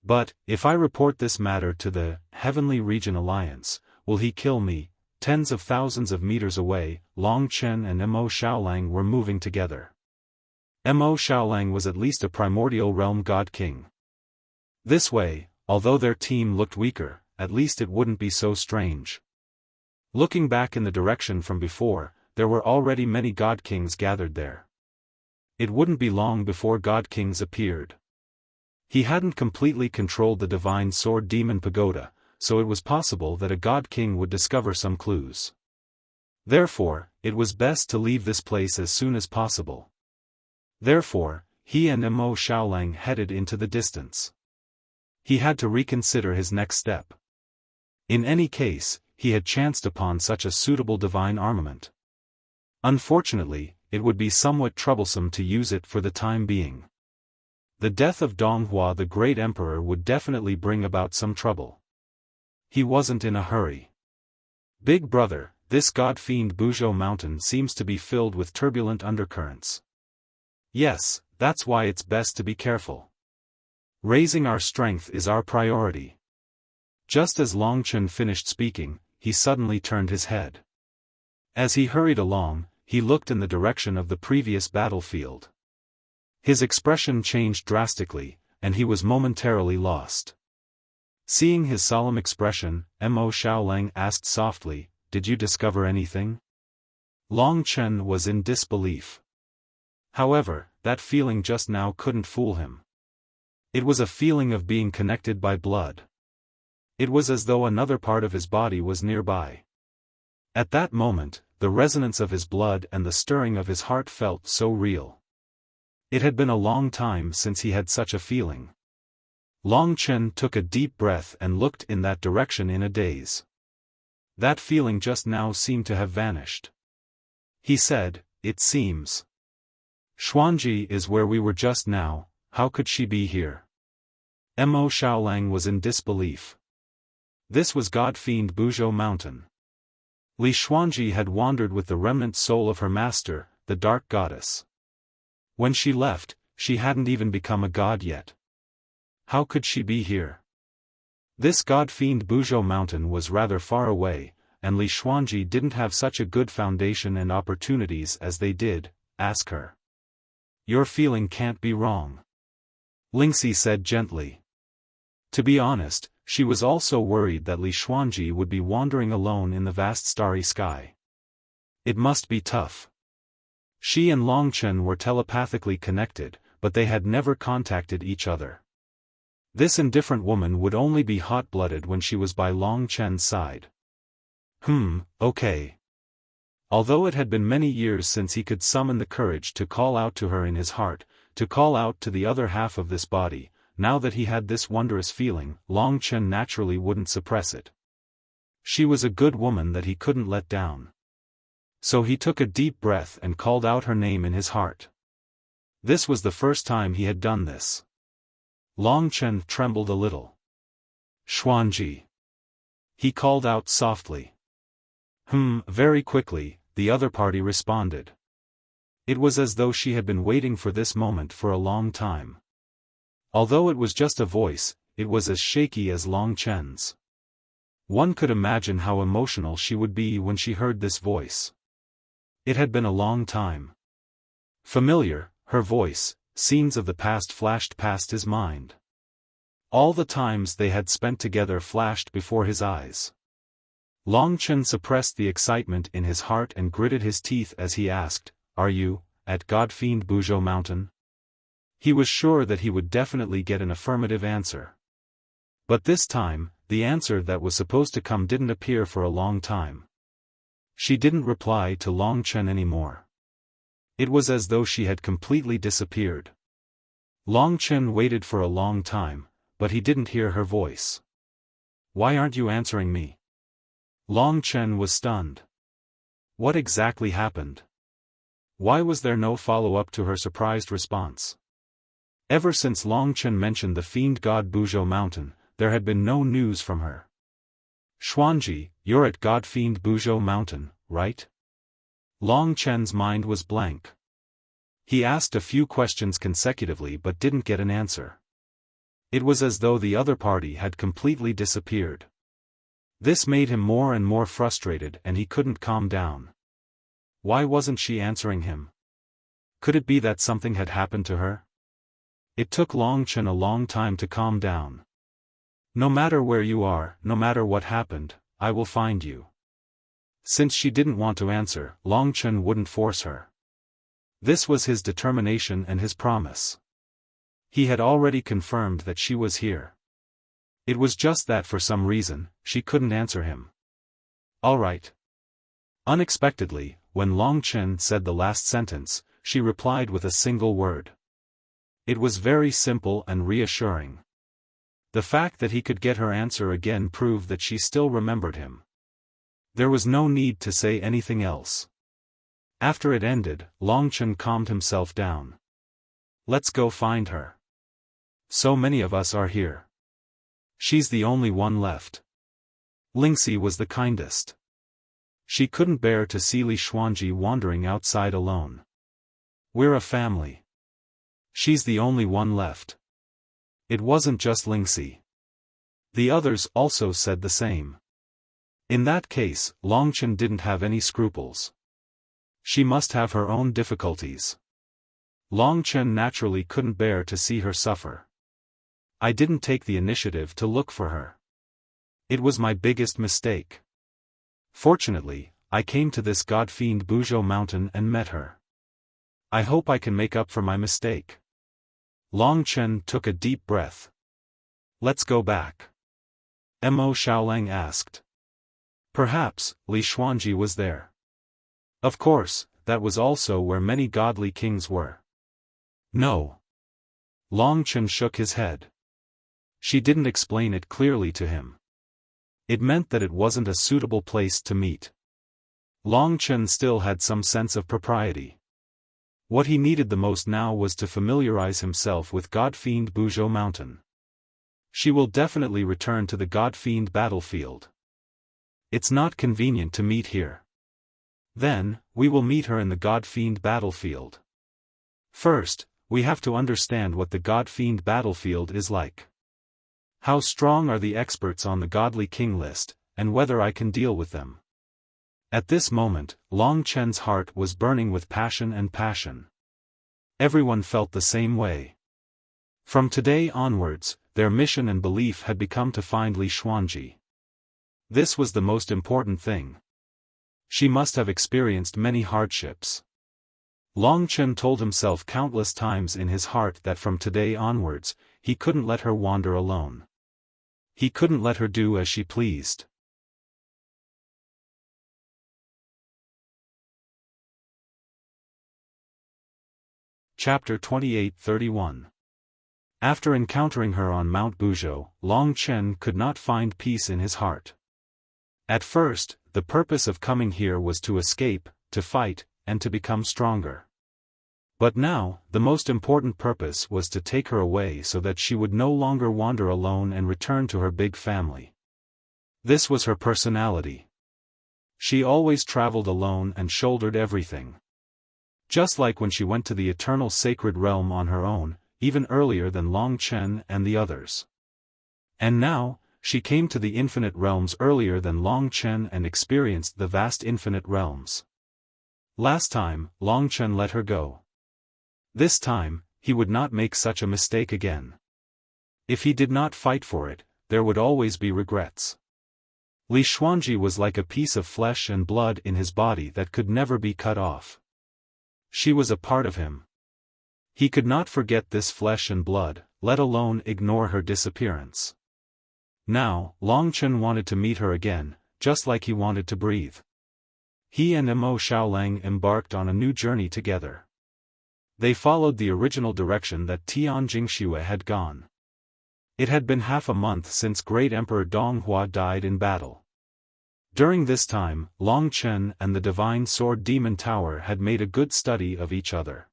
But, if I report this matter to the Heavenly Region Alliance, will he kill me? Tens of thousands of meters away, Long Chen and Mo Xiaolang were moving together. Mo Xiaolang was at least a primordial realm God King. This way, although their team looked weaker, at least it wouldn't be so strange. Looking back in the direction from before, there were already many God Kings gathered there. It wouldn't be long before God Kings appeared. He hadn't completely controlled the Divine Sword Demon Pagoda, so it was possible that a God King would discover some clues. Therefore, it was best to leave this place as soon as possible. Therefore, he and Mo Xiaolang headed into the distance. He had to reconsider his next step. In any case, he had chanced upon such a suitable divine armament. Unfortunately, it would be somewhat troublesome to use it for the time being. The death of Donghua the Great Emperor would definitely bring about some trouble. He wasn't in a hurry. Big brother, this god-fiend Buzhou mountain seems to be filled with turbulent undercurrents. Yes, that's why it's best to be careful. Raising our strength is our priority. Just as Long Chen finished speaking, he suddenly turned his head. As he hurried along, he looked in the direction of the previous battlefield. His expression changed drastically, and he was momentarily lost. Seeing his solemn expression, Mo Xiaolang asked softly, "Did you discover anything?" Long Chen was in disbelief. However, that feeling just now couldn't fool him. It was a feeling of being connected by blood. It was as though another part of his body was nearby. At that moment, the resonance of his blood and the stirring of his heart felt so real. It had been a long time since he had such a feeling. Long Chen took a deep breath and looked in that direction in a daze. That feeling just now seemed to have vanished. He said, "It seems. Xuanji is where we were just now, how could she be here?" Mo Xiaolang was in disbelief. This was God-fiend Buzhou mountain. Li Xuanji had wandered with the remnant soul of her master, the dark goddess. When she left, she hadn't even become a god yet. How could she be here? This god-fiend Buzhou mountain was rather far away, and Li Xuanji didn't have such a good foundation and opportunities as they did. Ask her. Your feeling can't be wrong. Lingxi said gently. To be honest, she was also worried that Li Xuanji would be wandering alone in the vast starry sky. It must be tough. She and Long Chen were telepathically connected, but they had never contacted each other. This indifferent woman would only be hot-blooded when she was by Long Chen's side. Okay. Although it had been many years since he could summon the courage to call out to her in his heart, to call out to the other half of this body, now that he had this wondrous feeling, Long Chen naturally wouldn't suppress it. She was a good woman that he couldn't let down. So he took a deep breath and called out her name in his heart. This was the first time he had done this. Long Chen trembled a little. Xuanji. He called out softly. Very quickly, the other party responded. It was as though she had been waiting for this moment for a long time. Although it was just a voice, it was as shaky as Long Chen's. One could imagine how emotional she would be when she heard this voice. It had been a long time. Familiar, her voice, scenes of the past flashed past his mind. All the times they had spent together flashed before his eyes. Long Chen suppressed the excitement in his heart and gritted his teeth as he asked, "Are you, at God-fiend Buzhou mountain?" He was sure that he would definitely get an affirmative answer. But this time, the answer that was supposed to come didn't appear for a long time. She didn't reply to Long Chen anymore. It was as though she had completely disappeared. Long Chen waited for a long time, but he didn't hear her voice. "Why aren't you answering me?" Long Chen was stunned. What exactly happened? Why was there no follow-up to her surprised response? Ever since Long Chen mentioned the fiend god Buzhou Mountain, there had been no news from her. "Xuanji, you're at god fiend Buzhou Mountain, right?" Long Chen's mind was blank. He asked a few questions consecutively but didn't get an answer. It was as though the other party had completely disappeared. This made him more and more frustrated and he couldn't calm down. Why wasn't she answering him? Could it be that something had happened to her? It took Long Chen a long time to calm down. "No matter where you are, no matter what happened, I will find you." Since she didn't want to answer, Long Chen wouldn't force her. This was his determination and his promise. He had already confirmed that she was here. It was just that for some reason, she couldn't answer him. "All right." Unexpectedly, when Long Chen said the last sentence, she replied with a single word. It was very simple and reassuring. The fact that he could get her answer again proved that she still remembered him. There was no need to say anything else. After it ended, Long Chen calmed himself down. "Let's go find her. So many of us are here. She's the only one left." Lingxi was the kindest. She couldn't bear to see Li Xuanji wandering outside alone. "We're a family. She's the only one left." It wasn't just Lingxi. The others also said the same. In that case, Long Chen didn't have any scruples. She must have her own difficulties. Long Chen naturally couldn't bear to see her suffer. "I didn't take the initiative to look for her. It was my biggest mistake. Fortunately, I came to this god-fiend Buzhou Mountain and met her. I hope I can make up for my mistake." Long Chen took a deep breath. "Let's go back," Mo Xiaolang asked. Perhaps, Li Xuanji was there. Of course, that was also where many godly kings were. No. Long Chen shook his head. She didn't explain it clearly to him. It meant that it wasn't a suitable place to meet. Long Chen still had some sense of propriety. What he needed the most now was to familiarize himself with God-fiend Buzhou Mountain. She will definitely return to the God-fiend battlefield. It's not convenient to meet here. Then, we will meet her in the God-fiend battlefield. First, we have to understand what the God-fiend battlefield is like. How strong are the experts on the Godly King list, and whether I can deal with them. At this moment, Long Chen's heart was burning with passion and passion. Everyone felt the same way. From today onwards, their mission and belief had become to find Li Xuanji. This was the most important thing. She must have experienced many hardships. Long Chen told himself countless times in his heart that from today onwards, he couldn't let her wander alone. He couldn't let her do as she pleased. Chapter 28-31. After encountering her on Mount Buzhou, Long Chen could not find peace in his heart. At first, the purpose of coming here was to escape, to fight, and to become stronger. But now, the most important purpose was to take her away so that she would no longer wander alone and return to her big family. This was her personality. She always traveled alone and shouldered everything. Just like when she went to the eternal sacred realm on her own, even earlier than Long Chen and the others. And now, she came to the infinite realms earlier than Long Chen and experienced the vast infinite realms. Last time, Long Chen let her go. This time, he would not make such a mistake again. If he did not fight for it, there would always be regrets. Li Xuanji was like a piece of flesh and blood in his body that could never be cut off. She was a part of him. He could not forget this flesh and blood, let alone ignore her disappearance. Now, Long Chen wanted to meet her again, just like he wanted to breathe. He and Mo Xiaolang embarked on a new journey together. They followed the original direction that Tian Jingxue had gone. It had been half a month since Great Emperor Donghua died in battle. During this time, Long Chen and the Divine Sword Demon Tower had made a good study of each other.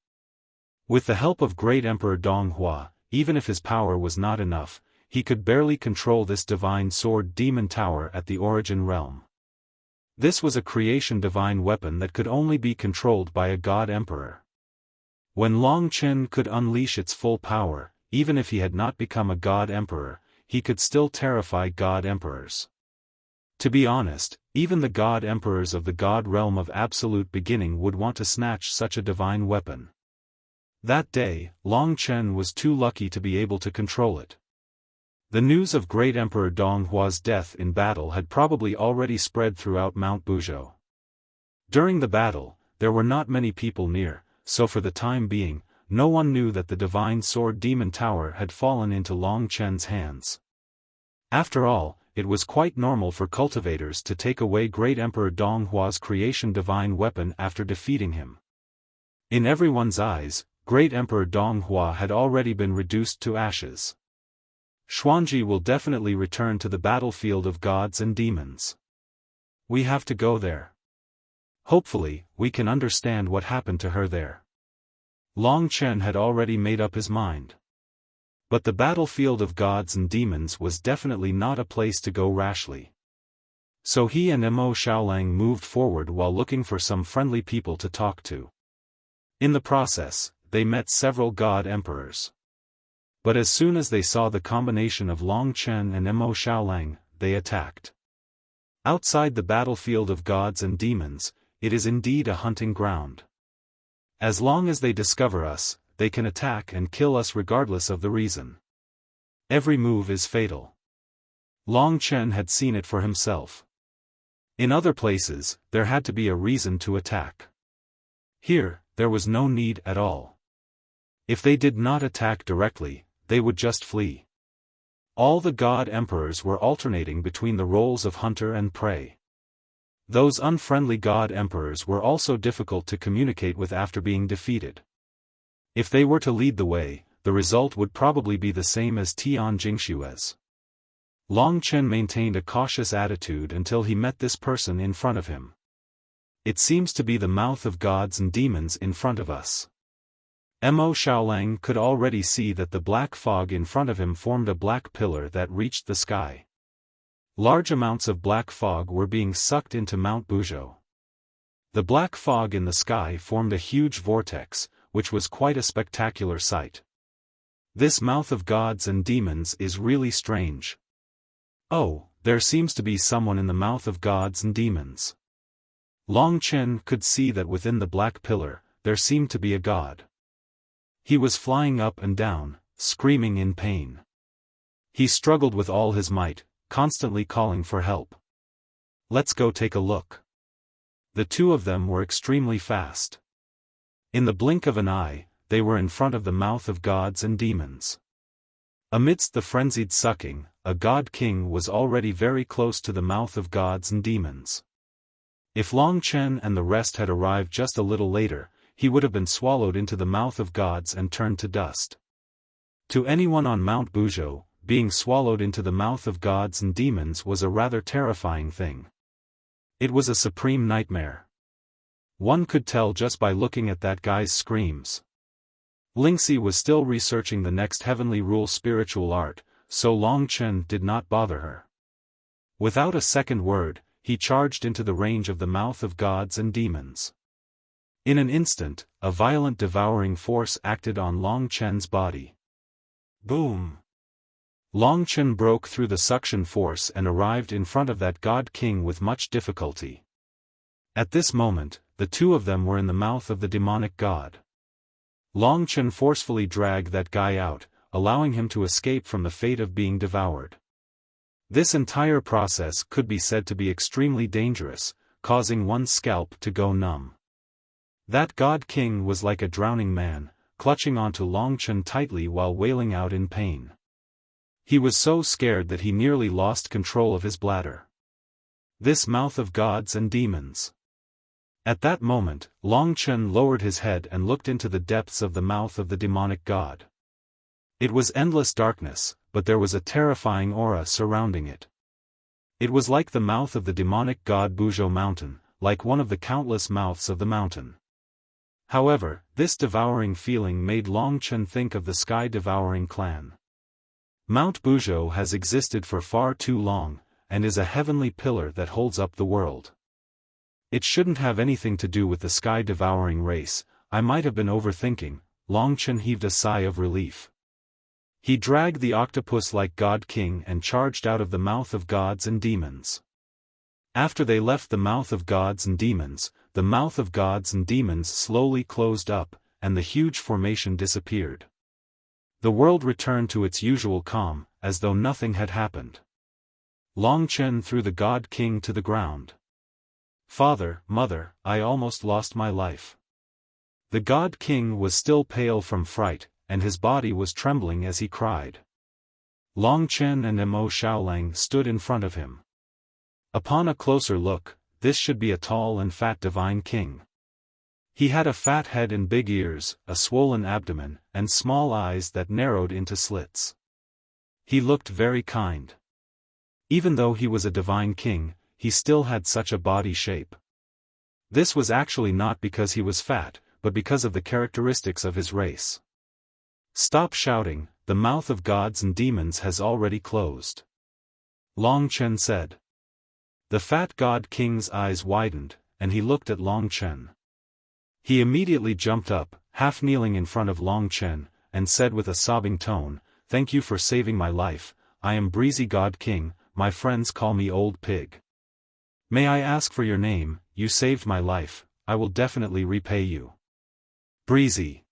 With the help of Great Emperor Donghua, even if his power was not enough, he could barely control this Divine Sword Demon Tower at the Origin Realm. This was a creation divine weapon that could only be controlled by a God Emperor. When Long Chen could unleash its full power, even if he had not become a God Emperor, he could still terrify God Emperors. To be honest, even the God Emperors of the God Realm of Absolute Beginning would want to snatch such a divine weapon. That day, Long Chen was too lucky to be able to control it. The news of Great Emperor Donghua's death in battle had probably already spread throughout Mount Buzhou. During the battle, there were not many people near, so for the time being, no one knew that the Divine Sword Demon Tower had fallen into Long Chen's hands. After all, it was quite normal for cultivators to take away Great Emperor Donghua's creation divine weapon after defeating him. In everyone's eyes, Great Emperor Donghua had already been reduced to ashes. Xuanji will definitely return to the battlefield of gods and demons. We have to go there. Hopefully, we can understand what happened to her there. Long Chen had already made up his mind. But the battlefield of gods and demons was definitely not a place to go rashly. So he and Mo Xiaolang moved forward while looking for some friendly people to talk to. In the process, they met several god emperors. But as soon as they saw the combination of Long Chen and Mo Xiaolang, they attacked. Outside the battlefield of gods and demons, it is indeed a hunting ground. As long as they discover us, they can attack and kill us regardless of the reason. Every move is fatal. Long Chen had seen it for himself. In other places, there had to be a reason to attack. Here, there was no need at all. If they did not attack directly, they would just flee. All the god emperors were alternating between the roles of hunter and prey. Those unfriendly god emperors were also difficult to communicate with after being defeated. If they were to lead the way, the result would probably be the same as Tian Jingxue's. Long Chen maintained a cautious attitude until he met this person in front of him. It seems to be the mouth of gods and demons in front of us. Mo Xiaolang could already see that the black fog in front of him formed a black pillar that reached the sky. Large amounts of black fog were being sucked into Mount Buzhou. The black fog in the sky formed a huge vortex, which was quite a spectacular sight. This mouth of gods and demons is really strange. Oh, there seems to be someone in the mouth of gods and demons. Long Chen could see that within the black pillar, there seemed to be a god. He was flying up and down, screaming in pain. He struggled with all his might, constantly calling for help. Let's go take a look. The two of them were extremely fast. In the blink of an eye, they were in front of the mouth of gods and demons. Amidst the frenzied sucking, a god king was already very close to the mouth of gods and demons. If Long Chen and the rest had arrived just a little later, he would have been swallowed into the mouth of gods and turned to dust. To anyone on Mount Buzhou, being swallowed into the mouth of gods and demons was a rather terrifying thing. It was a supreme nightmare. One could tell just by looking at that guy's screams. Lingxi was still researching the next heavenly rule spiritual art, so Long Chen did not bother her. Without a second word, he charged into the range of the mouth of gods and demons. In an instant, a violent devouring force acted on Long Chen's body. Boom! Long Chen broke through the suction force and arrived in front of that god king with much difficulty. At this moment, the two of them were in the mouth of the demonic god. Long Chen forcefully dragged that guy out, allowing him to escape from the fate of being devoured. This entire process could be said to be extremely dangerous, causing one's scalp to go numb. That god king was like a drowning man, clutching onto Long Chen tightly while wailing out in pain. He was so scared that he nearly lost control of his bladder. This mouth of gods and demons. At that moment, Long Chen lowered his head and looked into the depths of the mouth of the demonic god. It was endless darkness, but there was a terrifying aura surrounding it. It was like the mouth of the demonic god Buzhou Mountain, like one of the countless mouths of the mountain. However, this devouring feeling made Long Chen think of the sky-devouring clan. Mount Buzhou has existed for far too long, and is a heavenly pillar that holds up the world. It shouldn't have anything to do with the sky-devouring race. I might have been overthinking. Long Chen heaved a sigh of relief. He dragged the octopus-like God King and charged out of the mouth of gods and demons. After they left the mouth of gods and demons, the mouth of gods and demons slowly closed up, and the huge formation disappeared. The world returned to its usual calm, as though nothing had happened. Long Chen threw the God King to the ground. "Father, Mother, I almost lost my life." The God King was still pale from fright, and his body was trembling as he cried. Long Chen and Mo Xiaolang stood in front of him. Upon a closer look, this should be a tall and fat divine king. He had a fat head and big ears, a swollen abdomen, and small eyes that narrowed into slits. He looked very kind. Even though he was a divine king, he still had such a body shape. This was actually not because he was fat, but because of the characteristics of his race. "Stop shouting, the mouth of gods and demons has already closed," Long Chen said. The fat God King's eyes widened, and he looked at Long Chen. He immediately jumped up, half kneeling in front of Long Chen, and said with a sobbing tone, "Thank you for saving my life. I am Breezy God King, my friends call me Old Pig. May I ask for your name? You saved my life, I will definitely repay you." Breezy.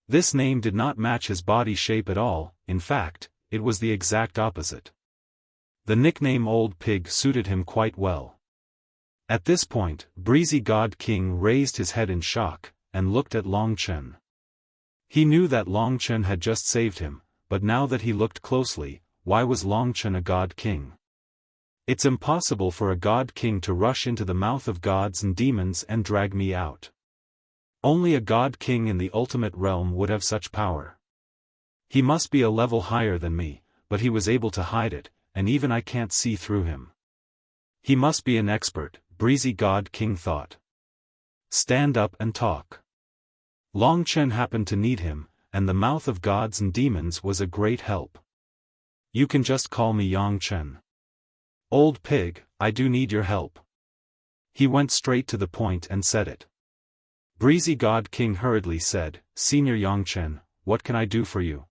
This name did not match his body shape at all. In fact, it was the exact opposite. The nickname Old Pig suited him quite well. At this point, Breezy God King raised his head in shock, and looked at Long Chen. He knew that Long Chen had just saved him, but now that he looked closely, why was Long Chen a God King? It's impossible for a God King to rush into the mouth of gods and demons and drag me out. Only a God King in the ultimate realm would have such power. He must be a level higher than me, but he was able to hide it, and even I can't see through him. He must be an expert, Breezy God King thought. Stand up and talk. Long Chen happened to need him, and the mouth of gods and demons was a great help. You can just call me Yang Chen. Old Pig, I do need your help. He went straight to the point and said it. Breezy God King hurriedly said, "Senior Yang Chen, what can I do for you?"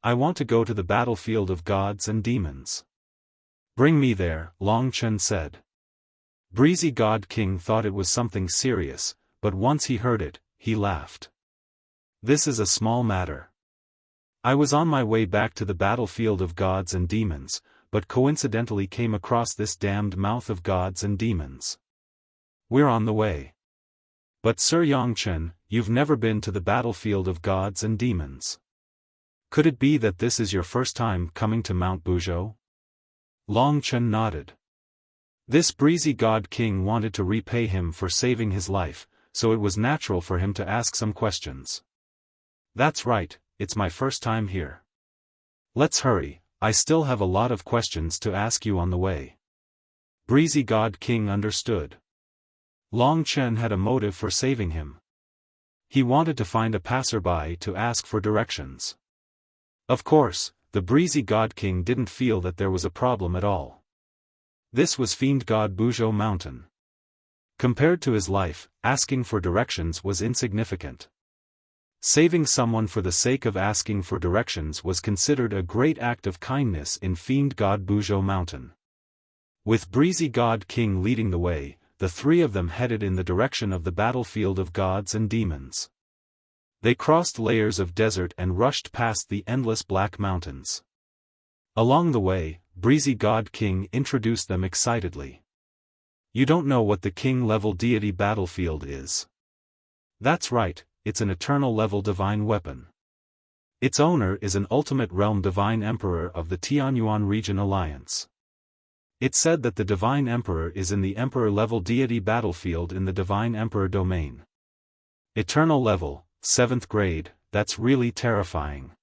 "I want to go to the battlefield of gods and demons." "Bring me there," Long Chen said. Breezy God King thought it was something serious, but once he heard it, he laughed. "This is a small matter. I was on my way back to the battlefield of gods and demons, but coincidentally came across this damned mouth of gods and demons. We're on the way." "But Sir Yang Chen, you've never been to the battlefield of gods and demons. Could it be that this is your first time coming to Mount Buzhou?" Long Chen nodded. This Breezy God King wanted to repay him for saving his life, so it was natural for him to ask some questions. "That's right, it's my first time here. Let's hurry, I still have a lot of questions to ask you on the way." Breezy God King understood. Long Chen had a motive for saving him. He wanted to find a passerby to ask for directions. Of course, the Breezy God King didn't feel that there was a problem at all. This was Fiend God Buzhou Mountain. Compared to his life, asking for directions was insignificant. Saving someone for the sake of asking for directions was considered a great act of kindness in Fiend God Buzhou Mountain. With Breezy God King leading the way, the three of them headed in the direction of the battlefield of gods and demons. They crossed layers of desert and rushed past the endless black mountains. Along the way, Breezy God King introduced them excitedly. "You don't know what the king-level deity battlefield is." "That's right, it's an eternal-level divine weapon. Its owner is an ultimate realm divine emperor of the Tianyuan region alliance. It said that the Divine Emperor is in the Emperor-level deity battlefield in the Divine Emperor domain. Eternal level, 7th grade, that's really terrifying.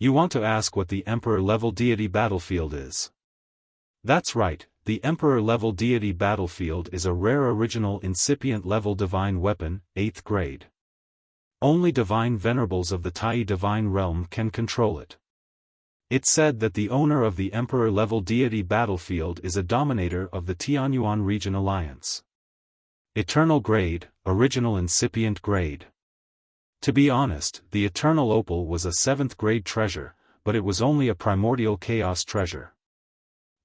You want to ask what the Emperor-level deity battlefield is? That's right, the Emperor-level deity battlefield is a rare original incipient-level divine weapon, 8th grade. Only divine venerables of the Tai divine realm can control it. It said that the owner of the Emperor-level deity battlefield is a dominator of the Tianyuan Region Alliance. Eternal grade, original incipient grade. To be honest, the Eternal Opal was a 7th grade treasure, but it was only a primordial chaos treasure.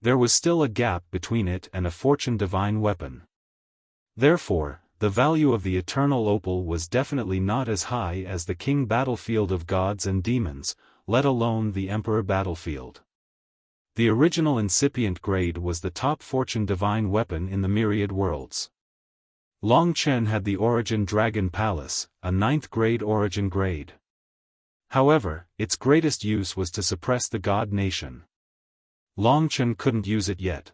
There was still a gap between it and a fortune divine weapon. Therefore, the value of the Eternal Opal was definitely not as high as the King battlefield of gods and demons, let alone the Emperor battlefield. The original incipient grade was the top fortune divine weapon in the myriad worlds. Long Chen had the Origin Dragon Palace, a 9th grade origin grade. However, its greatest use was to suppress the god nation. Long Chen couldn't use it yet.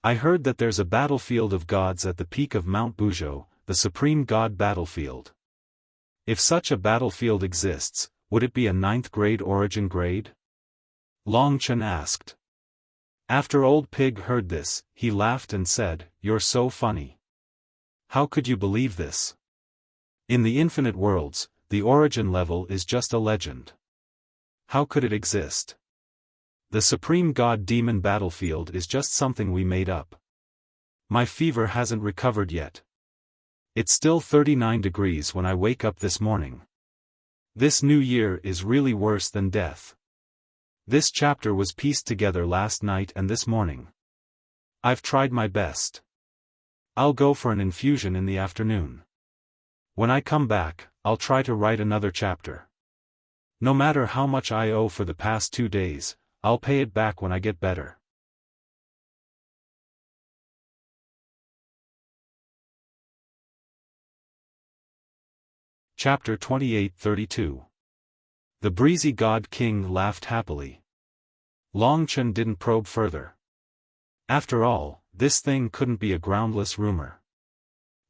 I heard that there's a battlefield of gods at the peak of Mount Buzhou, the supreme god battlefield. If such a battlefield exists, would it be a 9th grade origin grade? Long Chen asked. After Old Pig heard this, he laughed and said, "You're so funny. How could you believe this? In the infinite worlds, the origin level is just a legend. How could it exist? The supreme god-demon battlefield is just something we made up. My fever hasn't recovered yet. It's still 39 degrees when I wake up this morning. This new year is really worse than death. This chapter was pieced together last night and this morning. I've tried my best. I'll go for an infusion in the afternoon. When I come back, I'll try to write another chapter. No matter how much I owe for the past 2 days, I'll pay it back when I get better." Chapter 28-32. The breezy god king laughed happily. Long Chen didn't probe further. After all, this thing couldn't be a groundless rumor.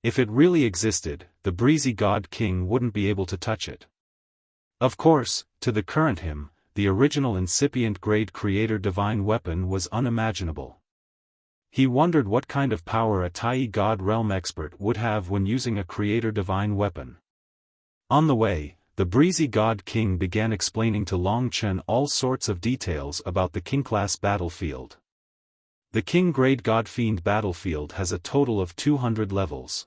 If it really existed, the breezy god king wouldn't be able to touch it. Of course, to the current him, the original incipient grade creator divine weapon was unimaginable. He wondered what kind of power a Tai god realm expert would have when using a creator divine weapon. On the way, the breezy god king began explaining to Long Chen all sorts of details about the king-class battlefield. The king-grade god-fiend battlefield has a total of 200 levels.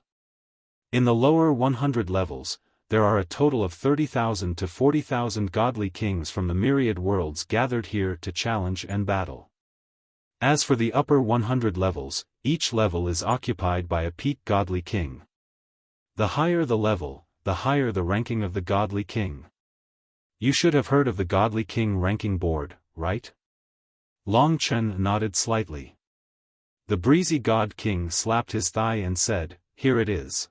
In the lower 100 levels, there are a total of 30,000 to 40,000 godly kings from the myriad worlds gathered here to challenge and battle. As for the upper 100 levels, each level is occupied by a peak godly king. The higher the level, the higher the ranking of the godly king. You should have heard of the godly king ranking board, right? Long Chen nodded slightly. The breezy god king slapped his thigh and said, "Here it is.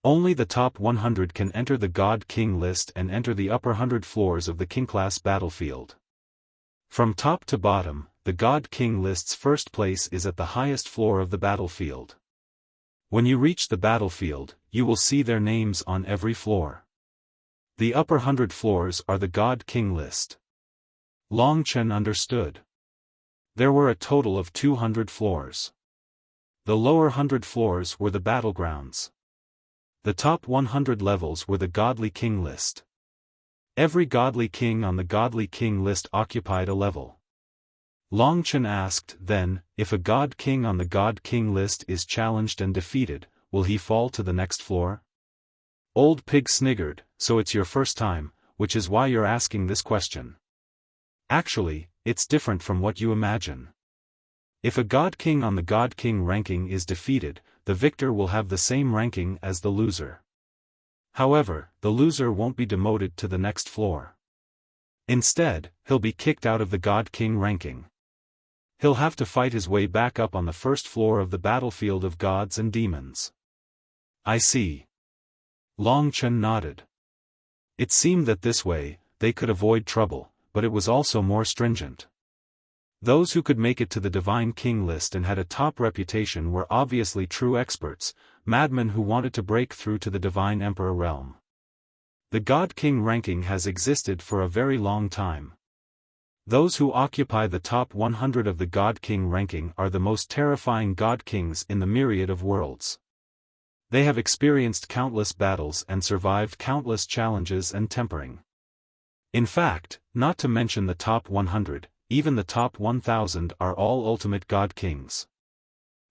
Only the top 100 can enter the God King list and enter the upper 100 floors of the King-class battlefield. From top to bottom, the God King list's first place is at the highest floor of the battlefield. When you reach the battlefield, you will see their names on every floor. The upper 100 floors are the God King list." Long Chen understood. There were a total of 200 floors. The lower 100 floors were the battlegrounds. The top 100 levels were the Godly King list. Every Godly King on the Godly King list occupied a level. Long Chen asked, then, if a God King on the God King list is challenged and defeated, will he fall to the next floor? Old Pig sniggered, "So it's your first time, which is why you're asking this question. Actually, it's different from what you imagine. If a God King on the God King ranking is defeated, the victor will have the same ranking as the loser. However, the loser won't be demoted to the next floor. Instead, he'll be kicked out of the God King ranking. He'll have to fight his way back up on the first floor of the battlefield of gods and demons." "I see." Long Chen nodded. It seemed that this way, they could avoid trouble, but it was also more stringent. Those who could make it to the Divine King list and had a top reputation were obviously true experts, madmen who wanted to break through to the Divine Emperor realm. The God King ranking has existed for a very long time. Those who occupy the top 100 of the God King ranking are the most terrifying God Kings in the myriad of worlds. They have experienced countless battles and survived countless challenges and tempering. In fact, not to mention the top 100, even the top 1000 are all ultimate God Kings.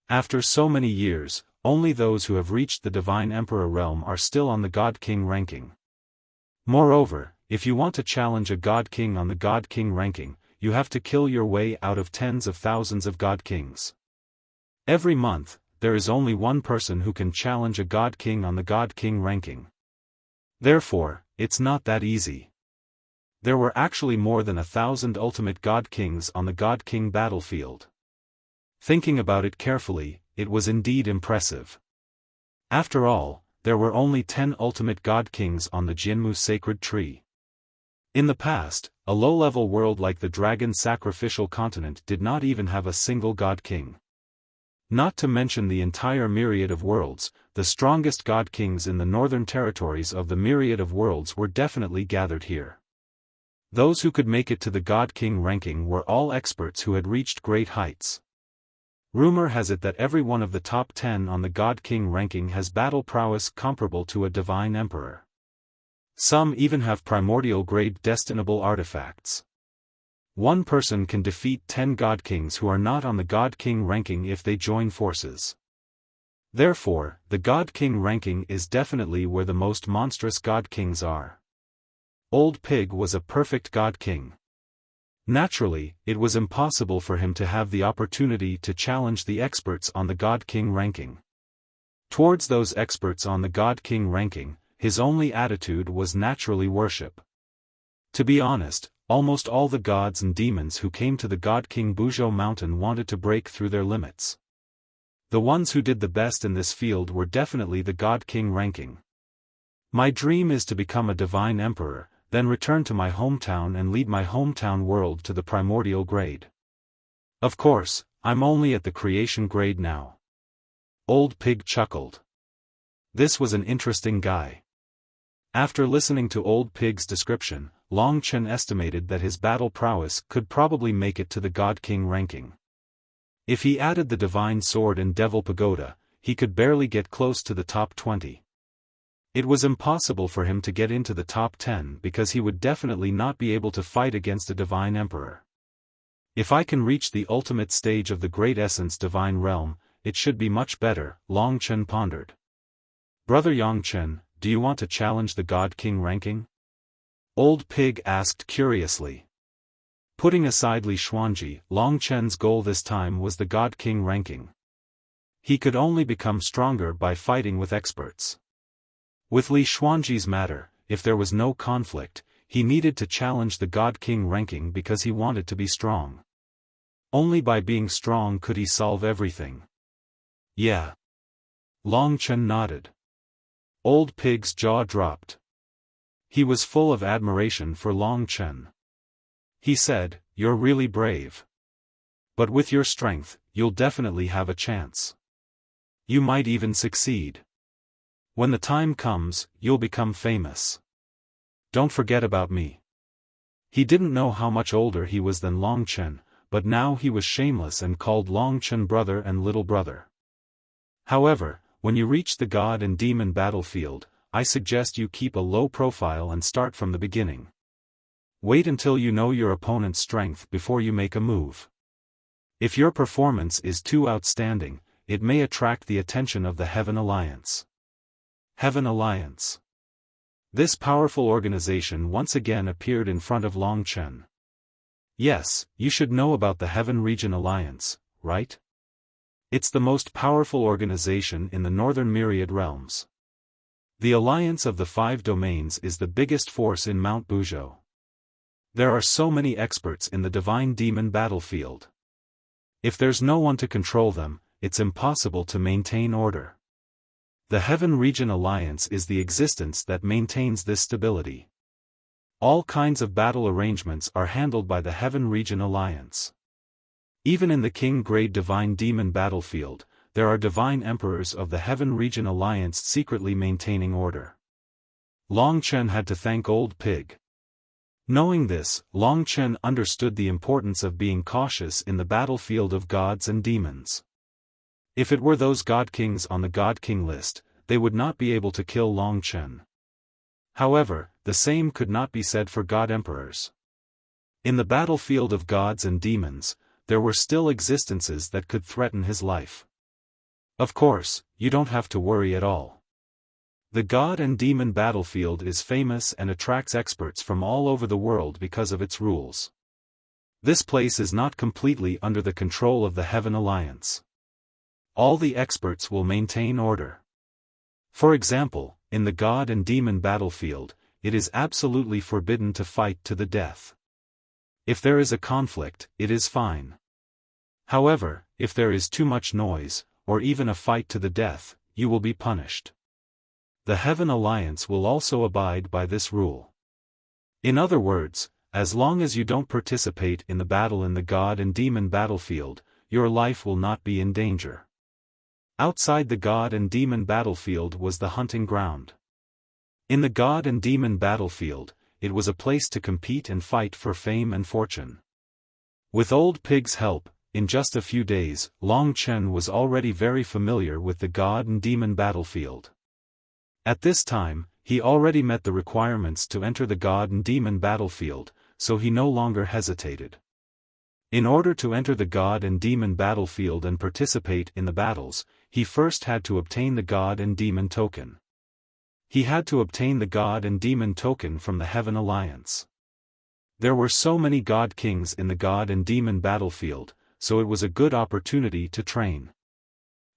After so many years, only those who have reached the Divine Emperor realm are still on the God King ranking. Moreover, if you want to challenge a God King on the God King ranking, you have to kill your way out of tens of thousands of God Kings. Every month, there is only one person who can challenge a God King on the God King ranking. Therefore, it's not that easy. There were actually more than 1,000 ultimate God Kings on the God King battlefield. Thinking about it carefully, it was indeed impressive. After all, there were only 10 ultimate God Kings on the Jinmu sacred tree. In the past, a low-level world like the Dragon Sacrificial Continent did not even have a single God King. Not to mention the entire myriad of worlds, the strongest God Kings in the northern territories of the myriad of worlds were definitely gathered here. Those who could make it to the God King ranking were all experts who had reached great heights. Rumor has it that every one of the top 10 on the God King ranking has battle prowess comparable to a Divine Emperor. Some even have primordial-grade destinable artifacts. One person can defeat 10 God Kings who are not on the God King ranking if they join forces. Therefore, the God King ranking is definitely where the most monstrous God Kings are. Old Pig was a perfect God King. Naturally, it was impossible for him to have the opportunity to challenge the experts on the God King ranking. Towards those experts on the God King ranking, his only attitude was naturally worship. To be honest, almost all the gods and demons who came to the God King Buzhou Mountain wanted to break through their limits. The ones who did the best in this field were definitely the God King ranking. My dream is to become a Divine Emperor, then return to my hometown and lead my hometown world to the primordial grade. Of course, I'm only at the creation grade now. Old Pig chuckled. This was an interesting guy. After listening to Old Pig's description, Long Chen estimated that his battle prowess could probably make it to the God King ranking. If he added the Divine Sword and Devil Pagoda, he could barely get close to the top 20. It was impossible for him to get into the top 10 because he would definitely not be able to fight against a Divine Emperor. If I can reach the ultimate stage of the Great Essence Divine Realm, it should be much better, Long Chen pondered. Brother Yongchen, do you want to challenge the God King ranking? Old Pig asked curiously. Putting aside Li Xuanji, Long Chen's goal this time was the God King ranking. He could only become stronger by fighting with experts. With Li Xuanji's matter, if there was no conflict, he needed to challenge the God King ranking because he wanted to be strong. Only by being strong could he solve everything. Yeah. Long Chen nodded. Old Pig's jaw dropped. He was full of admiration for Long Chen. He said, "You're really brave. But with your strength, you'll definitely have a chance. You might even succeed. When the time comes, you'll become famous. Don't forget about me." He didn't know how much older he was than Long Chen, but now he was shameless and called Long Chen brother and little brother. However, when you reach the God and Demon battlefield, I suggest you keep a low profile and start from the beginning. Wait until you know your opponent's strength before you make a move. If your performance is too outstanding, it may attract the attention of the Heaven Alliance. Heaven Alliance. This powerful organization once again appeared in front of Long Chen. Yes, you should know about the Heaven Region Alliance, right? It's the most powerful organization in the Northern Myriad Realms. The Alliance of the Five Domains is the biggest force in Mount Buzhou. There are so many experts in the Divine Demon battlefield. If there's no one to control them, it's impossible to maintain order. The Heaven Region Alliance is the existence that maintains this stability. All kinds of battle arrangements are handled by the Heaven Region Alliance. Even in the king-grade divine demon battlefield, there are divine emperors of the Heaven Region Alliance secretly maintaining order. Long Chen had to thank Old Pig. Knowing this, Long Chen understood the importance of being cautious in the battlefield of gods and demons. If it were those god kings on the god king list, they would not be able to kill Long Chen. However, the same could not be said for god emperors. In the battlefield of gods and demons, there were still existences that could threaten his life. Of course, you don't have to worry at all. The god and demon battlefield is famous and attracts experts from all over the world because of its rules. This place is not completely under the control of the Heaven Alliance. All the experts will maintain order. For example, in the god and demon battlefield, it is absolutely forbidden to fight to the death. If there is a conflict, it is fine. However, if there is too much noise, or even a fight to the death, you will be punished. The Heaven Alliance will also abide by this rule. In other words, as long as you don't participate in the battle in the god and demon battlefield, your life will not be in danger. Outside the god and demon battlefield was the hunting ground. In the god and demon battlefield, it was a place to compete and fight for fame and fortune. With Old Pig's help, in just a few days, Long Chen was already very familiar with the god and demon battlefield. At this time, he already met the requirements to enter the god and demon battlefield, so he no longer hesitated. In order to enter the god and demon battlefield and participate in the battles, he first had to obtain the god and demon token. He had to obtain the god and demon token from the Heaven Alliance. There were so many god kings in the god and demon battlefield, so it was a good opportunity to train.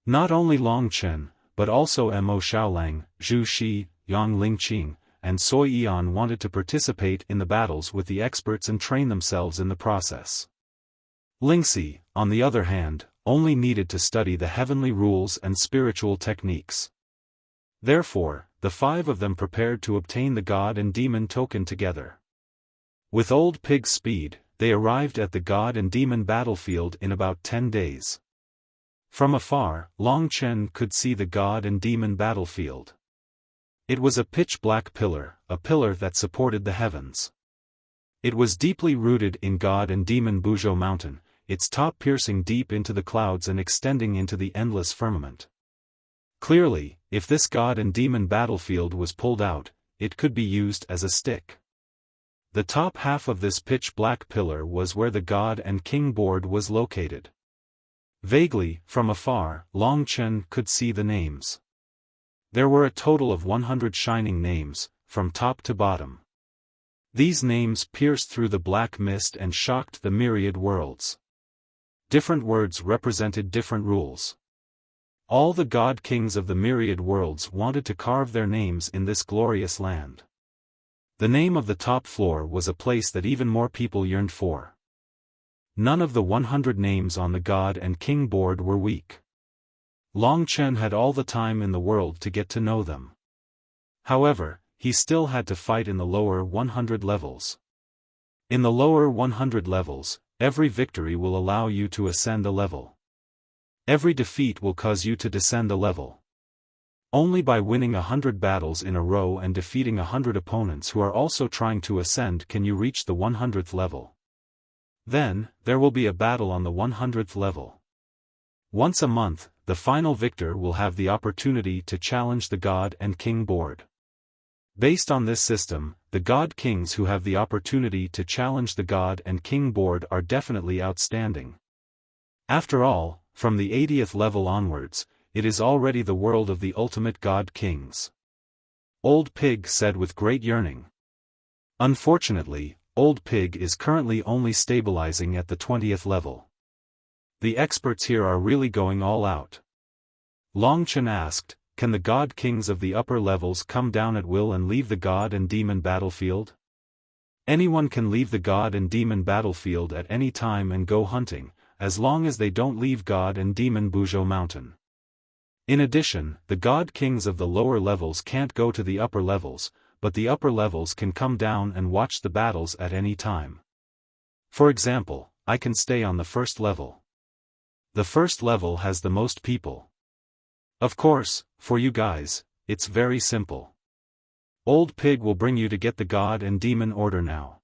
Not only Long Chen, but also Mo Xiaolang, Zhu Shi, Yang Lingqing, and Sui Yan wanted to participate in the battles with the experts and train themselves in the process. Lingxi, on the other hand, only needed to study the heavenly rules and spiritual techniques. Therefore, the five of them prepared to obtain the god and demon token together. With Old Pig's speed, they arrived at the god and demon battlefield in about 10 days. From afar, Long Chen could see the god and demon battlefield. It was a pitch-black pillar, a pillar that supported the heavens. It was deeply rooted in god and demon Buzhou Mountain, its top piercing deep into the clouds and extending into the endless firmament. Clearly, if this god and demon battlefield was pulled out, it could be used as a stick. The top half of this pitch-black pillar was where the god and king board was located. Vaguely, from afar, Long Chen could see the names. There were a total of 100 shining names, from top to bottom. These names pierced through the black mist and shocked the myriad worlds. Different words represented different rules. All the god kings of the myriad worlds wanted to carve their names in this glorious land. The name of the top floor was a place that even more people yearned for. None of the 100 names on the god and king board were weak. Long Chen had all the time in the world to get to know them. However, he still had to fight in the lower 100 levels. In the lower 100 levels, every victory will allow you to ascend a level. Every defeat will cause you to descend a level. Only by winning 100 battles in a row and defeating 100 opponents who are also trying to ascend can you reach the 100th level. Then, there will be a battle on the 100th level. Once a month, the final victor will have the opportunity to challenge the god and king board. Based on this system, the god kings who have the opportunity to challenge the god and king board are definitely outstanding. After all, from the 80th level onwards, it is already the world of the ultimate god kings. Old Pig said with great yearning. Unfortunately, Old Pig is currently only stabilizing at the 20th level. The experts here are really going all out. Long Chen asked, can the god kings of the upper levels come down at will and leave the god and demon battlefield? Anyone can leave the god and demon battlefield at any time and go hunting, as long as they don't leave god and demon Buzhou Mountain. In addition, the god kings of the lower levels can't go to the upper levels, but the upper levels can come down and watch the battles at any time. For example, I can stay on the first level. The first level has the most people. Of course, for you guys, it's very simple. Old Pig will bring you to get the god and demon order now.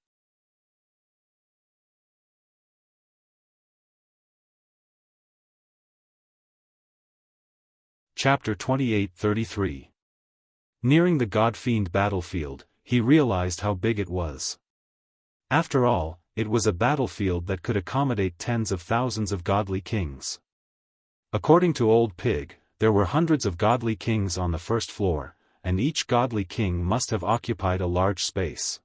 Chapter 28-33. Nearing the God-Fiend battlefield, he realized how big it was. After all, it was a battlefield that could accommodate tens of thousands of godly kings. According to Old Pig, there were hundreds of godly kings on the first floor, and each godly king must have occupied a large space.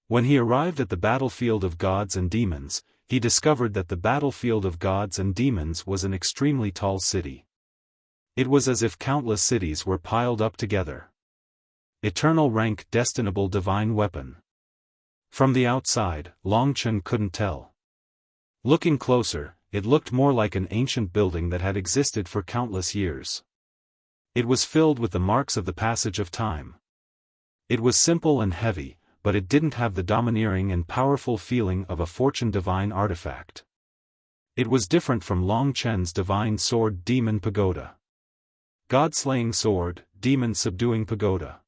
When he arrived at the battlefield of gods and demons, he discovered that the battlefield of gods and demons was an extremely tall city. It was as if countless cities were piled up together. Eternal rank destinable divine weapon. From the outside, Long Chen couldn't tell. Looking closer, it looked more like an ancient building that had existed for countless years. It was filled with the marks of the passage of time. It was simple and heavy, but it didn't have the domineering and powerful feeling of a fortune divine artifact. It was different from Long Chen's divine sword demon pagoda. God-slaying sword, demon-subduing pagoda.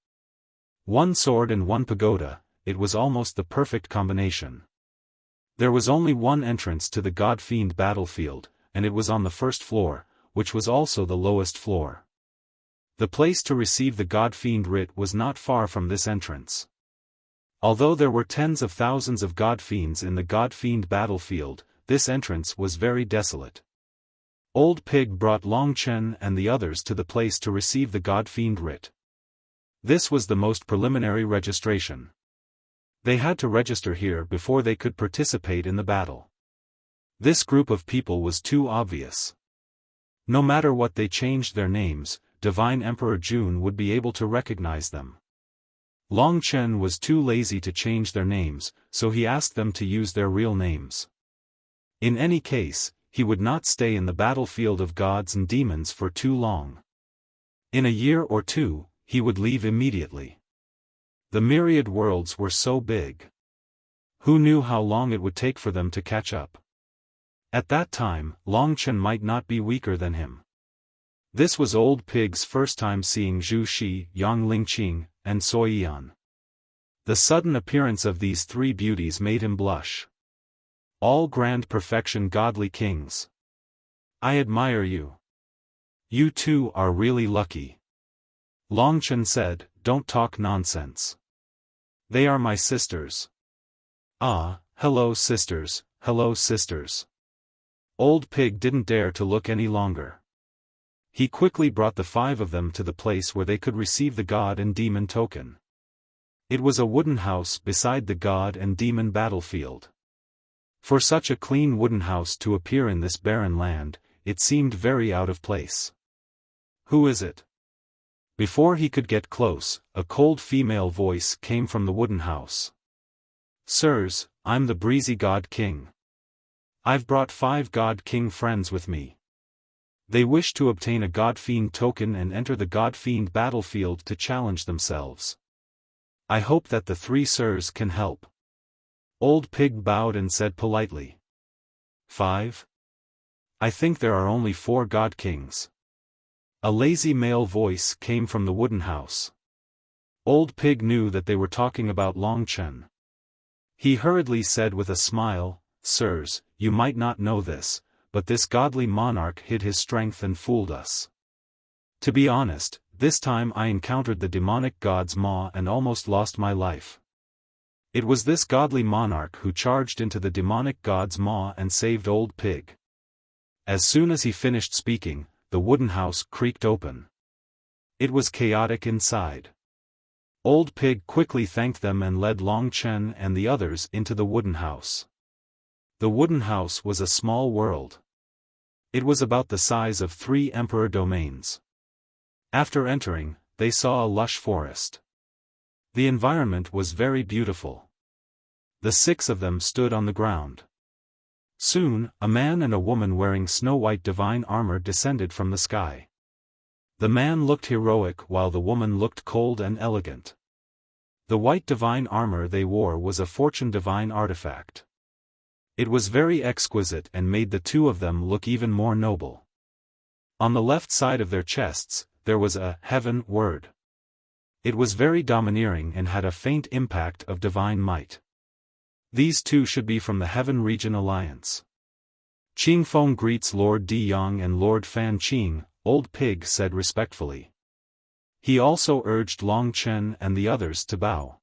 One sword and one pagoda, it was almost the perfect combination. There was only one entrance to the God-Fiend battlefield, and it was on the first floor, which was also the lowest floor. The place to receive the God-Fiend writ was not far from this entrance. Although there were tens of thousands of God-Fiends in the God-Fiend battlefield, this entrance was very desolate. Old Pig brought Long Chen and the others to the place to receive the God-Fiend writ. This was the most preliminary registration. They had to register here before they could participate in the battle. This group of people was too obvious. No matter what they changed their names, Divine Emperor Jun would be able to recognize them. Long Chen was too lazy to change their names, so he asked them to use their real names. In any case, he would not stay in the battlefield of gods and demons for too long. In a year or two, he would leave immediately. The myriad worlds were so big. Who knew how long it would take for them to catch up? At that time, Long Chen might not be weaker than him. This was Old Pig's first time seeing Zhu Shi, Yang Lingqing, and Soi Yan. The sudden appearance of these three beauties made him blush. All grand perfection godly kings. I admire you. You two are really lucky. Long Chen said, don't talk nonsense. They are my sisters. Ah, hello sisters, hello sisters. Old Pig didn't dare to look any longer. He quickly brought the five of them to the place where they could receive the god and demon token. It was a wooden house beside the god and demon battlefield. For such a clean wooden house to appear in this barren land, it seemed very out of place. Who is it? Before he could get close, a cold female voice came from the wooden house. Sirs, I'm the breezy God King. I've brought 5 God King friends with me. They wish to obtain a God-Fiend token and enter the God-Fiend battlefield to challenge themselves. I hope that the 3 sirs can help. Old Pig bowed and said politely. 5? I think there are only 4 God Kings. A lazy male voice came from the wooden house. Old Pig knew that they were talking about Long Chen. He hurriedly said with a smile, Sirs, you might not know this, but this godly monarch hid his strength and fooled us. To be honest, this time I encountered the demonic god's maw and almost lost my life. It was this godly monarch who charged into the demonic god's maw and saved Old Pig. As soon as he finished speaking, the wooden house creaked open. It was chaotic inside. Old Pig quickly thanked them and led Long Chen and the others into the wooden house. The wooden house was a small world. It was about the size of 3 emperor domains. After entering, they saw a lush forest. The environment was very beautiful. The 6 of them stood on the ground. Soon, a man and a woman wearing snow-white divine armor descended from the sky. The man looked heroic while the woman looked cold and elegant. The white divine armor they wore was a fortune divine artifact. It was very exquisite and made the two of them look even more noble. On the left side of their chests, there was a heaven word. It was very domineering and had a faint impact of divine might. These two should be from the Heaven Region Alliance. Qing Feng greets Lord Di Yang and Lord Fan Qing, Old Pig said respectfully. He also urged Long Chen and the others to bow.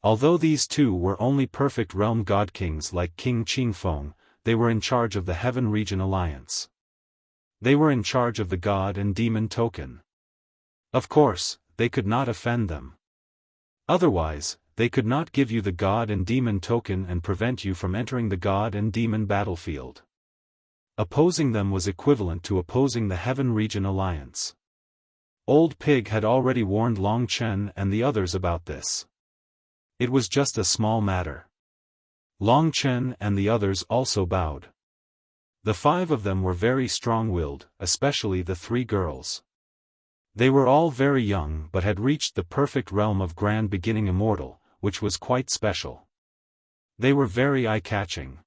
Although these two were only perfect realm god kings like King Qing Feng, they were in charge of the Heaven Region Alliance. They were in charge of the god and demon token. Of course, they could not offend them. Otherwise, they could not give you the god and demon token and prevent you from entering the god and demon battlefield. Opposing them was equivalent to opposing the Heaven Region Alliance. Old Pig had already warned Long Chen and the others about this. It was just a small matter. Long Chen and the others also bowed. The five of them were very strong-willed, especially the three girls. They were all very young but had reached the perfect realm of Grand Beginning Immortal, which was quite special. They were very eye-catching.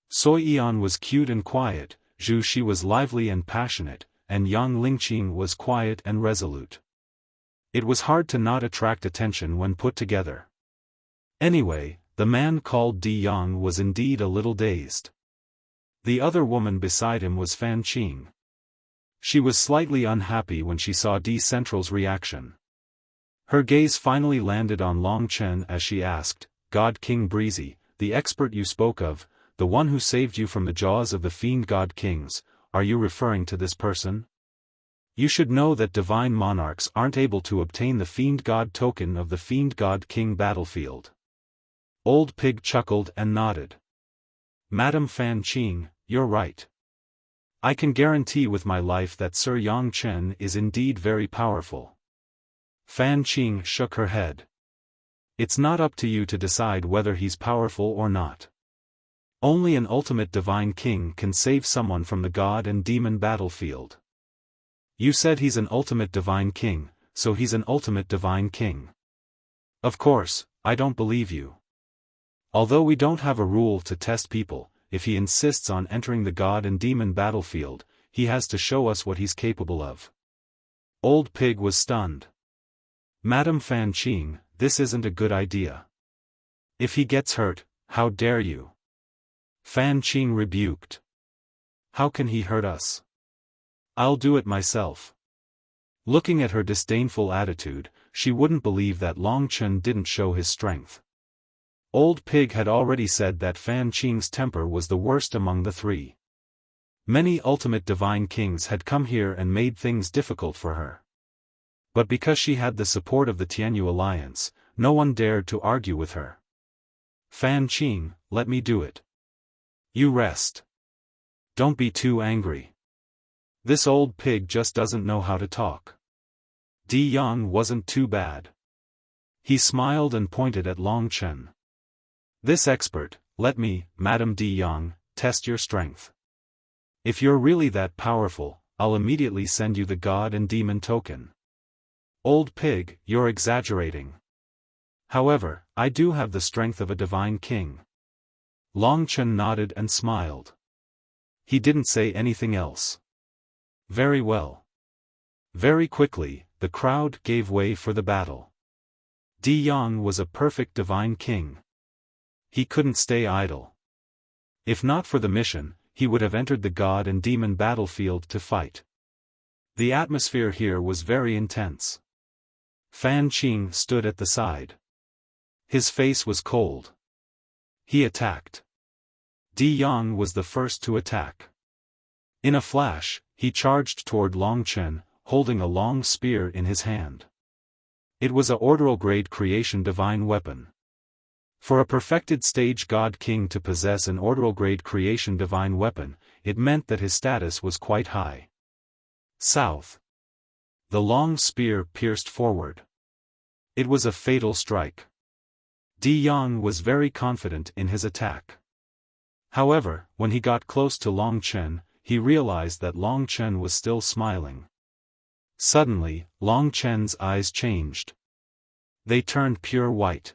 Soi Yan was cute and quiet, Zhu Shi was lively and passionate, and Yang Lingqing was quiet and resolute. It was hard to not attract attention when put together. Anyway, the man called Di Yang was indeed a little dazed. The other woman beside him was Fan Qing. She was slightly unhappy when she saw Di Central's reaction. Her gaze finally landed on Long Chen as she asked, God King Breezy, the expert you spoke of, the one who saved you from the jaws of the fiend god kings, are you referring to this person? You should know that divine monarchs aren't able to obtain the fiend god token of the fiend god king battlefield. Old Pig chuckled and nodded. Madam Fan Qing, you're right. I can guarantee with my life that Sir Yang Chen is indeed very powerful. Fan Qing shook her head. It's not up to you to decide whether he's powerful or not. Only an ultimate divine king can save someone from the god and demon battlefield. You said he's an ultimate divine king, so he's an ultimate divine king. Of course, I don't believe you. Although we don't have a rule to test people, if he insists on entering the god and demon battlefield, he has to show us what he's capable of. Old Pig was stunned. Madam Fan Qing, this isn't a good idea. If he gets hurt, how dare you? Fan Qing rebuked. How can he hurt us? I'll do it myself. Looking at her disdainful attitude, she wouldn't believe that Long Chen didn't show his strength. Old Pig had already said that Fan Qing's temper was the worst among the three. Many ultimate divine kings had come here and made things difficult for her. But because she had the support of the Tianyu Alliance, no one dared to argue with her. Fan Qing, let me do it. You rest. Don't be too angry. This old pig just doesn't know how to talk. Di Yang wasn't too bad. He smiled and pointed at Long Chen. This expert, let me, Madam Di Yang, test your strength. If you're really that powerful, I'll immediately send you the god and demon token. Old Pig, you're exaggerating. However, I do have the strength of a divine king. Long Chen nodded and smiled. He didn't say anything else. Very well. Very quickly, the crowd gave way for the battle. Di Yang was a perfect divine king. He couldn't stay idle. If not for the mission, he would have entered the god and demon battlefield to fight. The atmosphere here was very intense. Fan Qing stood at the side. His face was cold. He attacked. Di Yang was the first to attack. In a flash, he charged toward Long Chen, holding a long spear in his hand. It was a orbital-grade creation divine weapon. For a perfected stage god king to possess an orbital-grade creation divine weapon, it meant that his status was quite high. South. The long spear pierced forward. It was a fatal strike. Di Yang was very confident in his attack. However, when he got close to Long Chen, he realized that Long Chen was still smiling. Suddenly, Long Chen's eyes changed. They turned pure white.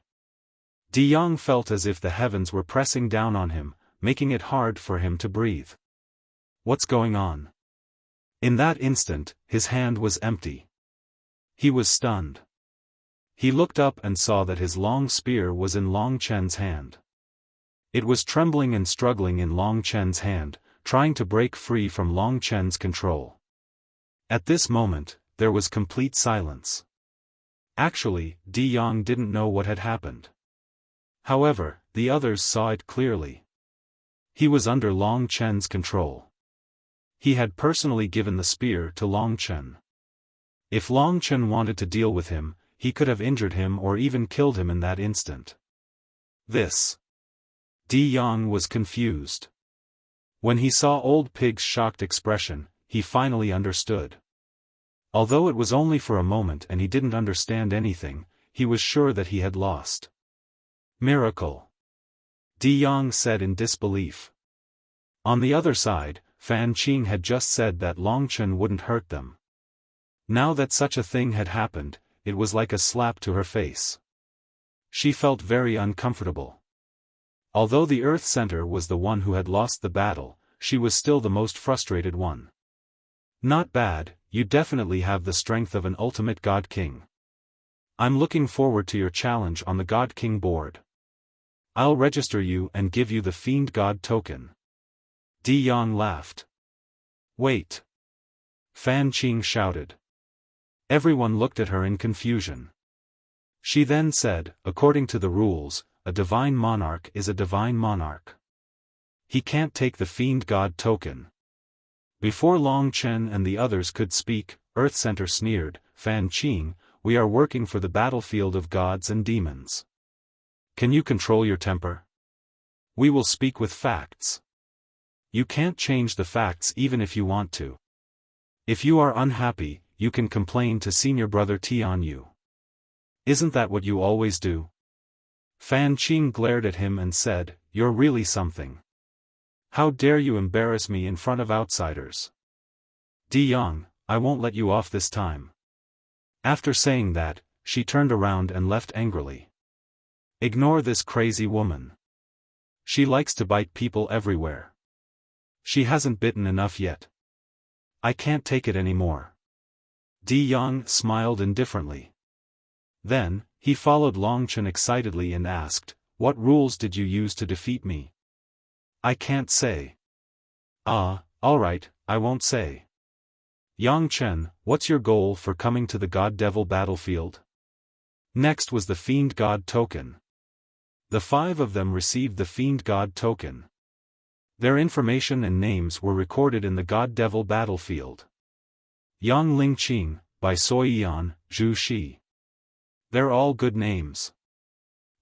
Di Yang felt as if the heavens were pressing down on him, making it hard for him to breathe. What's going on? In that instant, his hand was empty. He was stunned. He looked up and saw that his long spear was in Long Chen's hand. It was trembling and struggling in Long Chen's hand, trying to break free from Long Chen's control. At this moment, there was complete silence. Actually, Di Yang didn't know what had happened. However, the others saw it clearly. He was under Long Chen's control. He had personally given the spear to Long Chen. If Long Chen wanted to deal with him, he could have injured him or even killed him in that instant. Di Yang was confused. When he saw Old Pig's shocked expression, he finally understood. Although it was only for a moment and he didn't understand anything, he was sure that he had lost. Miracle! Di Yang said in disbelief. On the other side, Fan Qing had just said that Long Chen wouldn't hurt them. Now that such a thing had happened, it was like a slap to her face. She felt very uncomfortable. Although the Earth Center was the one who had lost the battle, she was still the most frustrated one. Not bad, you definitely have the strength of an ultimate God King. I'm looking forward to your challenge on the God King board. I'll register you and give you the Fiend God token. Di Yang laughed. Wait! Fan Qing shouted. Everyone looked at her in confusion. She then said, according to the rules, a divine monarch is a divine monarch. He can't take the Fiend God token. Before Long Chen and the others could speak, Earth Center sneered, Fan Qing, we are working for the battlefield of gods and demons. Can you control your temper? We will speak with facts. You can't change the facts even if you want to. If you are unhappy, you can complain to senior brother Tianyu. Isn't that what you always do? Fan Qing glared at him and said, you're really something. How dare you embarrass me in front of outsiders? Di Yang, I won't let you off this time. After saying that, she turned around and left angrily. Ignore this crazy woman. She likes to bite people everywhere. She hasn't bitten enough yet. I can't take it anymore. Di Yang smiled indifferently. Then, he followed Long Chen excitedly and asked, what rules did you use to defeat me? I can't say. Alright, I won't say. Yang Chen, what's your goal for coming to the God Devil battlefield? Next was the Fiend God token. The 5 of them received the Fiend God token. Their information and names were recorded in the God Devil battlefield. Yang Ling Qing, by Soi Yan, Zhu Shi. They're all good names.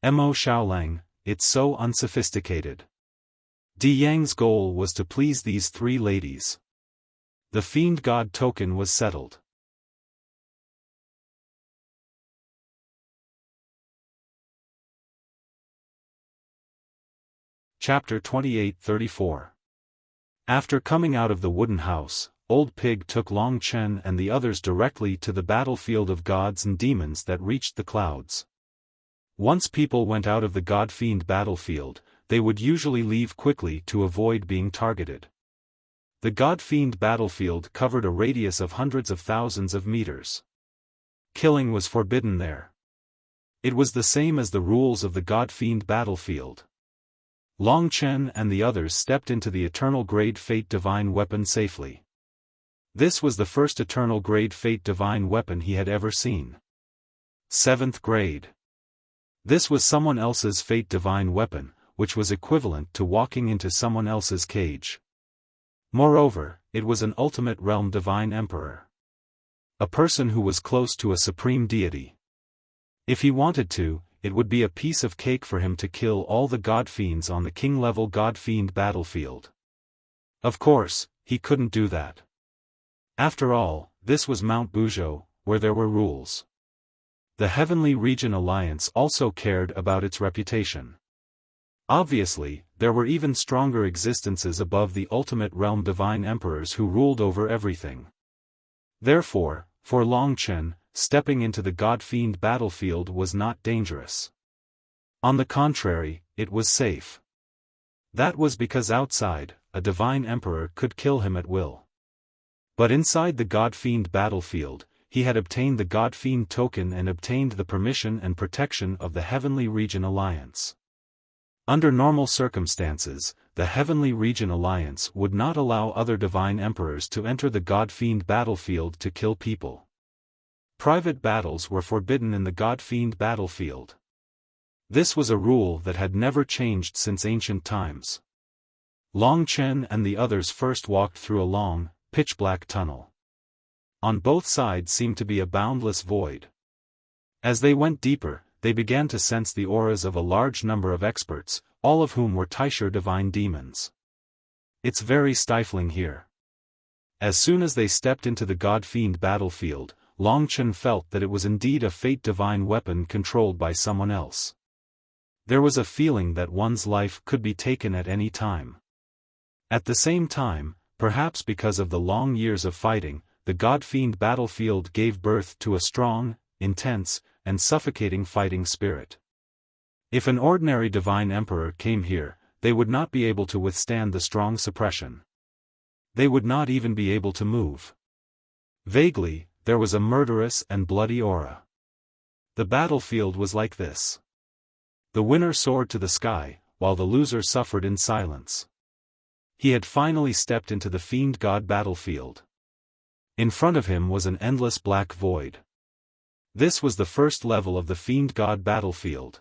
Mo Xiaolang, it's so unsophisticated. Di Yang's goal was to please these 3 ladies. The Fiend God token was settled. Chapter 28-34. After coming out of the wooden house, Old Pig took Long Chen and the others directly to the battlefield of gods and demons that reached the clouds. Once people went out of the God-Fiend battlefield, they would usually leave quickly to avoid being targeted. The God-Fiend battlefield covered a radius of hundreds of thousands of meters. Killing was forbidden there. It was the same as the rules of the God-Fiend battlefield. Long Chen and the others stepped into the Eternal Grade Fate Divine Weapon safely. This was the first Eternal Grade Fate Divine Weapon he had ever seen. 7th grade. This was someone else's Fate Divine Weapon, which was equivalent to walking into someone else's cage. Moreover, it was an Ultimate Realm Divine Emperor. A person who was close to a supreme deity. If he wanted to, it would be a piece of cake for him to kill all the God Fiends on the King-level God Fiend battlefield. Of course, he couldn't do that. After all, this was Mount Buzhou, where there were rules. The Heavenly Region Alliance also cared about its reputation. Obviously, there were even stronger existences above the Ultimate Realm Divine Emperors who ruled over everything. Therefore, for Long Chen, stepping into the God-Fiend battlefield was not dangerous. On the contrary, it was safe. That was because outside, a divine emperor could kill him at will. But inside the God-Fiend battlefield, he had obtained the God-Fiend token and obtained the permission and protection of the Heavenly Region Alliance. Under normal circumstances, the Heavenly Region Alliance would not allow other divine emperors to enter the God-Fiend battlefield to kill people. Private battles were forbidden in the God-Fiend battlefield. This was a rule that had never changed since ancient times. Long Chen and the others first walked through a long, pitch-black tunnel. On both sides seemed to be a boundless void. As they went deeper, they began to sense the auras of a large number of experts, all of whom were Taisha divine demons. It's very stifling here. As soon as they stepped into the God-Fiend battlefield, Long Chen felt that it was indeed a fate divine weapon controlled by someone else. There was a feeling that one's life could be taken at any time. At the same time, perhaps because of the long years of fighting, the God-Fiend battlefield gave birth to a strong, intense, and suffocating fighting spirit. If an ordinary divine emperor came here, they would not be able to withstand the strong suppression. They would not even be able to move. Vaguely, there was a murderous and bloody aura. The battlefield was like this. The winner soared to the sky, while the loser suffered in silence. He had finally stepped into the Fiend God battlefield. In front of him was an endless black void. This was the first level of the Fiend God battlefield.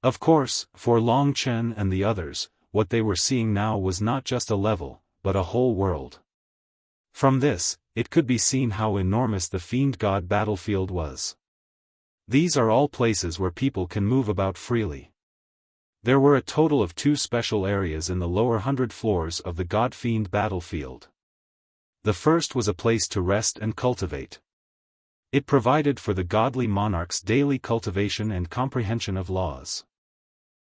Of course, for Long Chen and the others, what they were seeing now was not just a level, but a whole world. From this, it could be seen how enormous the Fiend God battlefield was. These are all places where people can move about freely. There were a total of 2 special areas in the lower 100 floors of the God-Fiend battlefield. The first was a place to rest and cultivate. It provided for the godly monarch's daily cultivation and comprehension of laws.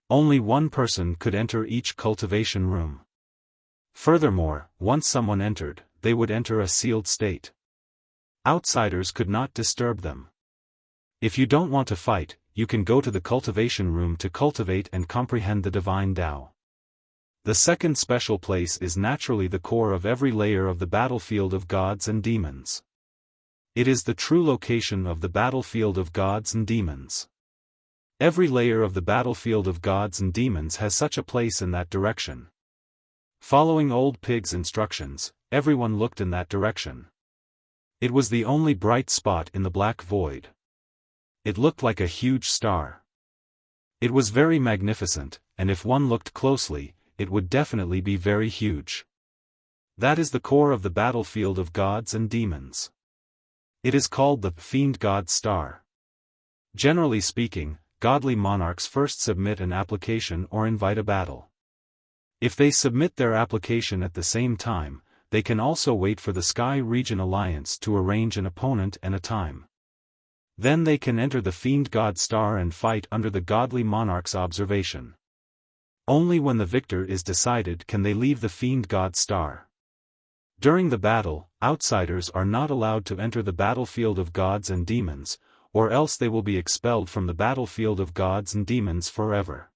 Only one person could enter each cultivation room. Furthermore, once someone entered, they would enter a sealed state. Outsiders could not disturb them. If you don't want to fight, you can go to the cultivation room to cultivate and comprehend the divine Tao. The second special place is naturally the core of every layer of the battlefield of gods and demons. It is the true location of the battlefield of gods and demons. Every layer of the battlefield of gods and demons has such a place in that direction. Following Old Pig's instructions, everyone looked in that direction. It was the only bright spot in the black void. It looked like a huge star. It was very magnificent, and if one looked closely, it would definitely be very huge. That is the core of the battlefield of gods and demons. It is called the Fiend God Star. Generally speaking, godly monarchs first submit an application or invite a battle. If they submit their application at the same time, they can also wait for the Sky Region Alliance to arrange an opponent and a time. Then they can enter the Fiend God Star and fight under the godly monarch's observation. Only when the victor is decided can they leave the Fiend God Star. During the battle, outsiders are not allowed to enter the battlefield of gods and demons, or else they will be expelled from the battlefield of gods and demons forever.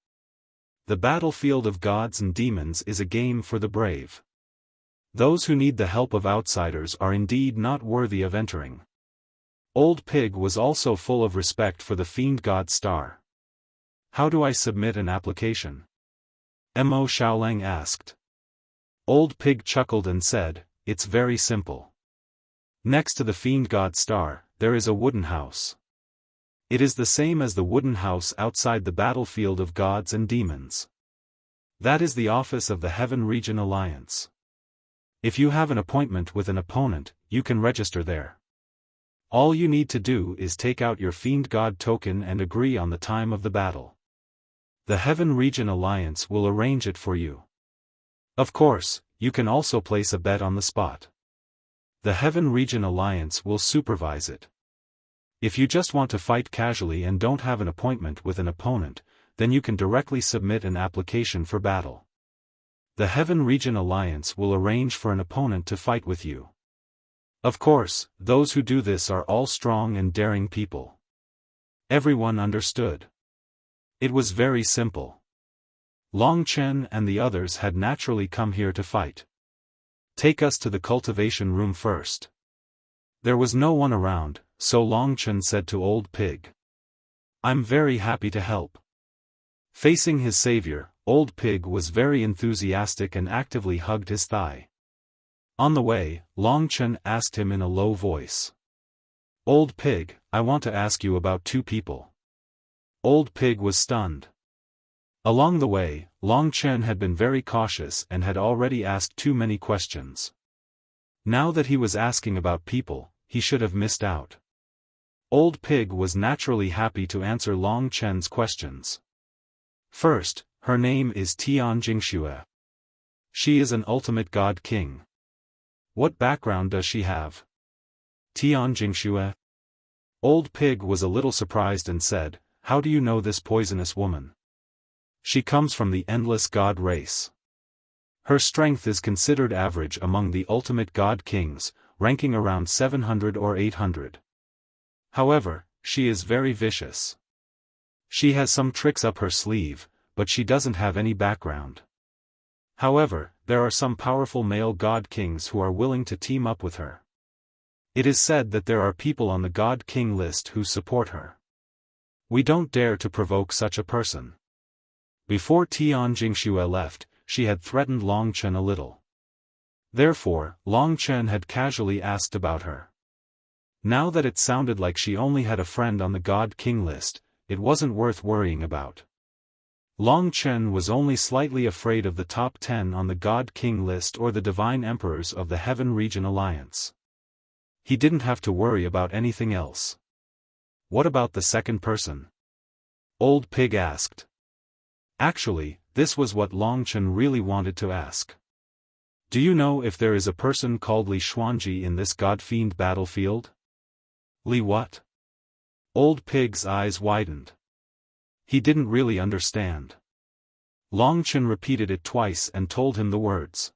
The battlefield of gods and demons is a game for the brave. Those who need the help of outsiders are indeed not worthy of entering. Old Pig was also full of respect for the Fiend God Star. How do I submit an application? Mo Xiaolang asked. Old Pig chuckled and said, it's very simple. Next to the Fiend God Star, there is a wooden house. It is the same as the wooden house outside the battlefield of gods and demons. That is the office of the Heaven Region Alliance. If you have an appointment with an opponent, you can register there. All you need to do is take out your Fiend God token and agree on the time of the battle. The Heaven Region Alliance will arrange it for you. Of course, you can also place a bet on the spot. The Heaven Region Alliance will supervise it. If you just want to fight casually and don't have an appointment with an opponent, then you can directly submit an application for battle. The Heaven Region Alliance will arrange for an opponent to fight with you. Of course, those who do this are all strong and daring people. Everyone understood. It was very simple. Long Chen and the others had naturally come here to fight. Take us to the cultivation room first. There was no one around, so Long Chen said to Old Pig. I'm very happy to help. Facing his savior, Old Pig was very enthusiastic and actively hugged his thigh. On the way, Long Chen asked him in a low voice. Old Pig, I want to ask you about two people. Old Pig was stunned. Along the way, Long Chen had been very cautious and had already asked too many questions. Now that he was asking about people, he should have missed out. Old Pig was naturally happy to answer Long Chen's questions. First, her name is Tian Jingxue. She is an ultimate god king. What background does she have? Tian Jingxue. Old Pig was a little surprised and said, How do you know this poisonous woman? She comes from the endless god race. Her strength is considered average among the ultimate god kings, ranking around 700 or 800. However, she is very vicious. She has some tricks up her sleeve, but she doesn't have any background. However, there are some powerful male god kings who are willing to team up with her. It is said that there are people on the god king list who support her. We don't dare to provoke such a person. Before Tian Jingxue left, she had threatened Long Chen a little. Therefore, Long Chen had casually asked about her. Now that it sounded like she only had a friend on the god king list, it wasn't worth worrying about. Long Chen was only slightly afraid of the top 10 on the God King list or the Divine Emperors of the Heaven Region Alliance. He didn't have to worry about anything else. What about the second person? Old Pig asked. Actually, this was what Long Chen really wanted to ask. Do you know if there is a person called Li Xuanji in this God-fiend battlefield? Li what? Old Pig's eyes widened. He didn't really understand. Long Chen repeated it twice and told him the words.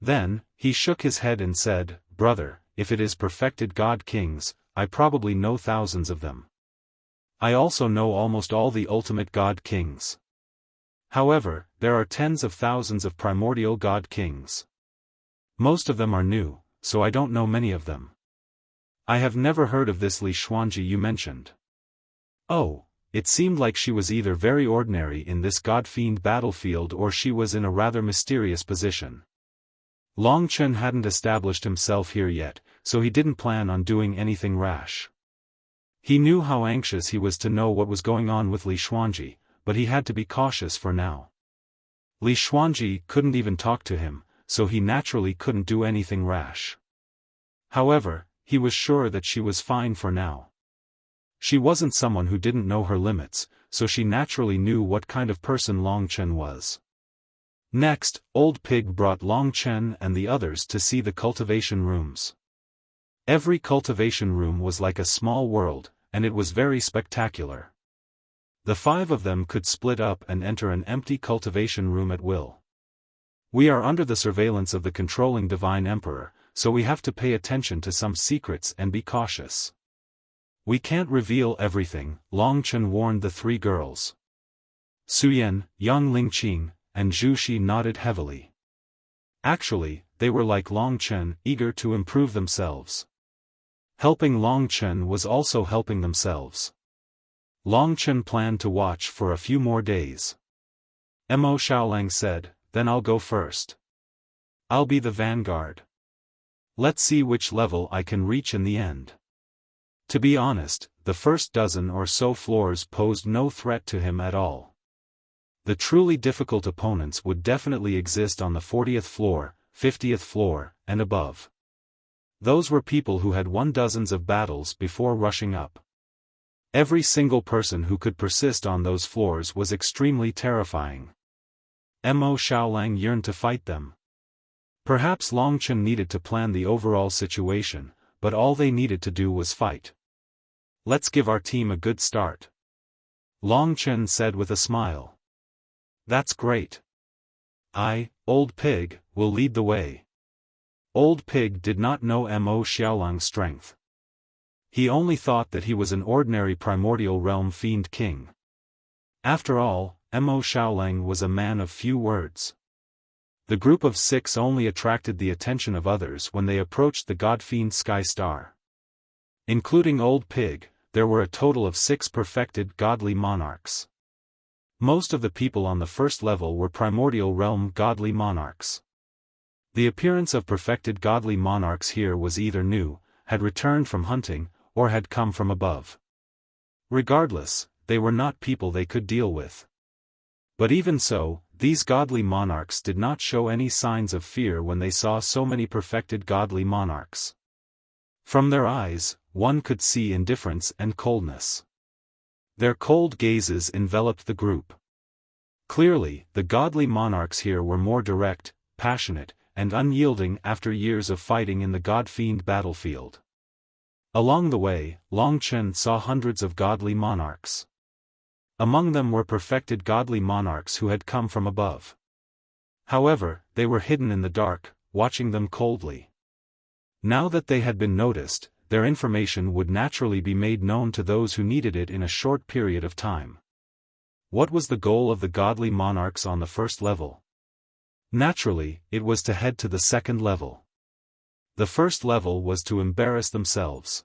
Then, he shook his head and said, Brother, if it is perfected God Kings, I probably know thousands of them. I also know almost all the ultimate God Kings. However, there are tens of thousands of primordial God Kings. Most of them are new, so I don't know many of them. I have never heard of this Li Xuanji you mentioned. Oh. It seemed like she was either very ordinary in this God-fiend battlefield or she was in a rather mysterious position. Long Chen hadn't established himself here yet, so he didn't plan on doing anything rash. He knew how anxious he was to know what was going on with Li Xuanji, but he had to be cautious for now. Li Xuanji couldn't even talk to him, so he naturally couldn't do anything rash. However, he was sure that she was fine for now. She wasn't someone who didn't know her limits, so she naturally knew what kind of person Long Chen was. Next, Old Pig brought Long Chen and the others to see the cultivation rooms. Every cultivation room was like a small world, and it was very spectacular. The 5 of them could split up and enter an empty cultivation room at will. We are under the surveillance of the controlling Divine Emperor, so we have to pay attention to some secrets and be cautious. We can't reveal everything, Long Chen warned the 3 girls. Suyen, Yang Lingqing, and Zhu Shi nodded heavily. Actually, they were like Long Chen, eager to improve themselves. Helping Long Chen was also helping themselves. Long Chen planned to watch for a few more days. Mo Xiaolang said, Then I'll go first. I'll be the vanguard. Let's see which level I can reach in the end. To be honest, the first dozen or so floors posed no threat to him at all. The truly difficult opponents would definitely exist on the 40th floor, 50th floor, and above. Those were people who had won dozens of battles before rushing up. Every single person who could persist on those floors was extremely terrifying. Mo Xiaolang yearned to fight them. Perhaps Long Chen needed to plan the overall situation, but all they needed to do was fight. Let's give our team a good start. Long Chen said with a smile. That's great. I, Old Pig, will lead the way. Old Pig did not know Mo Xiaolang's strength. He only thought that he was an ordinary primordial realm fiend king. After all, Mo Xiaolang was a man of few words. The group of 6 only attracted the attention of others when they approached the god-fiend Sky Star. Including Old Pig, there were a total of 6 perfected godly monarchs. Most of the people on the first level were primordial realm godly monarchs. The appearance of perfected godly monarchs here was either new, had returned from hunting, or had come from above. Regardless, they were not people they could deal with. But even so, these godly monarchs did not show any signs of fear when they saw so many perfected godly monarchs. From their eyes, one could see indifference and coldness. Their cold gazes enveloped the group. Clearly, the godly monarchs here were more direct, passionate, and unyielding after years of fighting in the god-fiend battlefield. Along the way, Long Chen saw hundreds of godly monarchs. Among them were perfected godly monarchs who had come from above. However, they were hidden in the dark, watching them coldly. Now that they had been noticed, their information would naturally be made known to those who needed it in a short period of time. What was the goal of the godly monarchs on the first level? Naturally, it was to head to the second level. The first level was to embarrass themselves.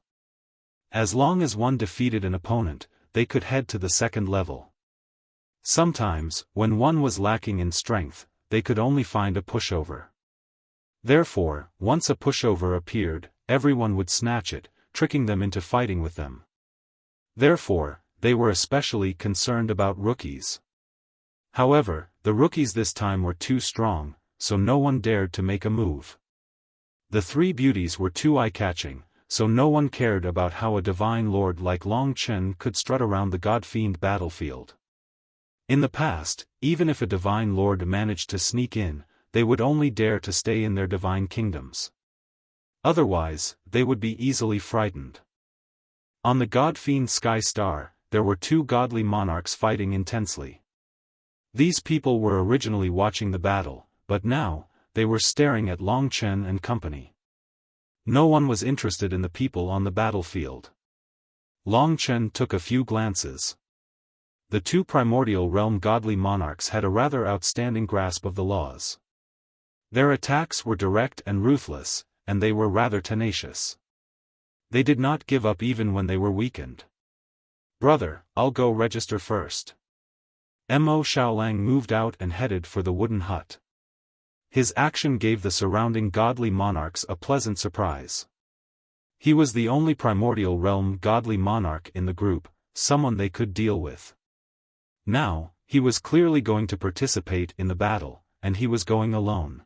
As long as one defeated an opponent, they could head to the second level. Sometimes, when one was lacking in strength, they could only find a pushover. Therefore, once a pushover appeared, everyone would snatch it, tricking them into fighting with them. Therefore, they were especially concerned about rookies. However, the rookies this time were too strong, so no one dared to make a move. The 3 beauties were too eye-catching, so no one cared about how a divine lord like Long Chen could strut around the god-fiend battlefield. In the past, even if a divine lord managed to sneak in, they would only dare to stay in their divine kingdoms. Otherwise, they would be easily frightened. On the god-fiend Sky Star, there were 2 godly monarchs fighting intensely. These people were originally watching the battle, but now, they were staring at Long Chen and company. No one was interested in the people on the battlefield. Long Chen took a few glances. The 2 primordial realm godly monarchs had a rather outstanding grasp of the laws. Their attacks were direct and ruthless, and they were rather tenacious. They did not give up even when they were weakened. "Brother, I'll go register first." Mo Xiaolang moved out and headed for the wooden hut. His action gave the surrounding godly monarchs a pleasant surprise. He was the only primordial realm godly monarch in the group, someone they could deal with. Now, he was clearly going to participate in the battle, and he was going alone.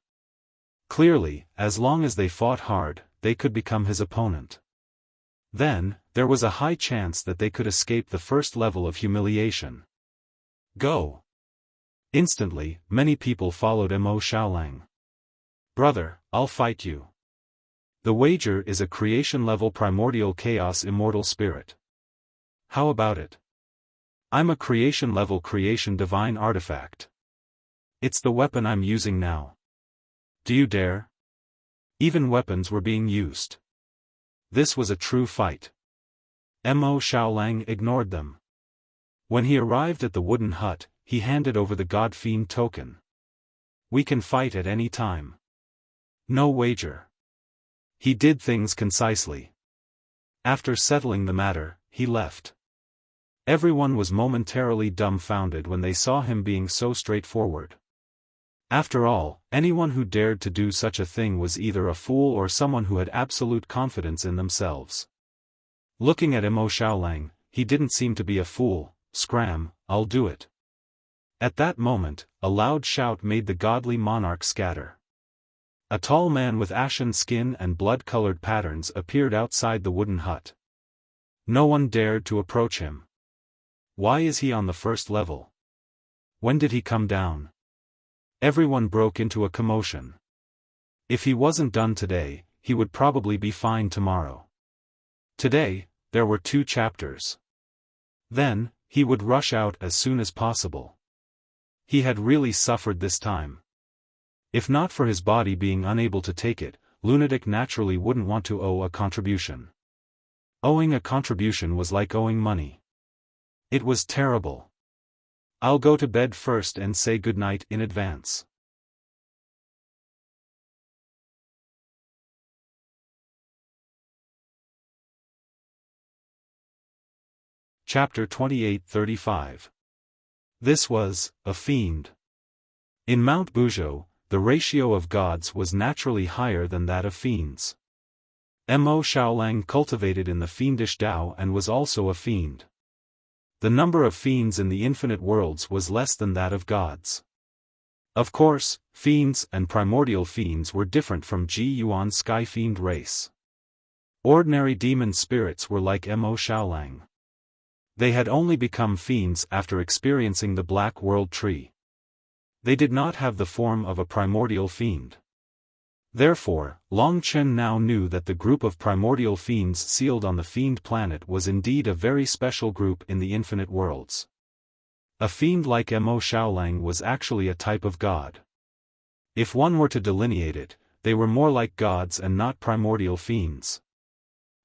Clearly, as long as they fought hard, they could become his opponent. Then, there was a high chance that they could escape the first level of humiliation. Go! Instantly, many people followed Mo Xiaolang. "Brother, I'll fight you. The wager is a creation-level primordial chaos immortal spirit. How about it? I'm a creation-level creation divine artifact. It's the weapon I'm using now. Do you dare?" Even weapons were being used. This was a true fight. Mo Xiaolang ignored them. When he arrived at the wooden hut, he handed over the god-fiend token. "We can fight at any time. No wager." He did things concisely. After settling the matter, he left. Everyone was momentarily dumbfounded when they saw him being so straightforward. After all, anyone who dared to do such a thing was either a fool or someone who had absolute confidence in themselves. Looking at Mo Xiaolang, he didn't seem to be a fool. "Scram, I'll do it." At that moment, a loud shout made the godly monarch scatter. A tall man with ashen skin and blood-colored patterns appeared outside the wooden hut. No one dared to approach him. Why is he on the first level? When did he come down? Everyone broke into a commotion. If he wasn't done today, he would probably be fine tomorrow. Today, there were 2 chapters. Then, he would rush out as soon as possible. He had really suffered this time. If not for his body being unable to take it, lunatic naturally wouldn't want to owe a contribution. Owing a contribution was like owing money. It was terrible. I'll go to bed first and say goodnight in advance. Chapter 28-35. This was a fiend. In Mount Buzhou, the ratio of gods was naturally higher than that of fiends. Mo Xiaolang cultivated in the fiendish Tao and was also a fiend. The number of fiends in the infinite worlds was less than that of gods. Of course, fiends and primordial fiends were different from Ji Yuan's sky fiend race. Ordinary demon spirits were like Mo Xiaolang. They had only become fiends after experiencing the Black World Tree. They did not have the form of a primordial fiend. Therefore, Long Chen now knew that the group of primordial fiends sealed on the fiend planet was indeed a very special group in the infinite worlds. A fiend like Mo Xiaolang was actually a type of god. If one were to delineate it, they were more like gods and not primordial fiends.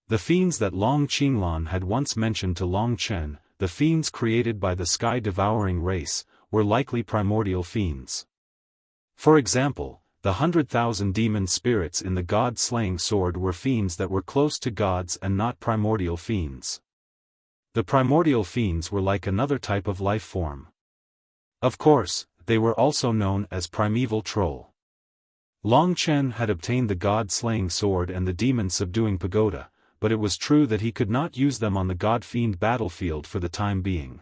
The fiends that Long Qinglan had once mentioned to Long Chen, the fiends created by the sky-devouring race, were likely primordial fiends. For example, the 100,000 demon spirits in the god-slaying sword were fiends that were close to gods and not primordial fiends. The primordial fiends were like another type of life form. Of course, they were also known as primeval troll. Long Chen had obtained the god-slaying sword and the demon-subduing pagoda, but it was true that he could not use them on the god-fiend battlefield for the time being.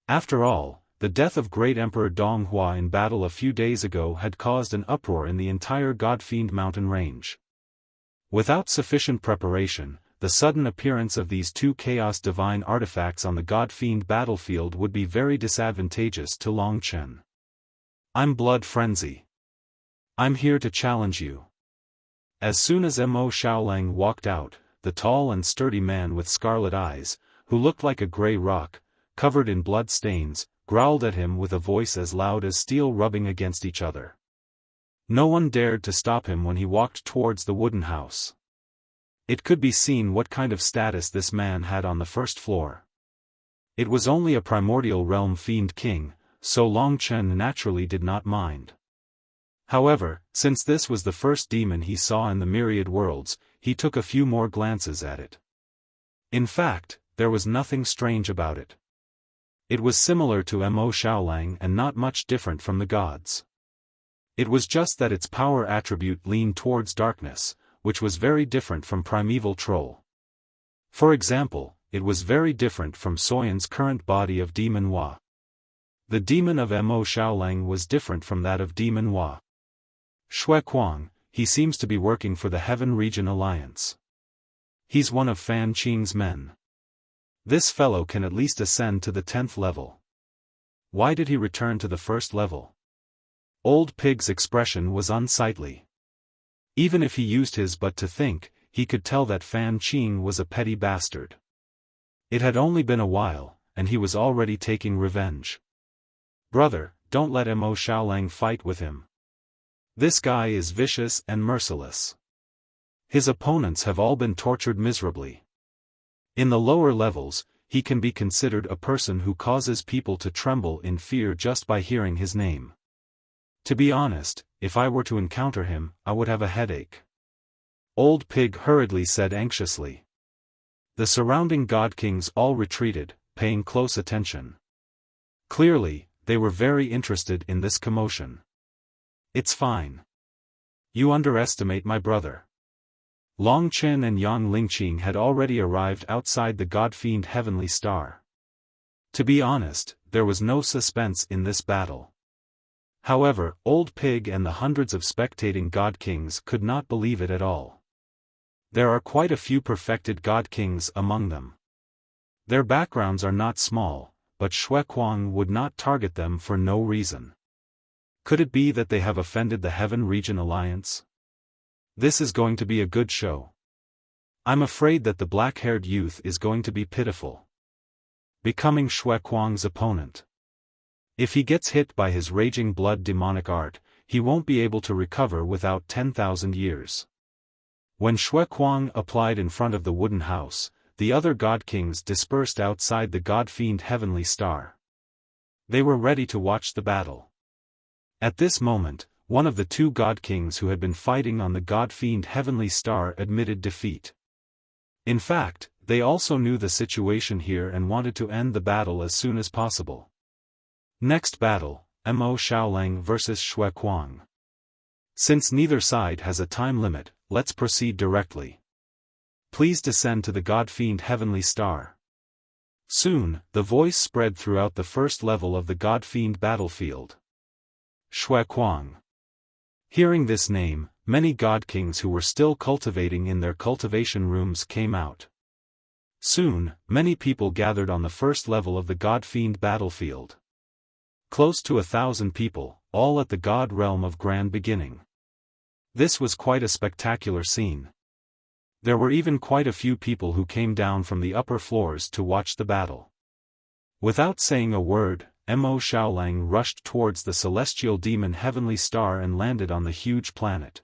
After all, the death of great Emperor Donghua in battle a few days ago had caused an uproar in the entire god-fiend mountain range. Without sufficient preparation, the sudden appearance of these two chaos divine artifacts on the god-fiend battlefield would be very disadvantageous to Long Chen. I'm Blood Frenzy. I'm here to challenge you. As soon as Mo Xiaolang walked out, the tall and sturdy man with scarlet eyes, who looked like a gray rock, covered in blood stains, growled at him with a voice as loud as steel rubbing against each other. No one dared to stop him when he walked towards the wooden house. It could be seen what kind of status this man had on the first floor. It was only a primordial realm fiend king, so Long Chen naturally did not mind. However, since this was the first demon he saw in the myriad worlds, he took a few more glances at it. In fact, there was nothing strange about it. It was similar to Mo Xiaolang and not much different from the gods. It was just that its power attribute leaned towards darkness, which was very different from primeval troll. For example, it was very different from Soyan's current body of Demon Hua. The demon of Mo Xiaolang was different from that of Demon Hua. Xue Kuang, he seems to be working for the Heaven Region Alliance. He's one of Fan Qing's men. This fellow can at least ascend to the 10th level. Why did he return to the first level? Old Pig's expression was unsightly. Even if he used his butt to think, he could tell that Fan Qing was a petty bastard. It had only been a while, and he was already taking revenge. Brother, don't let Mo Xiaolang fight with him. This guy is vicious and merciless. His opponents have all been tortured miserably. In the lower levels, he can be considered a person who causes people to tremble in fear just by hearing his name. To be honest, if I were to encounter him, I would have a headache. Old Pig hurriedly said anxiously. The surrounding god kings all retreated, paying close attention. Clearly, they were very interested in this commotion. It's fine. You underestimate my brother. Long Chen and Yang Lingqing had already arrived outside the god-fiend Heavenly Star. To be honest, there was no suspense in this battle. However, Old Pig and the hundreds of spectating god kings could not believe it at all. There are quite a few perfected god kings among them. Their backgrounds are not small, but Xue Kuang would not target them for no reason. Could it be that they have offended the Heaven Region Alliance? This is going to be a good show. I'm afraid that the black-haired youth is going to be pitiful. Becoming Xue Kuang's opponent. If he gets hit by his raging blood demonic art, he won't be able to recover without 10,000 years. When Xue Kuang applied in front of the wooden house, the other god kings dispersed outside the god-fiend Heavenly Star. They were ready to watch the battle. At this moment, one of the two god kings who had been fighting on the god-fiend Heavenly Star admitted defeat. In fact, they also knew the situation here and wanted to end the battle as soon as possible. Next battle, Mo Xiaolang vs Xue Kuang. Since neither side has a time limit, let's proceed directly. Please descend to the god-fiend Heavenly Star. Soon, the voice spread throughout the first level of the god-fiend battlefield. Xue Kuang. Hearing this name, many god kings who were still cultivating in their cultivation rooms came out. Soon, many people gathered on the first level of the god-fiend battlefield. Close to 1,000 people, all at the god realm of Grand Beginning. This was quite a spectacular scene. There were even quite a few people who came down from the upper floors to watch the battle. Without saying a word, Mo Xiaolang rushed towards the celestial demon Heavenly Star and landed on the huge planet.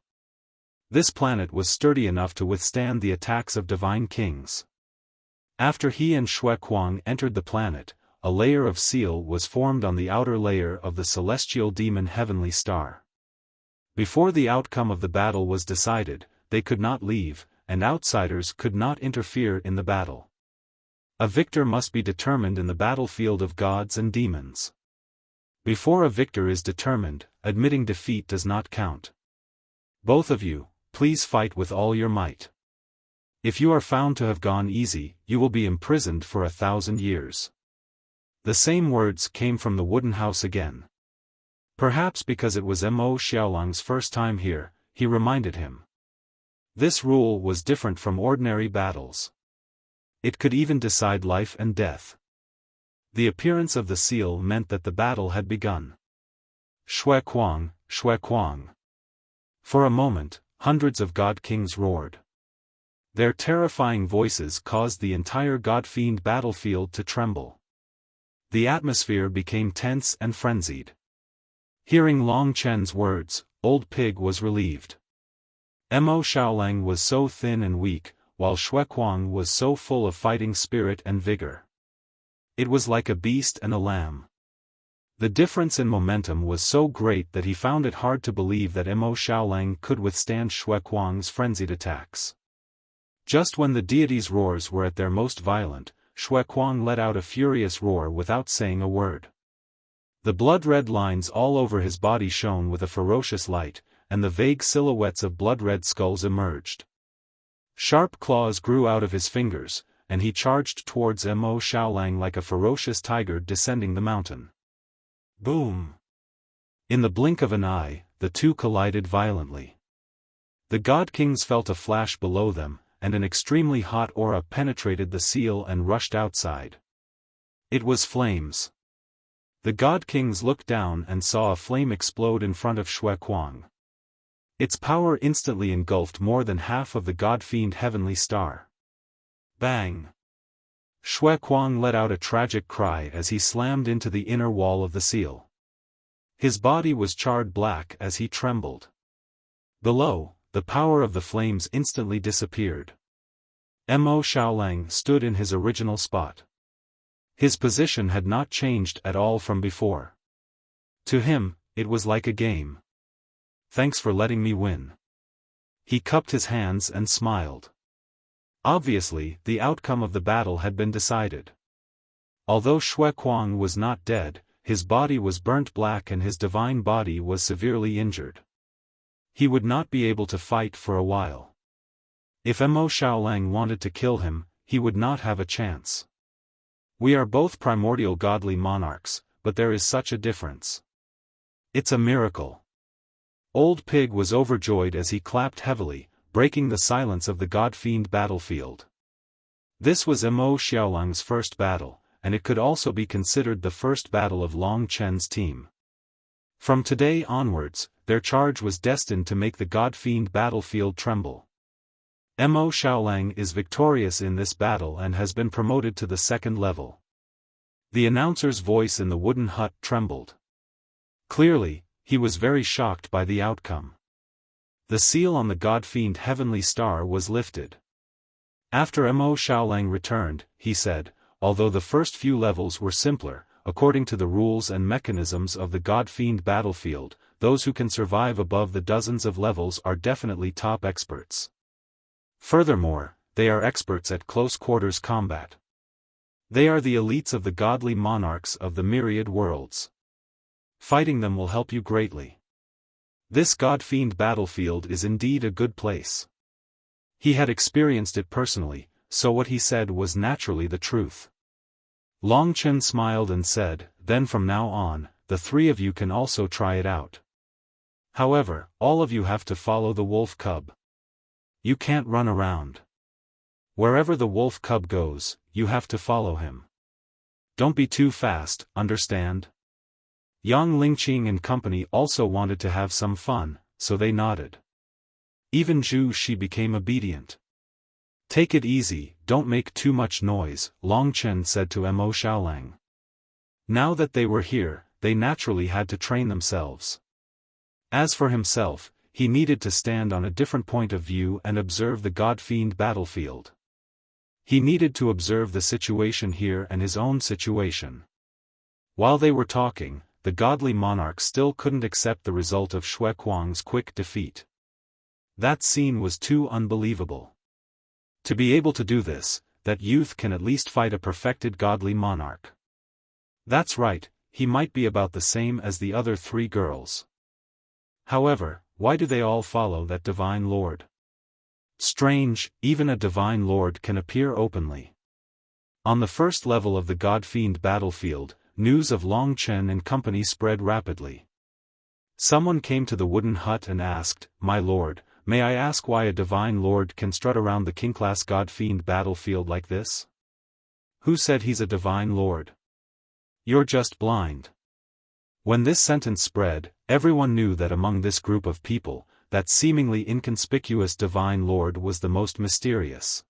This planet was sturdy enough to withstand the attacks of divine kings. After he and Xue Kuang entered the planet, a layer of seal was formed on the outer layer of the celestial demon Heavenly Star. Before the outcome of the battle was decided, they could not leave, and outsiders could not interfere in the battle. A victor must be determined in the battlefield of gods and demons. Before a victor is determined, admitting defeat does not count. Both of you, please fight with all your might. If you are found to have gone easy, you will be imprisoned for 1,000 years. The same words came from the wooden house again. Perhaps because it was Mo Xiaolang's first time here, he reminded him. This rule was different from ordinary battles. It could even decide life and death. The appearance of the seal meant that the battle had begun. Xue Kuang, Xue Kuang. For a moment, hundreds of god kings roared. Their terrifying voices caused the entire god-fiend battlefield to tremble. The atmosphere became tense and frenzied. Hearing Long Chen's words, Old Pig was relieved. Mo Xiaolang was so thin and weak, while Xue Kuang was so full of fighting spirit and vigor. It was like a beast and a lamb. The difference in momentum was so great that he found it hard to believe that Mo Xiaolang could withstand Xue Kuang's frenzied attacks. Just when the deity's roars were at their most violent, Xue Kuang let out a furious roar without saying a word. The blood-red lines all over his body shone with a ferocious light, and the vague silhouettes of blood-red skulls emerged. Sharp claws grew out of his fingers, and he charged towards Mo Xiaolang like a ferocious tiger descending the mountain. Boom! In the blink of an eye, the two collided violently. The god kings felt a flash below them, and an extremely hot aura penetrated the seal and rushed outside. It was flames. The god kings looked down and saw a flame explode in front of Xue Kuang. Its power instantly engulfed more than half of the god-fiend Heavenly Star. Bang! Xue Kuang let out a tragic cry as he slammed into the inner wall of the seal. His body was charred black as he trembled. Below, the power of the flames instantly disappeared. Mo Xiaolang stood in his original spot. His position had not changed at all from before. To him, it was like a game. Thanks for letting me win. He cupped his hands and smiled. Obviously, the outcome of the battle had been decided. Although Xue Kuang was not dead, his body was burnt black and his divine body was severely injured. He would not be able to fight for a while. If Mo Xiaolang wanted to kill him, he would not have a chance. We are both primordial godly monarchs, but there is such a difference. It's a miracle. Old Pig was overjoyed as he clapped heavily, breaking the silence of the god-fiend battlefield. This was Mo Xiaolang's first battle, and it could also be considered the first battle of Long Chen's team. From today onwards, their charge was destined to make the god-fiend battlefield tremble. Mo Xiaolang is victorious in this battle and has been promoted to the second level. The announcer's voice in the wooden hut trembled. Clearly, he was very shocked by the outcome. The seal on the god-fiend Heavenly Star was lifted. After Mo Xiaolang returned, he said, although the first few levels were simpler, according to the rules and mechanisms of the God-Fiend battlefield, those who can survive above the dozens of levels are definitely top experts. Furthermore, they are experts at close-quarters combat. They are the elites of the godly monarchs of the myriad worlds. Fighting them will help you greatly. This God-Fiend battlefield is indeed a good place. He had experienced it personally, so what he said was naturally the truth. Long Chen smiled and said, "Then from now on, the three of you can also try it out. However, all of you have to follow the wolf cub. You can't run around. Wherever the wolf cub goes, you have to follow him. Don't be too fast, understand?" Yang Lingqing and company also wanted to have some fun, so they nodded. Even Zhu Shi became obedient. "Take it easy, don't make too much noise," Long Chen said to Mo Xiaolang. Now that they were here, they naturally had to train themselves. As for himself, he needed to stand on a different point of view and observe the God-Fiend battlefield. He needed to observe the situation here and his own situation. While they were talking, the godly monarch still couldn't accept the result of Xue Kuang's quick defeat. That scene was too unbelievable. To be able to do this, that youth can at least fight a perfected godly monarch. That's right, he might be about the same as the other three girls. However, why do they all follow that divine lord? Strange, even a divine lord can appear openly. On the first level of the God-Fiend battlefield, news of Long Chen and company spread rapidly. Someone came to the wooden hut and asked, "My lord, may I ask why a divine lord can strut around the king-class God-Fiend battlefield like this?" "Who said he's a divine lord? You're just blind." When this sentence spread, everyone knew that among this group of people, that seemingly inconspicuous divine lord was the most mysterious.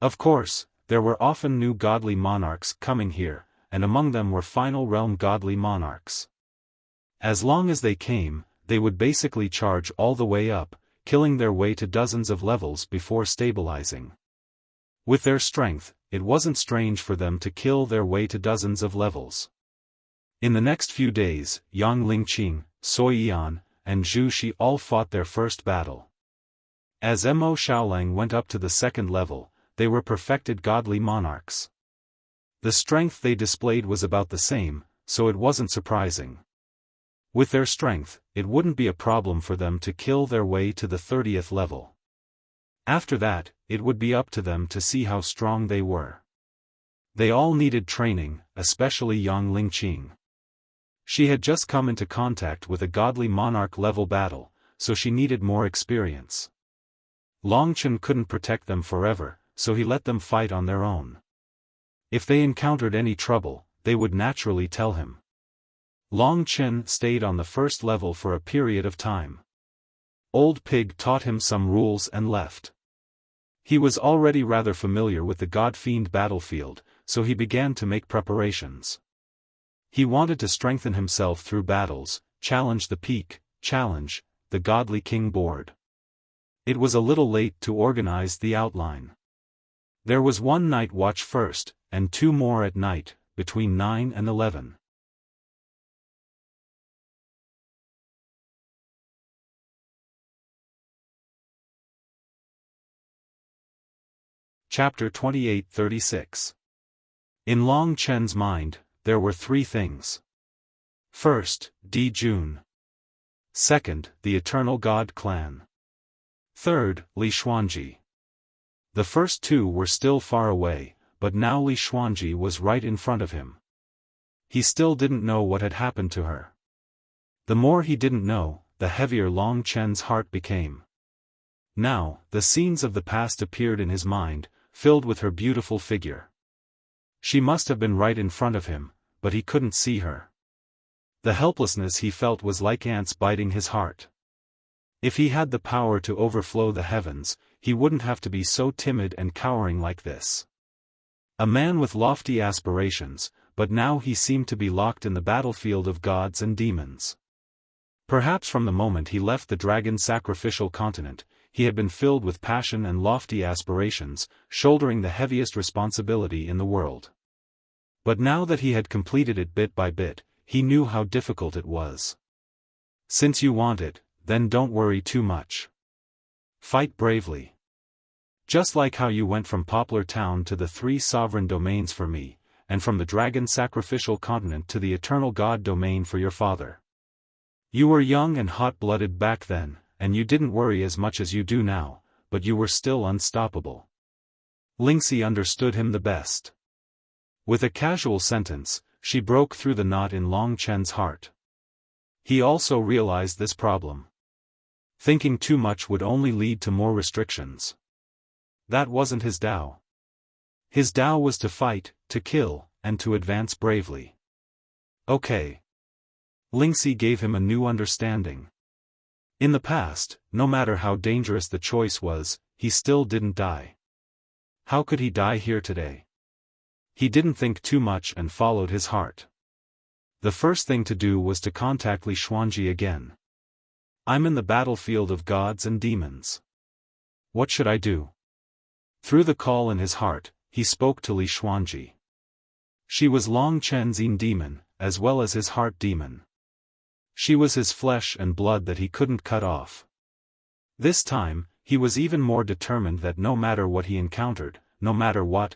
Of course, there were often new godly monarchs coming here, and among them were final realm godly monarchs. As long as they came, they would basically charge all the way up, killing their way to dozens of levels before stabilizing. With their strength, it wasn't strange for them to kill their way to dozens of levels. In the next few days, Yang Lingqing, Sui Yan, and Zhu Shi all fought their first battle. As Mo Xiaolang went up to the second level, they were perfected godly monarchs. The strength they displayed was about the same, so it wasn't surprising. With their strength, it wouldn't be a problem for them to kill their way to the 30th level. After that, it would be up to them to see how strong they were. They all needed training, especially Yang Lingqing. She had just come into contact with a godly monarch-level battle, so she needed more experience. Long Chen couldn't protect them forever, so he let them fight on their own. If they encountered any trouble, they would naturally tell him. Long Chen stayed on the first level for a period of time. Old Pig taught him some rules and left. He was already rather familiar with the God-Fiend battlefield, so he began to make preparations. He wanted to strengthen himself through battles, challenge the peak, challenge the godly king board. It was a little late to organize the outline. There was one night watch first, and two more at night, between 9 and 11. Chapter 28-36. In Long Chen's mind, there were three things. First, Di Jun. Second, the Eternal God Clan. Third, Li Xuanji. The first two were still far away, but now Li Xuanji was right in front of him. He still didn't know what had happened to her. The more he didn't know, the heavier Long Chen's heart became. Now, the scenes of the past appeared in his mind, filled with her beautiful figure. She must have been right in front of him, but he couldn't see her. The helplessness he felt was like ants biting his heart. If he had the power to overflow the heavens, he wouldn't have to be so timid and cowering like this. A man with lofty aspirations, but now he seemed to be locked in the battlefield of gods and demons. Perhaps from the moment he left the dragon sacrificial continent, he had been filled with passion and lofty aspirations, shouldering the heaviest responsibility in the world. But now that he had completed it bit by bit, he knew how difficult it was. Since you want it, then don't worry too much. Fight bravely. Just like how you went from Poplar Town to the 3 sovereign domains for me, and from the dragon sacrificial continent to the eternal god domain for your father. You were young and hot-blooded back then, and you didn't worry as much as you do now, but you were still unstoppable. Lingxi understood him the best. With a casual sentence, she broke through the knot in Long Chen's heart. He also realized this problem. Thinking too much would only lead to more restrictions. That wasn't his Tao. His Tao was to fight, to kill, and to advance bravely. Okay. Lingxi gave him a new understanding. In the past, no matter how dangerous the choice was, he still didn't die. How could he die here today? He didn't think too much and followed his heart. The first thing to do was to contact Li Xuanji again. I'm in the battlefield of gods and demons. What should I do? Through the call in his heart, he spoke to Li Xuanji. She was Long Chen's Yin demon, as well as his heart demon. She was his flesh and blood that he couldn't cut off. This time, he was even more determined that no matter what he encountered, no matter what,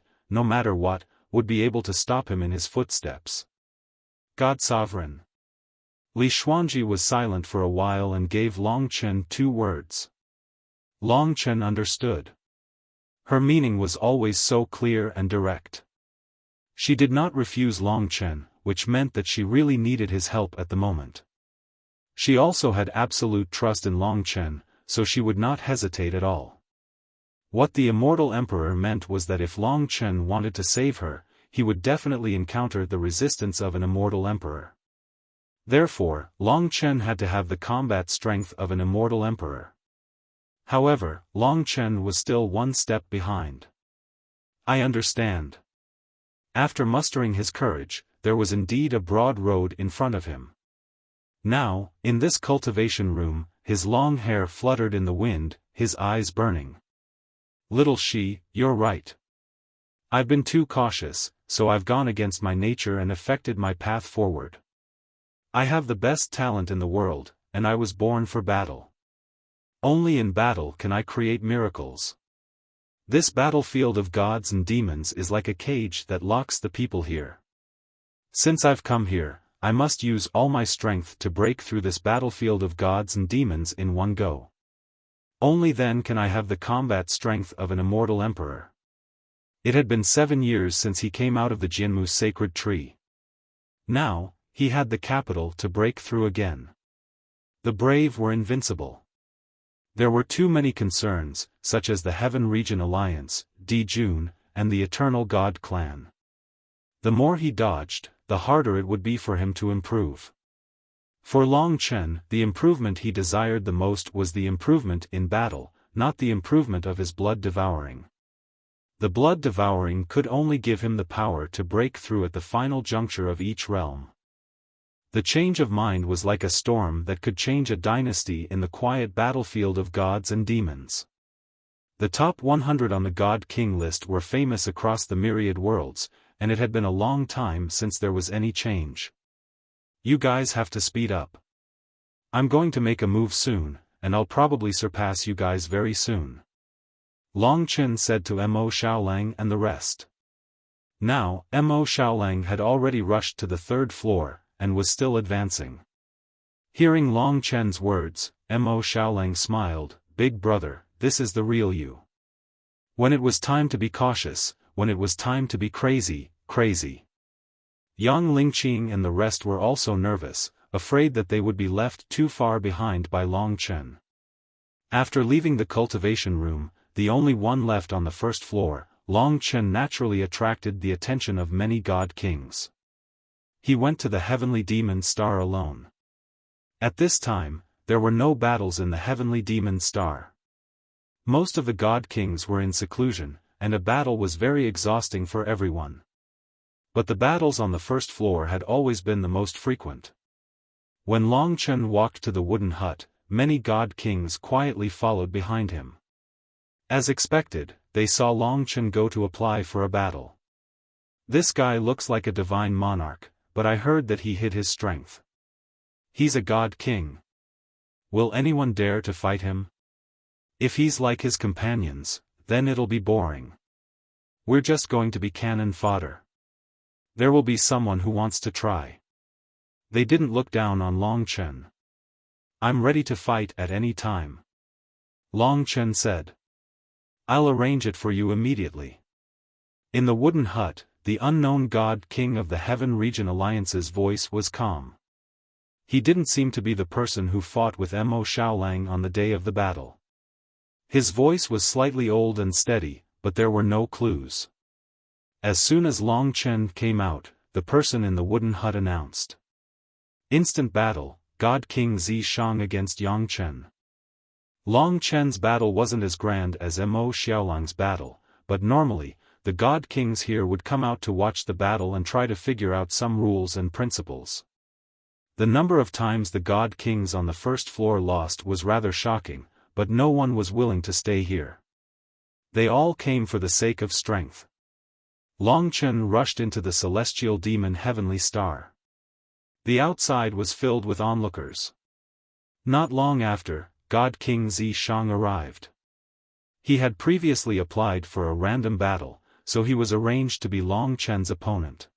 would be able to stop him in his footsteps. God Sovereign. Li Xuanji was silent for a while and gave Long Chen 2 words. Long Chen understood. Her meaning was always so clear and direct. She did not refuse Long Chen, which meant that she really needed his help at the moment. She also had absolute trust in Long Chen, so she would not hesitate at all. What the immortal emperor meant was that if Long Chen wanted to save her, he would definitely encounter the resistance of an immortal emperor. Therefore, Long Chen had to have the combat strength of an immortal emperor. However, Long Chen was still 1 step behind. I understand. After mustering his courage, there was indeed a broad road in front of him. Now, in this cultivation room, his long hair fluttered in the wind, his eyes burning. Little Shi, you're right. I've been too cautious, so I've gone against my nature and affected my path forward. I have the best talent in the world, and I was born for battle. Only in battle can I create miracles. This battlefield of gods and demons is like a cage that locks the people here. Since I've come here, I must use all my strength to break through this battlefield of gods and demons in one go. Only then can I have the combat strength of an immortal emperor. It had been 7 years since he came out of the Jianmu sacred tree. Now, he had the capital to break through again. The brave were invincible. There were too many concerns, such as the Heaven Region Alliance, Dijun, and the Eternal God Clan. The more he dodged, the harder it would be for him to improve. For Long Chen, the improvement he desired the most was the improvement in battle, not the improvement of his blood devouring. The blood devouring could only give him the power to break through at the final juncture of each realm. The change of mind was like a storm that could change a dynasty in the quiet battlefield of gods and demons. The top 100 on the God King list were famous across the myriad worlds, and it had been a long time since there was any change. You guys have to speed up. I'm going to make a move soon, and I'll probably surpass you guys very soon. Long Chen said to Mo Xiaolang and the rest. Now, Mo Xiaolang had already rushed to the 3rd floor, and was still advancing. Hearing Long Chen's words, Mo Xiaolang smiled, "Big brother, this is the real you." When it was time to be cautious, when it was time to be crazy. Yang Lingqing and the rest were also nervous, afraid that they would be left too far behind by Long Chen. After leaving the cultivation room, the only one left on the 1st floor, Long Chen naturally attracted the attention of many god kings. He went to the heavenly demon star alone. At this time, there were no battles in the heavenly demon star. Most of the god kings were in seclusion, and a battle was very exhausting for everyone. But the battles on the 1st floor had always been the most frequent. When Long Chen walked to the wooden hut, many god kings quietly followed behind him. As expected, they saw Long Chen go to apply for a battle. This guy looks like a divine monarch, but I heard that he hid his strength. He's a god king. Will anyone dare to fight him? If he's like his companions, then it'll be boring. We're just going to be cannon fodder. There will be someone who wants to try. They didn't look down on Long Chen. I'm ready to fight at any time. Long Chen said. I'll arrange it for you immediately. In the wooden hut, the unknown god king of the Heaven Region Alliance's voice was calm. He didn't seem to be the person who fought with Mo Xiaolang on the day of the battle. His voice was slightly old and steady, but there were no clues. As soon as Long Chen came out, the person in the wooden hut announced. Instant battle, God King Zi Shang against Yang Chen. Long Chen's battle wasn't as grand as Mo Xiaolang's battle, but normally, the God Kings here would come out to watch the battle and try to figure out some rules and principles. The number of times the God Kings on the first floor lost was rather shocking, but no one was willing to stay here. They all came for the sake of strength. Long Chen rushed into the celestial demon Heavenly Star. The outside was filled with onlookers. Not long after, God King Zi Shang arrived. He had previously applied for a random battle, so he was arranged to be Long Chen's opponent.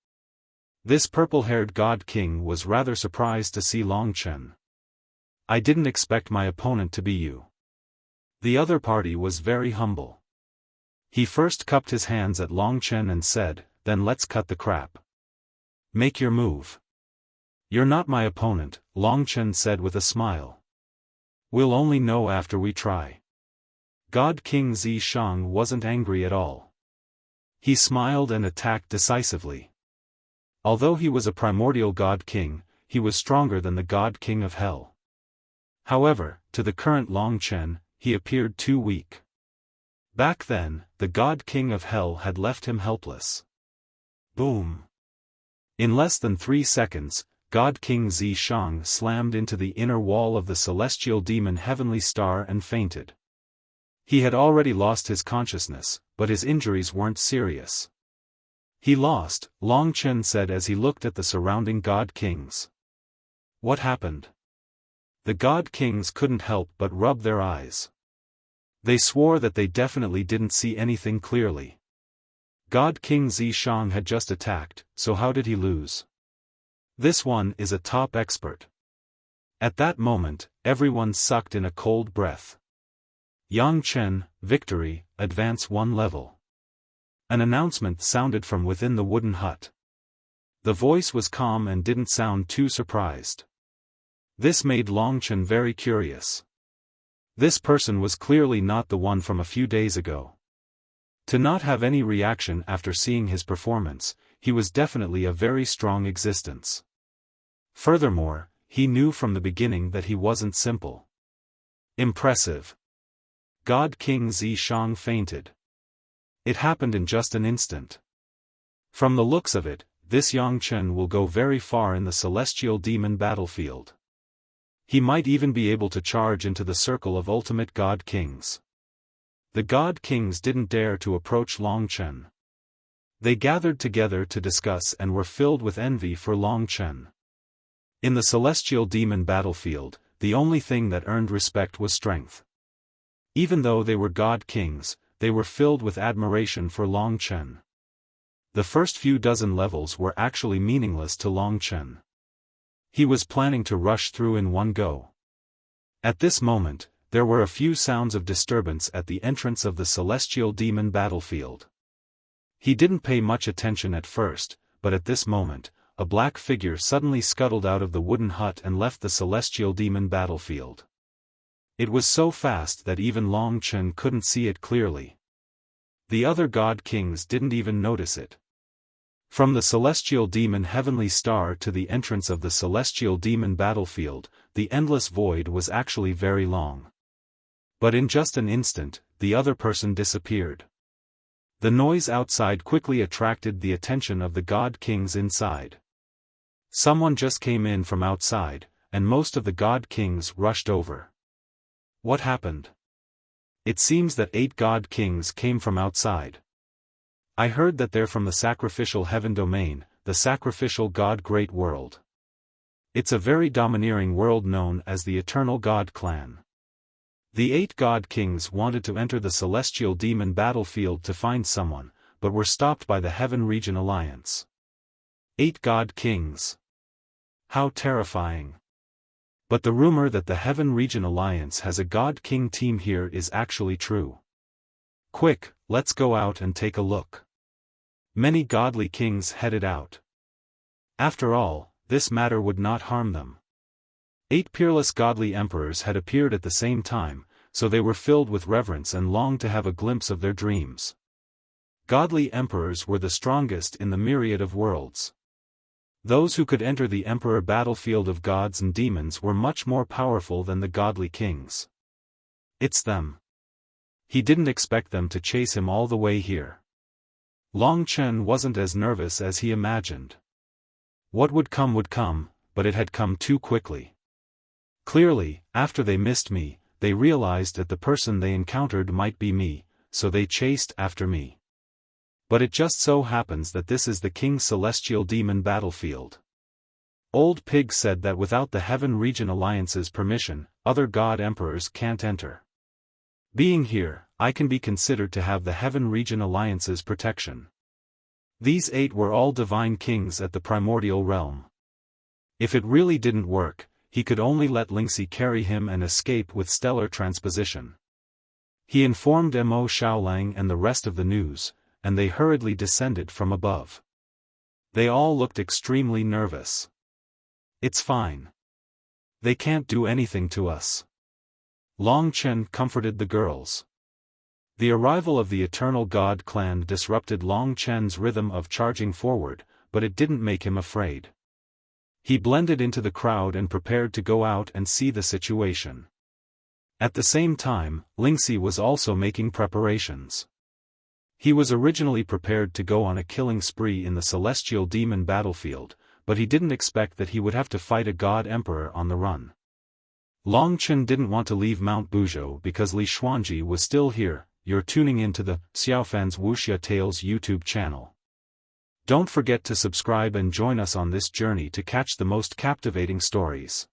This purple-haired God King was rather surprised to see Long Chen. I didn't expect my opponent to be you. The other party was very humble. He first cupped his hands at Long Chen and said, then let's cut the crap. Make your move. You're not my opponent, Long Chen said with a smile. We'll only know after we try. God King Zi Shang wasn't angry at all. He smiled and attacked decisively. Although he was a primordial God King, he was stronger than the God King of Hell. However, to the current Long Chen, he appeared too weak. Back then, the God King of Hell had left him helpless. Boom! In less than 3 seconds, God King Zi Shang slammed into the inner wall of the celestial demon Heavenly Star and fainted. He had already lost his consciousness, but his injuries weren't serious. He lost, Long Chen said as he looked at the surrounding God Kings. What happened? The God Kings couldn't help but rub their eyes. They swore that they definitely didn't see anything clearly. God King Zi Shang had just attacked, so how did he lose? This one is a top expert. At that moment, everyone sucked in a cold breath. Yang Chen, victory, advance 1 level. An announcement sounded from within the wooden hut. The voice was calm and didn't sound too surprised. This made Long Chen very curious. This person was clearly not the one from a few days ago. To not have any reaction after seeing his performance, he was definitely a very strong existence. Furthermore, he knew from the beginning that he wasn't simple. Impressive. God King Zi Shang fainted. It happened in just an instant. From the looks of it, this Yang Chen will go very far in the celestial demon battlefield. He might even be able to charge into the circle of ultimate God Kings. The God Kings didn't dare to approach Long Chen. They gathered together to discuss and were filled with envy for Long Chen. In the celestial demon battlefield, the only thing that earned respect was strength. Even though they were God Kings, they were filled with admiration for Long Chen. The first few dozen levels were actually meaningless to Long Chen. He was planning to rush through in one go. At this moment, there were a few sounds of disturbance at the entrance of the celestial demon battlefield. He didn't pay much attention at first, but at this moment, a black figure suddenly scuttled out of the wooden hut and left the celestial demon battlefield. It was so fast that even Long Chen couldn't see it clearly. The other God Kings didn't even notice it. From the celestial demon Heavenly Star to the entrance of the celestial demon battlefield, the endless void was actually very long. But in just an instant, the other person disappeared. The noise outside quickly attracted the attention of the God Kings inside. Someone just came in from outside, and most of the God Kings rushed over. What happened? It seems that 8 God Kings came from outside. I heard that they're from the sacrificial heaven domain, the sacrificial god great world. It's a very domineering world known as the Eternal God Clan. The 8 god kings wanted to enter the celestial demon battlefield to find someone, but were stopped by the Heaven Region Alliance. 8 god kings. How terrifying. But the rumor that the Heaven Region Alliance has a god king team here is actually true. Quick, let's go out and take a look. Many godly kings headed out. After all, this matter would not harm them. 8 peerless godly emperors had appeared at the same time, so they were filled with reverence and longed to have a glimpse of their dreams. Godly emperors were the strongest in the myriad of worlds. Those who could enter the emperor battlefield of gods and demons were much more powerful than the godly kings. It's them. He didn't expect them to chase him all the way here. Long Chen wasn't as nervous as he imagined. What would come, but it had come too quickly. Clearly, after they missed me, they realized that the person they encountered might be me, so they chased after me. But it just so happens that this is the King's Celestial Demon battlefield. Old Pig said that without the Heaven Region Alliance's permission, other god emperors can't enter. Being here, I can be considered to have the Heaven Region Alliance's protection. These 8 were all divine kings at the primordial realm. If it really didn't work, he could only let Lingxi carry him and escape with stellar transposition. He informed Mo Xiaolang and the rest of the news, and they hurriedly descended from above. They all looked extremely nervous. It's fine. They can't do anything to us. Long Chen comforted the girls. The arrival of the Eternal God Clan disrupted Long Chen's rhythm of charging forward, but it didn't make him afraid. He blended into the crowd and prepared to go out and see the situation. At the same time, Lingxi was also making preparations. He was originally prepared to go on a killing spree in the celestial demon battlefield, but he didn't expect that he would have to fight a god emperor on the run. Long Chen didn't want to leave Mount Buzhou because Li Xuanji was still here. You're tuning into the Xiaofan's Wuxia Tales YouTube channel. Don't forget to subscribe and join us on this journey to catch the most captivating stories.